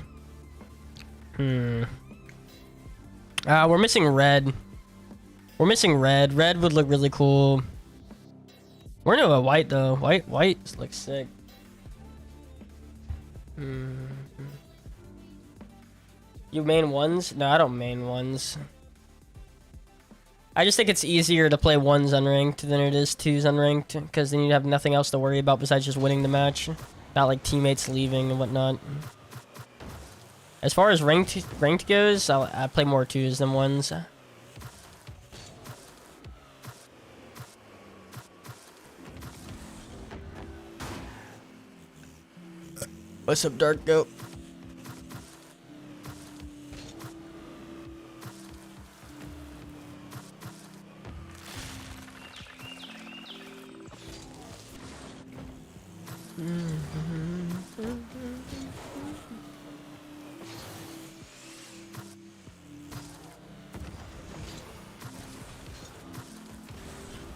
missing red. We're missing red. Red would look really cool. We're into a white though. White looks sick. You main ones? No, I don't main ones. I just think it's easier to play ones unranked than it is twos unranked, because then you have nothing else to worry about besides just winning the match. Not like teammates leaving and whatnot. As far as ranked goes, I play more twos than ones. What's up, Dark Goat?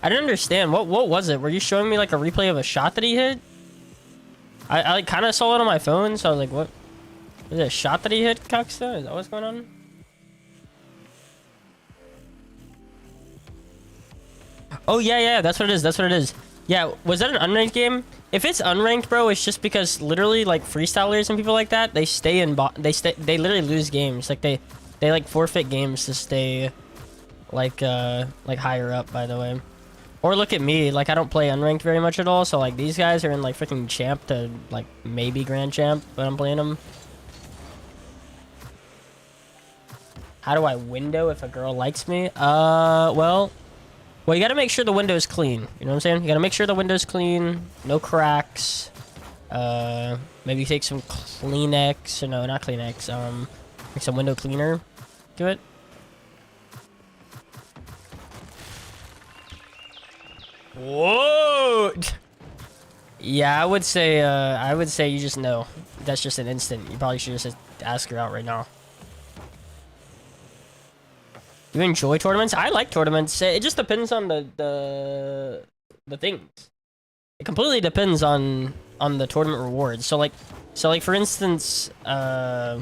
I didn't understand. What was it? Were you showing me like a replay of a shot that he hit? I like kind of saw it on my phone, so I was like, what? Is it a shot that he hit, Coxta? Is that what's going on? Oh, yeah, that's what it is. That's what it is. Yeah, was that an unranked game? If it's unranked, bro, it's just because literally like freestylers and people like that, they stay in they literally lose games. Like they like forfeit games to stay like higher up, by the way. Or look at me, like I don't play unranked very much at all, so like these guys are in like freaking champ to like maybe grand champ when I'm playing them. How do I window if a girl likes me? Well, you gotta make sure the window's clean. You know what I'm saying? You gotta make sure the window's clean, no cracks. Maybe take some Kleenex, or no, not Kleenex. Make some window cleaner to it. Whoa! Yeah, I would say you just know. That's just an instant. You probably should just ask her out right now. You enjoy tournaments? I like tournaments. It just depends on the things. It completely depends on the tournament rewards. So like for instance, like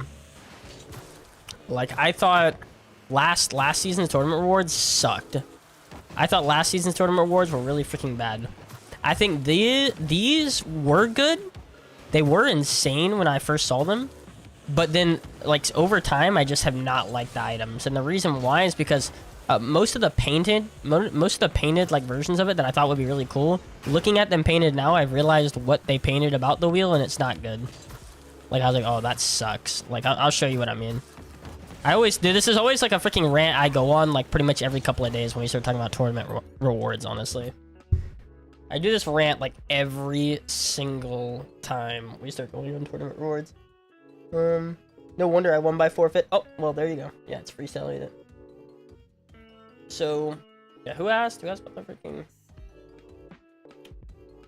I thought last season's tournament rewards sucked. I thought last season's tournament rewards were really freaking bad. I think these were good. They were insane when I first saw them. But then, like, over time, I just have not liked the items. And the reason why is because most of the painted, like, versions of it that I thought would be really cool, looking at them painted now, I've realized what they painted about the wheel, and it's not good. Like, I was like, oh, that sucks. Like, I'll show you what I mean. I always do. This is always, like, a freaking rant I go on, like, pretty much every couple of days when we start talking about tournament rewards, honestly. I do this rant, like, every single time we start going on tournament rewards. No wonder I won by forfeit. Oh, well, there you go. Yeah, it's freestyling it. So, yeah, who asked? Who asked about the freaking...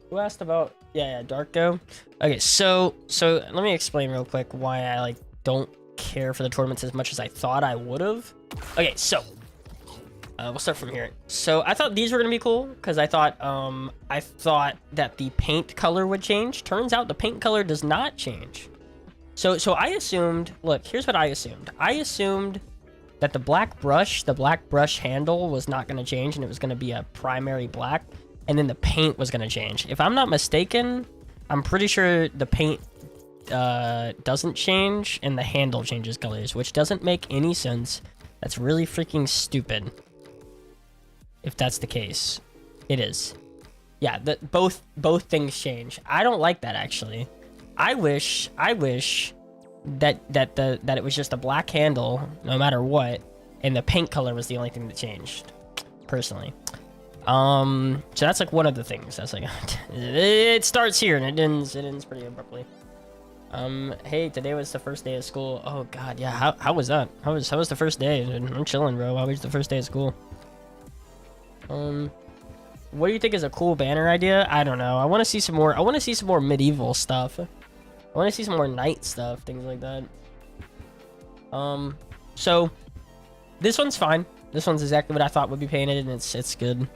Who asked about... Yeah, Darko. Okay, so let me explain real quick why I, like, don't care for the tournaments as much as I thought I would have. Okay, so... we'll start from here. So, I thought these were gonna be cool, because I thought that the paint color would change. Turns out the paint color does not change. So I assumed... Look, here's what I assumed. I assumed that the black brush handle was not going to change, and it was going to be a primary black, and then the paint was going to change. If I'm not mistaken, I'm pretty sure the paint doesn't change, and the handle changes colors, which doesn't make any sense. That's really freaking stupid. If that's the case. It is. Yeah, both things change. I don't like that, actually. I wish that it was just a black handle no matter what, and the paint color was the only thing that changed, personally. So that's like one of the things. That's like it starts here and it ends pretty abruptly. Hey, today was the first day of school. Oh god, yeah. How was that? How was the first day? I'm chilling, bro. How was the first day of school? What do you think is a cool banner idea? I don't know. I want to see some more medieval stuff. I want to see some more knight stuff, things like that. So this one's fine. This one's exactly what I thought would be painted, and it's good.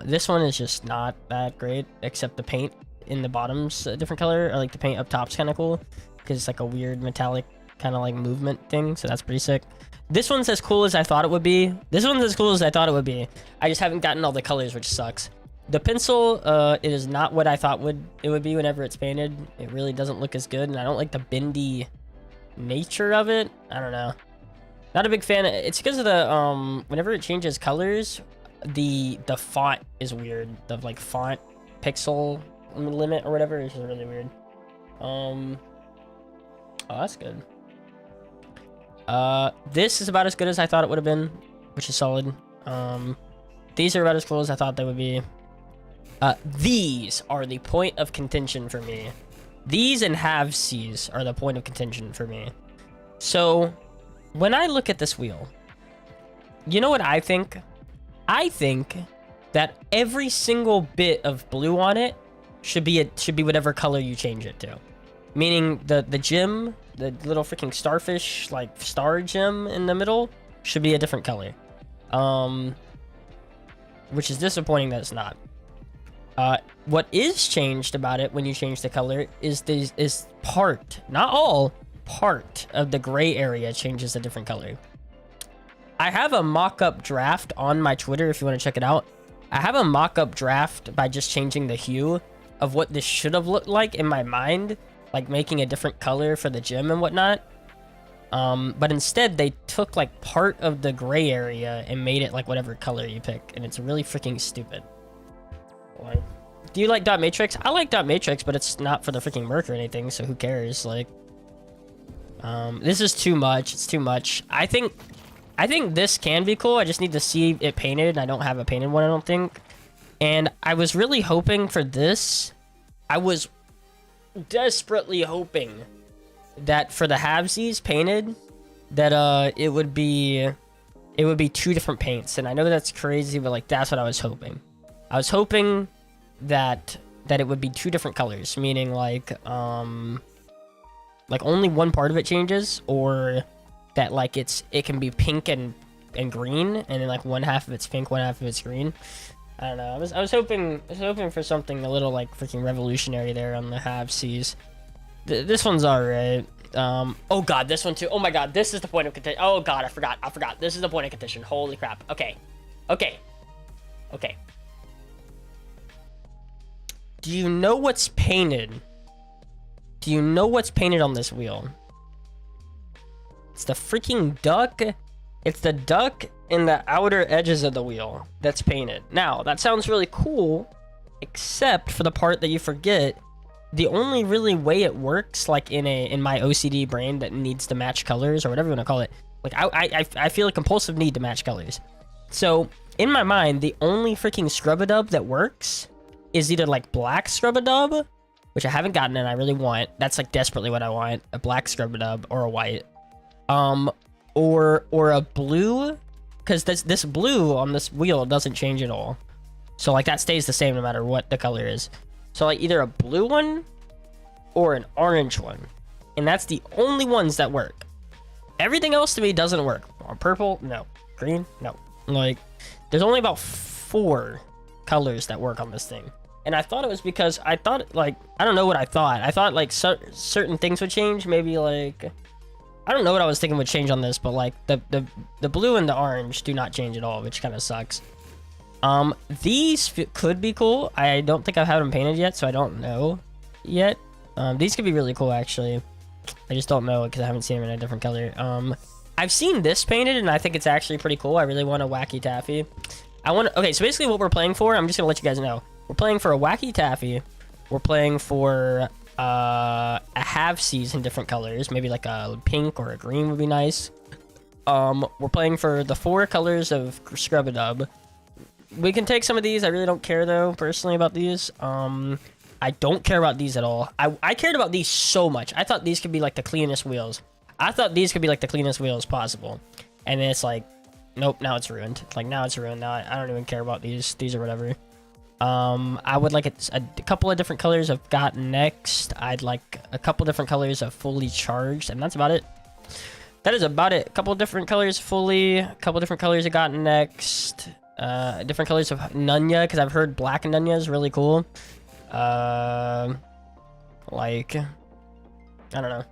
This one is just not that great, except the paint in the bottom's a different color, or like the paint up top's kind of cool, because it's like a weird metallic kind of like movement thing, so that's pretty sick. This one's as cool as I thought it would be. I just haven't gotten all the colors, which sucks. The pencil, it is not what I thought it would be whenever it's painted. It really doesn't look as good, and I don't like the bendy nature of it. I don't know. Not a big fan. It's because of the, whenever it changes colors, the font is weird. The, like, font pixel limit or whatever is just really weird. Oh, that's good. This is about as good as I thought it would have been, which is solid. These are about as cool as I thought they would be. These are the point of contention for me. These and halvesies are the point of contention for me. So, when I look at this wheel, you know what I think? I think that every single bit of blue on it should be whatever color you change it to. Meaning the gem, the little freaking starfish, like star gem in the middle, should be a different color. Which is disappointing that it's not. What is changed about it when you change the color is part, not all, part of the gray area changes a different color. I have a mock-up draft on my Twitter if you want to check it out. I have a mock-up draft by just changing the hue of what this should have looked like in my mind, like making a different color for the gem and whatnot. But instead they took like part of the gray area and made it like whatever color you pick, and it's really freaking stupid. Like, do you like dot matrix? I like dot matrix, but it's not for the freaking Merc or anything, so who cares? Like, this is too much. It's too much. I think this can be cool. I just need to see it painted. I don't have a painted one, I don't think. And I was really hoping for this. I was desperately hoping that for the halvesies painted, that it would be two different paints. And I know that's crazy, but like that's what I was hoping. I was hoping that it would be two different colors, meaning like only one part of it changes, or that like it can be pink and green, and then like one half of it's pink, one half of it's green. I don't know. I was hoping for something a little like freaking revolutionary there on the halvesies. This one's alright. Oh god, this one too. Oh my god, this is the point of contention. Oh god, I forgot. This is the point of contention. Holy crap. Okay. Do you know what's painted? Do you know what's painted on this wheel? It's the freaking duck. It's the duck in the outer edges of the wheel that's painted. Now, that sounds really cool, except for the part that you forget. The only really way it works, like in my OCD brain that needs to match colors, or whatever you want to call it, like I feel a compulsive need to match colors. So in my mind, the only freaking scrub-a-dub that works is either like black scrub-a-dub, which I haven't gotten and I really want. That's like desperately what I want, a black scrub-a-dub or a white, or a blue because this blue on this wheel doesn't change at all. So like that stays the same no matter what the color is. So like either a blue one or an orange one. And that's the only ones that work. Everything else to me doesn't work. Purple, no. Green, no. Like, there's only about 4 colors that work on this thing. And I thought it was because I thought, like, I don't know what I thought. I thought, like, certain things would change. Maybe, like, I don't know what I was thinking would change on this, but, like, the blue and the orange do not change at all, which kind of sucks. These could be cool. I don't think I've had them painted yet, so I don't know yet. These could be really cool, actually. I just don't know because I haven't seen them in a different color. I've seen this painted, and I think it's actually pretty cool. I really want a Wacky Taffy. Okay, so basically what we're playing for, I'm just going to let you guys know. We're playing for a Wacky Taffy. We're playing for a half-seas in different colors. Maybe like a pink or a green would be nice. We're playing for the 4 colors of Scrub-a-Dub. We can take some of these. I really don't care, though, personally, about these. I don't care about these at all. I cared about these so much. I thought these could be like the cleanest wheels. I thought these could be like the cleanest wheels possible. And then it's like, nope, now it's ruined. Like, now it's ruined. Now I don't even care about these. These are whatever. I would like a couple of different colors of Got Next. I'd like a couple different colors of Fully Charged. And that's about it. That is about it. A couple different colors Fully. A couple different colors of Got Next. Different colors of Nunya. Because I've heard Black Nunya is really cool. Like, I don't know.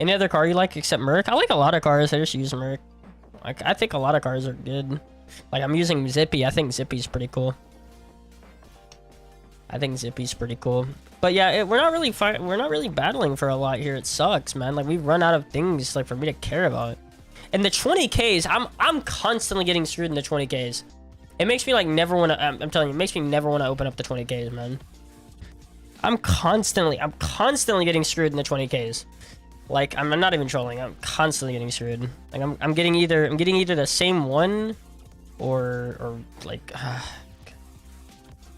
Any other car you like except Merc? I like a lot of cars. I just use Merc. Like, I think a lot of cars are good. Like, I'm using Zippy. I think Zippy's pretty cool. But yeah, we're not really battling for a lot here. It sucks, man. Like, we've run out of things like for me to care about. And the 20Ks, I'm constantly getting screwed in the 20Ks. It makes me like never want to. I'm telling you, it makes me never want to open up the 20Ks, man. I'm constantly getting screwed in the 20Ks. Like, I'm not even trolling. I'm constantly getting screwed. Like, I'm getting either the same one, or like,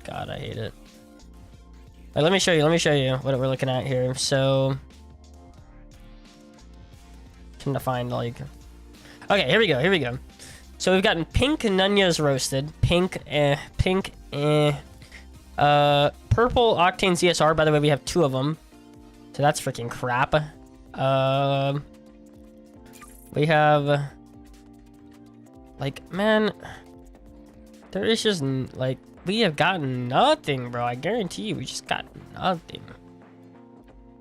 God, I hate it. Like, let me show you what we're looking at here. So, trying to find like, okay, here we go. So we've gotten pink Nunya's roasted, purple Octane ZSR. By the way, we have 2 of them, so that's freaking crap. We have, like, man, there is just like, we have gotten nothing, bro. I guarantee you, we just got nothing.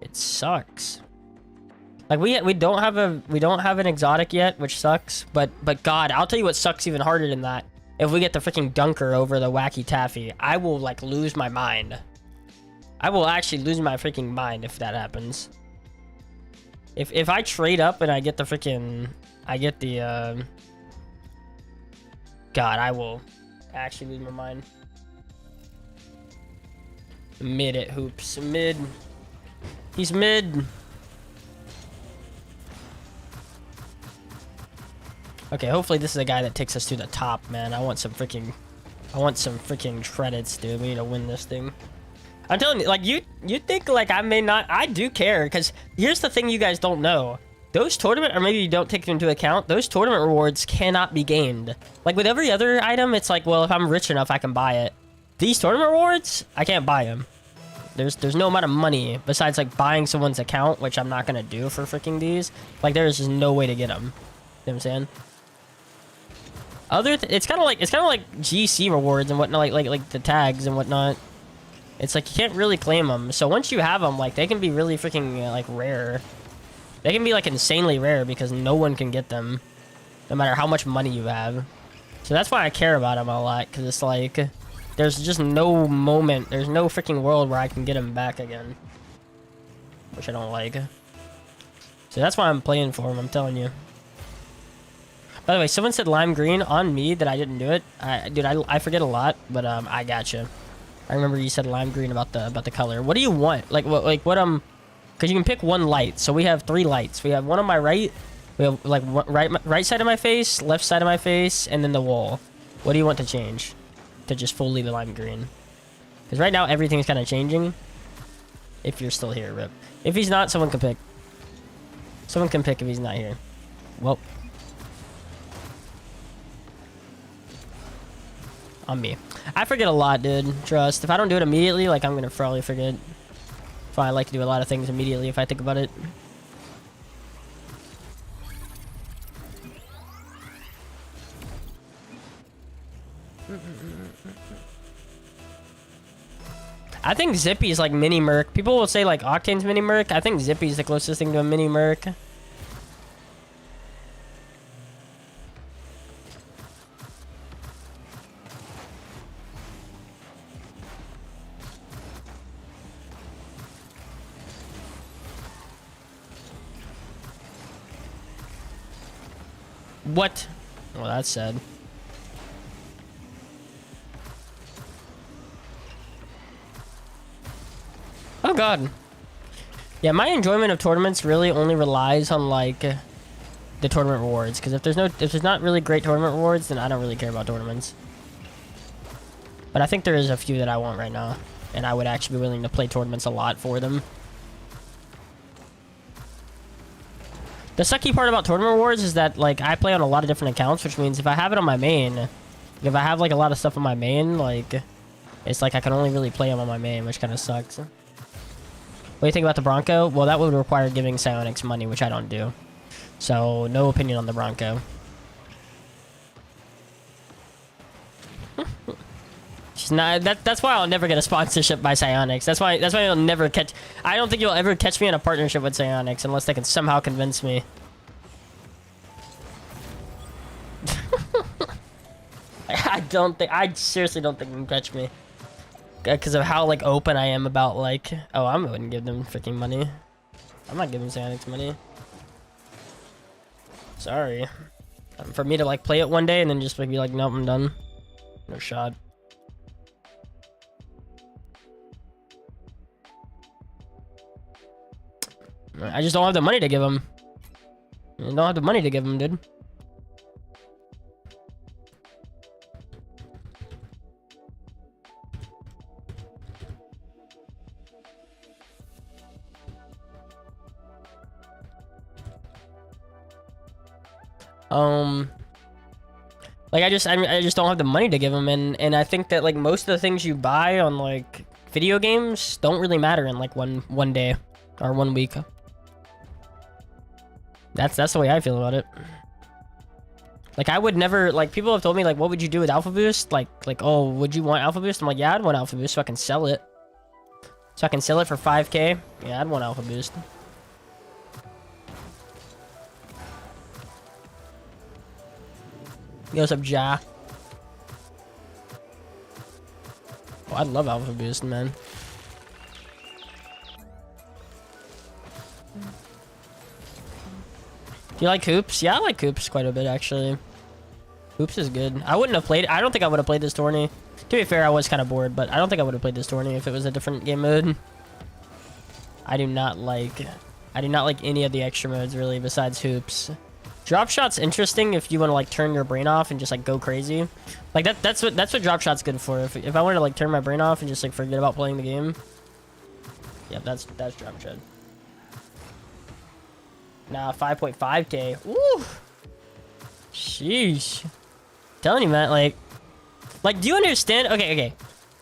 It sucks. Like, we don't have an exotic yet, which sucks. But God, I'll tell you what sucks even harder than that. If we get the freaking Dunker over the Wacky Taffy, I will like lose my mind. I will actually lose my freaking mind if that happens. If I trade up and I get the God, I will actually lose my mind. Mid it, Hoops. Mid. He's mid. Okay, hopefully this is a guy that takes us to the top, man. I want some freaking credits, dude. We need to win this thing. I'm telling you, like, you think, like, I may not... I do care, because here's the thing you guys don't know. Those tournament, or maybe you don't take them into account, those tournament rewards cannot be gained. Like, with every other item, it's like, well, if I'm rich enough, I can buy it. These tournament rewards, I can't buy them. There's no amount of money besides, like, buying someone's account, which I'm not going to do for freaking these. Like, there's just no way to get them. You know what I'm saying? It's kind of like GC rewards and whatnot, like the tags and whatnot. It's like you can't really claim them. So once you have them, like, they can be really freaking like rare. They can be like insanely rare because no one can get them, no matter how much money you have. So that's why I care about them a lot, because it's like there's just no moment, there's no freaking world where I can get them back again, which I don't like. So that's why I'm playing for them. I'm telling you. By the way, someone said lime green on me that I didn't do it. Dude, I forget a lot, but I gotcha. I remember you said lime green about the color. What do you want? Like what because you can pick one light. So we have 3 lights. We have one on my right. We have like right side of my face, left side of my face, and then the wall. What do you want to change? To just fully the lime green. Because right now everything's kind of changing. If you're still here, Rip. If he's not, someone can pick. Someone can pick if he's not here. Well. on me. I forget a lot, dude. Trust. If I don't do it immediately, like, I'm gonna probably forget. That's why I like to do a lot of things immediately if I think about it. I think Zippy's like mini Merc. People will say like Octane's mini Merc. I think Zippy's the closest thing to a mini Merc. What? Well, that's sad. Oh god. Yeah, my enjoyment of tournaments really only relies on like the tournament rewards. Because if there's not really great tournament rewards, then I don't really care about tournaments. But I think there is a few that I want right now, and I would actually be willing to play tournaments a lot for them. The sucky part about tournament rewards is that like I play on a lot of different accounts, which means if I have it on my main, if I have like a lot of stuff on my main, like it's like I can only really play them on my main, which kind of sucks. What do you think about the Bronco? Well, that would require giving Psionics money, which I don't do. So, no opinion on the Bronco. She's not, that's why I'll never get a sponsorship by Psionics. That's why you'll never catch... I don't think you'll ever catch me in a partnership with Psionics unless they can somehow convince me. I seriously don't think you can catch me. Because of how, like, open I am about, like... Oh, I wouldn't give them freaking money. I'm not giving Psionics money. Sorry. For me to, like, play it one day and then just, like, be like, nope, I'm done. No shot. I just don't have the money to give them. I don't have the money to give them, dude. Like I just don't have the money to give them, and I think that like most of the things you buy on like video games don't really matter in like one day or 1 week. That's the way I feel about it. Like I would never, like people have told me like what would you do with Alpha Boost? Like oh, would you want Alpha Boost? I'm like, yeah, I'd want Alpha Boost so I can sell it. So I can sell it for 5K. Yeah, I'd want Alpha Boost. Yo, what's up, Ja? Oh, I love Alpha Boost, man. Do you like Hoops? Yeah, I like Hoops quite a bit, actually. Hoops is good. I wouldn't have played... I don't think I would have played this tourney. To be fair, I was kind of bored, but I don't think I would have played this tourney if it was a different game mode. I do not like any of the extra modes, really, besides Hoops. Drop Shot's interesting if you want to like turn your brain off and just like go crazy. Like that's what Drop Shot's good for. If I wanted to like turn my brain off and just like forget about playing the game. Yep, that's Drop Shot. Nah, 5.5K. Ooh. Sheesh. Telling you, man, like do you understand? Okay.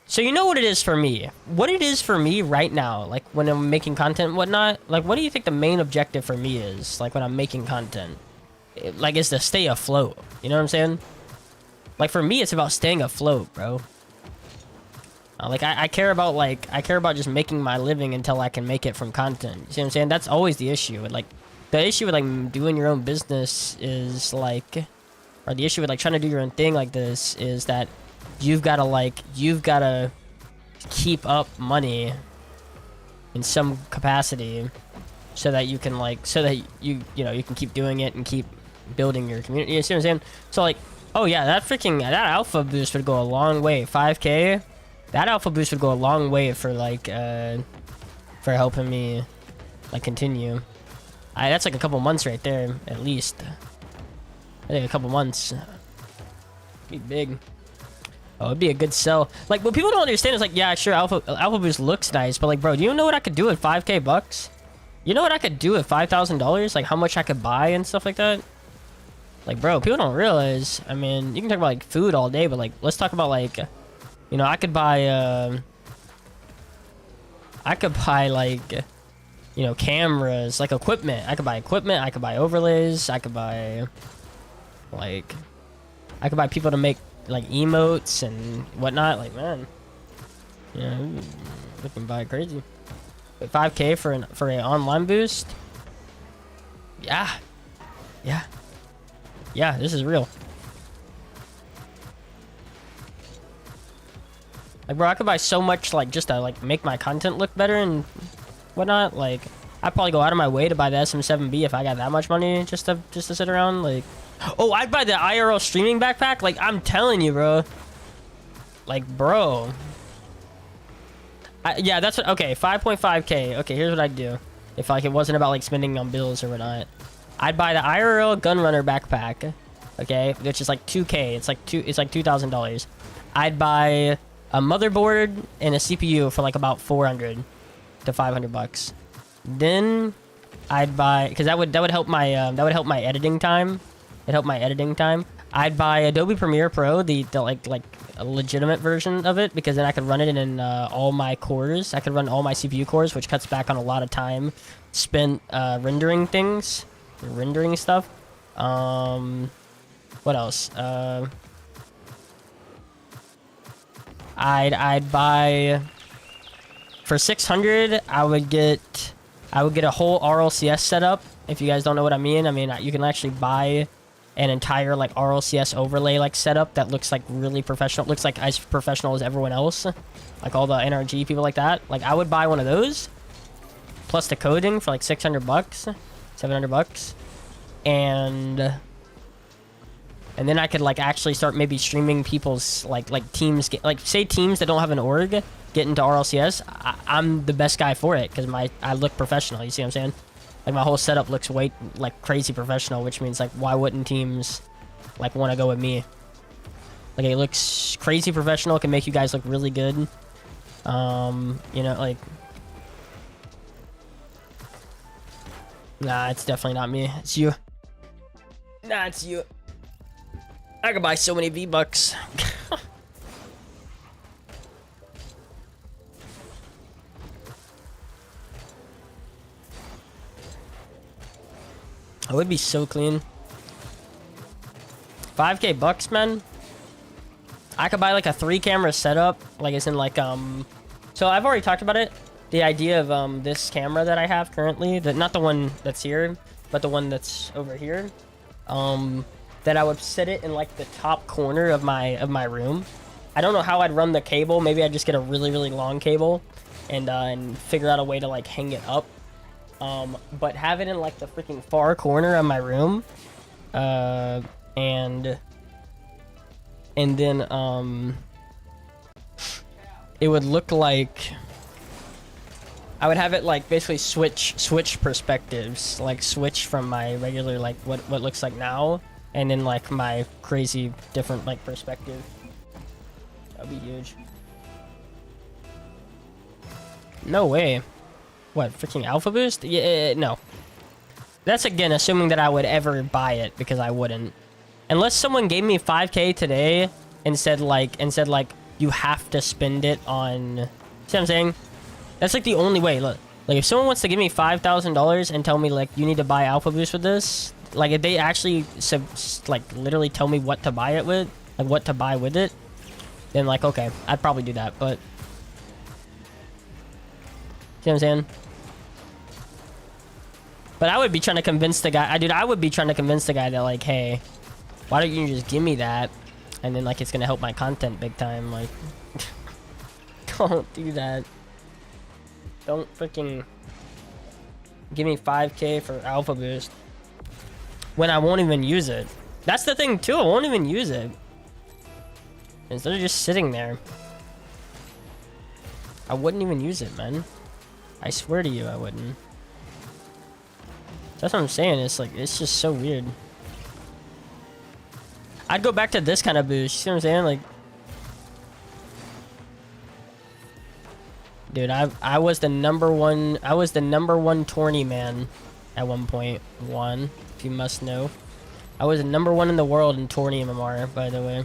So you know what it is for me. What it is for me right now, like when I'm making content and whatnot, like what do you think the main objective for me is, like when I'm making content? Like, is to stay afloat. You know what I'm saying? Like, for me, it's about staying afloat, bro. Like, I care about just making my living until I can make it from content. You see what I'm saying? That's always the issue. Like, the issue with, like, doing your own business is, like... Or the issue with, like, trying to do your own thing like this is that you've got to keep up money in some capacity so that you can, like... So that you can keep doing it and keep building your community. You see what I'm saying? So like, oh yeah, that Alpha Boost would go a long way. 5K, that Alpha Boost would go a long way for like for helping me like continue. That's like a couple months right there at least. I think a couple months. Be big. Oh, it'd be a good sell. Like what people don't understand is like, yeah, sure, Alpha Boost looks nice, but like, bro, do you know what I could do with 5K bucks? You know what I could do with $5,000? Like how much I could buy and stuff like that? Like, bro, people don't realize. I mean, you can talk about like food all day, but like, let's talk about like, you know, I could buy like, you know, cameras, like equipment. I could buy equipment. I could buy overlays. I could buy like, I could buy people to make like emotes and whatnot. Like, man, you know, we can buy crazy. But 5K for an online boost. Yeah. Yeah, this is real. Like, bro, I could buy so much, like, just to, like, make my content look better and whatnot. Like, I'd probably go out of my way to buy the SM7B if I got that much money just to sit around. Like, oh, I'd buy the IRL streaming backpack. Like, I'm telling you, bro. Like, bro. Yeah, that's what, okay, 5.5K. Okay, here's what I'd do. If, like, it wasn't about, like, spending on bills or whatnot. I'd buy the IRL Gunrunner backpack, okay, which is like 2K. It's like $2,000. I'd buy a motherboard and a CPU for like about 400 to 500 bucks. Then I'd buy, because that would help my editing time. It helped my editing time. I'd buy Adobe Premiere Pro, the like a legitimate version of it, because then I could run it in all my cores. I could run all my CPU cores, which cuts back on a lot of time spent rendering things. Rendering stuff. What else? I'd buy for 600. I would get a whole RLCS setup. If you guys don't know what I mean, you can actually buy an entire like RLCS overlay like setup that looks like really professional. Looks like as professional as everyone else, like all the NRG people like that. Like, I would buy one of those plus the coding for like 600 bucks. 700 bucks, and then I could like actually start maybe streaming people's like teams, like say teams that don't have an org get into RLCS. I'm the best guy for it because I look professional. You see what I'm saying? Like, my whole setup looks way like crazy professional, which means like why wouldn't teams like want to go with me? Like, it looks crazy professional. It can make you guys look really good. You know, like. Nah, it's definitely not me. It's you. Nah, it's you. I could buy so many V-Bucks. I would be so clean. 5K bucks, man. I could buy like a 3-camera setup. Like, it's in like, so I've already talked about it. The idea of this camera that I have currently, not the one that's here, but the one that's over here, that I would set it in like the top corner of my room. I don't know how I'd run the cable. Maybe I'd just get a really long cable and figure out a way to like hang it up. But have it in like the freaking far corner of my room, and then it would look like. I would have it like basically switch perspectives, like switch from my regular like what looks like now, and then like my crazy different like perspective. That'd be huge. No way. What, freaking Alpha Boost? Yeah, no. That's again assuming that I would ever buy it, because I wouldn't. Unless someone gave me 5K today and said like you have to spend it on. See what I'm saying? That's like the only way. Look, like if someone wants to give me $5,000 and tell me like you need to buy Alpha Boost with this, like if they actually like literally tell me what to buy it with, like what to buy with it, then like okay, I'd probably do that. But see what I'm saying? But I would be trying to convince the guy. I would be trying to convince the guy that like, hey, why don't you just give me that, and then like it's gonna help my content big time. Like, don't do that. Don't freaking give me 5K for Alpha Boost when I won't even use it. That's the thing too, I won't even use it. Instead of just sitting there. I wouldn't even use it, man. I swear to you, I wouldn't. That's what I'm saying, it's like, it's just so weird. I'd go back to this kind of boost, you see what I'm saying? Like, dude, I was the number one tourney man at one point. If you must know. I was #1 in the world in tourney MMR, by the way.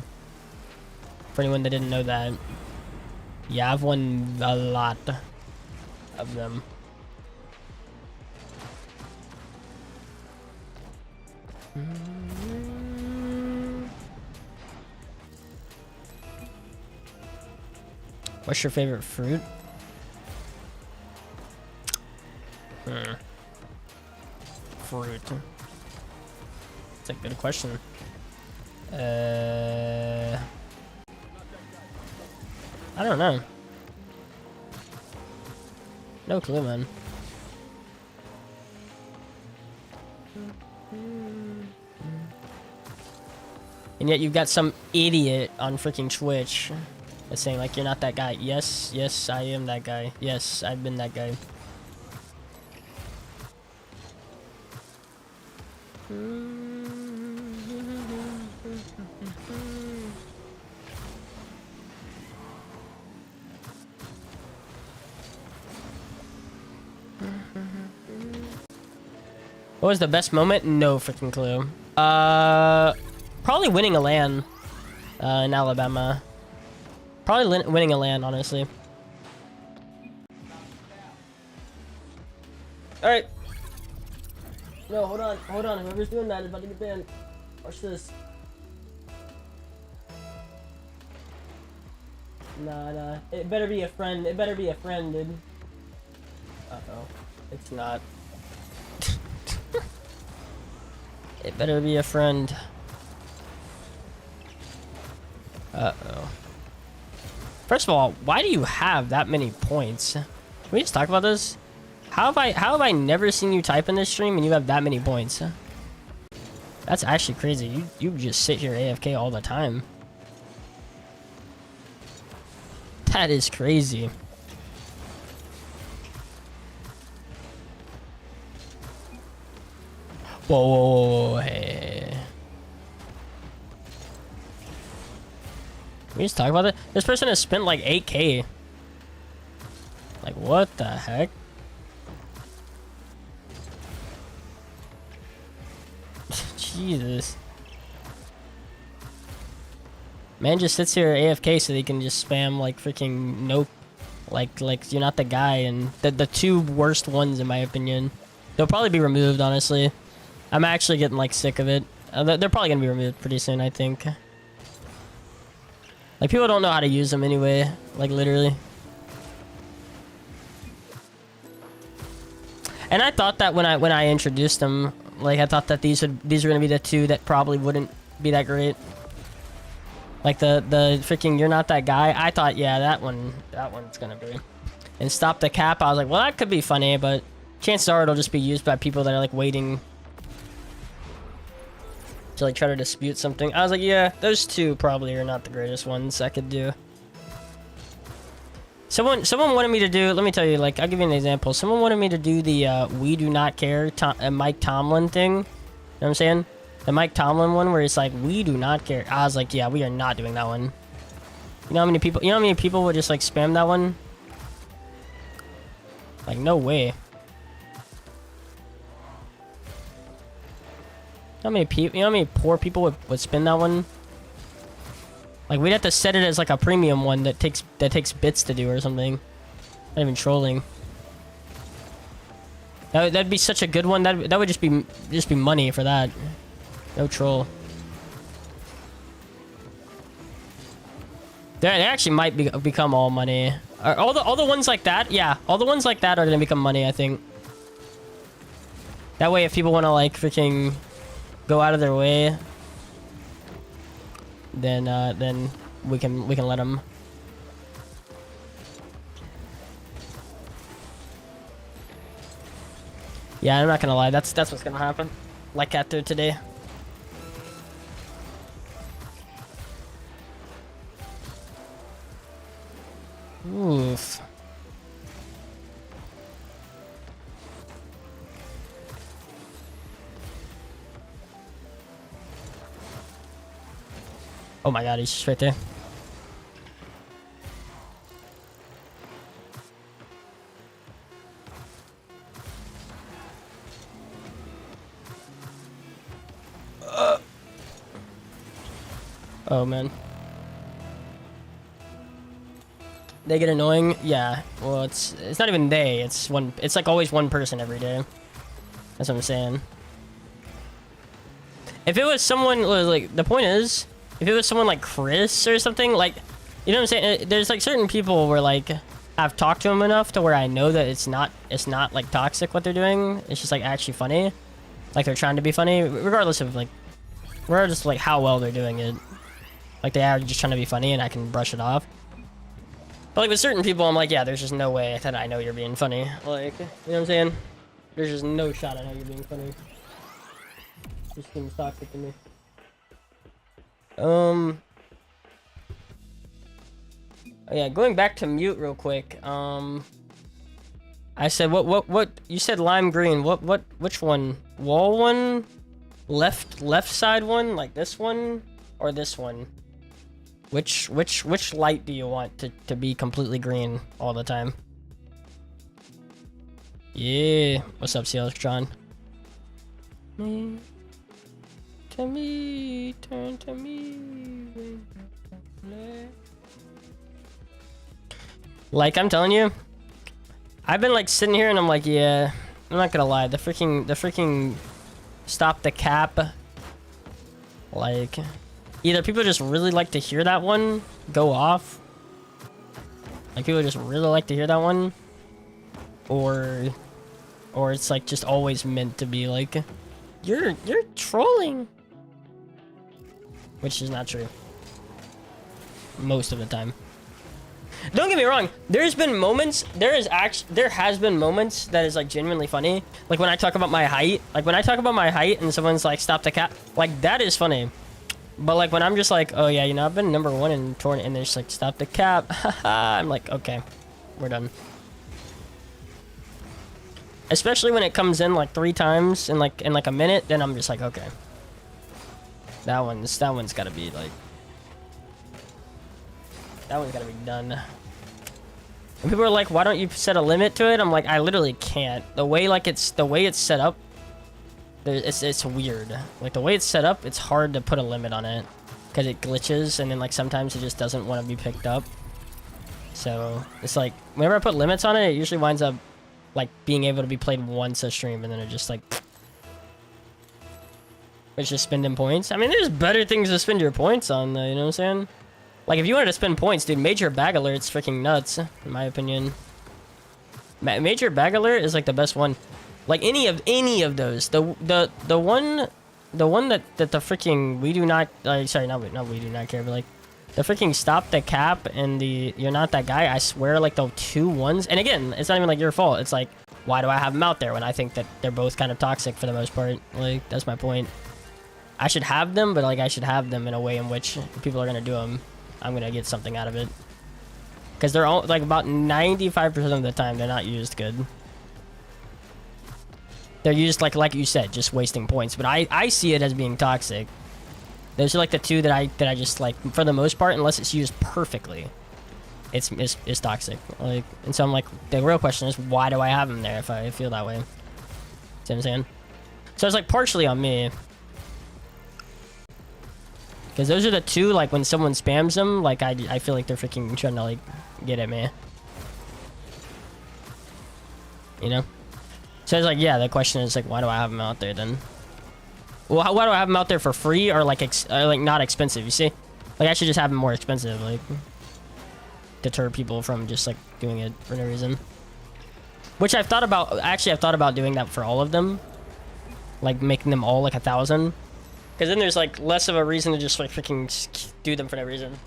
For anyone that didn't know that. Yeah, I've won a lot of them. What's your favorite fruit? Fruit. That's a good question. I don't know. No clue, man. And yet you've got some idiot on freaking Twitch that's saying like you're not that guy. Yes, yes, I am that guy. Yes, I've been that guy. What was the best moment? No freaking clue. Probably winning a LAN in Alabama. Probably winning a LAN, honestly. Alright. No, hold on. Whoever's doing that is about to get banned. Watch this. Nah. It better be a friend. It better be a friend, dude. Uh-oh. It's not. It better be a friend. Uh-oh. First of all, why do you have that many points? Can we just talk about this? How have I never seen you type in this stream and you have that many points? That's actually crazy. You just sit here AFK all the time. That is crazy. Whoa, hey. Can we just talk about it? This person has spent like 8K. Like, what the heck? Jesus. Man just sits here AFK so they can just spam like freaking nope. Like you're not the guy, and the two worst ones in my opinion. They'll probably be removed, honestly. I'm actually getting like sick of it. They're probably gonna be removed pretty soon, I think. Like people don't know how to use them anyway, like literally. And I thought that when I introduced them, like I thought that these were gonna be the two that probably wouldn't be that great. Like the freaking you're not that guy. I thought yeah that one's gonna be. And stop the cap. I was like, well that could be funny, but chances are it'll just be used by people that are like waiting to like try to dispute something. I was like, yeah, those two probably are not the greatest ones I could do. Someone wanted me to do, let me tell you, like, I'll give you an example. Someone wanted me to do the we do not care Mike Tomlin thing. You know what I'm saying? The Mike Tomlin one where it's like, we do not care. I was like, yeah, we are not doing that one. You know how many people would just like spam that one? Like, no way. How many people? You know how many poor people would spin that one? Like we'd have to set it as like a premium one that takes bits to do or something. Not even trolling. That'd be such a good one. That would just be money for that. No troll. They actually might become all money. All the ones like that, yeah. All the ones like that are gonna become money, I think. That way, if people want to like freaking go out of their way, then we can let them. Yeah, I'm not gonna lie. That's what's gonna happen. Like after today. Oof. Oh my god, he's just right there. Oh man. They get annoying? Yeah. Well, it's not even they. It's like always one person every day. That's what I'm saying. If it was someone like, the point is, if it was someone like Chris or something, like, you know what I'm saying? There's like certain people where like I've talked to them enough to where I know that it's not like toxic what they're doing. It's just like actually funny. Like they're trying to be funny, regardless of like how well they're doing it. Like they are just trying to be funny and I can brush it off. But like with certain people, I'm like, yeah, there's just no way that I know you're being funny. Like, you know what I'm saying? There's just no shot I know you're being funny. Just seems toxic to me. Oh yeah, going back to mute real quick. I said what you said lime green. Which one? Wall one? Left side one? Like this one? Or this one? Which light do you want to be completely green all the time? Yeah. What's up, Sealstron? Me. To me, turn to me. Like I'm telling you, I've been like sitting here and I'm like, yeah, I'm not gonna lie, the freaking stop the cap. Like, either people just really like to hear that one go off. Like people just really like to hear that one, or it's like just always meant to be like, you're trolling. Which is not true. Most of the time. Don't get me wrong. There has been moments that is like genuinely funny. Like when I talk about my height. Like when I talk about my height and someone's like, stop the cap. Like that is funny. But like when I'm just like, oh yeah, you know, I've been #1 in tournament, and they're just like, stop the cap. I'm like, okay, we're done. Especially when it comes in like 3 times in like a minute, then I'm just like, okay. That one's gotta be like, that one's gotta be done. And people are like, why don't you set a limit to it? I'm like, I literally can't. The way it's set up, it's weird. Like the way it's set up, it's hard to put a limit on it because it glitches, and then like sometimes it just doesn't want to be picked up. So it's like whenever I put limits on it, it usually winds up like being able to be played once a stream, and then it just like, it's just spending points. I mean, there's better things to spend your points on, though, you know what I'm saying? Like, if you wanted to spend points, dude, Major Bag Alert's freaking nuts, in my opinion. Major Bag Alert is, like, the best one. Like, any of those. The one that the freaking We Do Not... sorry, not We Do Not Care, but, like, the freaking Stop the Cap and the You're Not That Guy, I swear, like, the 2 ones... And again, it's not even, like, your fault. It's, like, why do I have them out there when I think that they're both kind of toxic for the most part? Like, that's my point. I should have them, but like I should have them in a way in which people are gonna do them. I'm gonna get something out of it, because they're all like about 95% of the time they're not used good. They're used like you said, just wasting points. But I see it as being toxic. Those are like the 2 that I just like for the most part, unless it's used perfectly, it's toxic. Like, and so I'm like, the real question is, why do I have them there if I feel that way? See what I'm saying? So it's like partially on me. Because those are the 2, like, when someone spams them, like, I feel like they're freaking trying to, like, get at me. You know? So it's like, yeah, the question is, like, why do I have them out there, then? Well, why do I have them out there for free or, like, not expensive, you see? Like, I should just have them more expensive, like, deter people from just, like, doing it for no reason. Which I've thought about, actually, I've thought about doing that for all of them. Like, making them all, like, 1,000. Because then there's, like, less of a reason to just, like, freaking do them for no reason.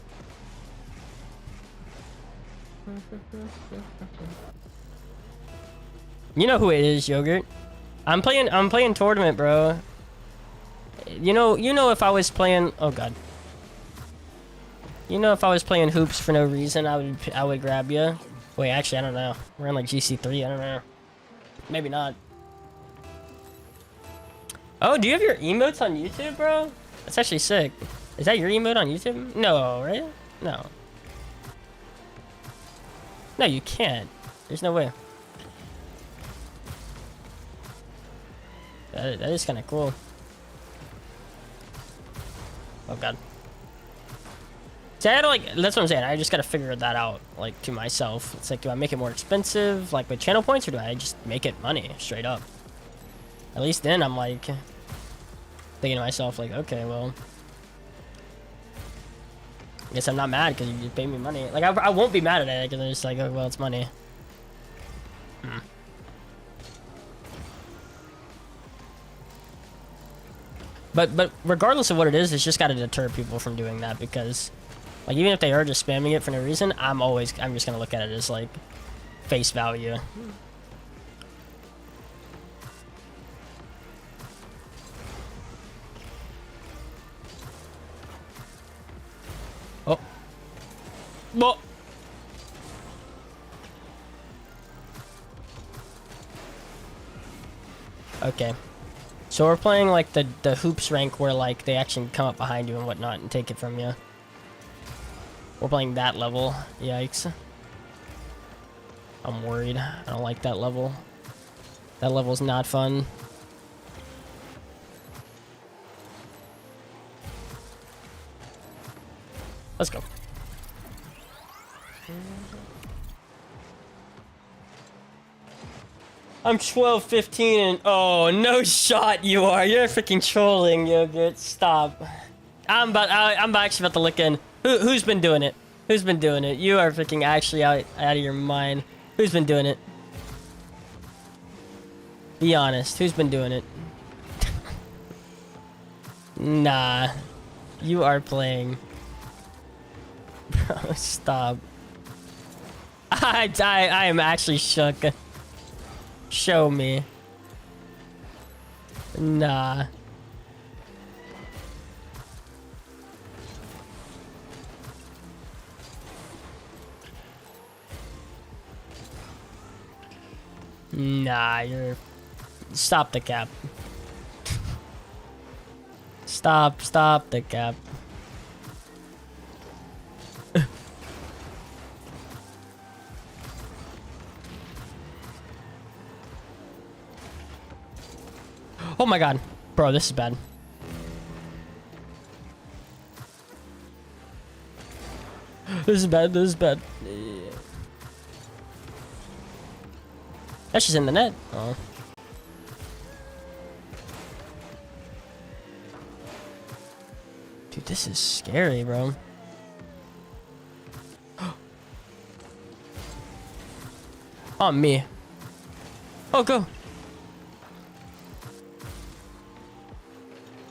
You know who it is, Yogurt. I'm playing tournament, bro. You know if I was playing... Oh, God. You know if I was playing hoops for no reason, I would grab you. Wait, actually, I don't know. We're in, like, GC3. I don't know. Maybe not. Oh, do you have your emotes on YouTube, bro? That's actually sick. Is that your emote on YouTube? No, right? No. No, you can't. There's no way. That is kind of cool. Oh, God. See, I had to, like, that's what I'm saying. I just gotta figure that out, like, to myself. It's like, do I make it more expensive, like, with channel points, or do I just make it money, straight up? At least then I'm, like, thinking to myself, like, okay, well, I guess I'm not mad because you pay me money. Like, I won't be mad at it because I'm just like, oh, well, it's money. But regardless of what it is, it's just got to deter people from doing that because, like, even if they are just spamming it for no reason, I'm just gonna look at it as like face value. Oh. Well. Okay. So we're playing like the hoops rank where like they actually come up behind you and whatnot and take it from you. We're playing that level. Yikes. I'm worried. I don't like that level. That level's not fun. Let's go. I'm 12, 15, and oh, no shot you are. You're freaking trolling, Yogurt. Stop. I'm actually about to look in. Who's been doing it? Who's been doing it? You are freaking actually out of your mind. Who's been doing it? Be honest. Who's been doing it? Nah. You are playing. Bro, stop. I am actually shook. Show me. Nah. Nah, you're... Stop the cap. Stop the cap. Oh my god. Bro, this is bad. This is bad, this is bad. That's just in the net. Oh. Dude, this is scary, bro. Oh, me. Oh, go.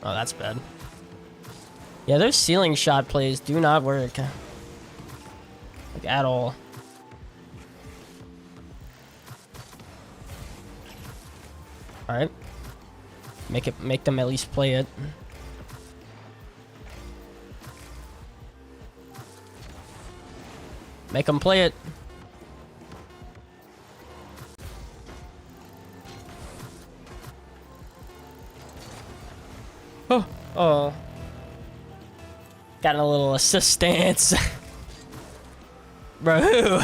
Oh, that's bad. Yeah, those ceiling shot plays do not work. Like, at all. Alright. Make them at least play it. Make them play it. Oh, oh. Got a little assistance. Bro,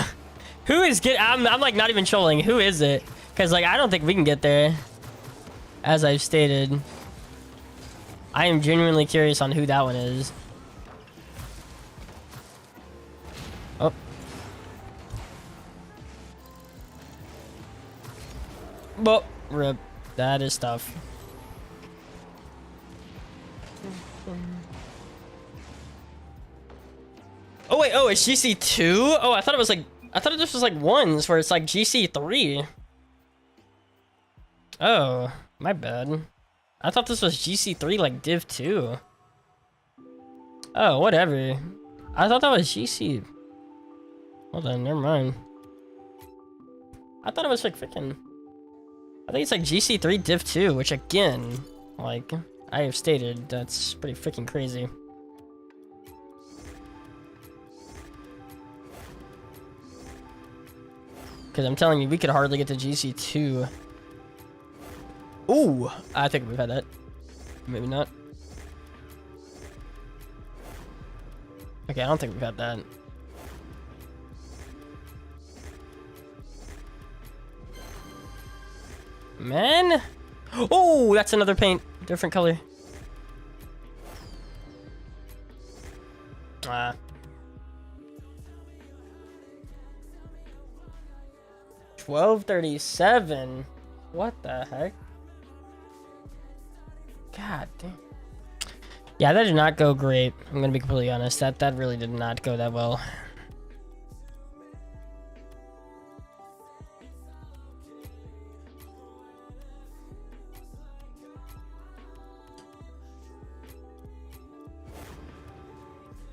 who is I'm like not even trolling. Who is it? Because like I don't think we can get there. As I've stated, I am genuinely curious on who that one is. Oh. Well, rip. That is tough. Oh wait, oh, it's GC2? Oh, I thought this was like ones where it's like GC3. Oh, my bad. I thought this was GC3 like Div 2. Oh, whatever. I thought that was GC. Hold on, never mind. I thought it was like freaking... I think it's like GC3 Div 2, which again, like I have stated, that's pretty freaking crazy. Because I'm telling you, we could hardly get to GC2. Ooh, I think we've had that. Maybe not. Okay, I don't think we've had that. Man. Oh, that's another paint. Different color. 1237. What the heck? God damn. Yeah, that did not go great. I'm gonna be completely honest. That really did not go that well.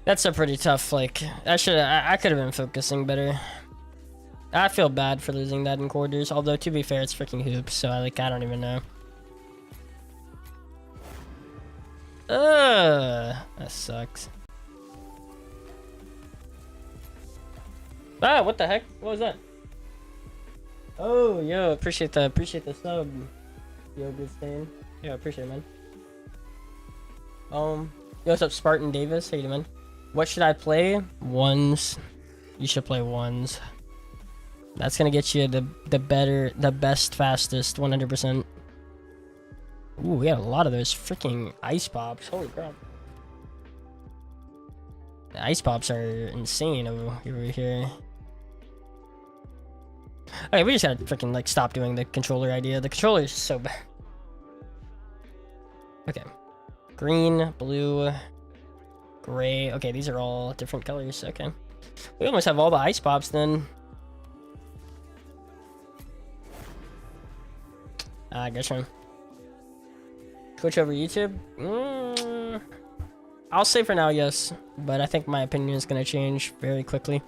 That's a pretty tough, like, I could have been focusing better. I feel bad for losing that in quarters, although to be fair, it's freaking hoops, so I don't even know. That sucks. Ah, what the heck? What was that? Oh, yo, appreciate the sub. Yo, good stain. Yeah, appreciate it, man. Yo, what's up, Spartan Davis? How you doing, man? What should I play? Ones. You should play ones. That's gonna get you the best, fastest, 100%. Ooh, we got a lot of those freaking ice pops. Holy crap. The ice pops are insane over here. Okay, we just gotta freaking like stop doing the controller idea. The controller is so bad. Okay. Green, blue, gray. Okay, these are all different colors. Okay. We almost have all the ice pops then. I guess so. Twitch over YouTube? I'll say for now, yes. But I think my opinion is going to change very quickly.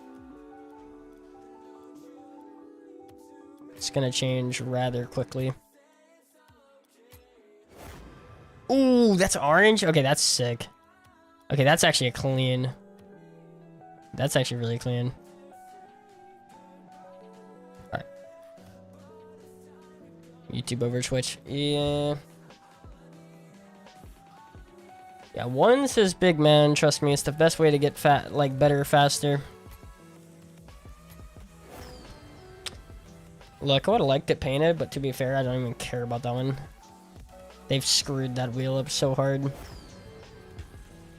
It's going to change rather quickly. Ooh, that's orange? Okay, that's sick. Okay, that's actually a clean. That's actually really clean. Alright. YouTube over Twitch. Yeah. Yeah, ones is big, man. Trust me, it's the best way to get fat, like better, faster. Look, I would have liked it painted, but to be fair, I don't even care about that one. They've screwed that wheel up so hard.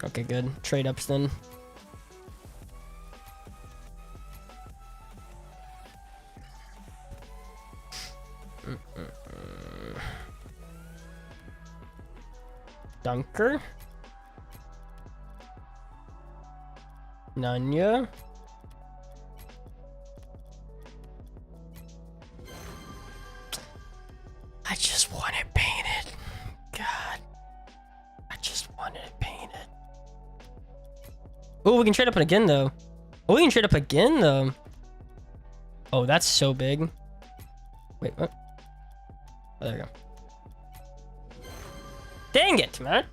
Okay, good. Trade ups then. Dunker. Nanya. I just want it painted. God. I just want it painted. Oh, we can trade up again though. Oh, we can trade up again though. Oh, that's so big. Wait, what? Oh, there we go. Dang it, man.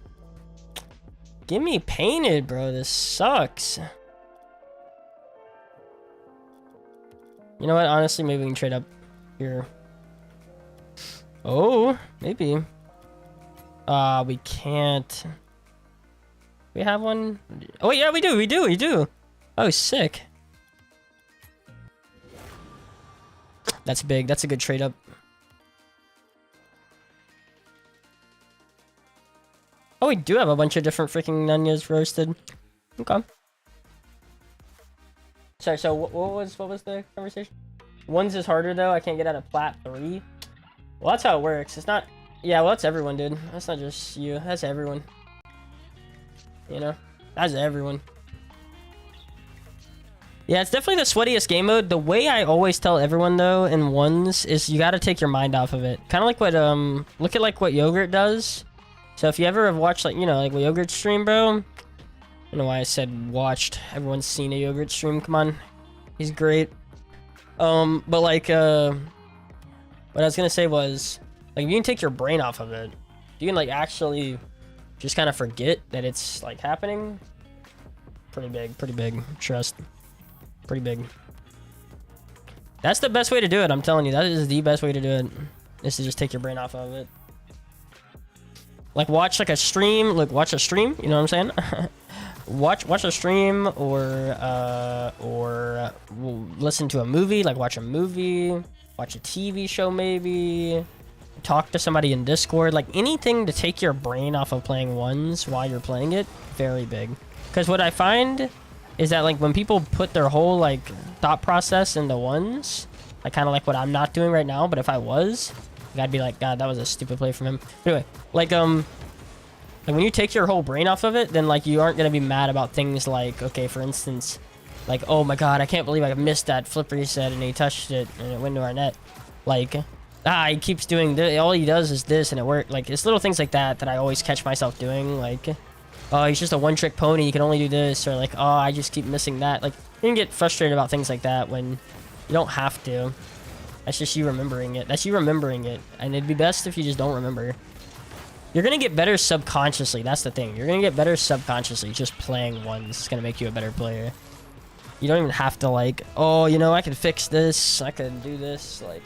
Give me painted, bro. This sucks. You know what? Honestly, maybe we can trade up here. Oh, maybe. We can't. We have one? Oh, yeah, we do. Oh, sick. That's big. That's a good trade up. Oh, we do have a bunch of different freaking Nanyas roasted. Okay. Sorry, so what was the conversation? Ones is harder though. I can't get out of plat 3. Well, that's how it works. It's not. Yeah, well, that's everyone, dude. That's not just you. That's everyone. You know, that's everyone. Yeah, it's definitely the sweatiest game mode. The way I always tell everyone though in ones is you got to take your mind off of it. Kind of like what look at like what Yogurt does. So if you ever have watched like, you know, like Yogurt stream, bro. I don't know why I said watched. Everyone's seen a Yogurt stream. Come on. He's great. But like what I was gonna say was like if you can take your brain off of it, you can like actually just kind of forget that it's like happening. Pretty big. Trust. Pretty big. That's the best way to do it, I'm telling you. That is the best way to do it. Is to just take your brain off of it. Like watch like a stream, like watch a stream, you know what I'm saying? watch a stream or listen to a movie, like watch a movie, watch a TV show maybe, talk to somebody in Discord, like anything to take your brain off of playing ones while you're playing it, very big. Because what I find is that like when people put their whole like thought process into ones, Like kind of like what I'm not doing right now. But if I was, like, I'd be like, God, that was a stupid play from him. But anyway, like when you take your whole brain off of it, then like you aren't gonna be mad about things like, okay, for instance, like, oh my God, I can't believe I missed that flip reset and he touched it and it went to our net. Like, he keeps doing this. All he does is this and it worked. Like, it's little things like that that I always catch myself doing. Like, oh, he's just a one-trick pony. He can only do this. Or like, oh, I just keep missing that. Like, you can get frustrated about things like that when you don't have to. That's just you remembering it. That's you remembering it. And it'd be best if you just don't remember. You're going to get better subconsciously. That's the thing. You're going to get better subconsciously. Just playing ones is going to make you a better player. You don't even have to like, oh, you know, I can fix this. I can do this. Like,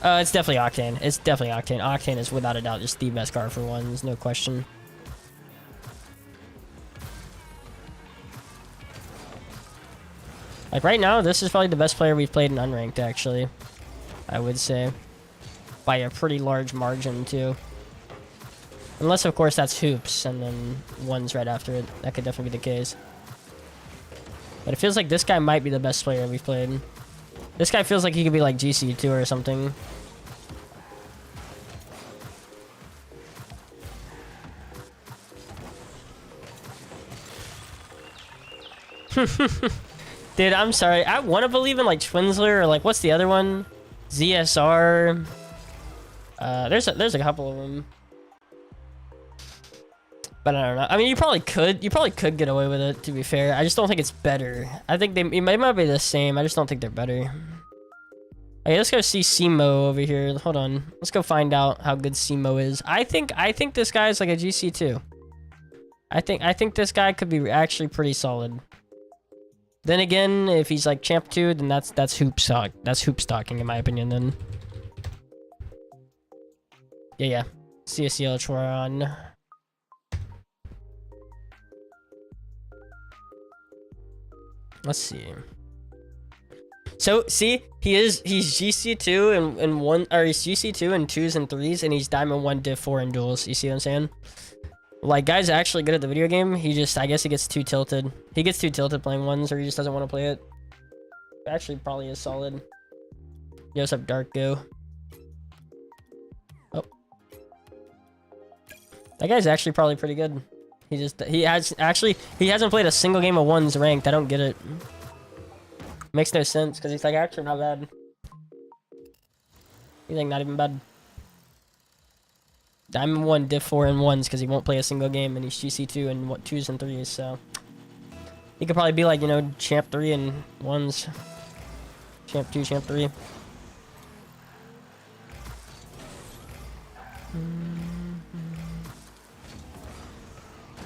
it's definitely Octane. It's definitely Octane. Octane is without a doubt just the best card for ones. No question. Like right now, this is probably the best player we've played in unranked, actually. I would say. By a pretty large margin, too. Unless, of course, that's hoops, and then ones right after it. That could definitely be the case. But it feels like this guy might be the best player we've played. This guy feels like he could be like GC2 or something. Dude, I'm sorry. I want to believe in like Twinsler or like what's the other one? ZSR. There's a couple of them. But I don't know. I mean, you probably could get away with it, to be fair. I just don't think it's better. I think it might be the same. I just don't think they're better. Okay, let's go see Simo over here. Hold on. Let's go find out how good Simo is. I think this guy's like a GC2. I think this guy could be actually pretty solid. Then again, if he's like champ 2, then that's hoop stock. That's hoop stocking in my opinion then. Yeah. CSCL Choron. Let's see. So see, he's GC2 and one, or he's GC2 and 2s and 3s, and he's Diamond 1 Div 4 in duels. You see what I'm saying? Like, guy's actually good at the video game. He just, I guess he gets too tilted. He gets too tilted playing ones, or he just doesn't want to play it. Actually, probably is solid. Yo, what's up, Dark Go? Oh. That guy's actually probably pretty good. He hasn't played a single game of ones ranked. I don't get it. Makes no sense, because he's like actually not bad. He's like not even bad. Diamond 1 Div 4 and ones because he won't play a single game, and he's GC2 and 2s and 3s, so he could probably be like, you know, champ 3 and ones. Champ 2, champ 3.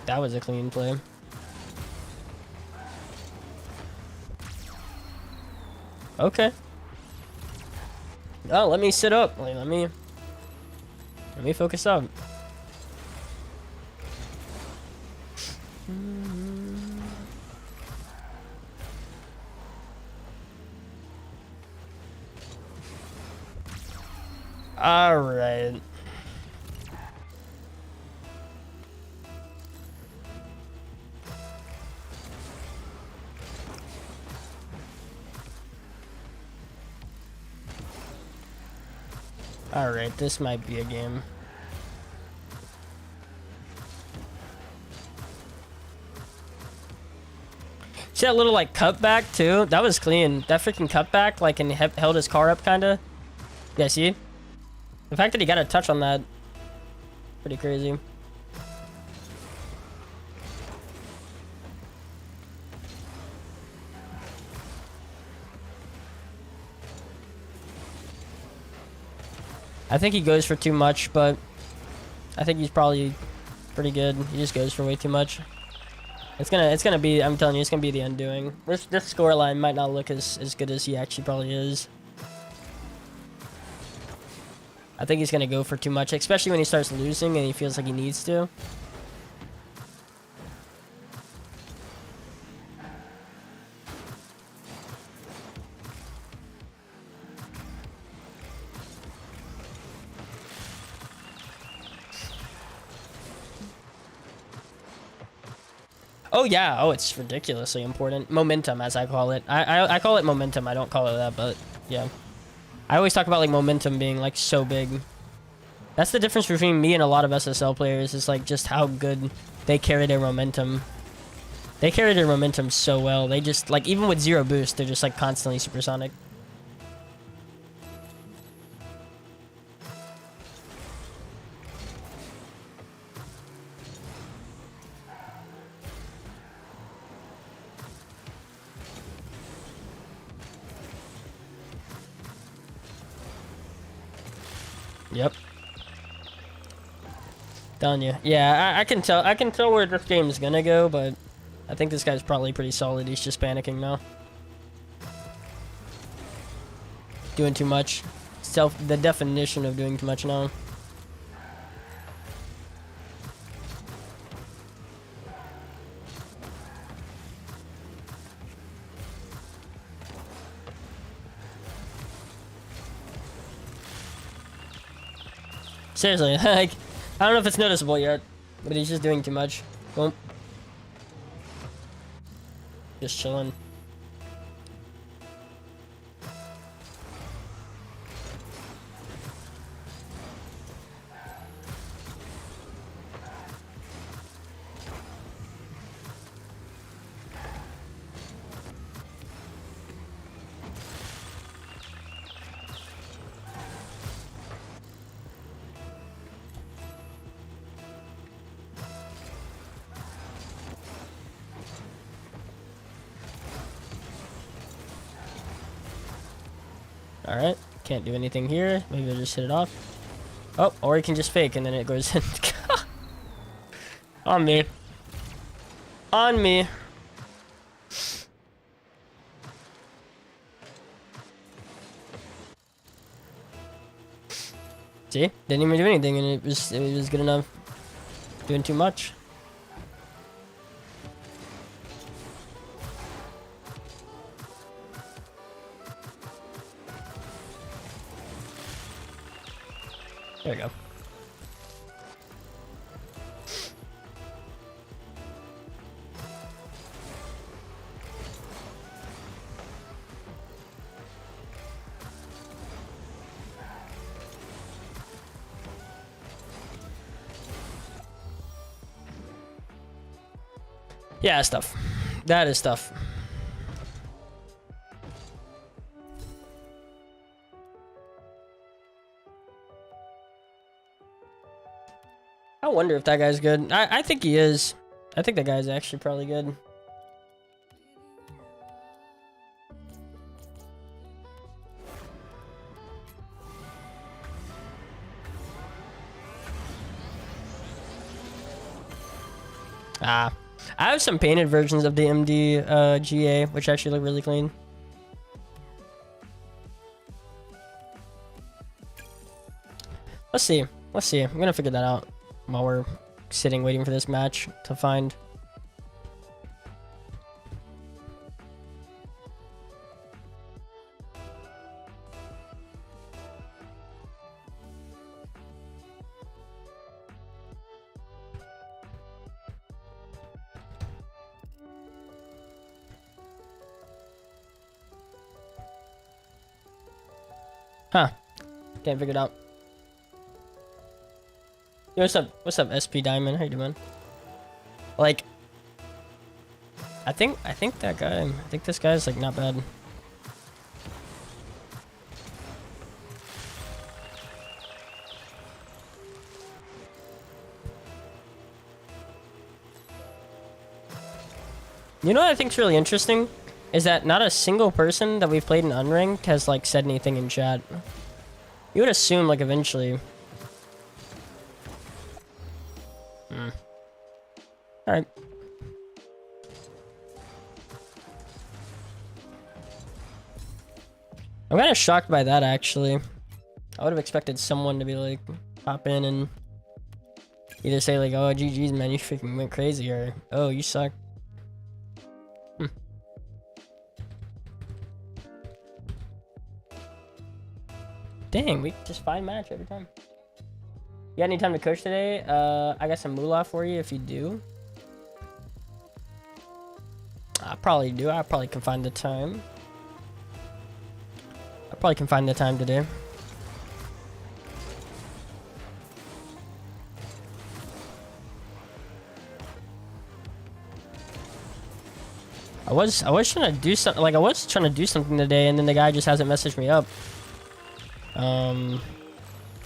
That was a clean play. Okay. Oh, let me sit up. Let me focus up. All right. All right, this might be a game. See that little like cutback too? That was clean. That freaking cutback, like, and held his car up kinda. Yeah, see? The fact that he got a touch on that, pretty crazy. I think he goes for too much, but I think he's probably pretty good. He just goes for way too much. It's gonna be, I'm telling you, it's gonna be the undoing. This scoreline might not look as good as he actually probably is. I think he's gonna go for too much, especially when he starts losing and he feels like he needs to. Oh yeah, oh, it's ridiculously important. Momentum, as I call it. I call it momentum, I don't call it that, but Yeah. I always talk about like momentum being like so big. That's the difference between me and a lot of SSL players, is like just how good they carry their momentum. They carry their momentum so well. They just like, even with 0 boost, they're just like constantly supersonic. Yep. Telling you. Yeah, I can tell. I can tell where this game's gonna go, but I think this guy's probably pretty solid. He's just panicking now. Doing too much. The definition of doing too much now. Seriously, like, I don't know if it's noticeable yet, but he's just doing too much. Boom. Just chilling. Alright, can't do anything here. Maybe I'll just hit it off. Oh, or he can just fake and then it goes in. On me. On me. See? Didn't even do anything and it was good enough. Doing too much. There we go. Yeah, stuff. That is stuff. I wonder if that guy's good. I think he is. I think that guy's actually probably good. I have some painted versions of the MD GA, which actually look really clean. Let's see. Let's see. I'm gonna figure that out while we're sitting waiting for this match to find. Huh. Can't figure it out. Yo, what's up? What's up, SP Diamond? How you doing? Like, I think that guy. I think this guy's like not bad. You know what I think's really interesting is that not a single person that we've played in Unranked has like said anything in chat. You would assume like eventually. All right. I'm kind of shocked by that actually. I would have expected someone to be like hop in and either say like, "Oh, GG's man, you freaking went crazy," or "Oh, you suck." Dang, we just find match every time. You got any time to coach today? I got some moolah for you if you do. I probably do. I probably can find the time. I Probably can find the time to do. I was trying to do something, like I was trying to do something today, and then the guy just hasn't messaged me up.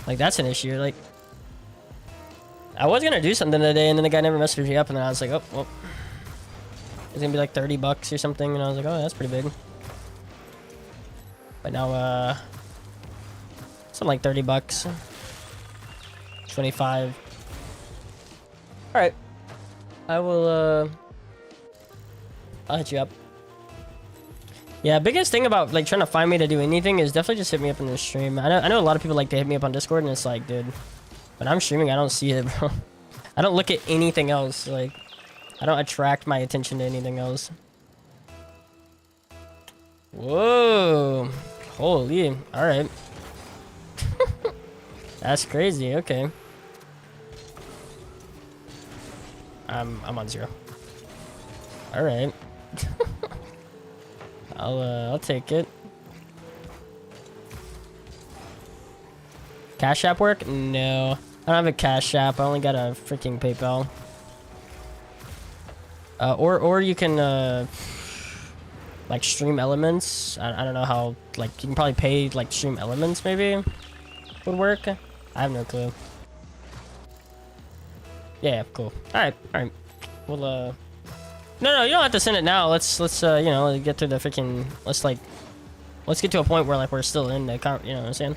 Like that's an issue. Like I was gonna do something today, and then the guy never messaged me up, and then I was like, oh, well, it's gonna be like 30 bucks or something, and I was like, oh, that's pretty big. But now, something like 30 bucks, 25. All right, I will. I'll hit you up. Yeah, biggest thing about like trying to find me to do anything is definitely just hit me up in the stream. I know a lot of people like to hit me up on Discord, and it's like, dude, when I'm streaming, I don't see it, bro. I don't look at anything else. Like, I don't attract my attention to anything else. Whoa, holy! All right, that's crazy. Okay, I'm on 0. All right. I'll take it. Cash App work? No. I don't have a Cash App. I only got a freaking PayPal. Or you can, like, stream elements. I don't know how, like, you can probably pay, like, stream elements, maybe, would work. I have no clue. Yeah, cool. Alright. Well, No, you don't have to send it now. Let's you know, get to the freaking, let's get to a point where, like, we're still in the, you know what I'm saying?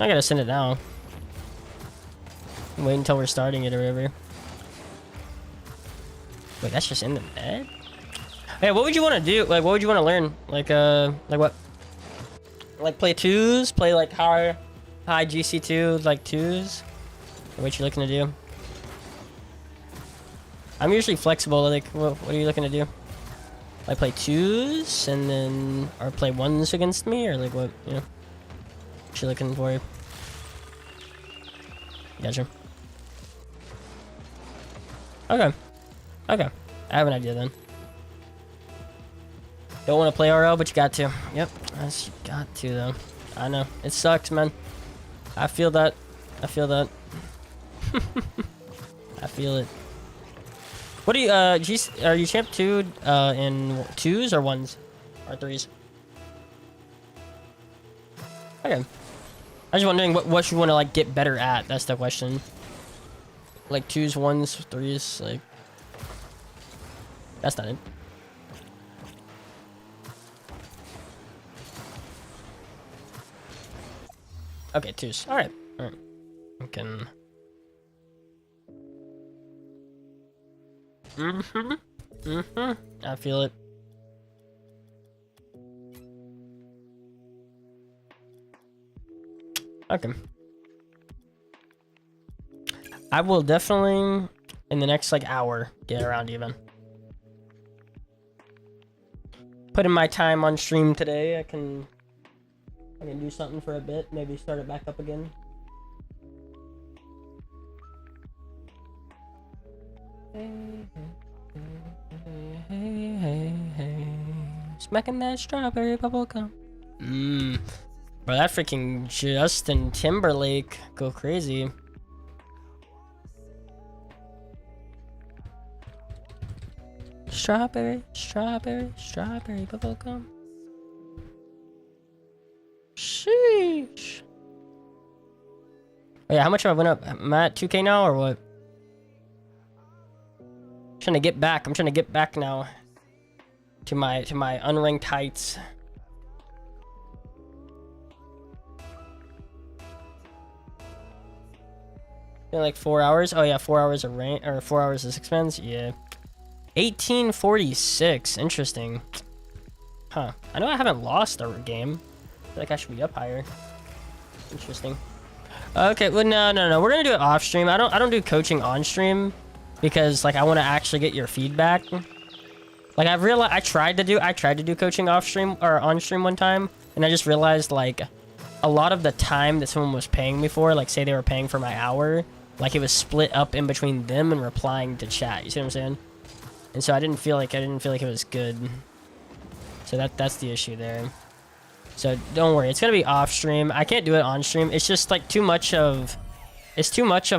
I gotta send it now. Wait until we're starting it or whatever. Wait, that's just in the net? Hey, what would you want to do? Like, what would you want to learn? Like what? Like, play 2s? Play, like, high GC2, like, 2s? What you looking to do? I'm usually flexible. Like, what are you looking to do? Like, play 2s and then, or play 1s against me, or like what? You know, what you looking for? Gotcha. Okay. I have an idea then. Don't want to play RL, but you got to. Yep, you got to though. I know it sucks, man. I feel that. I feel it. What do you, are you champ 2 in 2s or 1s? Or 3s? Okay. I was wondering what you want to, like, get better at. That's the question. Like, 2s, 1s, 3s, like... That's not it. Okay, 2s. Alright. We can... I feel it. Okay. I will definitely, in the next, like, hour, get around even. Put in my time on stream today. I can do something for a bit. Maybe start it back up again. Hey. Smacking that strawberry bubblegum. Bro, that freaking Justin Timberlake go crazy. Strawberry bubblegum. Sheesh. Oh yeah, how much have I went up? Am I at 2K now or what? I'm trying to get back now to my unranked heights. Been like 4 hours. Oh yeah, 4 hours of rank, or 4 hours of 6 mans. Yeah, 1846. Interesting. Huh? I know I haven't lost a game. I feel like I should be up higher. Interesting. Okay, well no. We're gonna do it off stream. I don't do coaching on stream. Because, like, I want to actually get your feedback. Like, I've realized I tried to do coaching off stream or on stream one time, and I just realized, like, a lot of the time that someone was paying me for, like, say they were paying for my hour, like, it was split up in between them and replying to chat. You see what I'm saying? And so I didn't feel like it was good. So that's the issue there. So don't worry, it's gonna be off stream. I can't do it on stream. It's just like too much of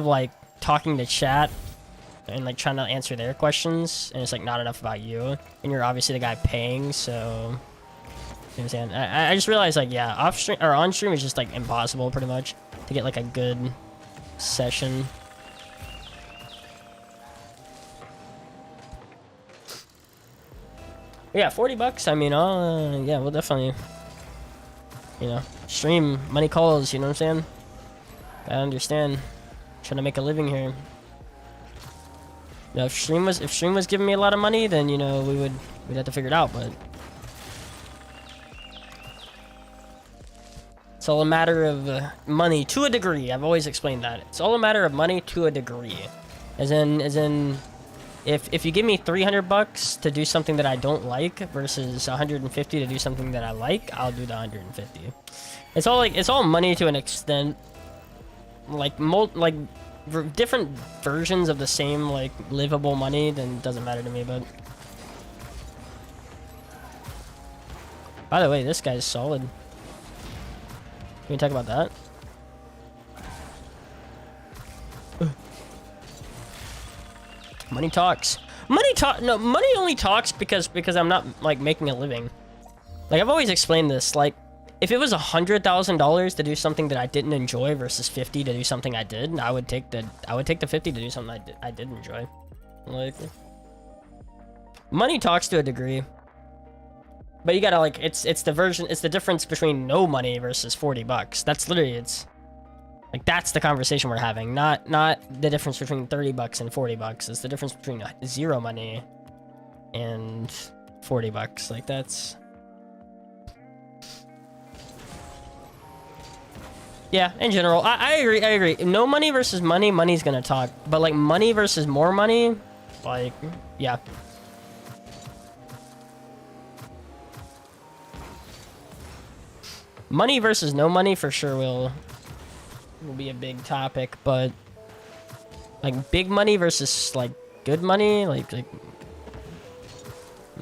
like talking to chat and like trying to answer their questions, and it's like not enough about you. And you're obviously the guy paying, so you know what I'm saying? I just realized like yeah, off stream or on stream is just like impossible pretty much to get like a good session. Yeah, $40. I mean, yeah, we'll definitely, you know, stream money calls. You know what I'm saying? I understand. Trying to make a living here. You know, if stream was giving me a lot of money, then you know we'd have to figure it out. But it's all a matter of money to a degree. I've always explained that it's all a matter of money to a degree, as in. If you give me $300 to do something that I don't like versus 150 to do something that I like, I'll do the 150. It's all money to an extent. Like different versions of the same like livable money, then it doesn't matter to me. But by the way, this guy's solid. Can we talk about that? Money talks. No, money only talks because I'm not like making a living. Like I've always explained this. Like if it was $100,000 to do something that I didn't enjoy versus 50 to do something I did, I would take the 50 to do something I did enjoy. Like money talks to a degree, but you gotta like it's the difference between no money versus $40. That's literally like that's the conversation we're having, not the difference between $30 and $40. It's the difference between zero money and $40. Like that's, yeah. In general, I agree. No money versus money, money's gonna talk. But like money versus more money, like yeah. Money versus no money for sure will be a big topic, but like big money versus like good money, like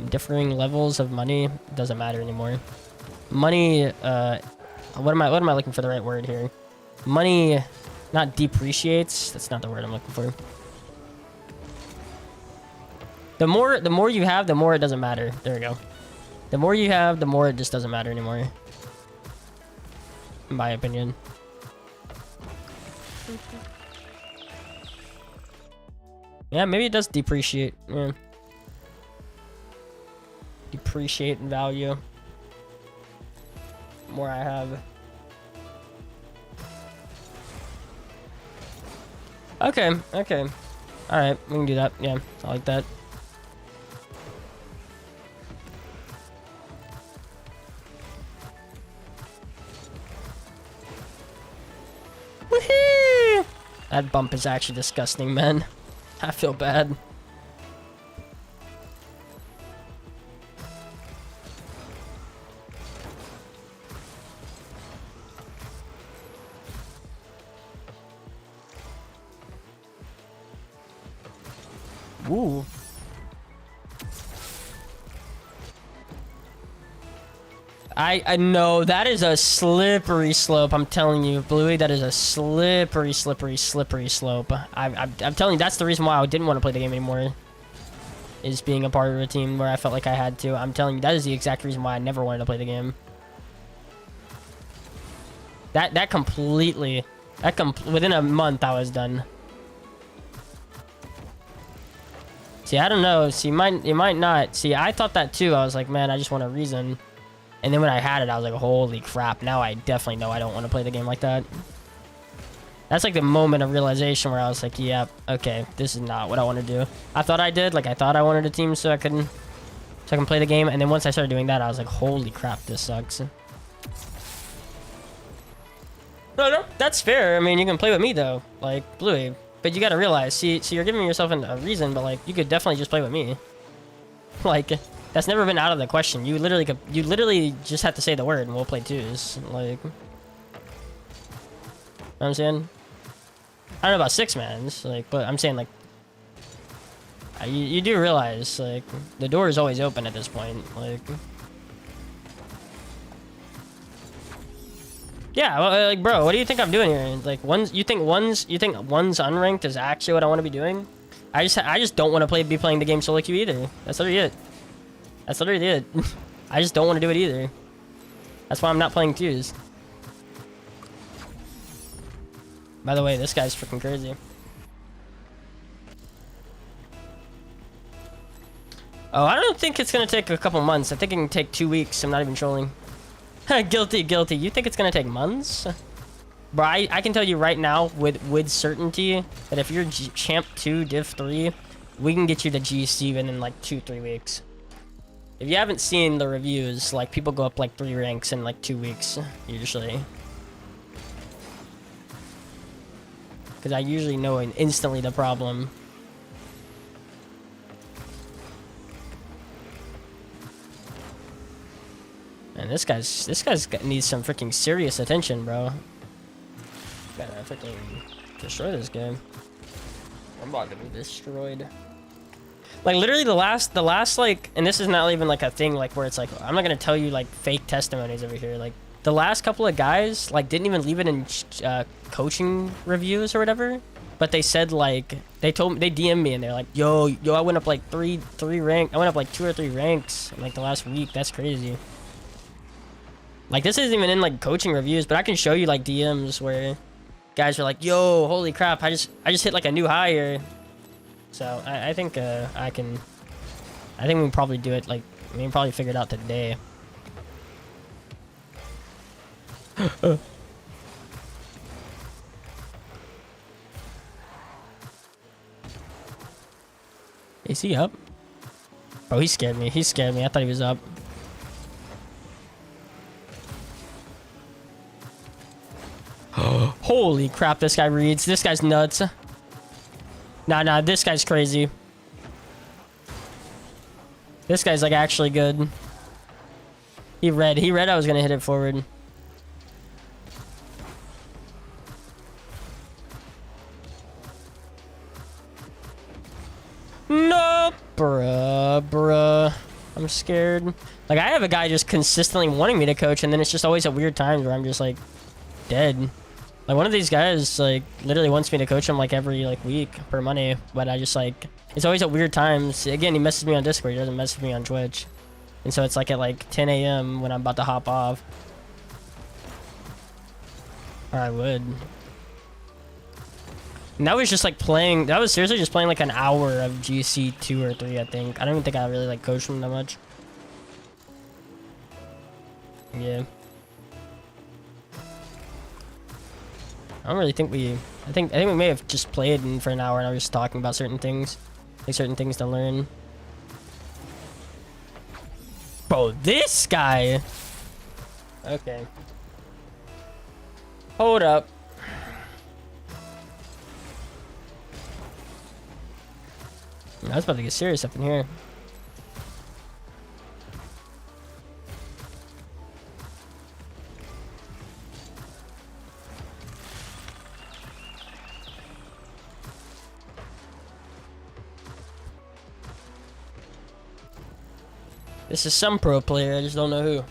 differing levels of money doesn't matter anymore. Money, what am I looking for the right word here? Money not depreciates. That's not the word I'm looking for. The more you have, the more it doesn't matter. There we go. The more you have, the more it just doesn't matter anymore. In my opinion. Yeah, maybe it does depreciate. Yeah. Depreciate in value. The more I have. Okay. Alright, we can do that. Yeah, I like that. Woohoo! That bump is actually disgusting, man. I feel bad. Ooh. I know that is a slippery slope. I'm telling you, Bluey, that is a slippery slope. I'm telling you, that's the reason why I didn't want to play the game anymore. Is being a part of a team where I felt like I had to. I'm telling you, that is the exact reason why I never wanted to play the game. Within a month I was done. See, I don't know. See, you might not. See, I thought that too. I was like, man, I just want a reason. And then when I had it, I was like, holy crap. Now I definitely know I don't want to play the game like that. That's like the moment of realization where I was like, yeah, okay, this is not what I want to do. I thought I did. Like, I thought I wanted a team so I can play the game. And then once I started doing that, I was like, holy crap, this sucks. No, that's fair. I mean, you can play with me, though. Like, Bluey. But you gotta realize, see, you're giving yourself a reason, but, like, you could definitely just play with me. Like, that's never been out of the question. You literally just have to say the word and we'll play twos. Like, you know what I'm saying? I don't know about six mans, like, but I'm saying, like, you do realize, like, the door is always open at this point. Like, Yeah, well, like, bro, what do you think I'm doing here? Like, you think one's unranked is actually what I want to be doing? I just don't want to be playing the game solo queue either. That's literally it. That's literally it. I just don't want to do it either. That's why I'm not playing queues. By the way, this guy's freaking crazy. Oh, I don't think it's gonna take a couple months. I think it can take 2 weeks. I'm not even trolling. Guilty. You think it's gonna take months? Bro, I can tell you right now with certainty that if you're Champ 2, Div 3, we can get you to GC within like 2-3 weeks. If you haven't seen the reviews, like people go up like 3 ranks in like 2 weeks, usually. Because I usually know instantly the problem. And this guy's needs some freaking serious attention, bro. Gotta freaking destroy this game. I'm about to be destroyed. Like literally the last like, and this is not even like a thing like where it's like I'm not gonna tell you like fake testimonies over here. Like the last couple of guys like didn't even leave it in coaching reviews or whatever, but they said like they DM'd me and they're like, yo, I went up like three rank. I went up like 2 or 3 ranks in like the last week. That's crazy. Like this isn't even in like coaching reviews, but I can show you like DMs where guys are like, yo, holy crap, I just hit like a new high here. So I think I think we can probably do it like we can probably figure it out today. Is he up? Bro, he scared me. He scared me. I thought he was up. Holy crap, this guy reads. This guy's nuts. Nah, this guy's crazy. This guy's like actually good. He read I was gonna hit it forward. No, bruh. I'm scared. Like I have a guy just consistently wanting me to coach, and then it's just always at weird times where I'm just like dead. Like one of these guys like literally wants me to coach him like every like week for money, but I just like it's always at weird times. Again, he messages me on Discord, he doesn't message me on Twitch, and so it's like at like 10 a.m. when I'm about to hop off. Or I would. And that was just like playing. That was seriously just playing like an hour of GC 2 or 3. I think. I don't even think I really like coached him that much. Yeah. I don't really think we. I think we may have just played for an hour and I was just talking about certain things, like certain things to learn. Bro, this guy. Okay. Hold up. I was about to get serious up in here. This is some pro player, I just don't know who.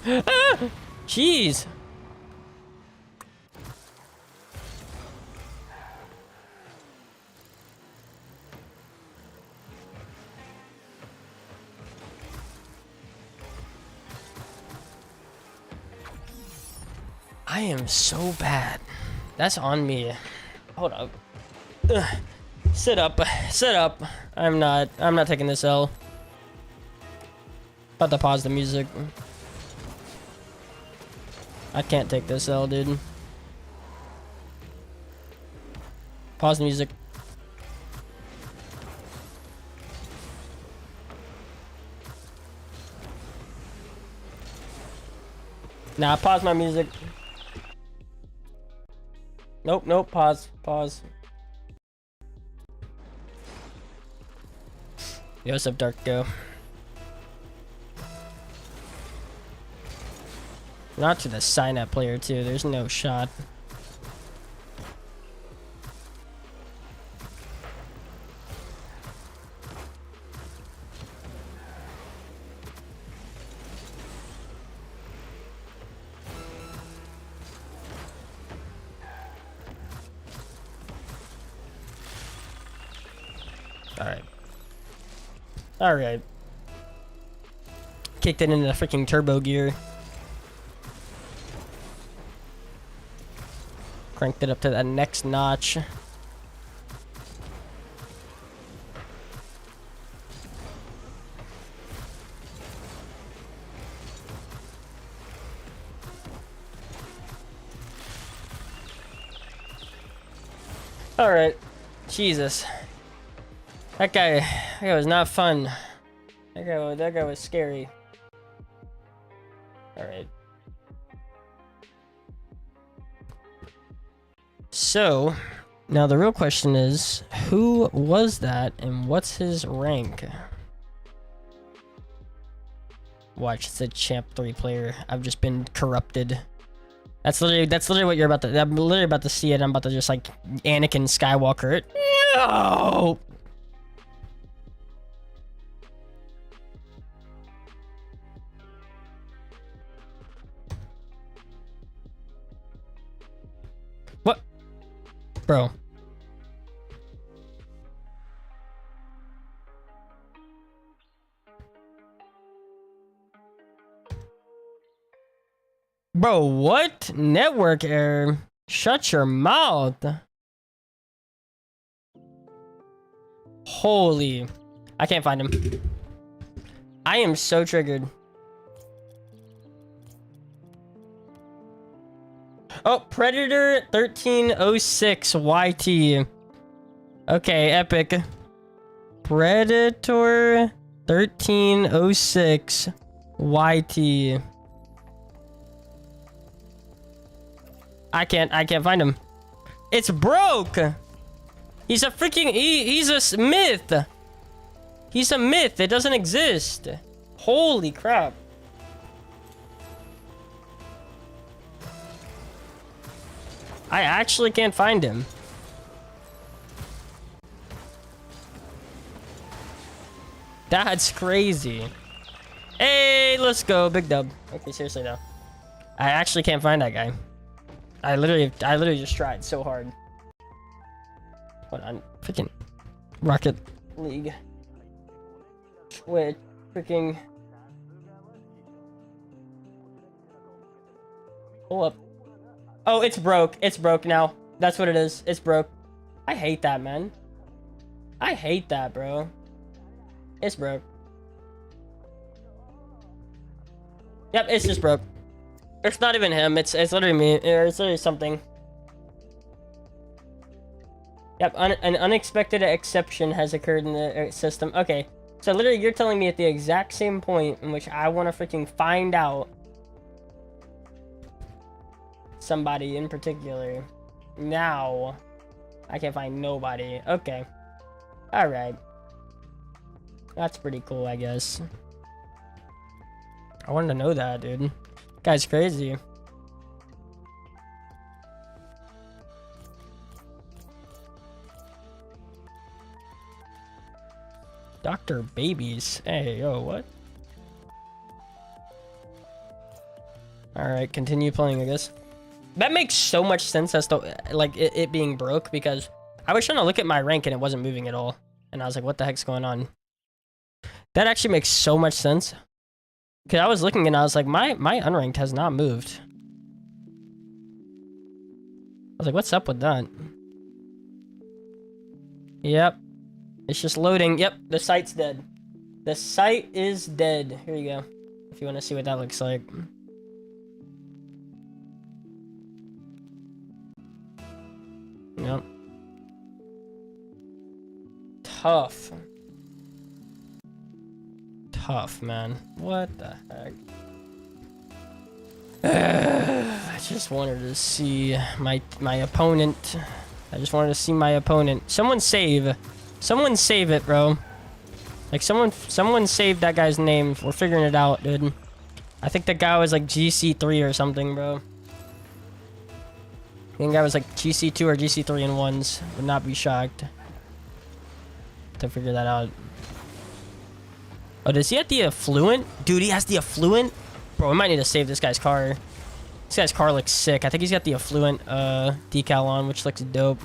Ah! Jeez. I am so bad. That's on me. Hold up. Ugh. Sit up. Sit up. I'm not taking this L. About to pause the music. I can't take this L, dude. Pause the music. Nah, pause my music. Nope, pause. Yo, what's up, Dark Go? Not to the sign-up player, too. There's no shot. Alright. Alright. Kicked it into the freaking turbo gear. Cranked it up to that next notch. Alright. Jesus. That guy was not fun. That guy was scary. Alright. So, now the real question is, who was that and what's his rank? Watch, it's a champ 3 player. I've just been corrupted. That's literally what you're about to. I'm literally about to see it. I'm about to just like Anakin Skywalker it. No. What, bro? Bro, what? Network error? Shut your mouth. Holy. I can't find him. I am so triggered. Oh, Predator 1306 YT. Okay, epic. Predator 1306 YT. I can't find him. It's broke. He's a freaking he's a myth. He's a myth. It doesn't exist. Holy crap. I actually can't find him. That's crazy. Hey, let's go. Big dub. Okay, seriously though. I actually can't find that guy. I literally just tried so hard. Hold on. Freaking Rocket League. Wait, freaking. Pull up. Oh, it's broke. It's broke now. That's what it is. It's broke. I hate that, man. I hate that, bro. It's broke. Yep, it's just broke. It's not even him. It's literally me. It's literally something. Yep, an unexpected exception has occurred in the system. Okay, so literally you're telling me at the exact same point in which I want to freaking find out somebody in particular. Now, I can't find nobody. Okay. Alright. That's pretty cool, I guess. I wanted to know that, dude. Guy's crazy. Dr. Babies. Hey, yo, what? Alright, continue playing, I guess. That makes so much sense as to, like, it being broke, because I was trying to look at my rank and it wasn't moving at all. And I was like, what the heck's going on? That actually makes so much sense. Because I was looking and I was like, my unranked has not moved. I was like, what's up with that? Yep. It's just loading. Yep, the site's dead. The site is dead. Here you go. If you want to see what that looks like. Yep. Tough. Tough, man. What the heck? I just wanted to see my opponent. I just wanted to see my opponent. Someone save. Someone save it, bro. Like, someone save that guy's name. We're figuring it out, dude. I think the guy was like GC3 or something, bro. I think the guy was like GC2 or GC3 in ones. Would not be shocked to figure that out. Oh, does he have the affluent? Dude, he has the affluent? Bro, we might need to save this guy's car. This guy's car looks sick. I think he's got the affluent decal on, which looks dope.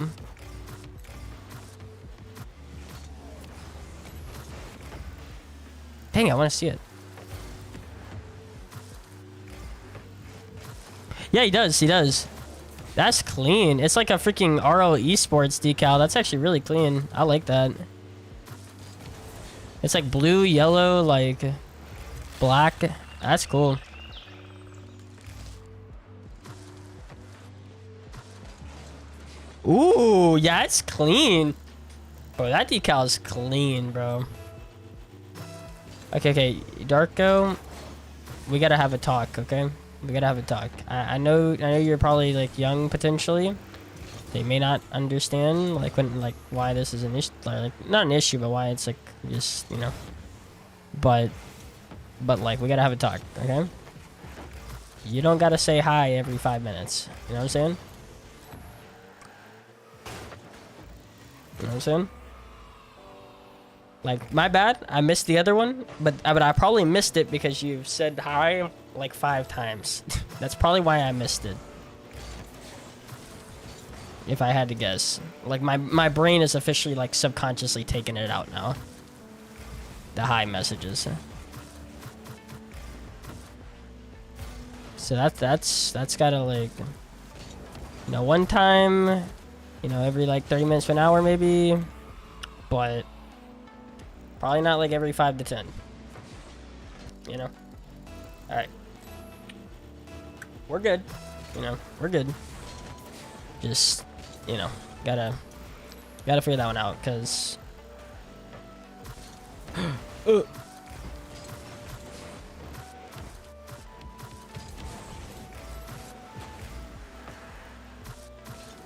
Dang, I want to see it. Yeah, he does. He does. That's clean. It's like a freaking RL Esports decal. That's actually really clean. I like that. It's like blue, yellow, like black. That's cool. Ooh, yeah, it's clean. Bro, that decal is clean, bro. Okay, Darko, we gotta have a talk, okay? We gotta have a talk. I know you're probably like young potentially. They may not understand like why this is an issue, like not an issue, but why it's like just, you know. But like we gotta have a talk, okay? You don't gotta say hi every 5 minutes. You know what I'm saying? You know what I'm saying? Like, my bad, I missed the other one, but I probably missed it because you said hi like 5 times. That's probably why I missed it. If I had to guess. Like, my brain is officially, like, subconsciously taking it out now. The hi messages. So that's gotta, like, you know, one time, you know, every, like, 30 minutes to an hour, maybe. But probably not, like, every 5 to 10. You know? Alright. We're good. You know, we're good. Just, you know, gotta figure that one out, because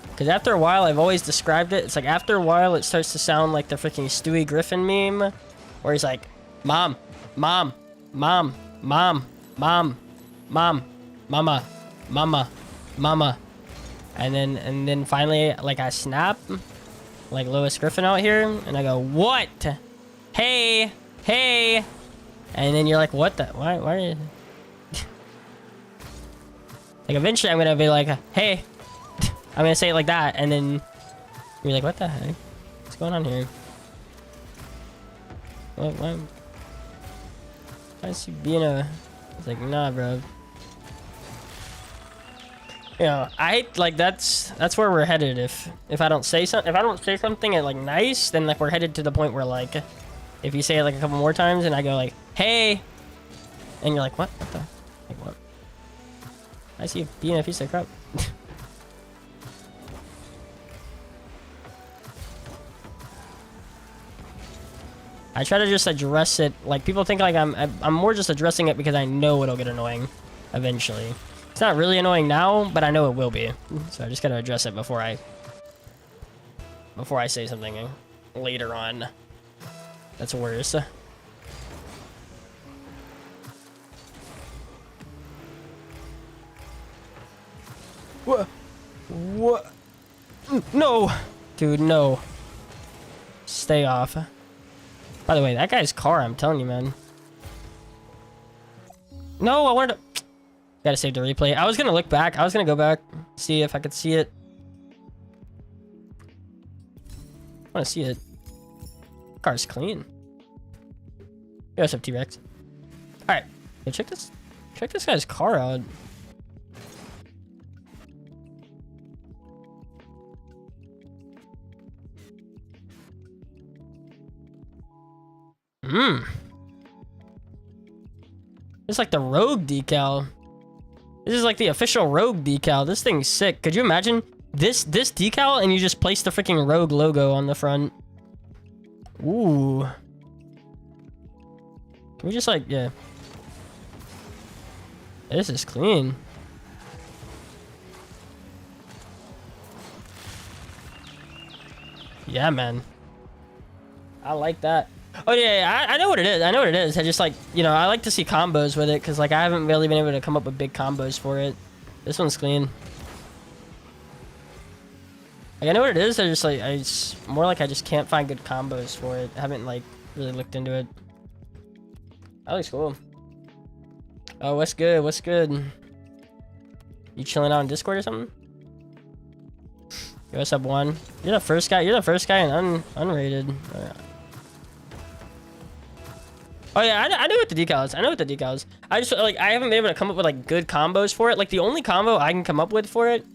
because after a while, I've always described it, it's like after a while it starts to sound like the freaking Stewie Griffin meme where he's like, mom, mom, mom, mom, mom, mom, mama, mama, mama. And then finally, like, I snap, like Lois Griffin out here, and I go, what? Hey, hey. And then you're like, what the, why are you? Like, eventually I'm gonna be like, hey. I'm gonna say it like that, and then you're like, what the heck? What's going on here? What? Why is he being a... It's like, nah, bro. You know, I hate, like, that's where we're headed. If I don't say something, like nice, then like we're headed to the point where like, if you say it like a couple more times and I go like, hey, and you're like, what the, like what? I see you being a piece of crap. I try to just address it. Like, people think like I'm more just addressing it because I know it'll get annoying eventually. It's not really annoying now, but I know it will be. So I just gotta address it before I say something later on that's worse. What? What? No! Dude, no. Stay off. By the way, that guy's car, I'm telling you, man. No, I wanted to... Gotta save the replay. I was gonna look back. I was gonna go back, see if I could see it. I wanna see it. Car's clean. Yo, what's up, T-Rex? Alright. Hey, check this guy's car out. It's like the Rogue decal. This is like the official Rogue decal. This thing's sick. Could you imagine this decal and you just place the freaking Rogue logo on the front? Ooh. Can we just like, yeah. This is clean. Yeah, man. I like that. Oh yeah, I know what it is. I know what it is. I just like, you know, I like to see combos with it because like I haven't really been able to come up with big combos for it. This one's clean. Like I know what it is. I just like it's more like I just can't find good combos for it. I haven't like really looked into it. That looks cool. Oh, what's good? What's good? You chilling out on Discord or something? Yo, what's up, one? You're the first guy. You're the first guy in unrated. Oh yeah, I know what the decal is. I know what the decal is. I just like I haven't been able to come up with like good combos for it. Like the only combo I can come up with for it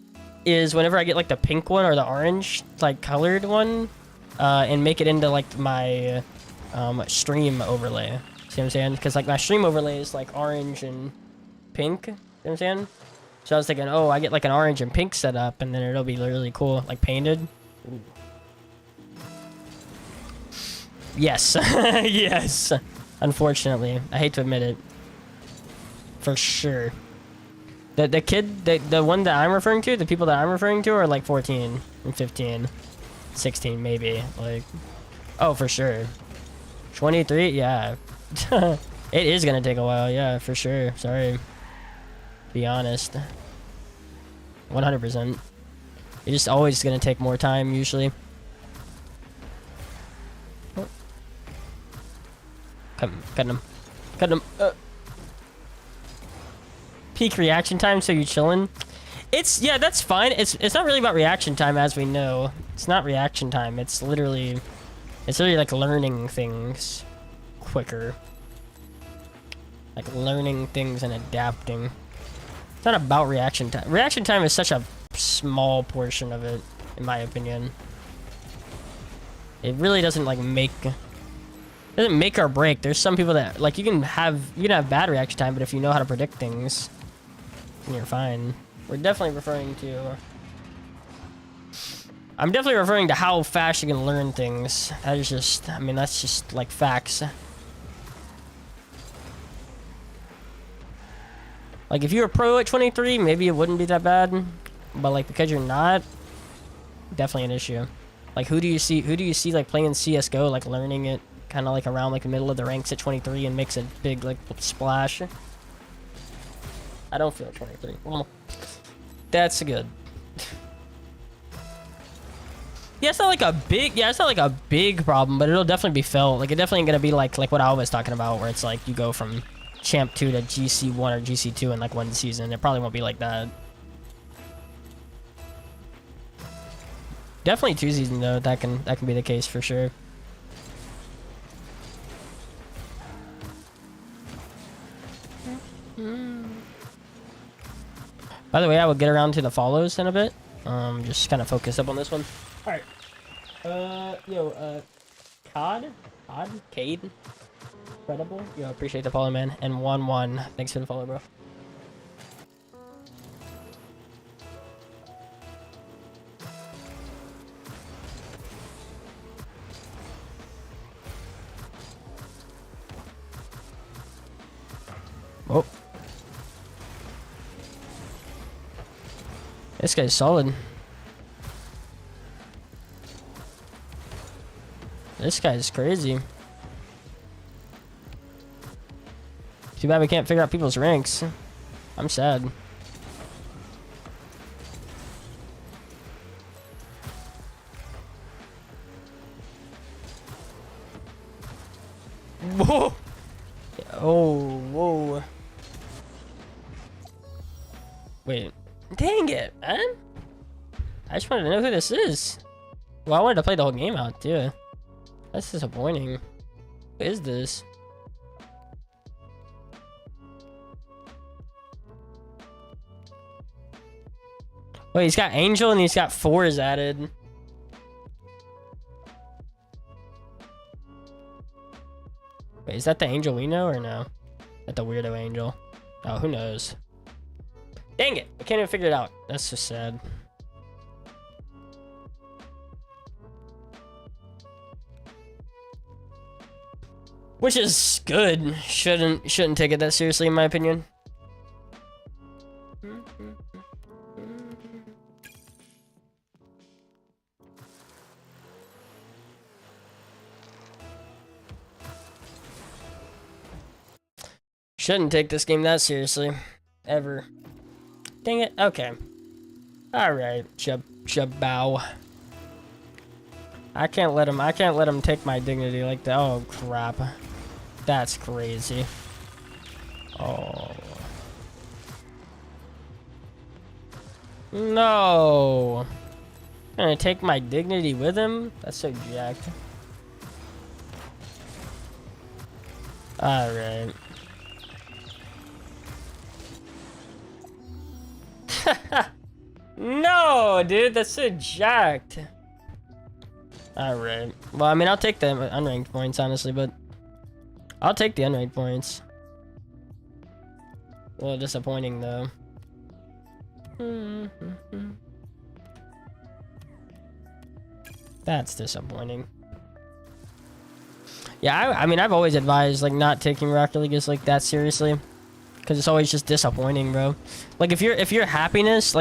is whenever I get like the pink one or the orange like colored one, and make it into like my stream overlay. See what I'm saying? Because like my stream overlay is like orange and pink. You know what I'm saying? So I was thinking, oh, I get like an orange and pink setup, and then it'll be really cool, like painted. Ooh. Yes, yes. Unfortunately, I hate to admit it. For sure. The one that I'm referring to, the people that I'm referring to are like 14 and 15, 16 maybe. Like, oh, for sure. 23, yeah. It is gonna take a while, yeah, for sure. Sorry. Be honest. 100%. It's just always gonna take more time usually. Oh. Cutting him. Cutting him. Peak reaction time, so you chillin'? It's, yeah, that's fine. It's not really about reaction time, as we know. It's not reaction time. It's literally like learning things quicker. Like learning things and adapting. It's not about reaction time. Reaction time is such a small portion of it, in my opinion. It really doesn't like doesn't make or break. There's some people that like you can have bad reaction time, but if you know how to predict things, then you're fine. I'm definitely referring to how fast you can learn things. That is just, I mean, that's just like facts. Like if you were pro at 23, maybe it wouldn't be that bad, but like because you're not, definitely an issue. Like who do you see like playing CS:GO, like learning it kind of like around like the middle of the ranks at 23 and makes a big like splash? I don't feel 23. Well, that's good. Yeah, it's not like a big problem, but it'll definitely be felt. Like it definitely ain't gonna be like what I was talking about, where it's like you go from Champ 2 to GC1 or GC2 in like one season. It probably won't be like that. Definitely 2 seasons though. That can be the case for sure. By the way, I will get around to the follows in a bit. Just kind of focus up on this one. All right. Cade. Incredible. Yo, appreciate the follow, man. And 1-1. Thanks for the follow, bro. Oh. This guy's solid. This guy's crazy. Too bad we can't figure out people's ranks. I'm sad. Whoa! Oh, whoa. Wait. Dang it, man. I just wanted to know who this is. Well, I wanted to play the whole game out, too. That's disappointing. Who is this? Wait, he's got Angel and he's got 4s added. Wait, is that the Angel we know or no? That the weirdo Angel? Oh, who knows? Dang it! I can't even figure it out. That's just sad. Which is good. Shouldn't take it that seriously, in my opinion. Shouldn't take this game that seriously. Ever. Dang it. Okay. Alright. Jabao. I can't let him take my dignity like that. Oh crap. That's crazy. Oh. No. Gonna take my dignity with him? That's so jacked. Alright. No, dude, that's so jacked. Alright. Well, I mean, I'll take the unranked points, honestly, but... I'll take the unranked points. A little disappointing, though. That's disappointing. Yeah, I mean, I've always advised, like, not taking Rocket League is, like, that seriously. Because it's always just disappointing, bro. Like, if your happiness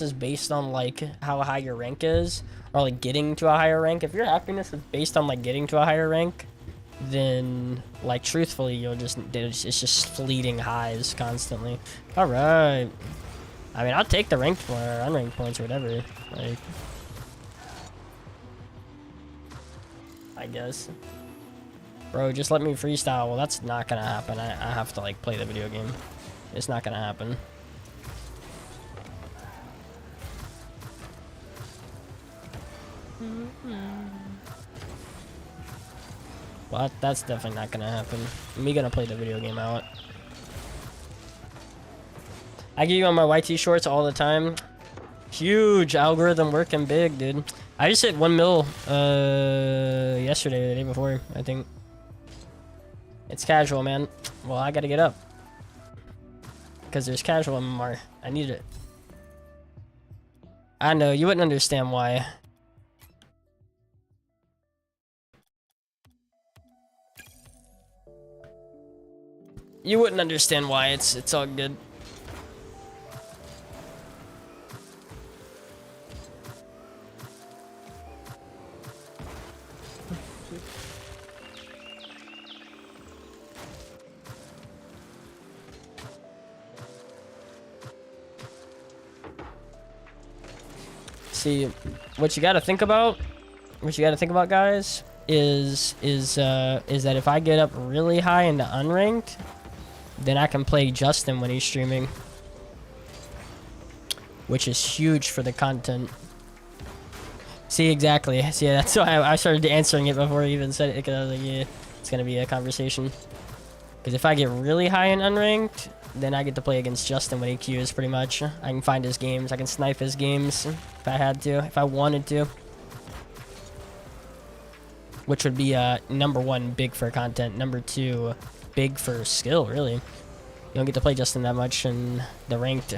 is based on, like, how high your rank is, or, like, getting to a higher rank, if your happiness is based on, like, getting to a higher rank, then, like, truthfully, it's just fleeting highs constantly. Alright. I mean, I'll take the ranked or unranked points or whatever. Like, I guess. Bro, just let me freestyle. Well, that's not gonna happen. I have to, like, play the video game. It's not gonna happen. Well, that's definitely not gonna happen. Me gonna play the video game out. I get you on my YT shorts all the time. Huge algorithm working big, dude. I just hit 1 mil yesterday or the day before, I think. It's casual, man. Well, I gotta get up. Because there's casual MMR. I need it. I know, you wouldn't understand why. You wouldn't understand why. It's all good. See, what you gotta think about, guys, is that if I get up really high into unranked, then I can play Justin when he's streaming, which is huge for the content. See, exactly. See, that's why I started answering it before he even said it, because I was like, yeah, it's gonna be a conversation. Because if I get really high in unranked, then I get to play against Justin when he queues, pretty much. I can find his games. I can snipe his games if I had to, if I wanted to. Which would be, number 1, big for content. Number 2, big for skill, really. You don't get to play Justin that much in the ranked.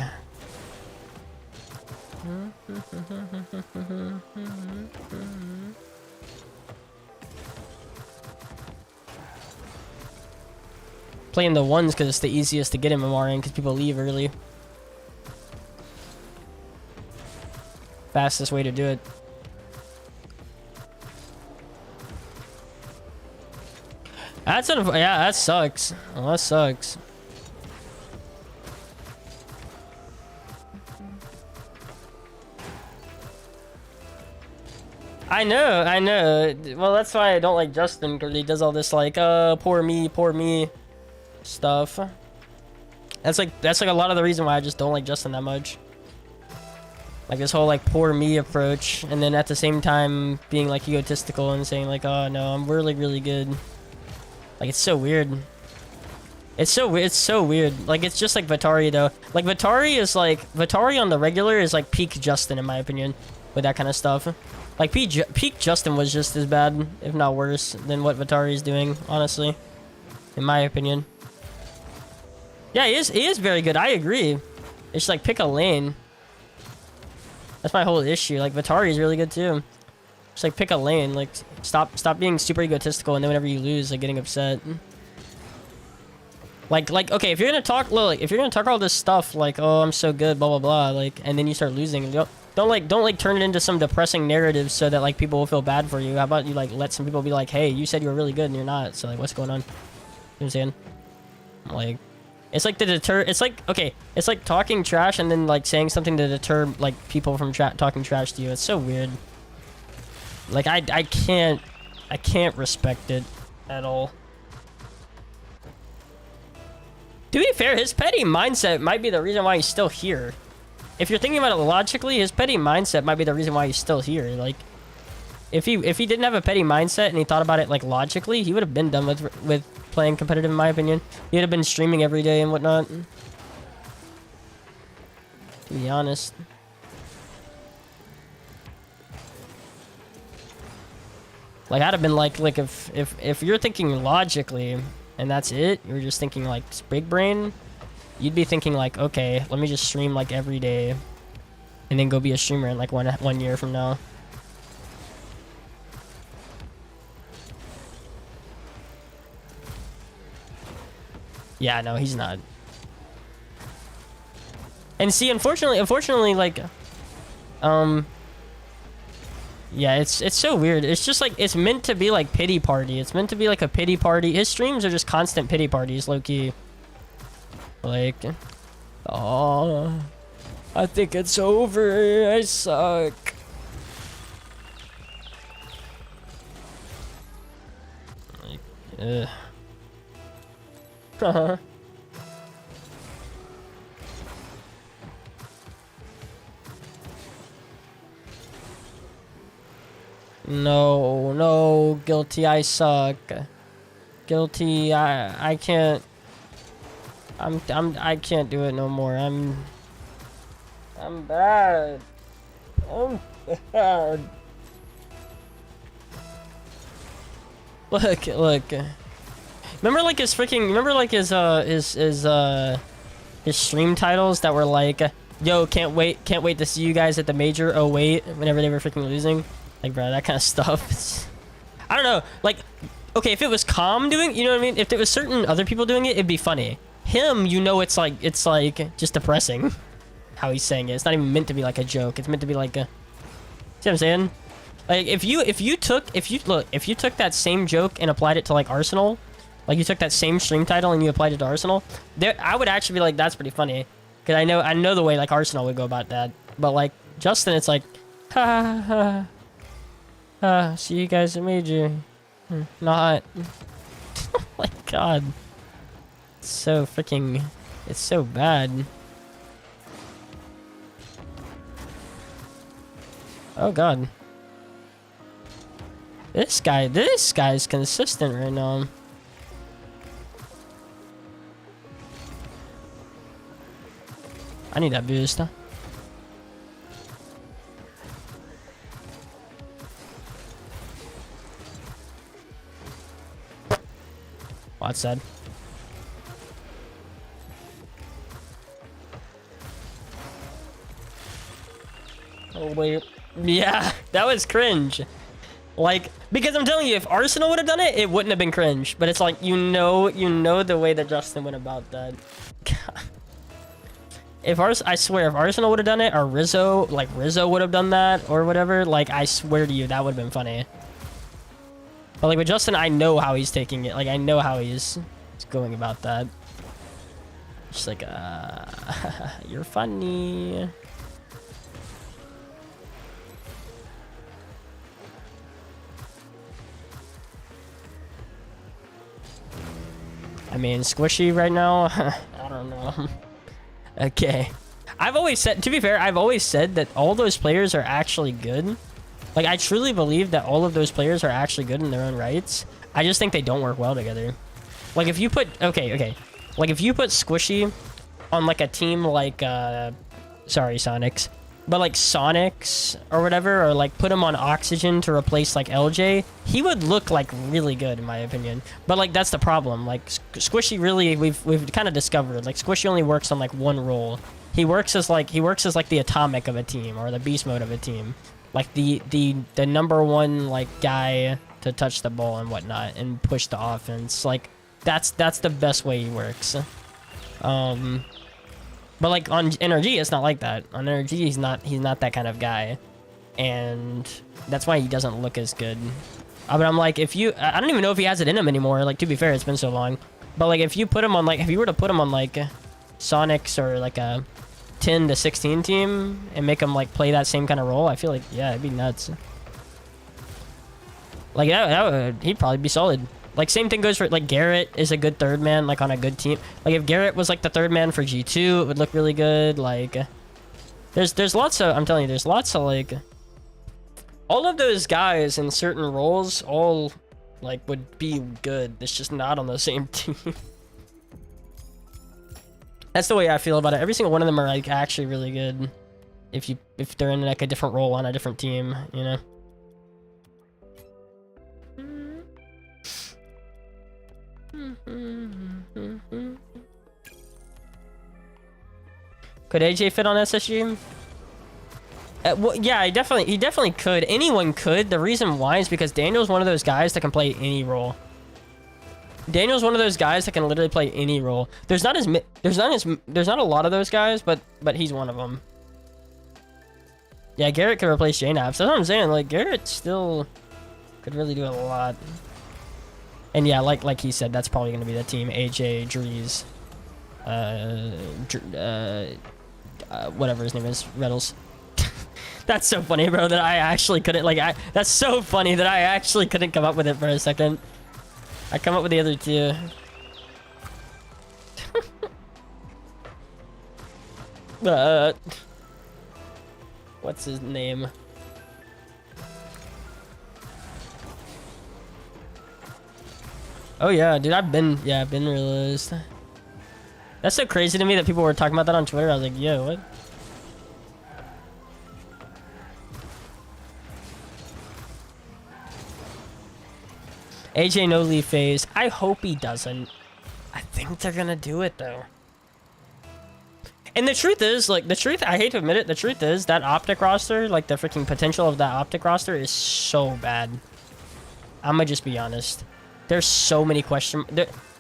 Playing the ones because it's the easiest to get MMR in because people leave early. Fastest way to do it. Yeah, that sucks. Well, that sucks. I know. Well, that's why I don't like Justin, because he does all this, like, poor me stuff. That's like a lot of the reason why I just don't like Justin that much. Like, this whole, like, poor me approach, and then at the same time being, like, egotistical and saying, like, oh, no, I'm really, really good. Like, it's so weird. It's so weird. Like, it's just like Vatari, though. Like, Vatari on the regular is, like, peak Justin, in my opinion, with that kind of stuff. Like, peak Justin was just as bad, if not worse, than what Vatari is doing, honestly. In my opinion. Yeah, he is very good. I agree. It's just, like, pick a lane. That's my whole issue. Like, Vatari is really good, too. Just, like, pick a lane. Like, stop being super egotistical, and then whenever you lose, like, getting upset. Like, okay, if you're gonna talk, look, if you're gonna talk all this stuff, like, oh, I'm so good, blah, blah, blah, like, and then you start losing, don't turn it into some depressing narrative so that, like, people will feel bad for you. How about you, like, let some people be like, hey, you said you were really good and you're not, so, like, what's going on? You know what I'm saying? Like, it's like it's like, okay, it's like talking trash and then, like, saying something to deter, like, people from talking trash to you. It's so weird. Like, I can't respect it at all. To be fair, his petty mindset might be the reason why he's still here. If you're thinking about it logically, his petty mindset might be the reason why he's still here. Like, if he didn't have a petty mindset and he thought about it like logically, he would have been done with playing competitive, in my opinion. He'd have been streaming every day and whatnot. To be honest. Like, I'd have been like if you're thinking logically and that's it, you're just thinking like big brain, you'd be thinking like, okay, let me just stream like every day and then go be a streamer in like one year from now. Yeah, no, he's not. And see, unfortunately, like, yeah, it's so weird. It's just like, it's meant to be like pity party. It's meant to be like a pity party. His streams are just constant pity parties, low-key. Like, oh, I think it's over. I suck. Like, ugh. No, guilty, I suck. Guilty, I can't. I can't do it no more. I'm bad. I'm bad. Look. Remember like his stream titles that were like, yo, can't wait to see you guys at the major. Oh wait, whenever they were freaking losing. Like, bro, that kind of stuff. I don't know. Like, okay, if it was Calm doing, you know what I mean? If there was certain other people doing it, it'd be funny. Him, you know, it's like just depressing how he's saying it. It's not even meant to be like a joke. It's meant to be like a, see what I'm saying? Like, if you took that same joke and applied it to like Arsenal, like you took that same stream title and you applied it to Arsenal, I would actually be like, that's pretty funny. Cause I know the way like Arsenal would go about that. But like Justin, it's like, ha ha ha. See you guys at major. Not. Oh my god. It's so freaking. It's so bad. Oh god. This guy's consistent right now. I need that boost. What's that? Oh wait, yeah, that was cringe. Like, because I'm telling you, if Arsenal would have done it, it wouldn't have been cringe. But it's like, you know the way that Justin went about that. I swear, if Arsenal would have done it, or Rizzo would have done that, or whatever, like, I swear to you, that would have been funny. But like with Justin, I know how he's taking it. Like, I know how he's going about that. Just like, you're funny. I mean, Squishy right now, I don't know. Okay. I've always said, to be fair, I've always said that all those players are actually good. Like, I truly believe that all of those players are actually good in their own rights. I just think they don't work well together. Like, if you put, okay. Like, if you put Squishy on, like, a team like, sorry, Sonics. But, like, Sonics or whatever, or, like, put him on Oxygen to replace, like, LJ, he would look, like, really good, in my opinion. But, like, that's the problem. Like, Squishy really, we've kind of discovered, like, Squishy only works on, like, one role. He works as, like, the Atomic of a team, or the Beast Mode of a team. Like, the number one, like, guy to touch the ball and whatnot, and push the offense. Like, that's the best way he works. But like on NRG, it's not like that. On NRG, he's not that kind of guy, and that's why he doesn't look as good. But I'm like, I don't even know if he has it in him anymore. Like, to be fair, it's been so long. But like, if you were to put him on like Sonics or like a 10 to 16 team and make him like play that same kind of role, I feel like, yeah, it'd be nuts. Like he'd probably be solid. Like, same thing goes for, like, Garrett is a good third man, like, on a good team. Like, if Garrett was, like, the third man for G2, it would look really good. Like, there's lots of, I'm telling you, there's lots of, like, all of those guys in certain roles all like would be good. It's just not on the same team. That's the way I feel about it. Every single one of them are like actually really good if they're in like a different role on a different team, you know. Could AJ fit on SSG? Well, yeah, he definitely could. Anyone could. The reason why is because Daniel's one of those guys that can play any role. Daniel's one of those guys that can literally play any role. There's not a lot of those guys, but he's one of them. Yeah, Garrett could replace JNaps. That's what I'm saying. Like Garrett still could really do a lot. And yeah, like he said, that's probably gonna be the team. AJ, Drees, whatever his name is, Reddles. That's so funny, bro, that I actually couldn't, that's so funny that I actually couldn't come up with it for a second. I come up with the other two. What's his name? Oh yeah, dude, I've been released. That's so crazy to me that people were talking about that on Twitter. I was like, yo, what? AJ no leave phase. I hope he doesn't. I think they're gonna do it though. And the truth is, I hate to admit it, the truth is that Optic roster, like the freaking potential of that Optic roster is so bad. I'ma just be honest. There's so many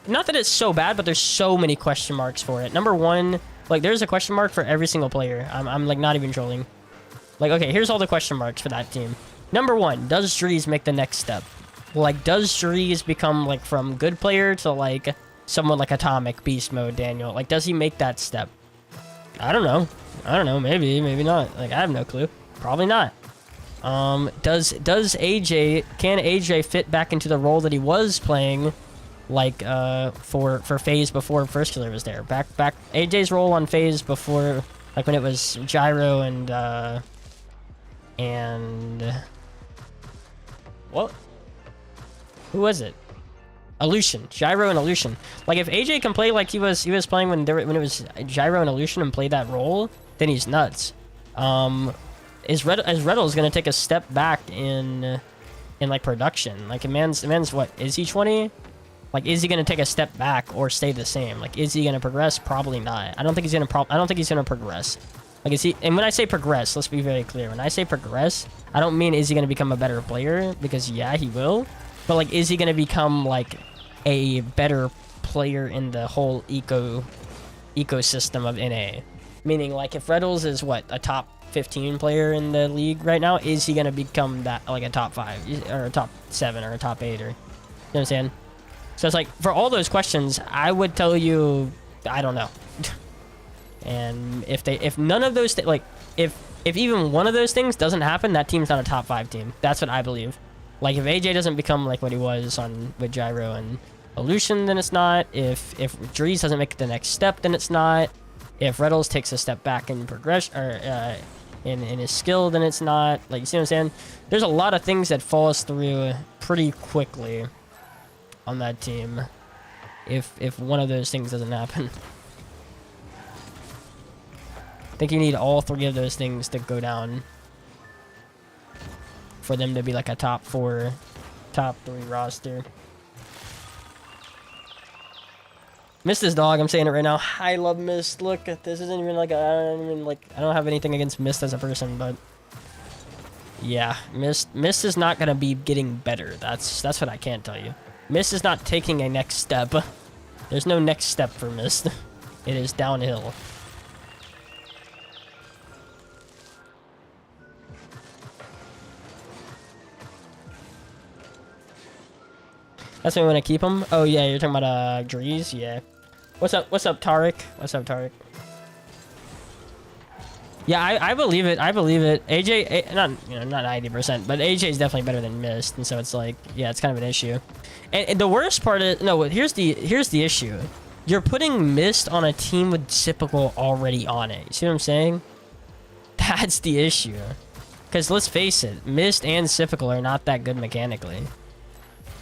not that it's so bad, but there's so many question marks for it. Number one, like there's a question mark for every single player. I'm like not even trolling. Like, okay, here's all the question marks for that team. Number one, does Drees make the next step? Like, does Drees become like from good player to like someone like Atomic, Beast Mode, Daniel? Like, does he make that step? I don't know. Maybe not. Like, I have no clue. Probably not. Does AJ, can AJ fit back into the role that he was playing, like, for FaZe before First Killer was there? Back AJ's role on FaZe before, like, when it was Gyro and what? Who was it? Illusion. Gyro and Illusion. Like, if AJ can play like he was playing when it was Gyro and Illusion and play that role, then he's nuts. Is Reddle's gonna take a step back in like production? Like, a man's what? Is he 20? Like, is he gonna take a step back or stay the same? Like, is he gonna progress? Probably not. I don't think he's gonna progress. Like, is he? And when I say progress, let's be very clear. When I say progress, I don't mean is he gonna become a better player, because yeah, he will. But like, is he gonna become like a better player in the whole ecosystem of NA? Meaning, like, if Reddles is what, a top 15 player in the league right now, is he gonna become that, like, a top 5 or a top 7 or a top 8, or, you know what I'm saying? So it's like, for all those questions, I would tell you, I don't know. And if none of those like, if even one of those things doesn't happen, that team's not a top 5 team. That's what I believe. Like, if AJ doesn't become like what he was with Gyro and Illusion, then it's not. If Drees doesn't make the next step, then it's not. If Reddles takes a step back in progression, or in his skill, then it's not. Like, you see what I'm saying? There's a lot of things that falls through pretty quickly on that team if one of those things doesn't happen. I think you need all 3 of those things to go down for them to be like a top 4, top 3 roster. Mist is dog. I'm saying it right now. I love Mist. Look, this isn't even like I don't have anything against Mist as a person, but yeah, Mist is not gonna be getting better. That's what I can't tell you. Mist is not taking a next step. There's no next step for Mist. It is downhill. That's why we want to keep him. Oh yeah, you're talking about Drees. Yeah. What's up, Tariq? What's up, Tariq? Yeah, I believe it. I believe it. AJ, not 90%, but AJ is definitely better than Mist, and so it's like, yeah, it's kind of an issue. And the worst part is, no, here's the issue. You're putting Mist on a team with Typical already on it. You see what I'm saying? That's the issue. Because let's face it, Mist and Siphical are not that good mechanically.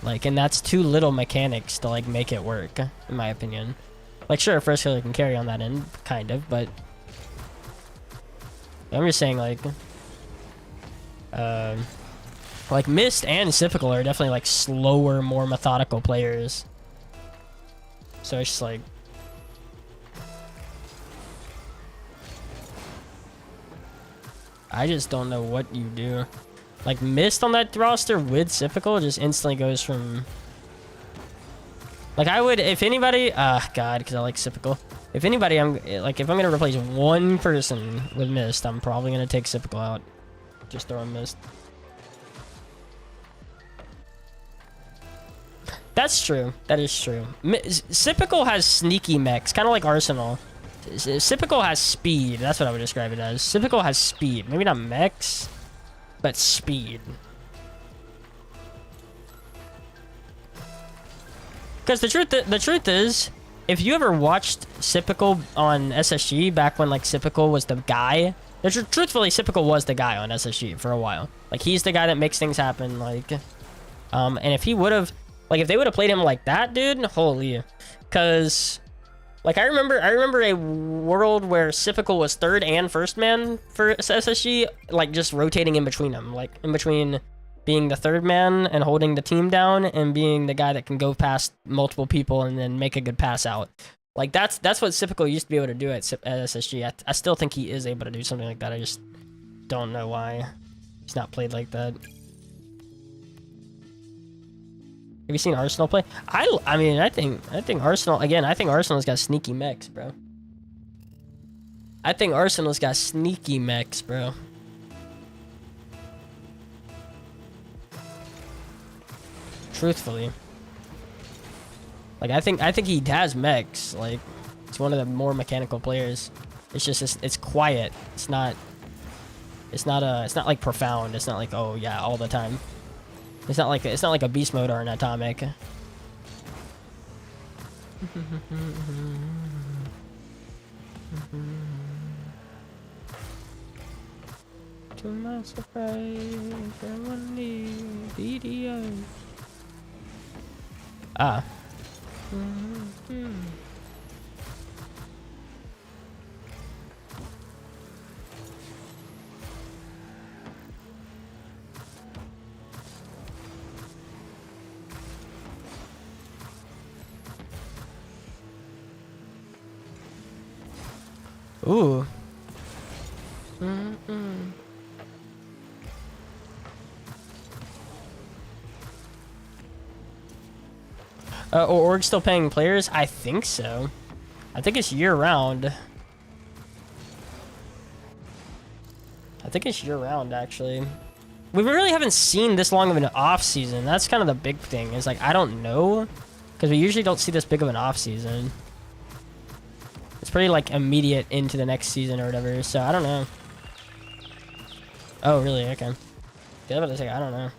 Like, and that's too little mechanics to, like, make it work, in my opinion. Like, sure, First Killer can carry on that end, kind of, but... I'm just saying, like... like, Mist and Siphical are definitely, like, slower, more methodical players. So it's just, like... I just don't know what you do. Like, Mist on that roster with Siphical just instantly goes from... Like, I would, if anybody... God, because I like Siphical. If anybody, if I'm going to replace one person with Mist, I'm probably going to take Siphical out. Just throw in Mist. That's true. That is true. Siphical has sneaky mechs, kind of like Arsenal. Siphical has speed. That's what I would describe it as. Siphical has speed. Maybe not mechs, but speed. Because the truth is, if you ever watched Siphical on SSG back when like Siphical was the guy, truthfully Siphical was the guy on SSG for a while. Like he's the guy that makes things happen. Like, and if he would have, like if they would have played him like that, dude, holy, because. Like, I remember a world where Siphical was third and first man for SSG, like, just rotating in between them. Like, in between being the third man and holding the team down and being the guy that can go past multiple people and then make a good pass out. Like, that's what Siphical used to be able to do at SSG. I still think he is able to do something like that. I just don't know why he's not played like that. Have you seen Arsenal play? I mean, I think Arsenal, again, I think Arsenal's got sneaky mechs, bro. I think Arsenal's got sneaky mechs, bro. Truthfully. Like, I think he has mechs. Like, it's one of the more mechanical players. It's just, it's quiet. It's not like profound. It's not like, oh yeah, all the time. It's not like a beast mode or an atomic. To my surprise, there were video. Ah. Ooh. Org still paying players? I think so. I think it's year-round. I think it's year-round, actually. We really haven't seen this long of an off-season. That's kind of the big thing. Is like, I don't know. Because we usually don't see this big of an off-season. It's pretty, like, immediate into the next season or whatever, so I don't know. Oh, really? Okay. Yeah, I was about to say, I don't know.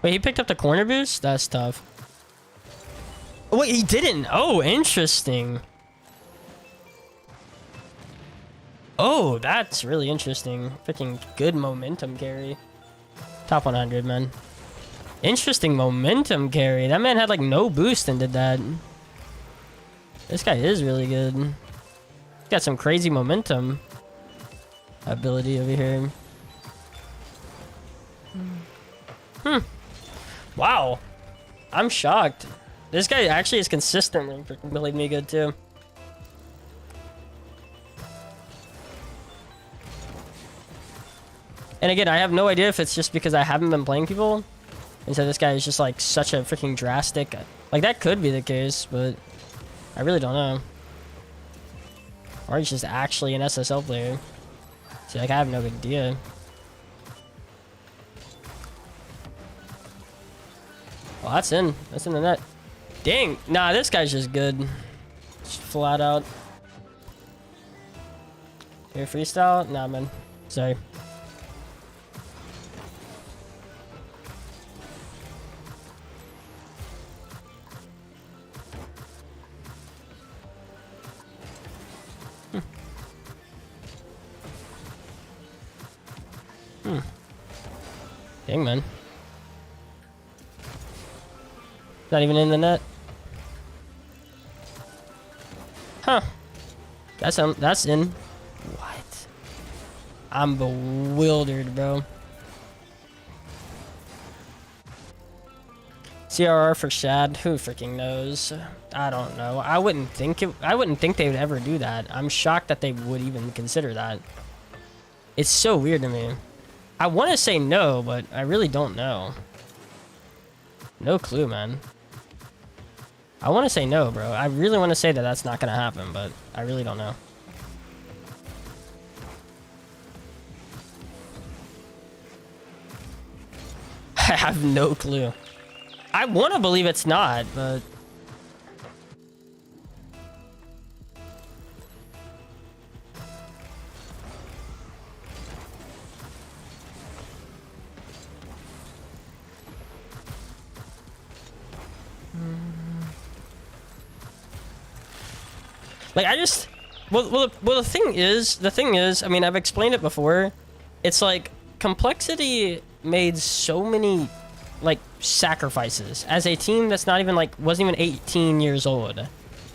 Wait, he picked up the corner boost? That's tough. Oh, wait, he didn't. Oh, interesting. Oh, that's really interesting. Freaking good momentum carry. Top 100, man. Interesting momentum carry. That man had like no boost and did that. This guy is really good. He's got some crazy momentum ability over here. Wow. I'm shocked. This guy actually is consistently freaking played me good too. And again, I have no idea if it's just because I haven't been playing people. And so this guy is just like such a freaking drastic. Like that could be the case, but I really don't know. Or he's just actually an SSL player. See, like I have no idea. Well, that's in. That's in the net. Dang. Nah, this guy's just good. Just flat out. Here, freestyle? Nah, man. Sorry. Dang, man. Not even in the net. Huh. That's in. What? I'm bewildered, bro. CRR for Shad? Who freaking knows? I don't know. I wouldn't think they would ever do that. I'm shocked that they would even consider that. It's so weird to me. I want to say no, but I really don't know. No clue, man. I want to say no, bro. I really want to say that that's not going to happen, but I really don't know. I have no clue. I want to believe it's not, but... Like, I just... Well, the thing is, I mean, I've explained it before. It's like, Complexity made so many, like, sacrifices. As a team that's not even, like, wasn't even 18 years old.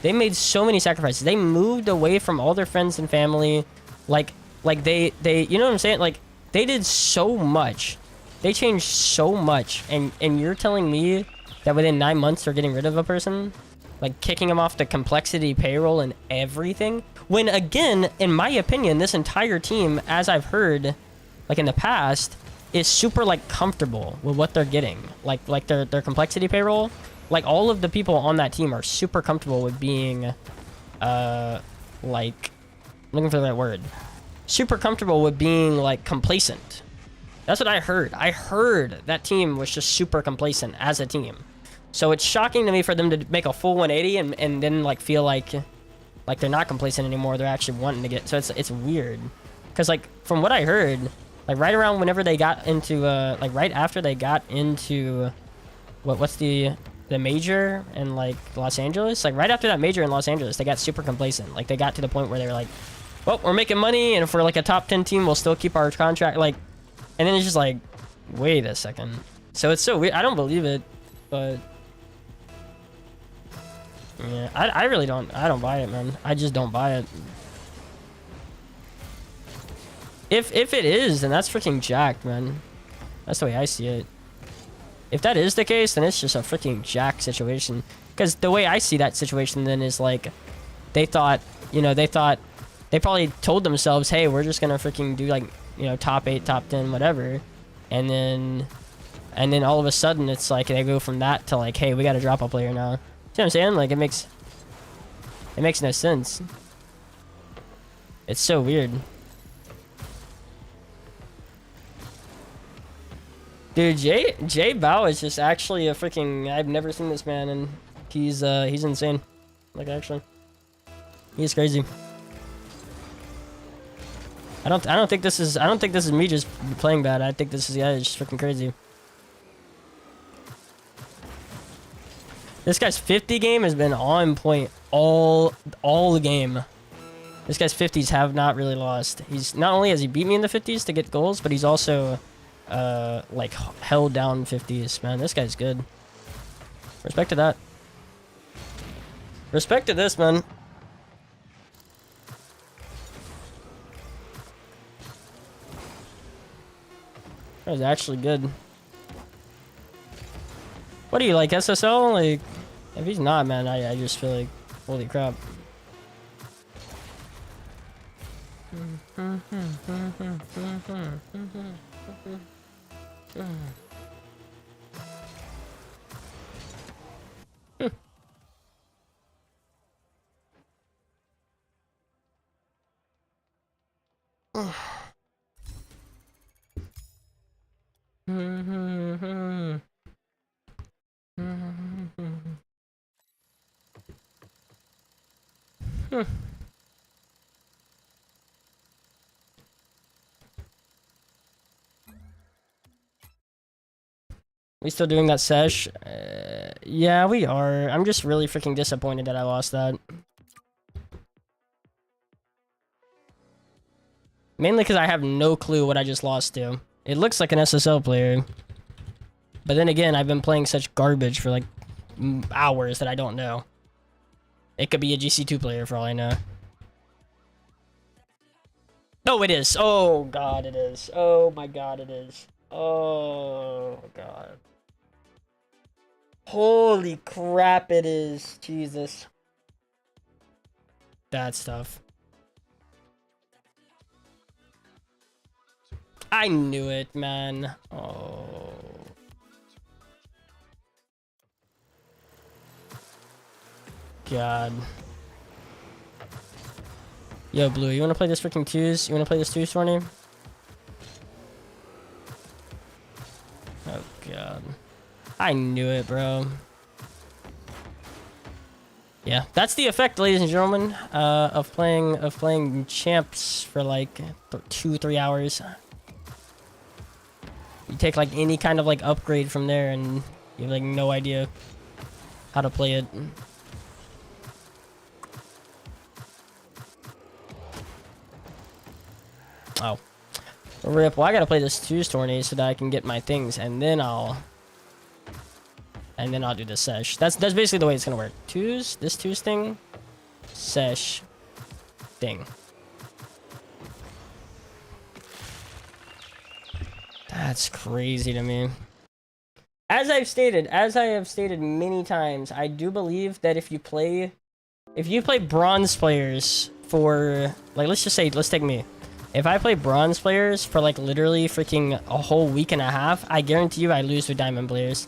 They made so many sacrifices. They moved away from all their friends and family. Like they, you know what I'm saying? Like, they did so much. They changed so much. And you're telling me that within 9 months they're getting rid of a person? Like, kicking him off the Complexity payroll and everything? When, again, in my opinion, this entire team, as I've heard, like, in the past, is super, like, comfortable with what they're getting. Like their Complexity payroll. Like, all of the people on that team are super comfortable with being, like... looking for the right word. Super comfortable with being, like, complacent. That's what I heard. I heard that team was just super complacent as a team. So it's shocking to me for them to make a full 180 and then, like, feel like they're not complacent anymore. They're actually wanting to get... So it's weird. Because, like, from what I heard, like, right around whenever they got into, like, right after they got into... What's the major in, like, Los Angeles? Like, right after that major in Los Angeles, they got super complacent. Like, they got to the point where they were like, well, we're making money, and if we're, like, a top 10 team, we'll still keep our contract. Like, and then it's just like, wait a second. So it's so weird. I don't believe it, but... yeah, I really don't. I don't buy it, man. I just don't buy it. If it is, then that's freaking jacked, man. That's the way I see it. If that is the case, then it's just a freaking jack situation. Because the way I see that situation then is like, they thought, you know, they probably told themselves, hey, we're just gonna freaking do, like, you know, top 8, top 10, whatever. And then all of a sudden it's like they go from that to like, hey, we gotta drop a player now. See what I'm saying? Like, it makes no sense. It's so weird. Dude, Jay Bao is just actually a freaking... I've never seen this man, and he's insane. Like, actually, he's crazy. I don't think this is me just playing bad. I think this is just freaking crazy. This guy's 50 game has been on point all the game. This guy's 50s have not really lost. He's not only has he beat me in the 50s to get goals, but he's also like held down 50s. Man, this guy's good. Respect to that. Respect to this, man. That was actually good. What do you like, SSL? Like, if he's not, man, I just feel like, holy crap. We still doing that sesh? Yeah, we are. I'm just really freaking disappointed that I lost that. Mainly because I have no clue what I just lost to. It looks like an SSL player. But then again, I've been playing such garbage for like hours that I don't know. It could be a GC2 player for all I know. Oh, it is. Oh, God, it is. Oh, my God, it is. Oh, God. Holy crap, it is. Jesus. That stuff. I knew it, man. Oh. God. Yo, Blue, you wanna play this freaking twos? You wanna play this twos for me? Oh, God. I knew it, bro. Yeah, that's the effect, ladies and gentlemen, of playing champs for like 2-3 hours. You take like any kind of like upgrade from there, and you have like no idea how to play it. Oh, rip. Well, I gotta play this twos tourney so that I can get my things, and then I'll do the sesh. That's basically the way it's gonna work. Twos, this twos thing, sesh thing. That's crazy to me. As I have stated many times, I do believe that if you play bronze players for, like, let's take me. If I play bronze players for like literally freaking a whole week and a half, I guarantee you I lose to diamond players.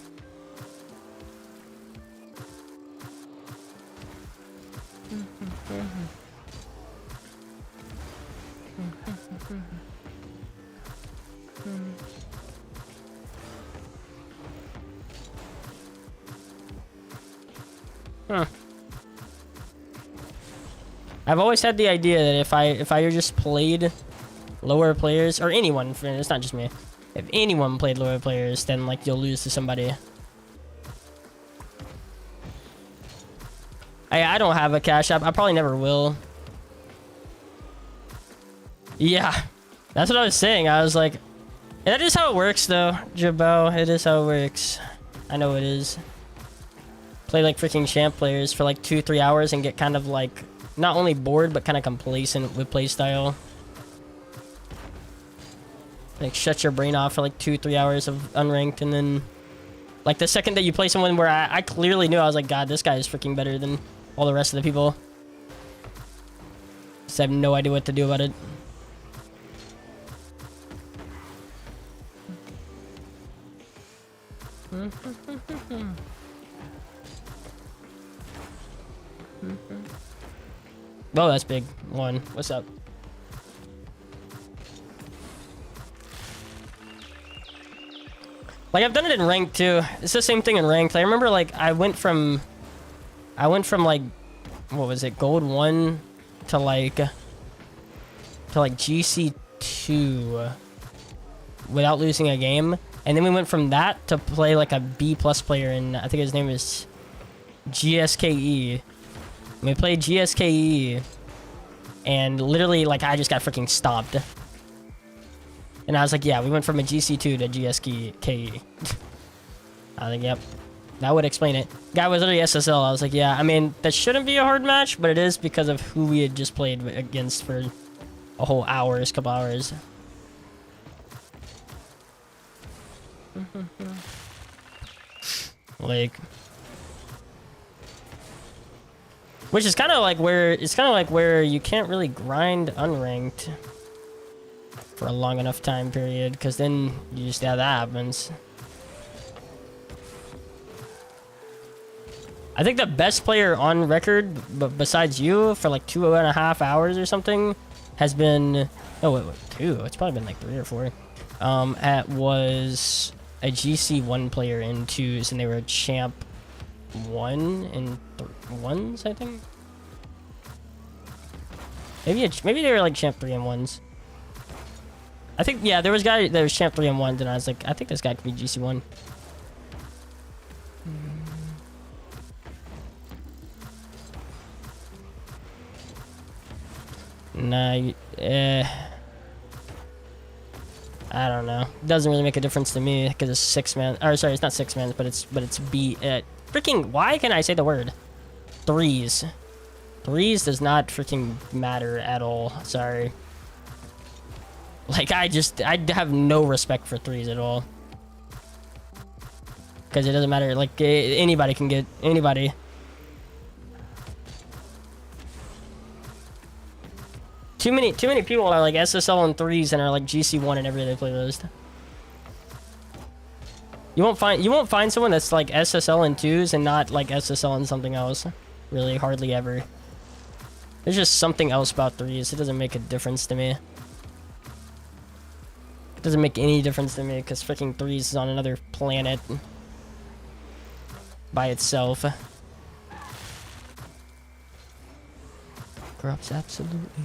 I've always had the idea that if I just played lower players, or anyone, it's not just me, if anyone played lower players, then like you'll lose to somebody. I don't have a cash app. I probably never will. Yeah, that's what I was saying. I was like, that is how it works though, Jabot. It is how it works. I know it is. Play like freaking champ players for like 2-3 hours and get kind of like not only bored but kind of complacent with playstyle. Like shut your brain off for like 2-3 hours of unranked, and then like the second that you play someone where I clearly knew, I was like, God, this guy is freaking better than all the rest of the people. Just have no idea what to do about it. Oh, that's big. One. What's up? Like, I've done it in ranked too. It's the same thing in ranked. I remember like I went from like, what was it, gold 1 to like GC2 without losing a game, and then we went from that to play like a B+ player, and I think his name is GSKE. We played GSKE, and literally like I just got freaking stopped. And I was like, yeah, we went from a GC2 to GSKE. I think, yep. That would explain it. Guy was literally SSL. I was like, yeah, I mean, that shouldn't be a hard match, but it is because of who we had just played against for a whole couple hours. Like, which is kind of like where you can't really grind unranked for a long enough time period, because then you just, yeah, that happens. I think the best player on record, but besides you, for like 2.5 hours or something, has been, oh wait, 2. It's probably been like 3 or 4. Was a GC1 player in 2s, and they were a champ 1 in 1s, I think. Maybe they were like champ 3 and 1s. I think, yeah, there was a guy that was champ 3 and 1s, and I was like, I think this guy could be GC1. Nah, I don't know. It doesn't really make a difference to me because it's 6-man. Or sorry, it's not 6-man, but it's B. Freaking, why can I say the word? Threes. Threes does not freaking matter at all. Sorry. Like, I have no respect for threes at all. Because it doesn't matter. Like, anybody can get anybody. Too many people are like SSL in threes and are like GC1 in every other playlist. You won't find someone that's like SSL in twos and not like SSL in something else. Really, hardly ever. There's just something else about threes. It doesn't make a difference to me. It doesn't make any difference to me because freaking threes is on another planet by itself. Corrupts absolutely.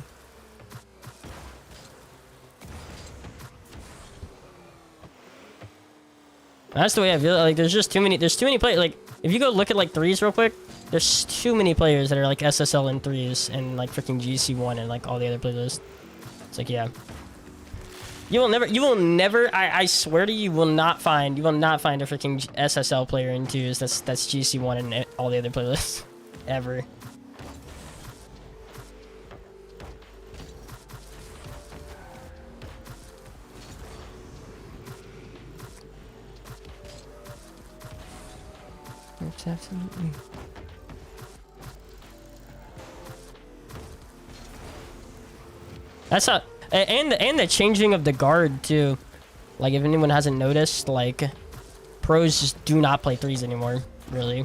That's the way I feel. Like, there's too many players. Like, if you go look at like threes real quick, there's too many players that are like SSL in threes and like freaking GC1 and like all the other playlists. It's like, yeah. You will never, I swear to you, you will not find a freaking SSL player in twos that's GC1 and all the other playlists. Ever. Absolutely. That's not, and the changing of the guard too. Like, if anyone hasn't noticed, like, pros just do not play threes anymore, really.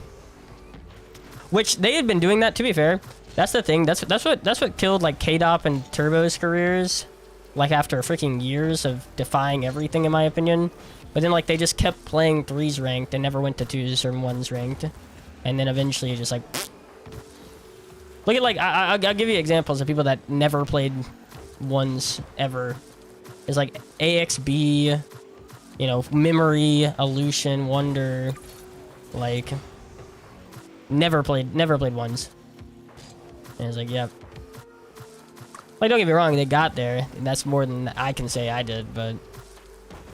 Which they had been doing that, to be fair. That's the thing. That's what killed like KDOP and Turbo's careers. Like, after freaking years of defying everything, in my opinion. But then, like, they just kept playing threes ranked and never went to twos or ones ranked. And then eventually just like... Look at, like, I'll give you examples of people that never played ones ever. It's like AXB, you know, Memory, Illusion, Wonder. Like, never played ones. And it's like, yeah. Like, don't get me wrong, they got there. And that's more than I can say I did, but...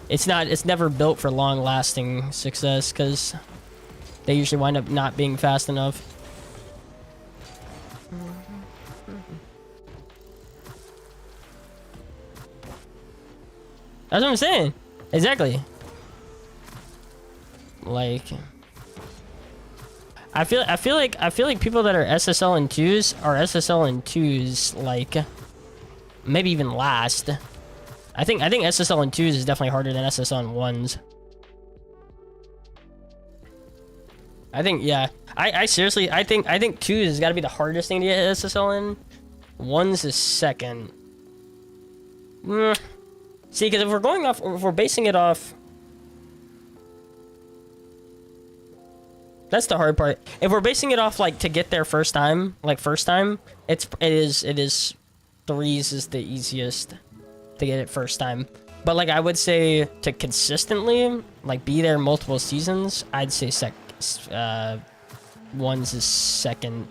It's never built for long-lasting success, because they usually wind up not being fast enough. That's what I'm saying. Exactly. Like, I feel like people that are SSL in twos are SSL in twos, like, maybe even last. I think SSL in twos is definitely harder than SSL in ones. I think, yeah. I seriously, I think twos has got to be the hardest thing to get SSL in. Ones is second. See, because if we're basing it off, that's the hard part. If we're basing it off like to get there first time, it is threes is the easiest to get it first time. But like, I would say to consistently like be there multiple seasons, I'd say ones is second.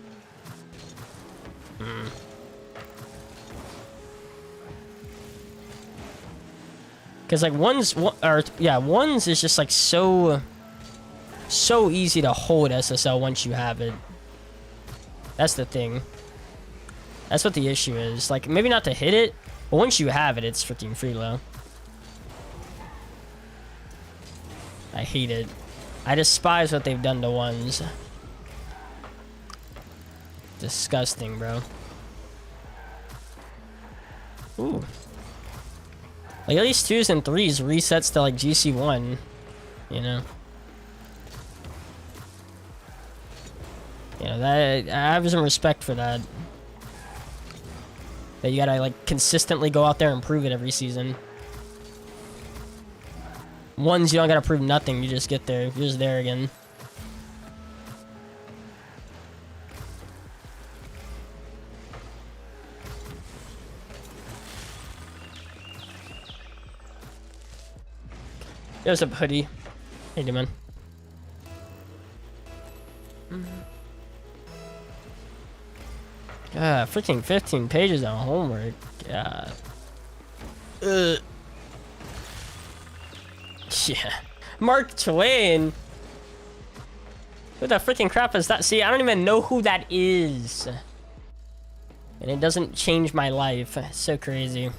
Because like ones is just like so easy to hold SSL once you have it. That's the thing. That's what the issue is. Like, maybe not to hit it, but once you have it, it's freaking free low. I hate it. I despise what they've done to ones. Disgusting, bro. Ooh. Like, at least twos and threes resets to like GC1, you know. You know, that I have some respect for that. That you gotta like consistently go out there and prove it every season. Ones, you don't gotta prove nothing, you just get there. You're just there again. Yo, what's up, Hoodie? How you doing, man? God, freaking 15 pages of homework. God. Yeah. Mark Twain. Who the freaking crap is that? See, I don't even know who that is. And it doesn't change my life. It's so crazy.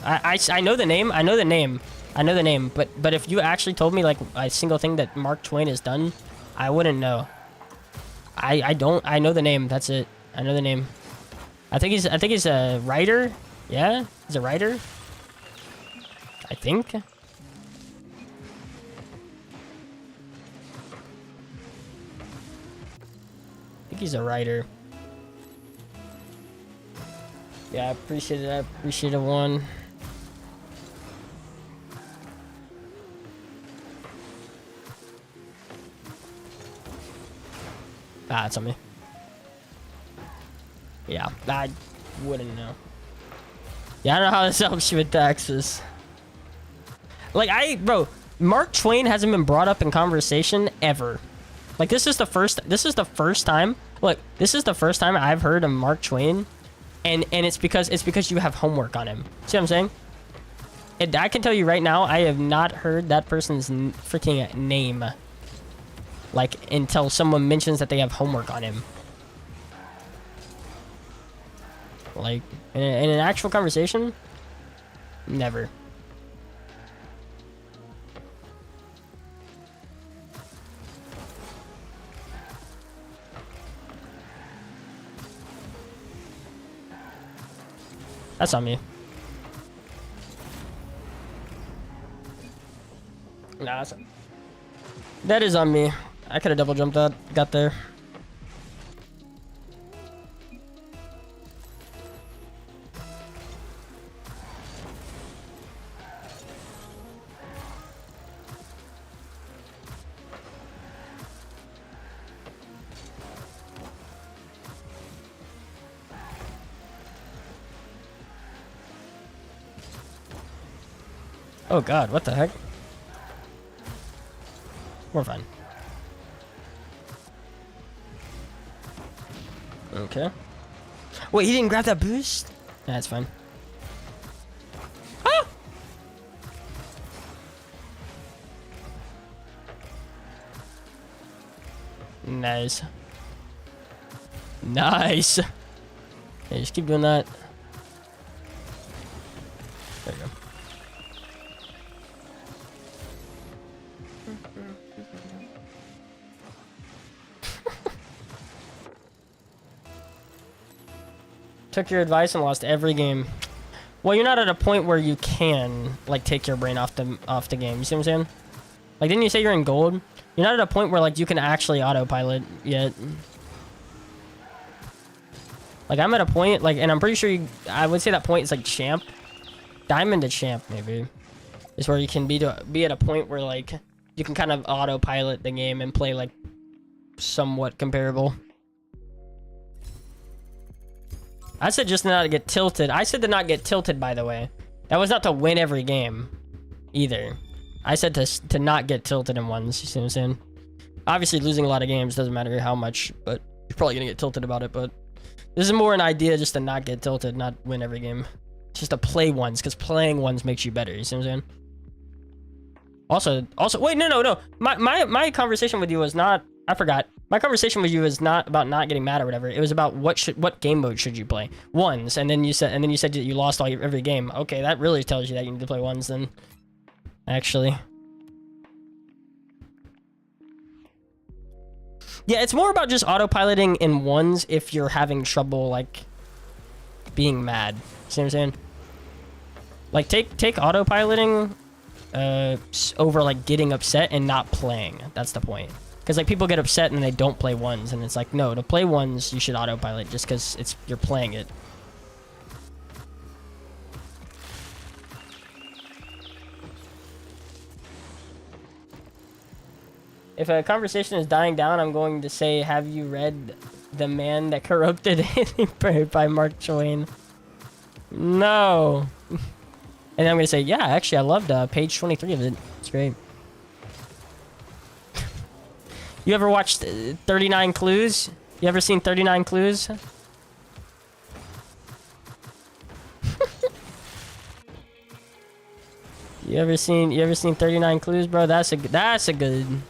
I know the name. I know the name. I know the name. But if you actually told me like a single thing that Mark Twain has done, I wouldn't know. I don't. I know the name. That's it. I know the name. I think he's a writer. Yeah, he's a writer. I think. I think he's a writer. Yeah, I appreciate it. I appreciate it, one. Ah, it's on me. Yeah, I wouldn't know. Yeah, I don't know how this helps you with taxes. Like, bro, Mark Twain hasn't been brought up in conversation ever. Like, this is the first time. Look, this is the first time I've heard of Mark Twain, and it's because you have homework on him. See what I'm saying? And I can tell you right now, I have not heard that person's freaking name. Like, until someone mentions that they have homework on him. Like, in an actual conversation? Never. That's on me. Nah, that is on me. I could have double jumped that. Got there. Oh god, what the heck? We're fine. Okay. Wait, he didn't grab that boost? That's fine. Ah! Nice. Nice. Okay, just keep doing that. There you go. Took your advice and lost every game. Well, you're not at a point where you can like take your brain off the game. You see what I'm saying? Like, didn't you say you're in gold? You're not at a point where like you can actually autopilot yet. Like, I'm at a point like, and I'm pretty sure I would say that point is like champ, diamond to champ maybe, is where you can be at a point where like you can kind of autopilot the game and play like somewhat comparable. I said just not to get tilted. I said to not get tilted, by the way. That was not to win every game, either. I said to not get tilted in ones, you see what I'm saying? Obviously, losing a lot of games doesn't matter how much, but you're probably going to get tilted about it, but this is more an idea just to not get tilted, not win every game. Just to play ones, because playing ones makes you better, you see what I'm saying? Also, wait, no. My conversation with you was not, I forgot. My conversation with you is not about not getting mad or whatever. It was about what game mode should you play? Ones, and then you said that you lost every game. Okay, that really tells you that you need to play ones then. Actually. Yeah, it's more about just autopiloting in ones if you're having trouble like being mad. See what I'm saying? Like take autopiloting over like getting upset and not playing. That's the point. Because like people get upset and they don't play ones, and it's like, no, to play ones you should autopilot just because you're playing it. If a conversation is dying down, I'm going to say, have you read The Man That Corrupted Edinburgh by Mark Twain? No. And then I'm going to say, yeah, actually, I loved page 23 of it. It's great. You ever watched 39 Clues? You ever seen 39 Clues? You ever seen 39 clues, bro? That's a good.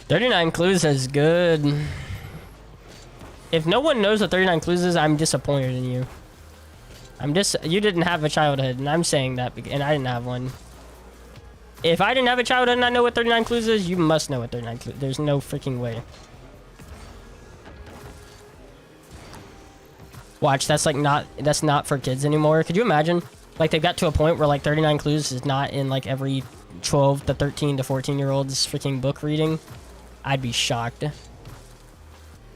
"39 Clues" is good. If no one knows what 39 Clues is, I'm disappointed in you. You didn't have a childhood, and I'm saying that, and I didn't have one. If I didn't have a childhood and I know what 39 Clues is, you must know what 39 Clues. There's no freaking way. Watch, that's not for kids anymore. Could you imagine? Like, they've got to a point where like 39 Clues is not in like every 12 to 13 to 14-year-old's freaking book reading. I'd be shocked.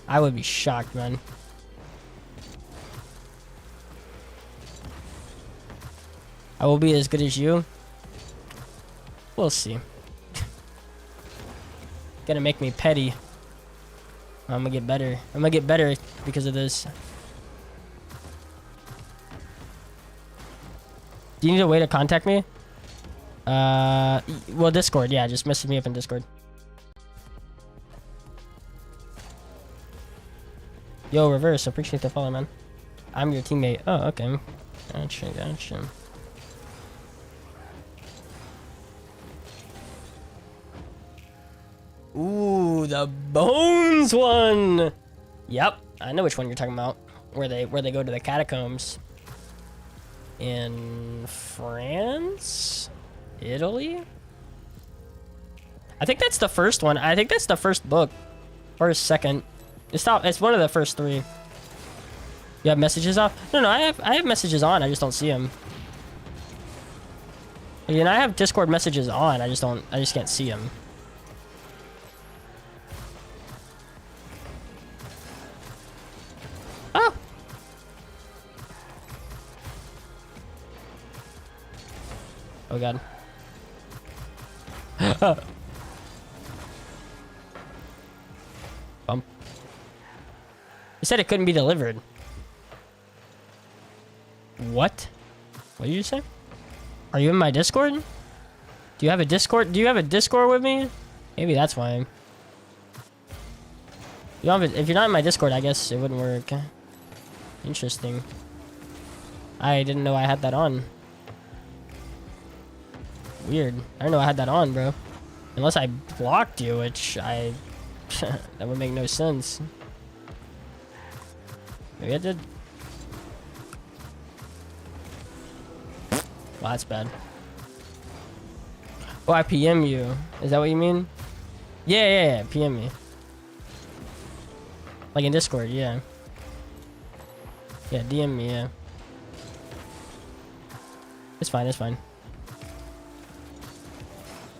I would be shocked, man. I will be as good as you. We'll see. Gonna make me petty. I'm gonna get better. I'm gonna get better because of this. Do you need a way to contact me? Well, Discord. Yeah, just message me up in Discord. Yo, Reverse, appreciate the follow, man. I'm your teammate. Oh, okay. Gotcha. Ooh, the Bones one. Yep, I know which one you're talking about. Where they go to the catacombs. In France? Italy? I think that's the first one. I think that's the first book. Or second. It's one of the first three. You have messages off? No, I have messages on. I just don't see them. And I have Discord messages on. I just can't see them. Oh. Oh god. Bump. You said it couldn't be delivered. What? What did you say? Are you in my Discord? Do you have a Discord? Do you have a Discord with me? Maybe that's why. If you're not in my Discord, I guess it wouldn't work. Interesting. I didn't know I had that on. Weird. I didn't know I had that on, bro. Unless I blocked you, which that would make no sense. Maybe I did. Well, that's bad. Oh, I PM you. Is that what you mean? Yeah. PM me. Like in Discord, yeah. Yeah, DM me, yeah. It's fine. Okay,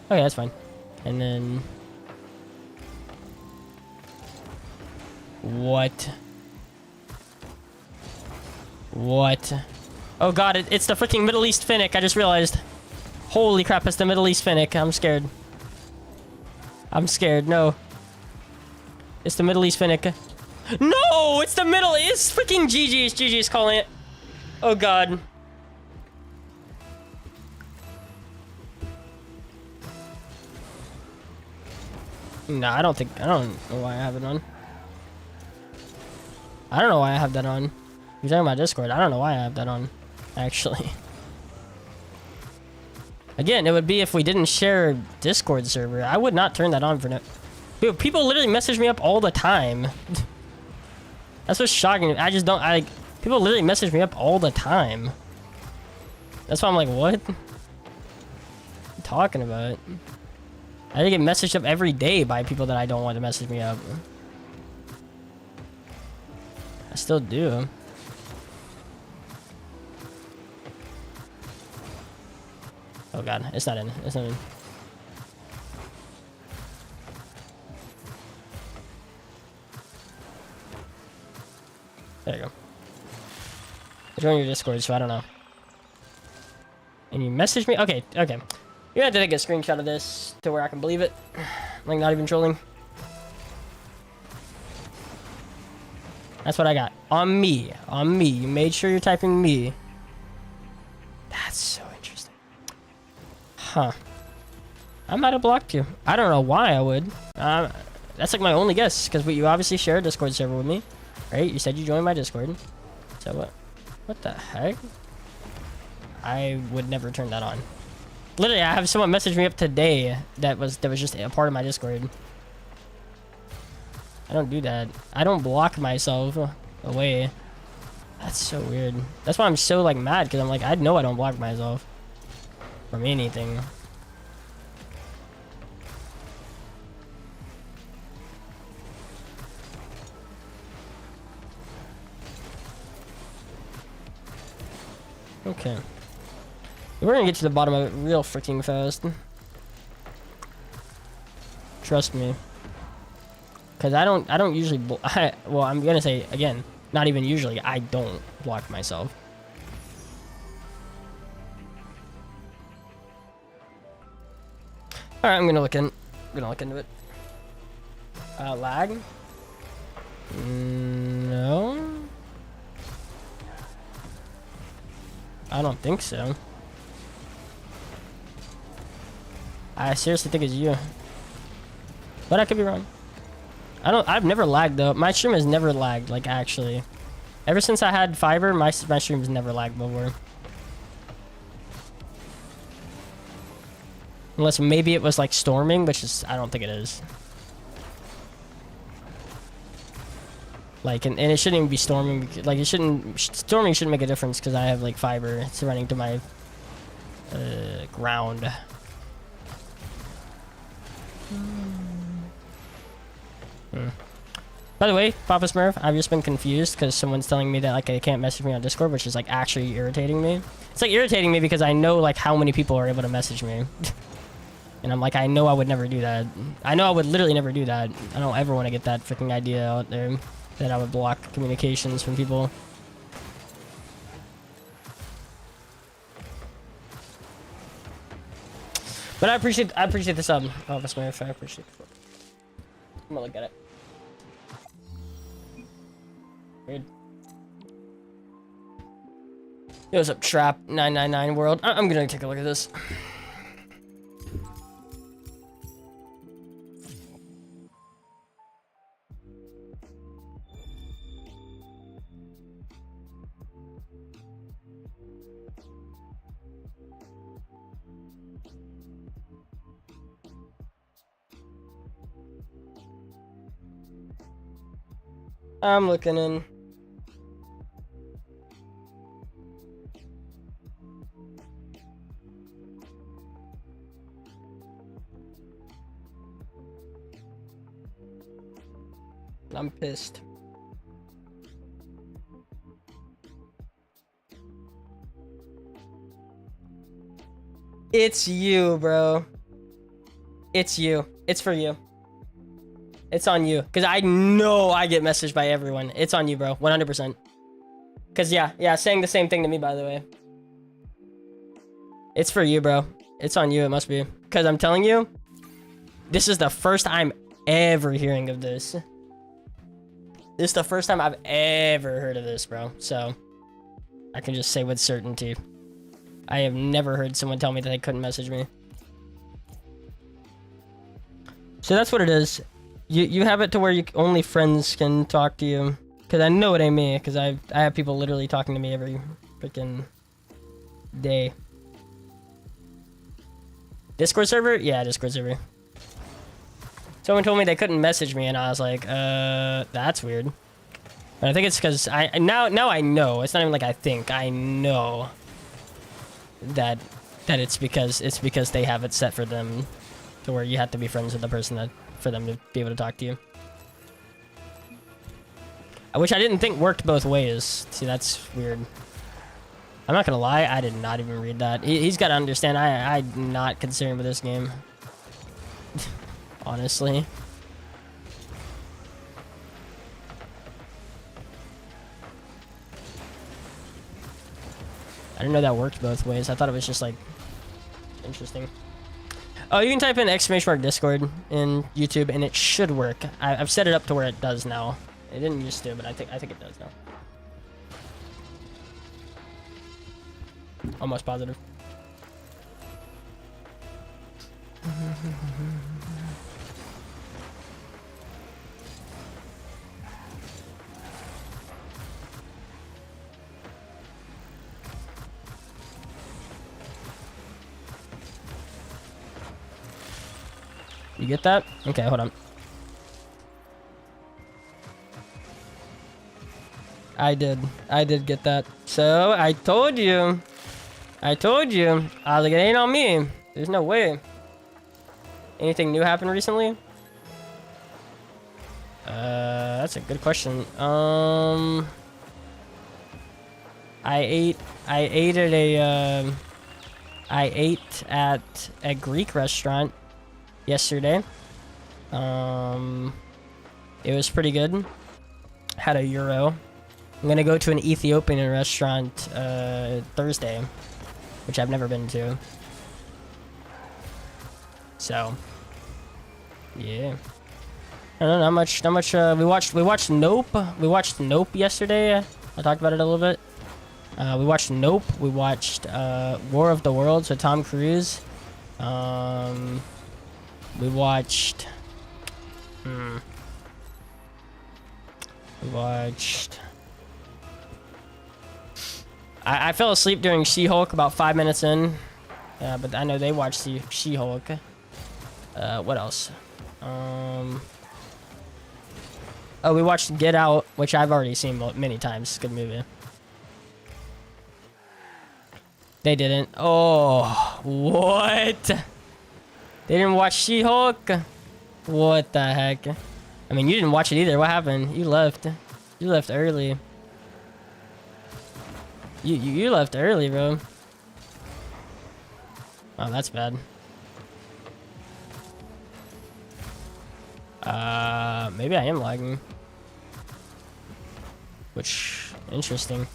that's fine. And then... What? Oh god, it's the freaking Middle East Finnick, I just realized. Holy crap, it's the Middle East Finnick. I'm scared, no. It's the Middle East Finnick. No! It's freaking GG's. GG's calling it. Oh god. No, I don't know why I have it on. I don't know why I have that on. You're talking about Discord. I don't know why I have that on, actually. Again, it would be if we didn't share a Discord server. I would not turn that on for no... Dude, people literally message me up all the time. That's what's shocking. People literally message me up all the time. That's why I'm like, what? What are you talking about? I get messaged up every day by people that I don't want to message me up. I still do. Oh god, it's not in. There you go. I joined your Discord, so I don't know. And you messaged me? Okay. You're gonna have to take a screenshot of this to where I can believe it. Like, not even trolling. That's what I got. On me. You made sure you're typing me. That's so interesting. Huh. I might have blocked you. I don't know why I would. That's like my only guess, because you obviously share a Discord server with me, right? You said you joined my Discord. So what the heck? I would never turn that on. Literally, I have someone message me up today that was just a part of my Discord. I don't do that. I don't block myself away. That's so weird. That's why I'm so like mad, because I'm like, I know I don't block myself from anything. Okay. We're gonna get to the bottom of it real freaking fast. Trust me. Cause I don't usually well, I'm gonna say again, not even usually, I don't block myself. Alright, I'm gonna look into it. Lag? No. I don't think so. I seriously think it's you. But I could be wrong. I've never lagged though. My stream has never lagged, like actually. Ever since I had fiber, my stream has never lagged before. Unless maybe it was like storming, which is, I don't think it is. Like, and it shouldn't even be storming. Like, storming shouldn't make a difference because I have like fiber. It's running to my ground. By the way, Papa Smurf, I've just been confused because someone's telling me that like they can't message me on Discord, which is like actually irritating me. It's like irritating me because I know like how many people are able to message me. And I'm like, I know I would never do that. I know I would literally never do that. I don't ever want to get that freaking idea out there that I would block communications from people. But I appreciate the sub, Papa Smurf. I appreciate it. I'm gonna look at it. Weird. Yo, what's up, Trap 999 World? I'm gonna take a look at this. I'm looking in. I'm pissed. It's you, bro. It's you. It's for you. It's on you. Because I know I get messaged by everyone. It's on you, bro. 100%. Because, yeah, saying the same thing to me, by the way. It's for you, bro. It's on you. It must be. Because I'm telling you, this is the first I'm ever hearing of this. This is the first time I've ever heard of this, bro. So, I can just say with certainty. I have never heard someone tell me that they couldn't message me. So that's what it is. You have it to where only friends can talk to you. Because I know it ain't me. Because I have people literally talking to me every freaking day. Discord server? Yeah, Discord server. Someone told me they couldn't message me, and I was like, that's weird. But I think it's because now I know. It's not even like I think. I know that it's because they have it set for them to where you have to be friends with the person for them to be able to talk to you. Which I didn't think worked both ways. See, that's weird. I'm not gonna lie, I did not even read that. He's got to understand, I'm not concerned with this game. Honestly. I didn't know that worked both ways. I thought it was just like interesting. Oh, you can type in !Discord in YouTube and it should work. I've set it up to where it does now. It didn't used to, but I think it does now. Almost positive. You get that? Okay, hold on. I did get that. So, I told you. I was like, it ain't on me. There's no way. Anything new happened recently? That's a good question. I ate at a Greek restaurant yesterday. It was pretty good. Had a euro. I'm gonna go to an Ethiopian restaurant Thursday, which I've never been to. So, yeah. I don't know, not much. We watched Nope. We watched Nope yesterday. I talked about it a little bit. We watched Nope. We watched War of the Worlds with Tom Cruise. We watched. I fell asleep during She-Hulk about 5 minutes in. But I know they watched She-Hulk. What else? Oh, we watched Get Out, which I've already seen many times. It's a good movie. They didn't. Oh, what? They didn't watch She-Hulk? What the heck? I mean, you didn't watch it either. What happened? You left. You left early. You left early, bro. Oh, that's bad. Maybe I am lagging. Which, interesting.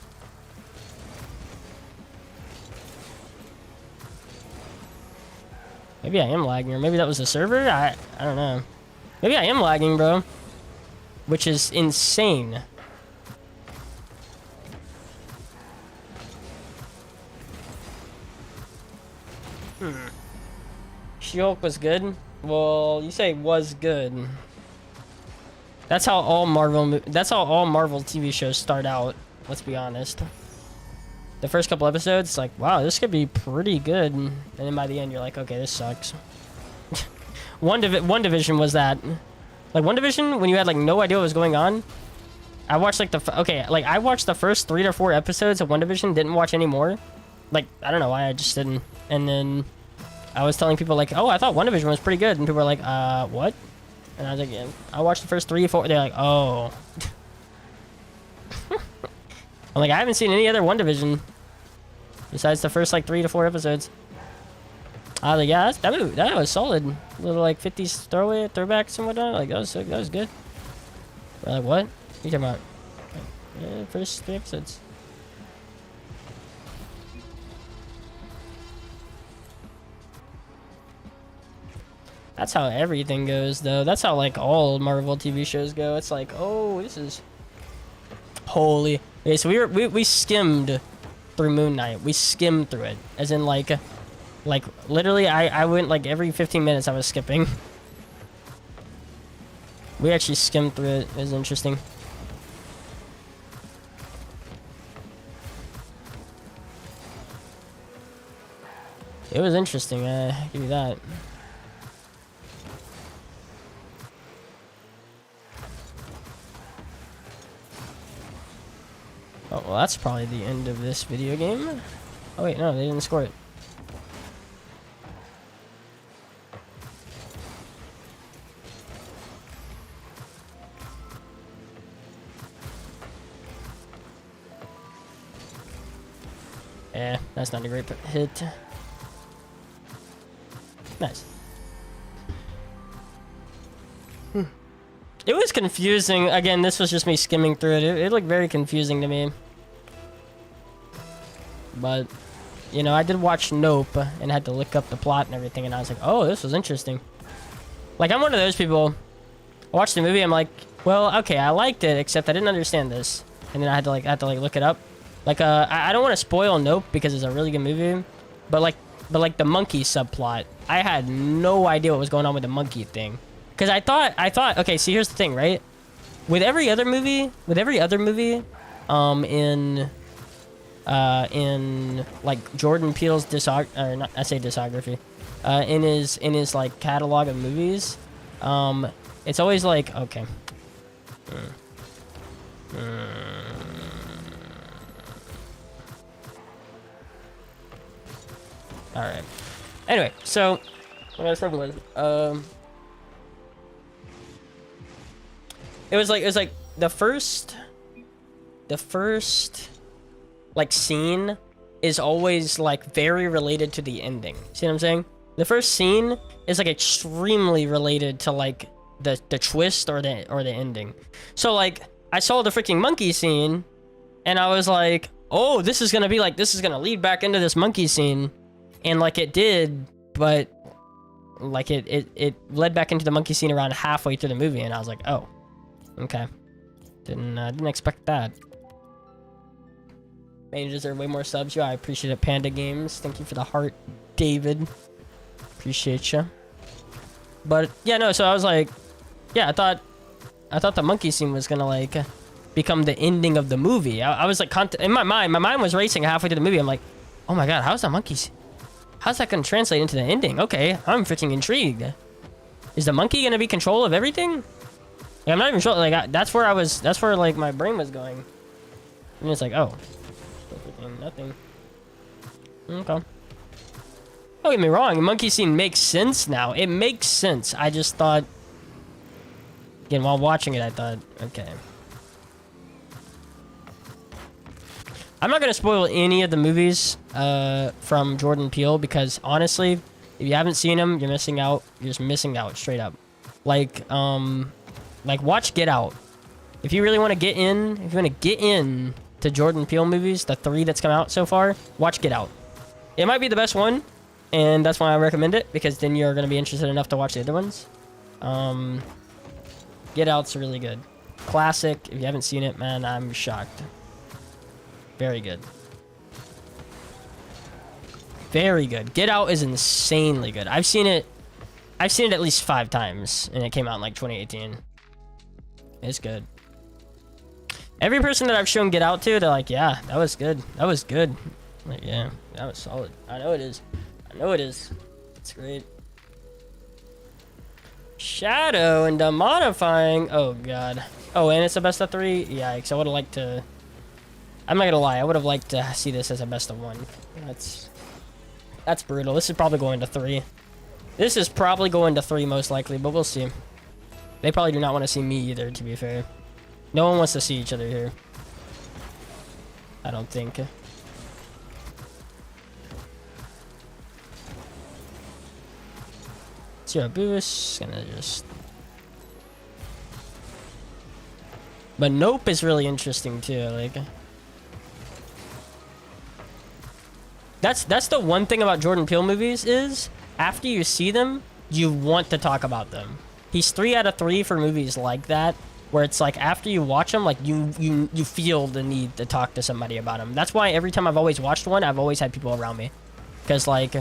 Maybe I am lagging, or maybe that was the server? I don't know. Maybe I am lagging, bro. Which is insane. She-Hulk was good? Well, you say was good. That's how all Marvel TV shows start out. Let's be honest. The first couple episodes, it's like, wow, this could be pretty good, and then by the end, you're like, okay, this sucks. One Division was that. Like One Division, when you had like no idea what was going on. I watched like I watched the first 3 to 4 episodes of One Division. Didn't watch any more. Like, I don't know why, I just didn't. And then I was telling people like, oh, I thought WandaVision was pretty good. And people were like, what? And I was like, yeah, I watched the first 3 or 4. They're like, oh. I'm like, I haven't seen any other WandaVision besides the first like 3 to 4 episodes. I was like, yeah, that was solid. Little like 50s throwbacks and whatnot. Like, that was good. We're like, what? What are you talking about? Yeah, first 3 episodes. That's how everything goes, though. That's how, like, all Marvel TV shows go. It's like, oh, this is... Holy... Okay, so we skimmed through Moon Knight. We skimmed through it. As in, like, literally, I went, like, every 15 minutes I was skipping. We actually skimmed through it. It was interesting. It was interesting, give you that. Oh, well, that's probably the end of this video game. Oh, wait, no, they didn't score it. Yeah, that's not a great hit. Nice. It was confusing. Again, this was just me skimming through it. It looked very confusing to me. But, you know, I did watch Nope and had to look up the plot and everything, and I was like, oh, this was interesting. Like, I'm one of those people. I watched the movie, I'm like, well, okay, I liked it, except I didn't understand this. And then I had to look it up. Like, I don't want to spoil Nope because it's a really good movie. But like the monkey subplot, I had no idea what was going on with the monkey thing. Because I thought, okay, see, here's the thing, right? With every other movie, in like Jordan Peele's discography, in his like catalog of movies. It's always like, okay. All right. Anyway, so what I was talking about, it was like the first like scene is always like very related to the ending. See what I'm saying? The first scene is like extremely related to like the twist or the ending. So like I saw the freaking monkey scene and I was like, oh, this is gonna lead back into this monkey scene, and like it did, but like it led back into the monkey scene around halfway through the movie, and I was like, oh, okay, didn't expect that. Man, you deserve way more subs. I appreciate it. Panda Games, thank you for the heart. David, appreciate you. But yeah, no, so I was like, yeah, I thought the monkey scene was gonna like become the ending of the movie. I was like, in my mind was racing halfway through the movie. I'm like, oh my god, how's that gonna translate into the ending? Okay, I'm freaking intrigued. Is the monkey gonna be control of everything? Like, I'm not even sure. Like that's where like my brain was going. And it's like, oh, nothing. Okay. Don't get me wrong, the monkey scene makes sense now. It makes sense. I just thought, again, while watching it, I thought, okay. I'm not gonna spoil any of the movies from Jordan Peele, because honestly, if you haven't seen them, you're missing out. You're just missing out straight up. Like watch Get Out. If you really want to get in, if you want to get in to Jordan Peele movies, the 3 that's come out so far, watch Get Out. It might be the best one, and that's why I recommend it, because then you're gonna be interested enough to watch the other ones. Get Out's really good. Classic. If you haven't seen it, man, I'm shocked. Very good. Very good. Get Out is insanely good. I've seen it at least 5 times, and it came out in like 2018. It's good. Every person that I've shown Get Out to, they're like, yeah, that was good. That was good. I'm like, yeah, that was solid. I know it is. I know it is. It's great. Shadow and modifying. Oh god. Oh, and it's a best of 3. Yikes! I would have liked to. I'm not gonna lie. I would have liked to see this as a best of 1. That's brutal. This is probably going to 3. This is probably going to 3 most likely, but we'll see. They probably do not want to see me either, to be fair. No one wants to see each other here. I don't think. Zero boost. Gonna just. But Nope is really interesting too. Like. That's the one thing about Jordan Peele movies is after you see them, you want to talk about them. He's 3 out of 3 for movies like that, where it's like after you watch them, like you feel the need to talk to somebody about them. That's why every time I've always watched one, I've always had people around me, because like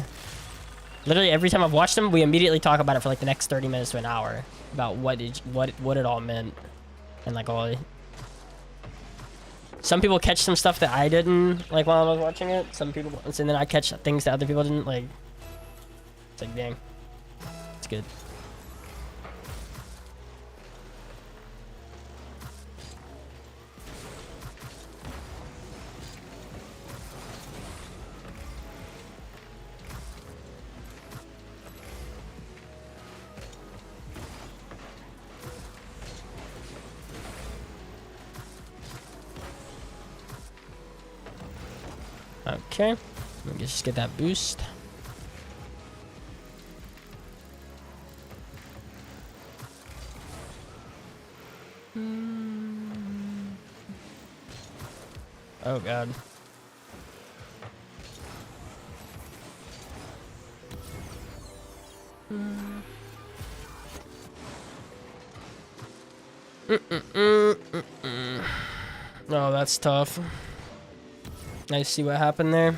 literally every time I've watched them, we immediately talk about it for like the next 30 minutes to an hour about what it all meant, and like all. Some people catch some stuff that I didn't like while I was watching it. Some people, and then I catch things that other people didn't like. It's like, dang, it's good. Okay, let me just get that boost. Oh god. Oh, that's tough. I see what happened there.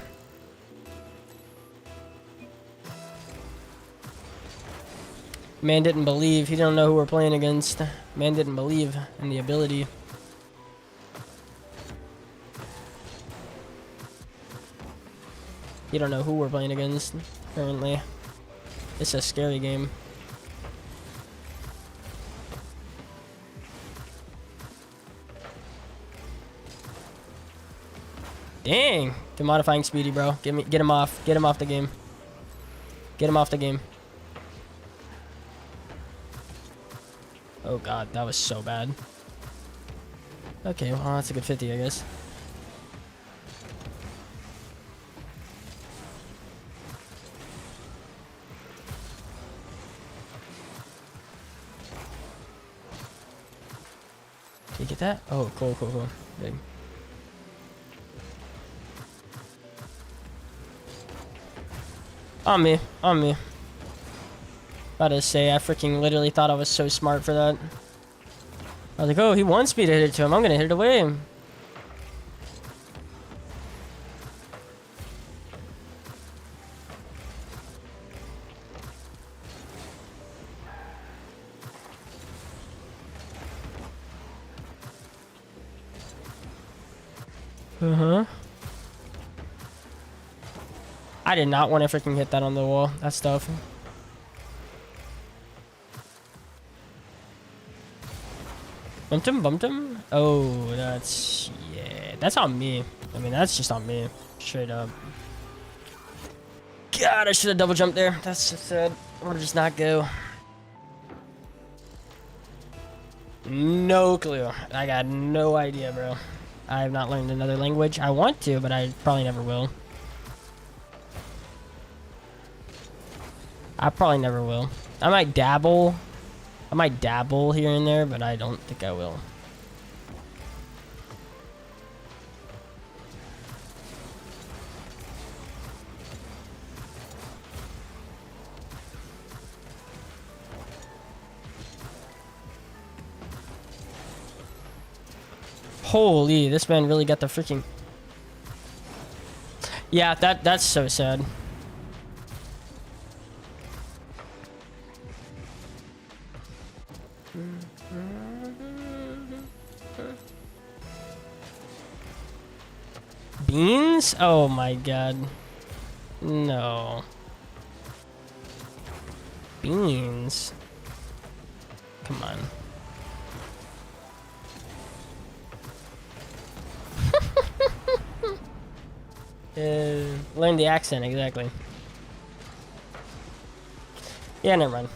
Man didn't believe. He don't know who we're playing against. Man didn't believe in the ability. You don't know who we're playing against, apparently. It's a scary game. Dang. Demodifying Speedy, bro. Get him off. Get him off the game. Get him off the game. Oh god, that was so bad. Okay, well, that's a good 50, I guess. Did you get that? Oh, cool, cool, cool. Big. On me, on me. About to say, I freaking literally thought I was so smart for that. I was like, oh, he wants me to hit it to him. I'm gonna hit it away. Uh-huh. I did not want to freaking hit that on the wall. That stuff. Bumped him, bumped him. Oh, that's... yeah. That's on me. I mean, that's just on me. Straight up. God, I should have double jumped there. That's so sad. I want to just not go. No clue. I got no idea, bro. I have not learned another language. I want to, but I probably never will. I probably never will. I might dabble. I might dabble here and there, but I don't think I will. Holy, this man really got the freaking... yeah, that's so sad. Beans? Oh my god. No. Beans. Come on. Learn the accent, exactly. Yeah, never mind.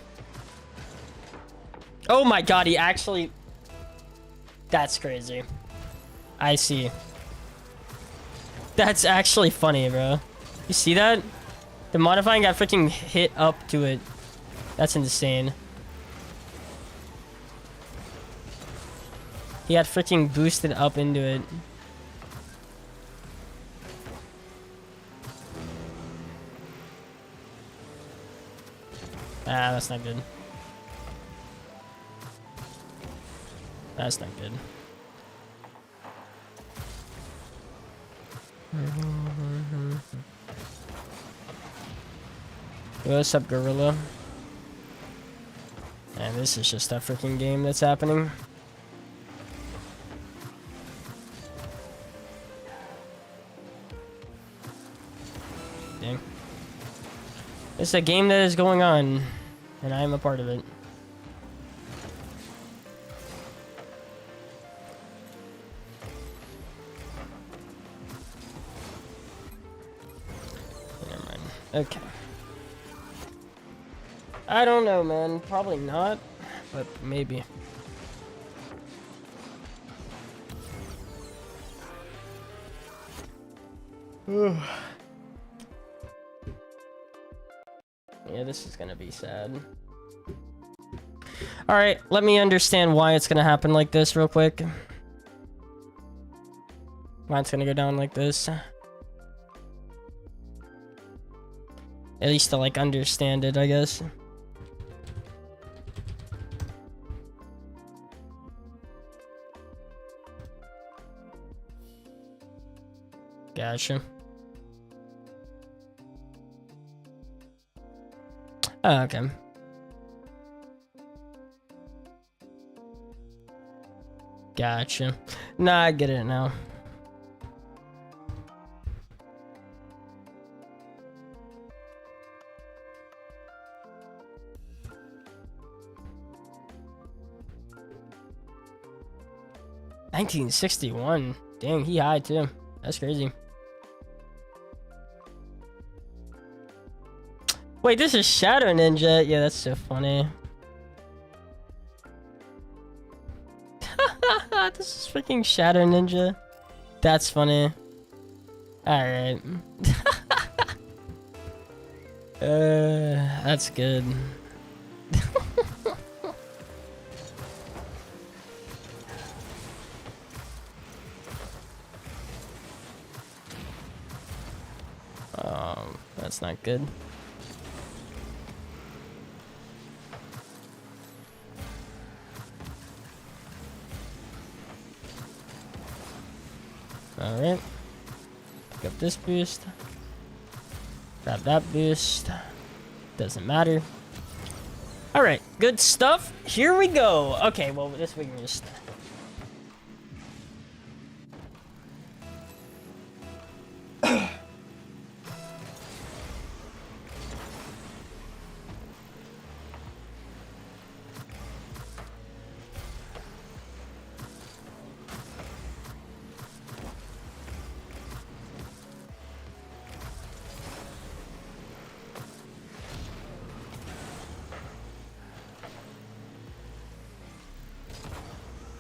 Oh my god, he actually... that's crazy. I see. That's actually funny, bro. You see that? The modifying got freaking hit up to it. That's insane. He got freaking boosted up into it. Ah, that's not good. That's not good. What's up, Gorilla? And this is just a freaking game that's happening. Dang. It's a game that is going on, and I am a part of it. Never mind. Okay. I don't know, man. Probably not, but maybe. Yeah, this is gonna be sad. Alright, let me understand why it's gonna happen like this real quick. Why it's gonna go down like this. At least to, like, understand it, I guess. Gotcha. Oh, okay. Gotcha. Nah, I get it now. 1961. Dang, he high too. That's crazy. Wait, this is Shadow Ninja. Yeah, that's so funny. This is freaking Shadow Ninja. That's funny. Alright. That's good. That's not good. Alright. Pick up this boost. Grab that boost. Doesn't matter. Alright, good stuff. Here we go. Okay, well, this we can just...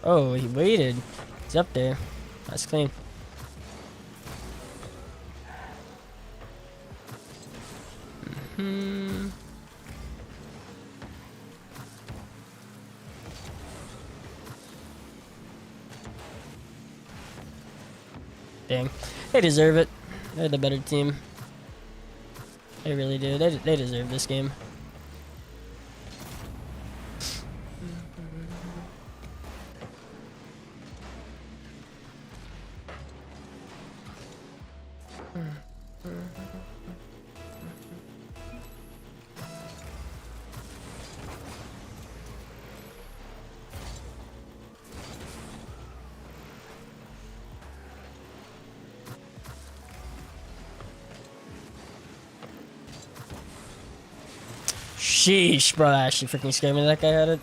Oh, he waited. He's up there. That's clean. Dang. They deserve it. They're the better team. They really do. They deserve this game. Sheesh, bro, that actually freaking scared me that guy had it.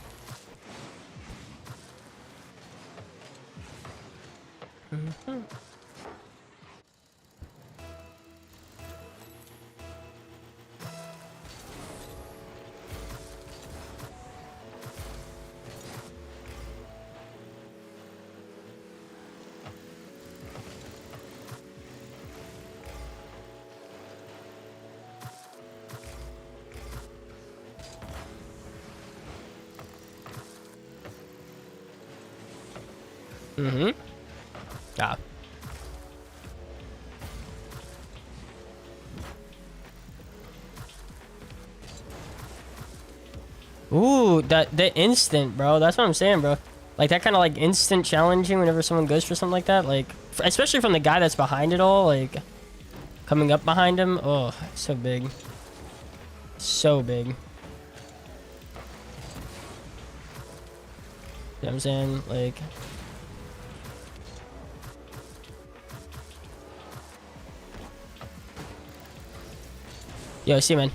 Ah. Ooh, the instant, bro. That's what I'm saying, bro. Like that kind of like instant challenging whenever someone goes for something like that. Like, especially from the guy that's behind it all, like coming up behind him. Oh, so big. So big. You know what I'm saying? Like... Yo, see, man.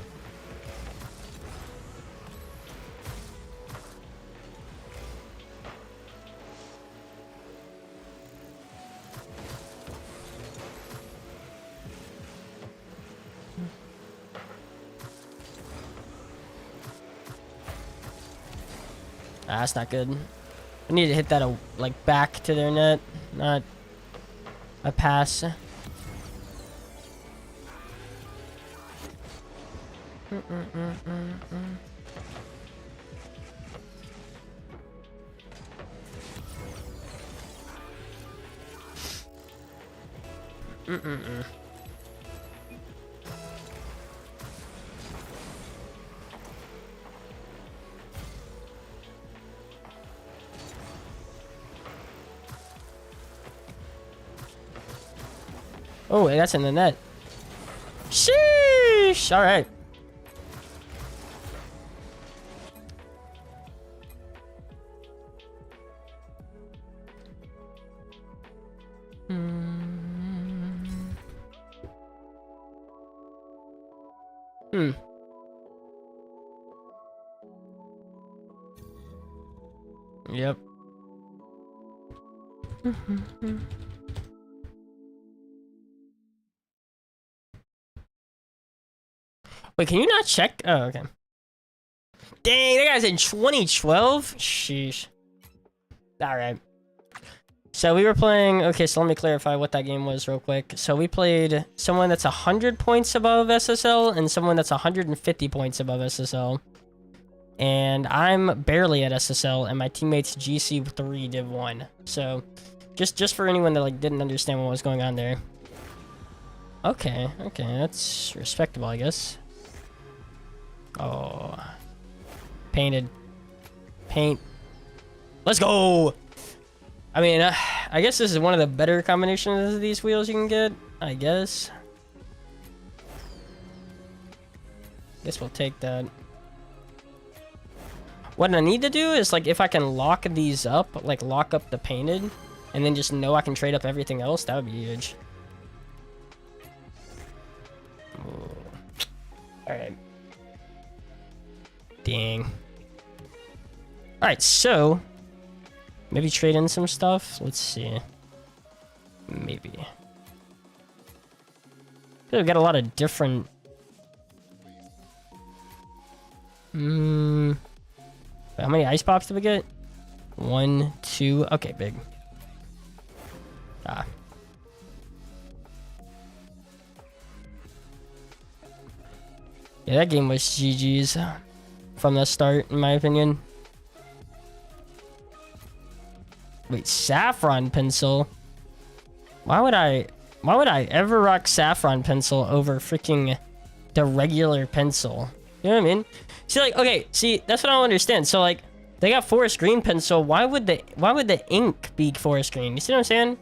Ah, that's not good. I need to hit that like back to their net, not a pass. Oh, that's in the net. Sheesh! All right. Yep. Wait, can you not check? Oh, okay. Dang, that guy's in 2012? Sheesh. Alright. So we were playing... Okay, so let me clarify what that game was real quick. So we played someone that's 100 points above SSL and someone that's 150 points above SSL. And I'm barely at SSL and my teammate's GC3 Div 1. So just for anyone that like didn't understand what was going on there. Okay, that's respectable, I guess. Oh. Painted. Paint. Let's go! I mean, I guess this is one of the better combinations of these wheels you can get, I guess. Guess we'll take that. What I need to do is, like, if I can lock these up, like, lock up the painted, and then just know I can trade up everything else, that would be huge. Alright. Dang. Alright, so... maybe trade in some stuff? Let's see. Maybe. We got a lot of different... How many ice pops did we get? 1, 2... okay, big. Ah. Yeah, that game was GG's from the start, in my opinion. Wait, saffron pencil? Why would I ever rock saffron pencil over freaking the regular pencil? You know what I mean? See, like, okay, see, that's what I don't understand. So, like, they got forest green pencil. Why would the ink be forest green? You see what I'm saying?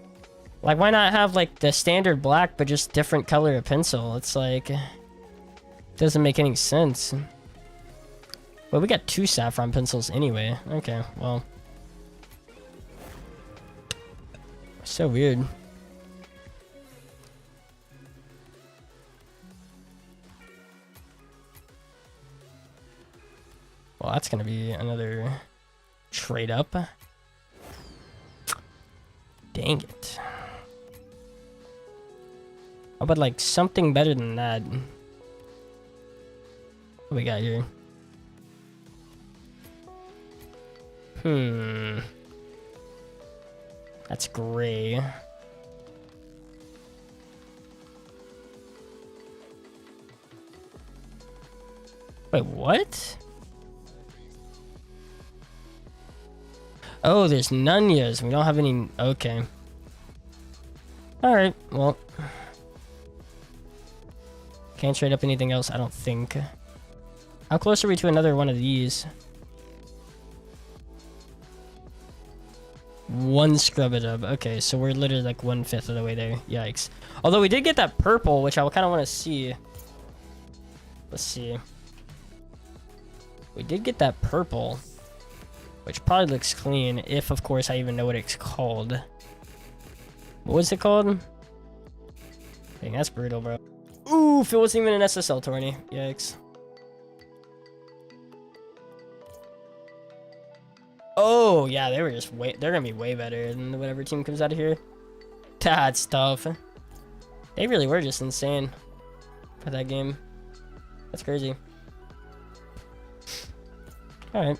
Like, why not have, like, the standard black, but just different color of pencil? It's like, doesn't make any sense. But we got 2 saffron pencils anyway. Okay, well. So weird. Well, that's gonna be another trade up. Dang it. How about like something better than that? What we got here? That's gray. Wait, what? Oh, there's Nunyas. We don't have any... okay. Alright, well. Can't trade up anything else, I don't think. How close are we to another one of these? 1 scrub it up. Okay, so we're literally like 1/5 of the way there. Yikes. Although we did get that purple, which I kind of want to see. Let's see. We did get that purple, which probably looks clean, if of course I even know what it's called. What was it called? Dang, that's brutal, bro. Oof, it wasn't even an SSL tourney. Yikes. Oh, yeah, they were just they're gonna be way better than whatever team comes out of here. That's tough. They really were just insane for that game. That's crazy. Alright.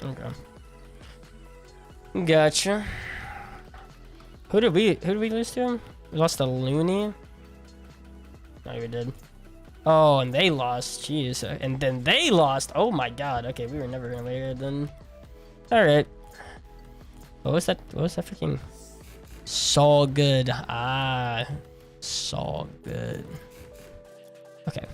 Okay. Gotcha. Who did we lose to? We lost to Looney. No, we did. Oh, and they lost. Jeez. And then they lost. Oh my god. Okay, we were never gonna win it then. Alright. What was that? What was that freaking? So good. Ah. So good. Okay.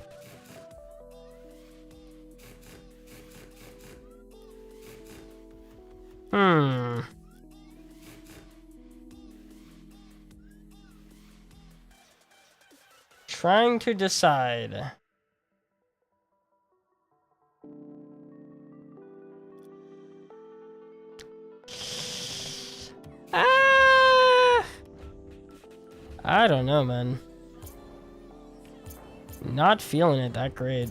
Trying to decide. Ah! I don't know, man. Not feeling it that great.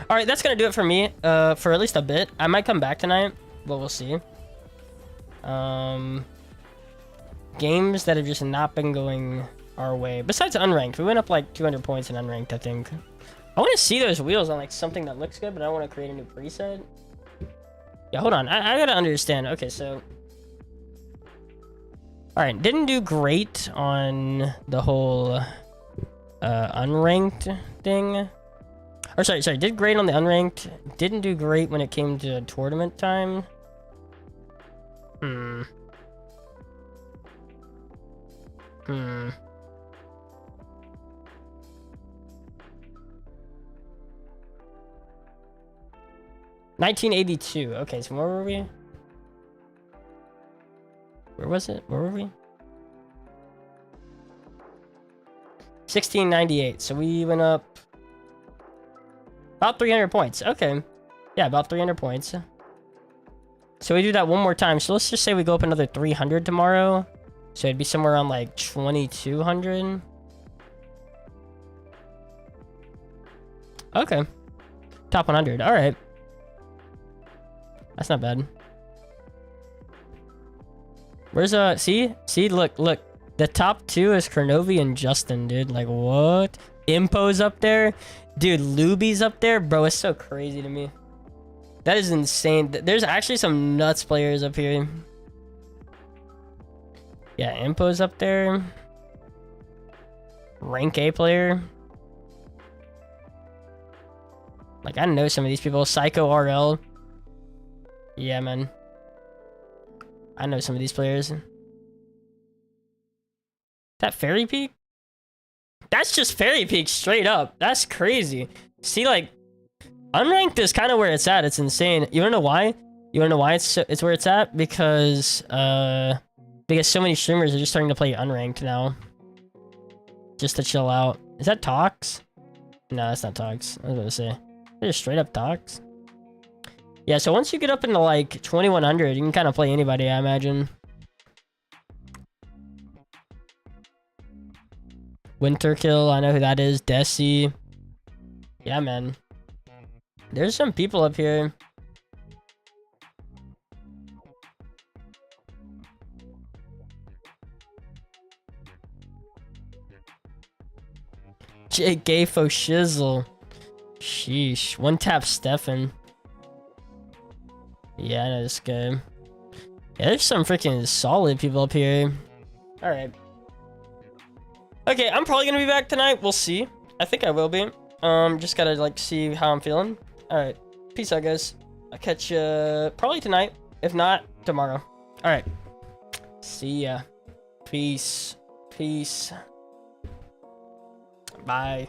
All right, that's gonna do it for me. For at least a bit. I might come back tonight, but we'll see. Games that have just not been going our way. Besides unranked, we went up like 200 points in unranked, I think. I want to see those wheels on like something that looks good, but I don't want to create a new preset. Yeah, hold on. I gotta understand. Okay, so. All right, didn't do great on the whole unranked thing. Or sorry, did great on the unranked. Didn't do great when it came to tournament time. 1982. Okay, so where were we? Where was it? Where were we? 1698. So we went up about 300 points. Okay. Yeah, about 300 points. So we do that one more time. So let's just say we go up another 300 tomorrow. So it'd be somewhere around like 2200. Okay. Top 100. All right. That's not bad. Where's see, look, the top 2 is Kernovi and Justin, dude. Like, what? Impo's up there, dude. Luby's up there, bro. It's so crazy to me. That is insane. There's actually some nuts players up here. Yeah, Impo's up there. Rank A player. Like, I know some of these people. Psycho RL. Yeah, man. I know some of these players. That Fairy Peak? That's just Fairy Peak straight up. That's crazy. See, like, unranked is kind of where it's at. It's insane. You wanna know why? You wanna know why it's where it's at? Because so many streamers are just starting to play unranked now. Just to chill out. Is that Tox? No, that's not Tox. I was gonna say. They're just straight up Tox. Yeah, so once you get up into like 2100, you can kind of play anybody, I imagine. Winterkill, I know who that is. Desi. Yeah, man. There's some people up here. J. Gayfo Shizzle. Sheesh. One tap Stefan. Yeah, I know this guy. Yeah, there's some freaking solid people up here. Alright. Okay, I'm probably gonna be back tonight. We'll see. I think I will be. Just gotta like see how I'm feeling. Alright. Peace out, guys. I'll catch you probably tonight. If not, tomorrow. Alright. See ya. Peace. Peace. Bye.